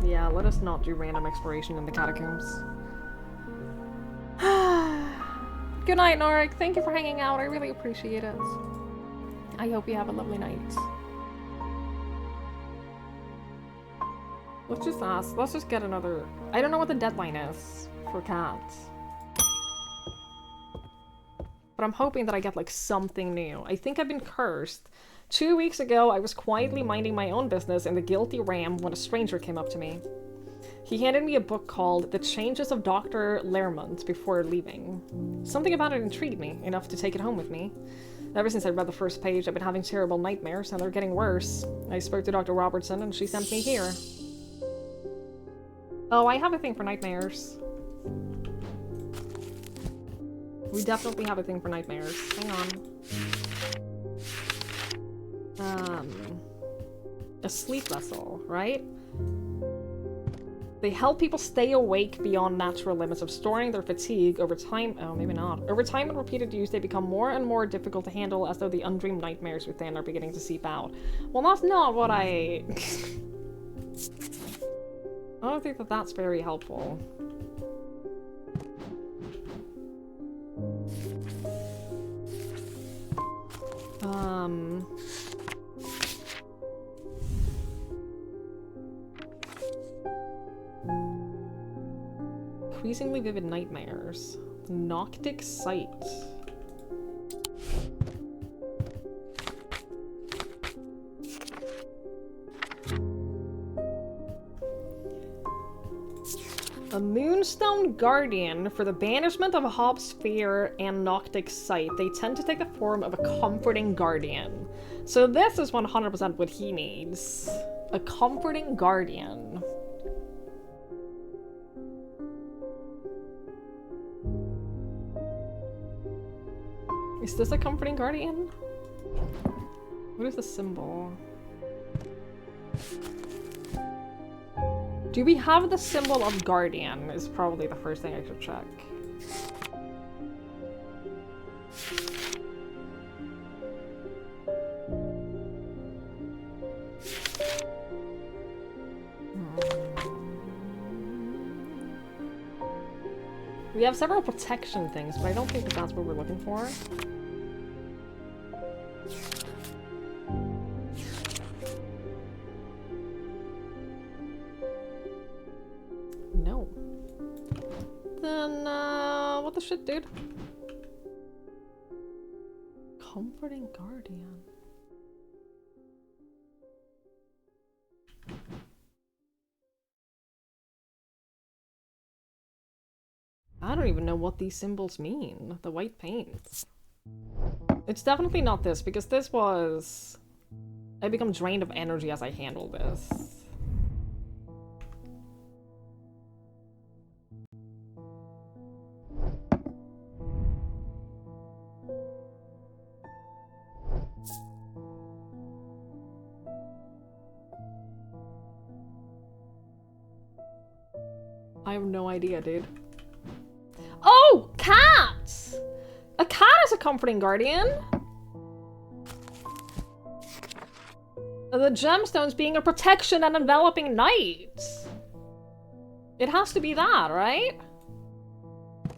Yeah, let us not do random exploration in the catacombs. Good night, Norik. Thank you for hanging out. I really appreciate it. I hope you have a lovely night. Let's just ask. Let's just get another... I don't know what the deadline is for cats. But I'm hoping that I get, like, something new. I think I've been cursed. 2 weeks ago, I was quietly minding my own business in the guilty ram when a stranger came up to me. He handed me a book called The Changes of Dr. Lermont before leaving. Something about it intrigued me, enough to take it home with me. Ever since I read the first page, I've been having terrible nightmares, and they're getting worse. I spoke to Dr. Robertson, and she sent me here. Oh, I have a thing for nightmares. We definitely have a thing for nightmares. Hang on. A sleep vessel, right? They help people stay awake beyond natural limits of storing their fatigue over time. Oh, maybe not. Over time and repeated use, they become more and more difficult to handle as though the undreamed nightmares within are beginning to seep out. Well, that's not what I... I don't think that that's very helpful. Increasingly vivid nightmares. Noctic sight. A Moonstone Guardian for the banishment of Hobbs fear and Noctic sight. They tend to take the form of a comforting guardian. So this is 100% what he needs. A comforting guardian. Is this a comforting guardian? What is the symbol? Do we have the symbol of guardian is probably the first thing I should check. We have several protection things, but I don't think that that's what we're looking for. No. Then, what the shit, dude? Comforting guardian. I don't even know what these symbols mean. The white paint. It's definitely not this, because this was I become drained of energy as I handle this. I have no idea, dude. Oh! Cats! A cat is a comforting guardian. The gemstones being a protection and enveloping night. It has to be that, right?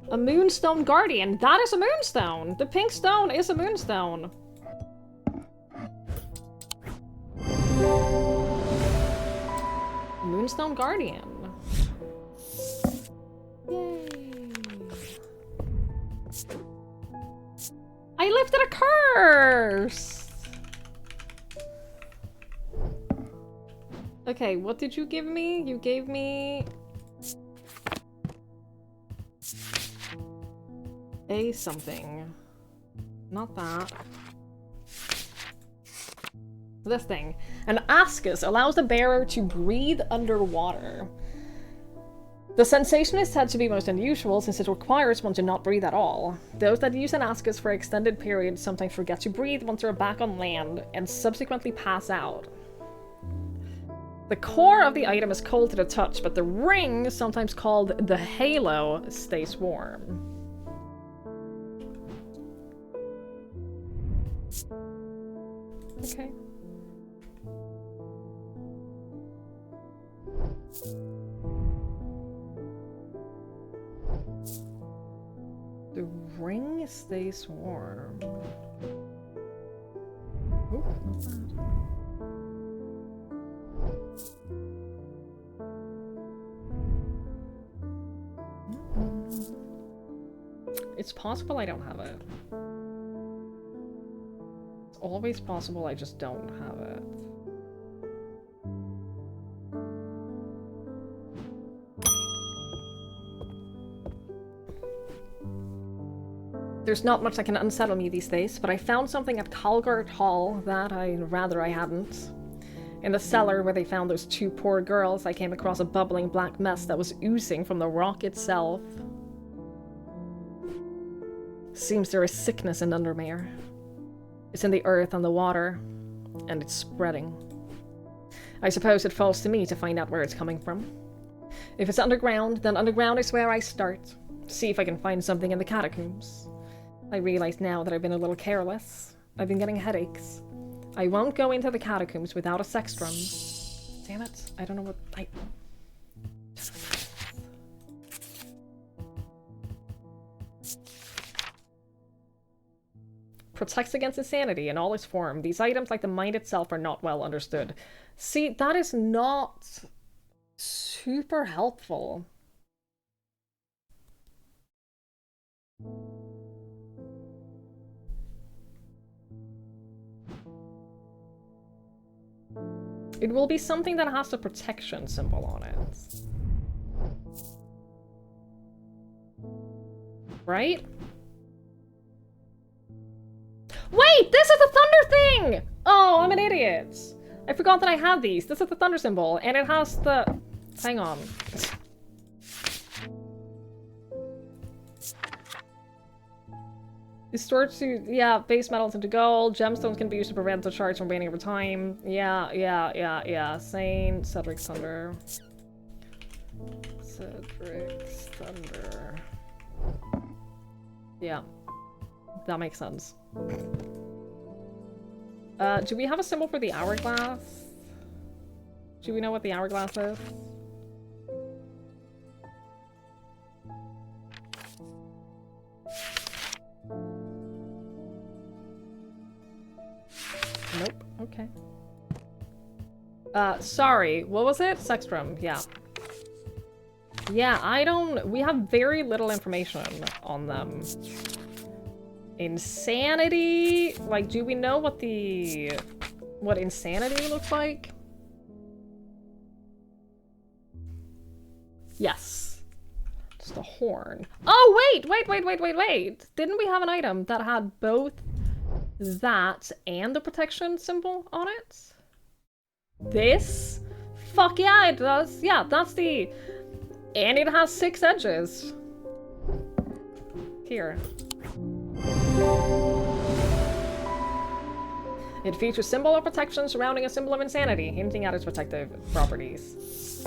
A moonstone guardian. That is a moonstone. The pink stone is a moonstone. Moonstone guardian. Yay. I lifted a curse! Okay, what did you give me? You gave me... a something. Not that. This thing. An ascus allows the bearer to breathe underwater. The sensation is said to be most unusual since it requires one to not breathe at all. Those that use an ascus for extended periods sometimes forget to breathe once they're back on land and subsequently pass out. The core of the item is cold to the touch, but the ring, sometimes called the halo, stays warm. Okay. The ring stays warm. Ooh, not bad. It's possible I don't have it. It's always possible I just don't have it. There's not much that can unsettle me these days, but I found something at Calgard Hall that I hadn't. In the cellar where they found those two poor girls, I came across a bubbling black mess that was oozing from the rock itself. Seems there is sickness in Undermere. It's in the earth and the water, and it's spreading. I suppose it falls to me to find out where it's coming from. If it's underground, then underground is where I start. See if I can find something in the catacombs. I realize now that I've been a little careless. I've been getting headaches. I won't go into the catacombs without a sextrum. Damn it, I don't know what I... Protects against insanity in all its form. These items, like the mind itself, are not well understood. See, that is not super helpful. It will be something that has a protection symbol on it. Right? Wait! This is the thunder thing! Oh, I'm an idiot. I forgot that I had these. This is the thunder symbol, and it has the... Hang on. It stores to, yeah, base metals into gold. Gemstones can be used to prevent the shards from waning over time. Yeah. Cedric's Thunder. Cedric's Thunder. Yeah. That makes sense. Do we have a symbol for the hourglass? Do we know what the hourglass is? Nope. Okay. Sorry. What was it? Sextrum. Yeah. Yeah, we have very little information on them. Insanity? Like, do we know what insanity looks like? Yes. Just a horn. Oh, wait! Didn't we have an item that had both that and the protection symbol on it? This? Fuck yeah, it does. Yeah, that's the... And it has 6 edges. Here. It features symbol of protection surrounding a symbol of insanity, hinting at its protective properties.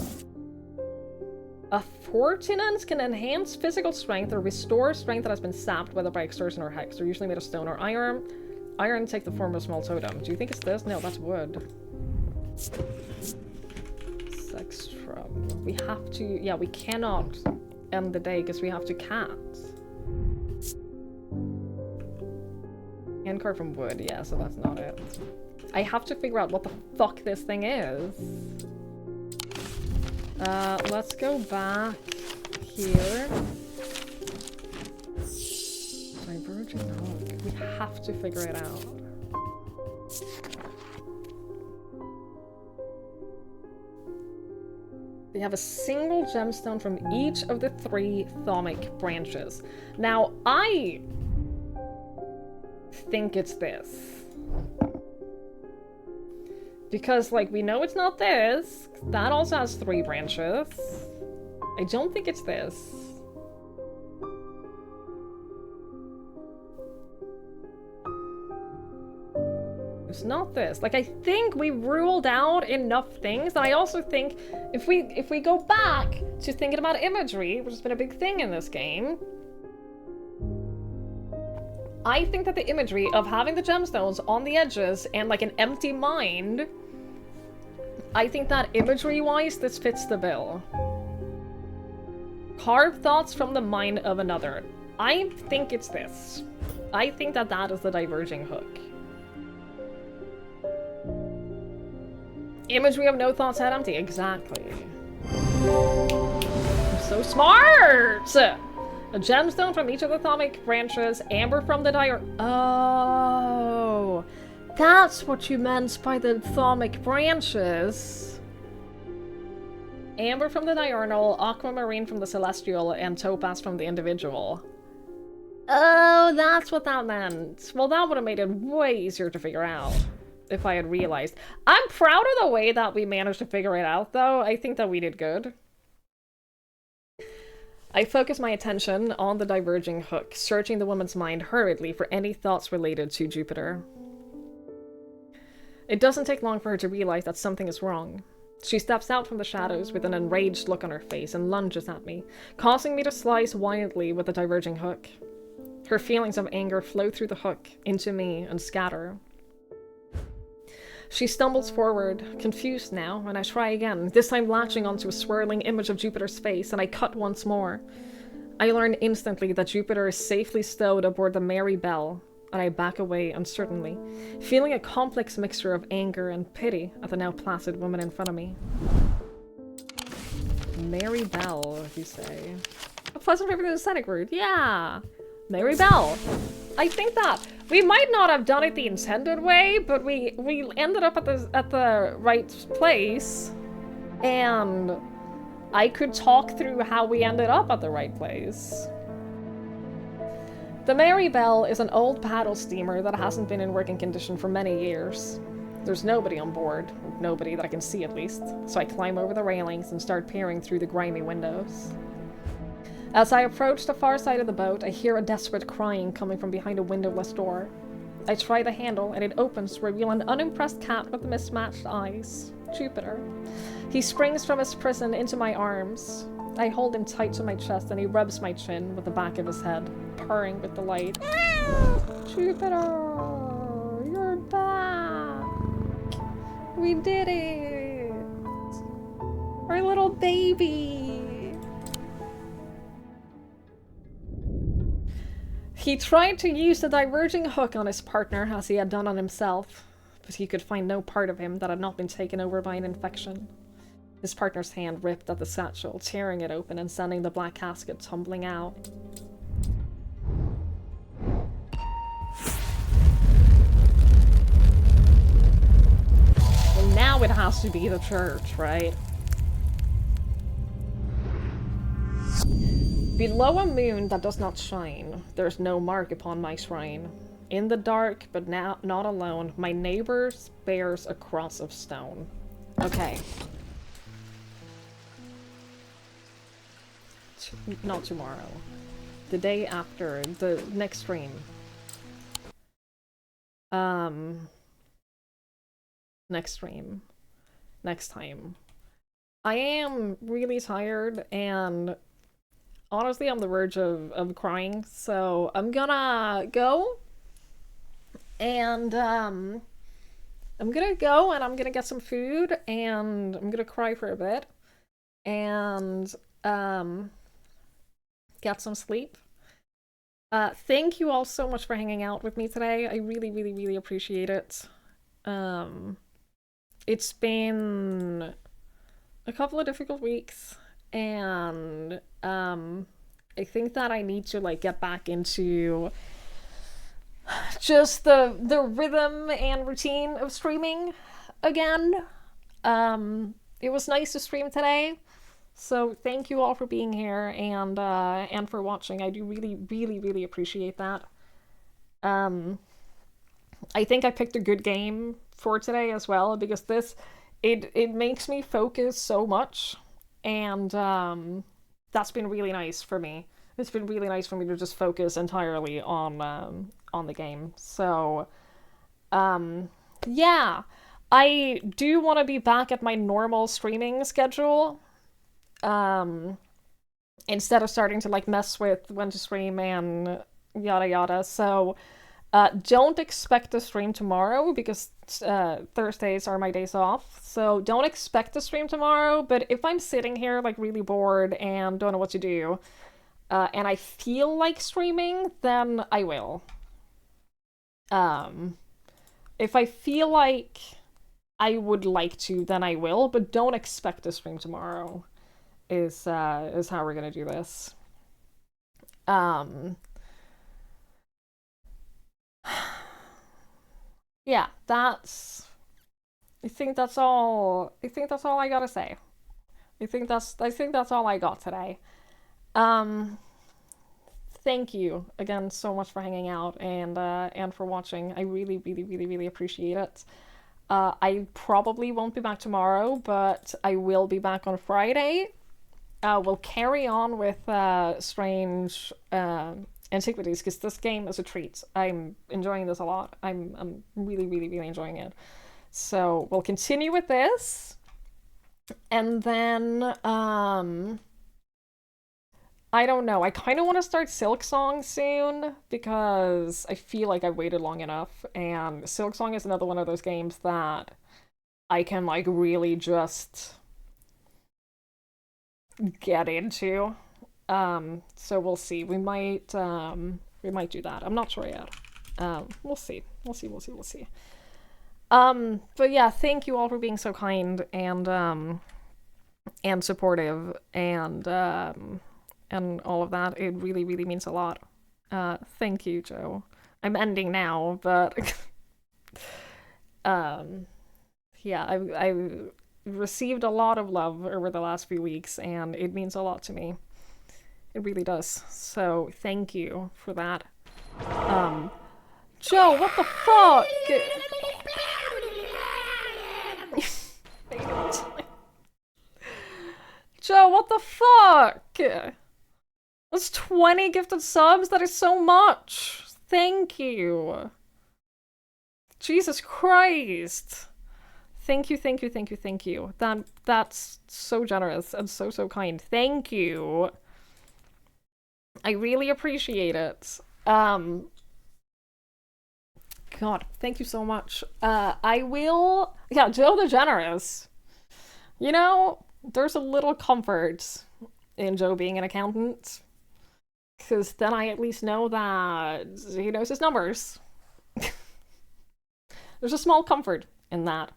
A Fortunance can enhance physical strength or restore strength that has been sapped, whether by extortion or hex. They're usually made of stone or iron. Iron take the form of a small totem. Do you think it's this? No, that's wood. Sex trouble. We have to... Yeah, we cannot end the day because we have to cat. Hand carved from wood. Yeah, so that's not it. I have to figure out what the fuck this thing is. Let's go back here. Diverging hook. We have to figure it out. We have a single gemstone from each of the 3 thaumic branches. Now, I think it's this. Because, like, we know it's not this. That also has 3 branches. I don't think it's this. It's not this. Like, I think we ruled out enough things, and I also think if we go back to thinking about imagery, which has been a big thing in this game, I think that the imagery of having the gemstones on the edges and like an empty mind, I think that imagery-wise, this fits the bill. Carve thoughts from the mind of another. I think it's this. I think that that is the diverging hook. Imagery of no thoughts had empty. Exactly. I'm so smart! A gemstone from each of the thaumic branches, amber from the Oh, that's what you meant by the thaumic branches. Amber from the diurnal, aquamarine from the celestial, and topaz from the individual. Oh, that's what that meant. Well, that would have made it way easier to figure out if I had realized. I'm proud of the way that we managed to figure it out, though. I think that we did good. I focus my attention on the diverging hook, searching the woman's mind hurriedly for any thoughts related to Jupiter. It doesn't take long for her to realize that something is wrong. She steps out from the shadows with an enraged look on her face and lunges at me, causing me to slice wildly with the diverging hook. Her feelings of anger flow through the hook, into me, and scatter. She stumbles forward, confused now, and I try again, this time latching onto a swirling image of Jupiter's face, and I cut once more. I learn instantly that Jupiter is safely stowed aboard the Mary Bell, and I back away uncertainly, feeling a complex mixture of anger and pity at the now placid woman in front of me. Mary Bell, you say? A pleasant favorite aesthetic word, yeah! Mary Bell. I think that we might not have done it the intended way, but we ended up at the right place, and I could talk through how we ended up at the right place. The Mary Bell is an old paddle steamer that hasn't been in working condition for many years. There's nobody on board, nobody that I can see at least, so I climb over the railings and start peering through the grimy windows. As I approach the far side of the boat, I hear a desperate crying coming from behind a windowless door. I try the handle, and it opens to reveal an unimpressed cat with mismatched eyes. Jupiter. He springs from his prison into my arms. I hold him tight to my chest, and he rubs my chin with the back of his head, purring with delight. Jupiter! You're back! We did it! Our little baby! He tried to use the diverging hook on his partner, as he had done on himself, but he could find no part of him that had not been taken over by an infection. His partner's hand ripped at the satchel, tearing it open and sending the black casket tumbling out. Well, now it has to be the church, right? Below a moon that does not shine, there's no mark upon my shrine. In the dark, but now not alone, my neighbor bears a cross of stone. Okay. Not tomorrow. The day after, the next stream. Next stream. Next time. I am really tired and honestly on the verge of crying, so I'm gonna go and I'm gonna go and I'm gonna get some food and I'm gonna cry for a bit and get some sleep. Thank you all so much for hanging out with me today. I really, really, really appreciate it. It's been a couple of difficult weeks, and I think that I need to like get back into just the rhythm and routine of streaming again. It was nice to stream today. So thank you all for being here and for watching. I do really, really, really appreciate that. I think I picked a good game for today as well because it makes me focus so much, and that's been really nice for me. It's been really nice for me to just focus entirely on the game. So yeah, I do want to be back at my normal streaming schedule. Instead of starting to like mess with when to stream and yada yada. So don't expect a stream tomorrow because Thursdays are my days off. So don't expect a stream tomorrow. But if I'm sitting here like really bored and don't know what to do, and I feel like streaming, then I will. If I feel like I would like to, then I will. But don't expect a stream tomorrow. Is how we're gonna do this. Yeah, I think that's all I gotta say. I think that's all I got today. Thank you again so much for hanging out and for watching. I really, really, really, really appreciate it. I probably won't be back tomorrow, but I will be back on Friday. We'll carry on with strange antiquities because this game is a treat. I'm enjoying this a lot. I'm really, really, really enjoying it. So we'll continue with this, and then I don't know. I kind of want to start Silk Song soon because I feel like I've waited long enough, and Silk Song is another one of those games that I can like really just get into. So we'll see. We might do that. I'm not sure yet. We'll see. We'll see. But yeah, thank you all for being so kind and supportive and all of that. It really, really means a lot. Thank you, Joe. I'm ending now, but yeah, I've received a lot of love over the last few weeks, and it means a lot to me. It really does. So thank you for that. Joe, what the fuck? Joe, what the fuck? That's 20 gifted subs? That is so much. Thank you. Jesus Christ. Thank you. That's so generous and so kind. Thank you. I really appreciate it. God, thank you so much. I will... Yeah, Joe the Generous. You know, there's a little comfort in Joe being an accountant. Because then I at least know that he knows his numbers. There's a small comfort in that.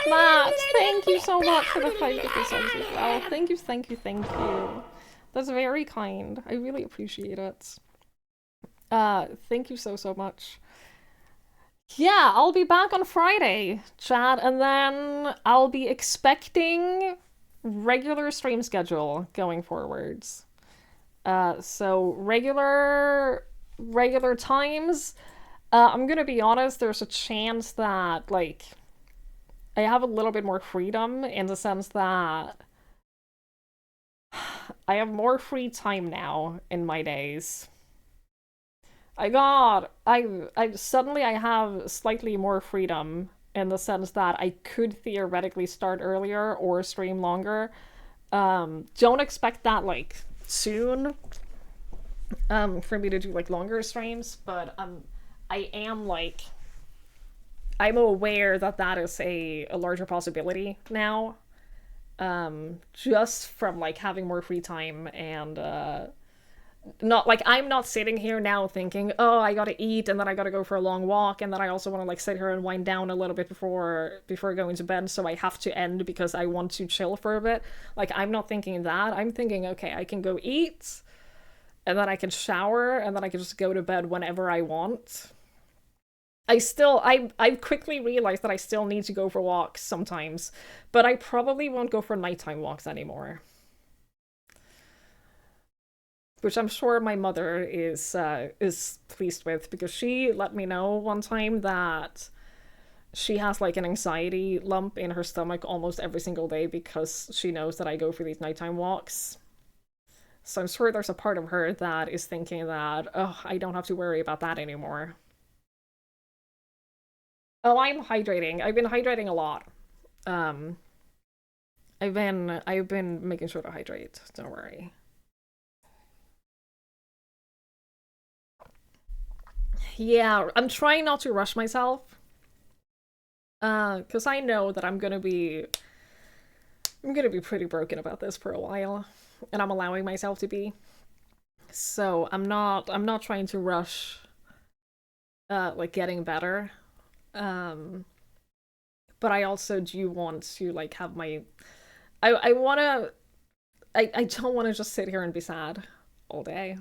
Matt, thank you so much for the 550 subs as well. Thank you. That's very kind. I really appreciate it. Thank you so much. Yeah, I'll be back on Friday, chat, and then I'll be expecting regular stream schedule going forwards. So regular times. I'm gonna be honest, there's a chance that, like, I have a little bit more freedom in the sense that I have more free time now in my days. I suddenly I have slightly more freedom in the sense that I could theoretically start earlier or stream longer. Don't expect that like soon. For me to do like longer streams, but I am like I'm aware that that is a larger possibility now. Just from like having more free time and not like I'm not sitting here now thinking, oh, I gotta eat and then I gotta go for a long walk and then I also want to like sit here and wind down a little bit before going to bed, so I have to end because I want to chill for a bit. Like I'm not thinking that. I'm thinking, okay, I can go eat and then I can shower and then I can just go to bed whenever I want. I quickly realized that I still need to go for walks sometimes, but I probably won't go for nighttime walks anymore. Which I'm sure my mother is pleased with because she let me know one time that she has like an anxiety lump in her stomach almost every single day because she knows that I go for these nighttime walks. So I'm sure there's a part of her that is thinking that, oh, I don't have to worry about that anymore. Oh, I'm hydrating. I've been hydrating a lot. Um, I've been making sure to hydrate. Don't worry. Yeah, I'm trying not to rush myself. Cause I know that I'm gonna be pretty broken about this for a while, and I'm allowing myself to be. So I'm not trying to rush like getting better. Um, but I also do want to like have my I wanna I don't wanna just sit here and be sad all day.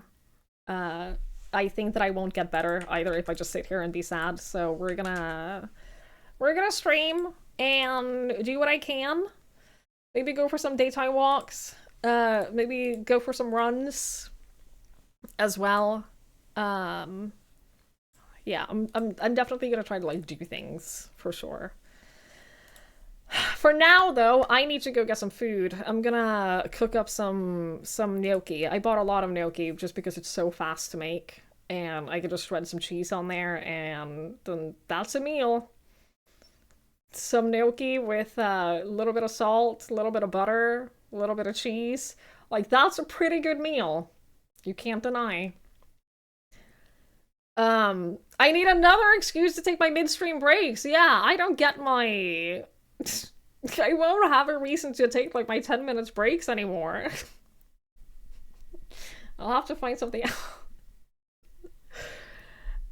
Uh I think that I won't get better either if I just sit here and be sad. So we're gonna stream and do what I can. Maybe go for some daytime walks. Maybe go for some runs as well. Um, yeah, I'm definitely gonna try to like do things for sure. For now, though, I need to go get some food. I'm gonna cook up some gnocchi. I bought a lot of gnocchi just because it's so fast to make, and I can just shred some cheese on there, and then that's a meal. Some gnocchi with a little bit of salt, a little bit of butter, a little bit of cheese. Like that's a pretty good meal. You can't deny. I need another excuse to take my midstream breaks. Yeah, I don't get my I won't have a reason to take like my 10 minutes breaks anymore. I'll have to find something else.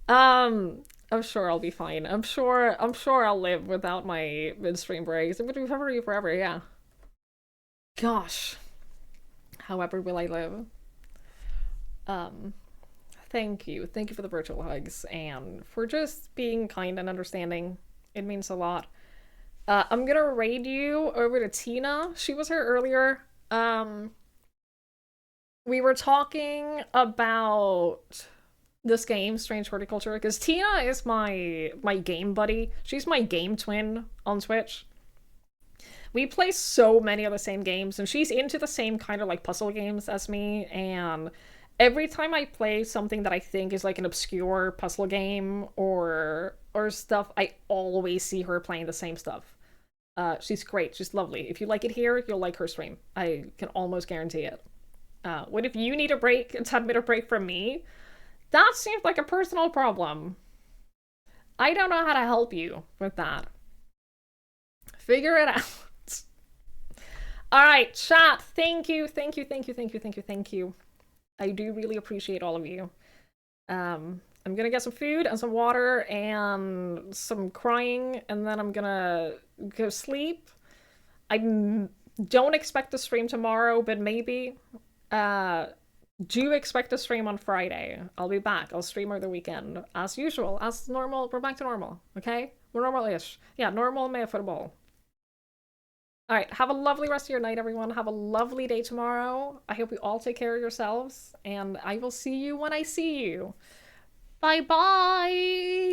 I'm sure I'll be fine. I'm sure I'll live without my midstream breaks. It would be forever, yeah. Gosh. However will I live? Um, thank you. Thank you for the virtual hugs and for just being kind and understanding. It means a lot. I'm gonna raid you over to Tina. She was here earlier. We were talking about this game, Strange Horticulture, because Tina is my game buddy. She's my game twin on Twitch. We play so many of the same games, and she's into the same kind of like puzzle games as me. And every time I play something that I think is like an obscure puzzle game or stuff, I always see her playing the same stuff. She's great. She's lovely. If you like it here, you'll like her stream. I can almost guarantee it. What if you need a break, a 10-minute break from me? That seems like a personal problem. I don't know how to help you with that. Figure it out. All right, chat. Thank you, thank you, thank you, thank you, thank you, thank you. I do really appreciate all of you. I'm gonna get some food and some water and some crying, and then I'm gonna go sleep. I don't expect to stream tomorrow, but maybe. Do expect to stream on Friday. I'll be back. I'll stream over the weekend. As usual. As normal. We're back to normal. Okay? We're normal-ish. Yeah, normal med football. Alright, have a lovely rest of your night, everyone. Have a lovely day tomorrow. I hope you all take care of yourselves, and I will see you when I see you. Bye bye.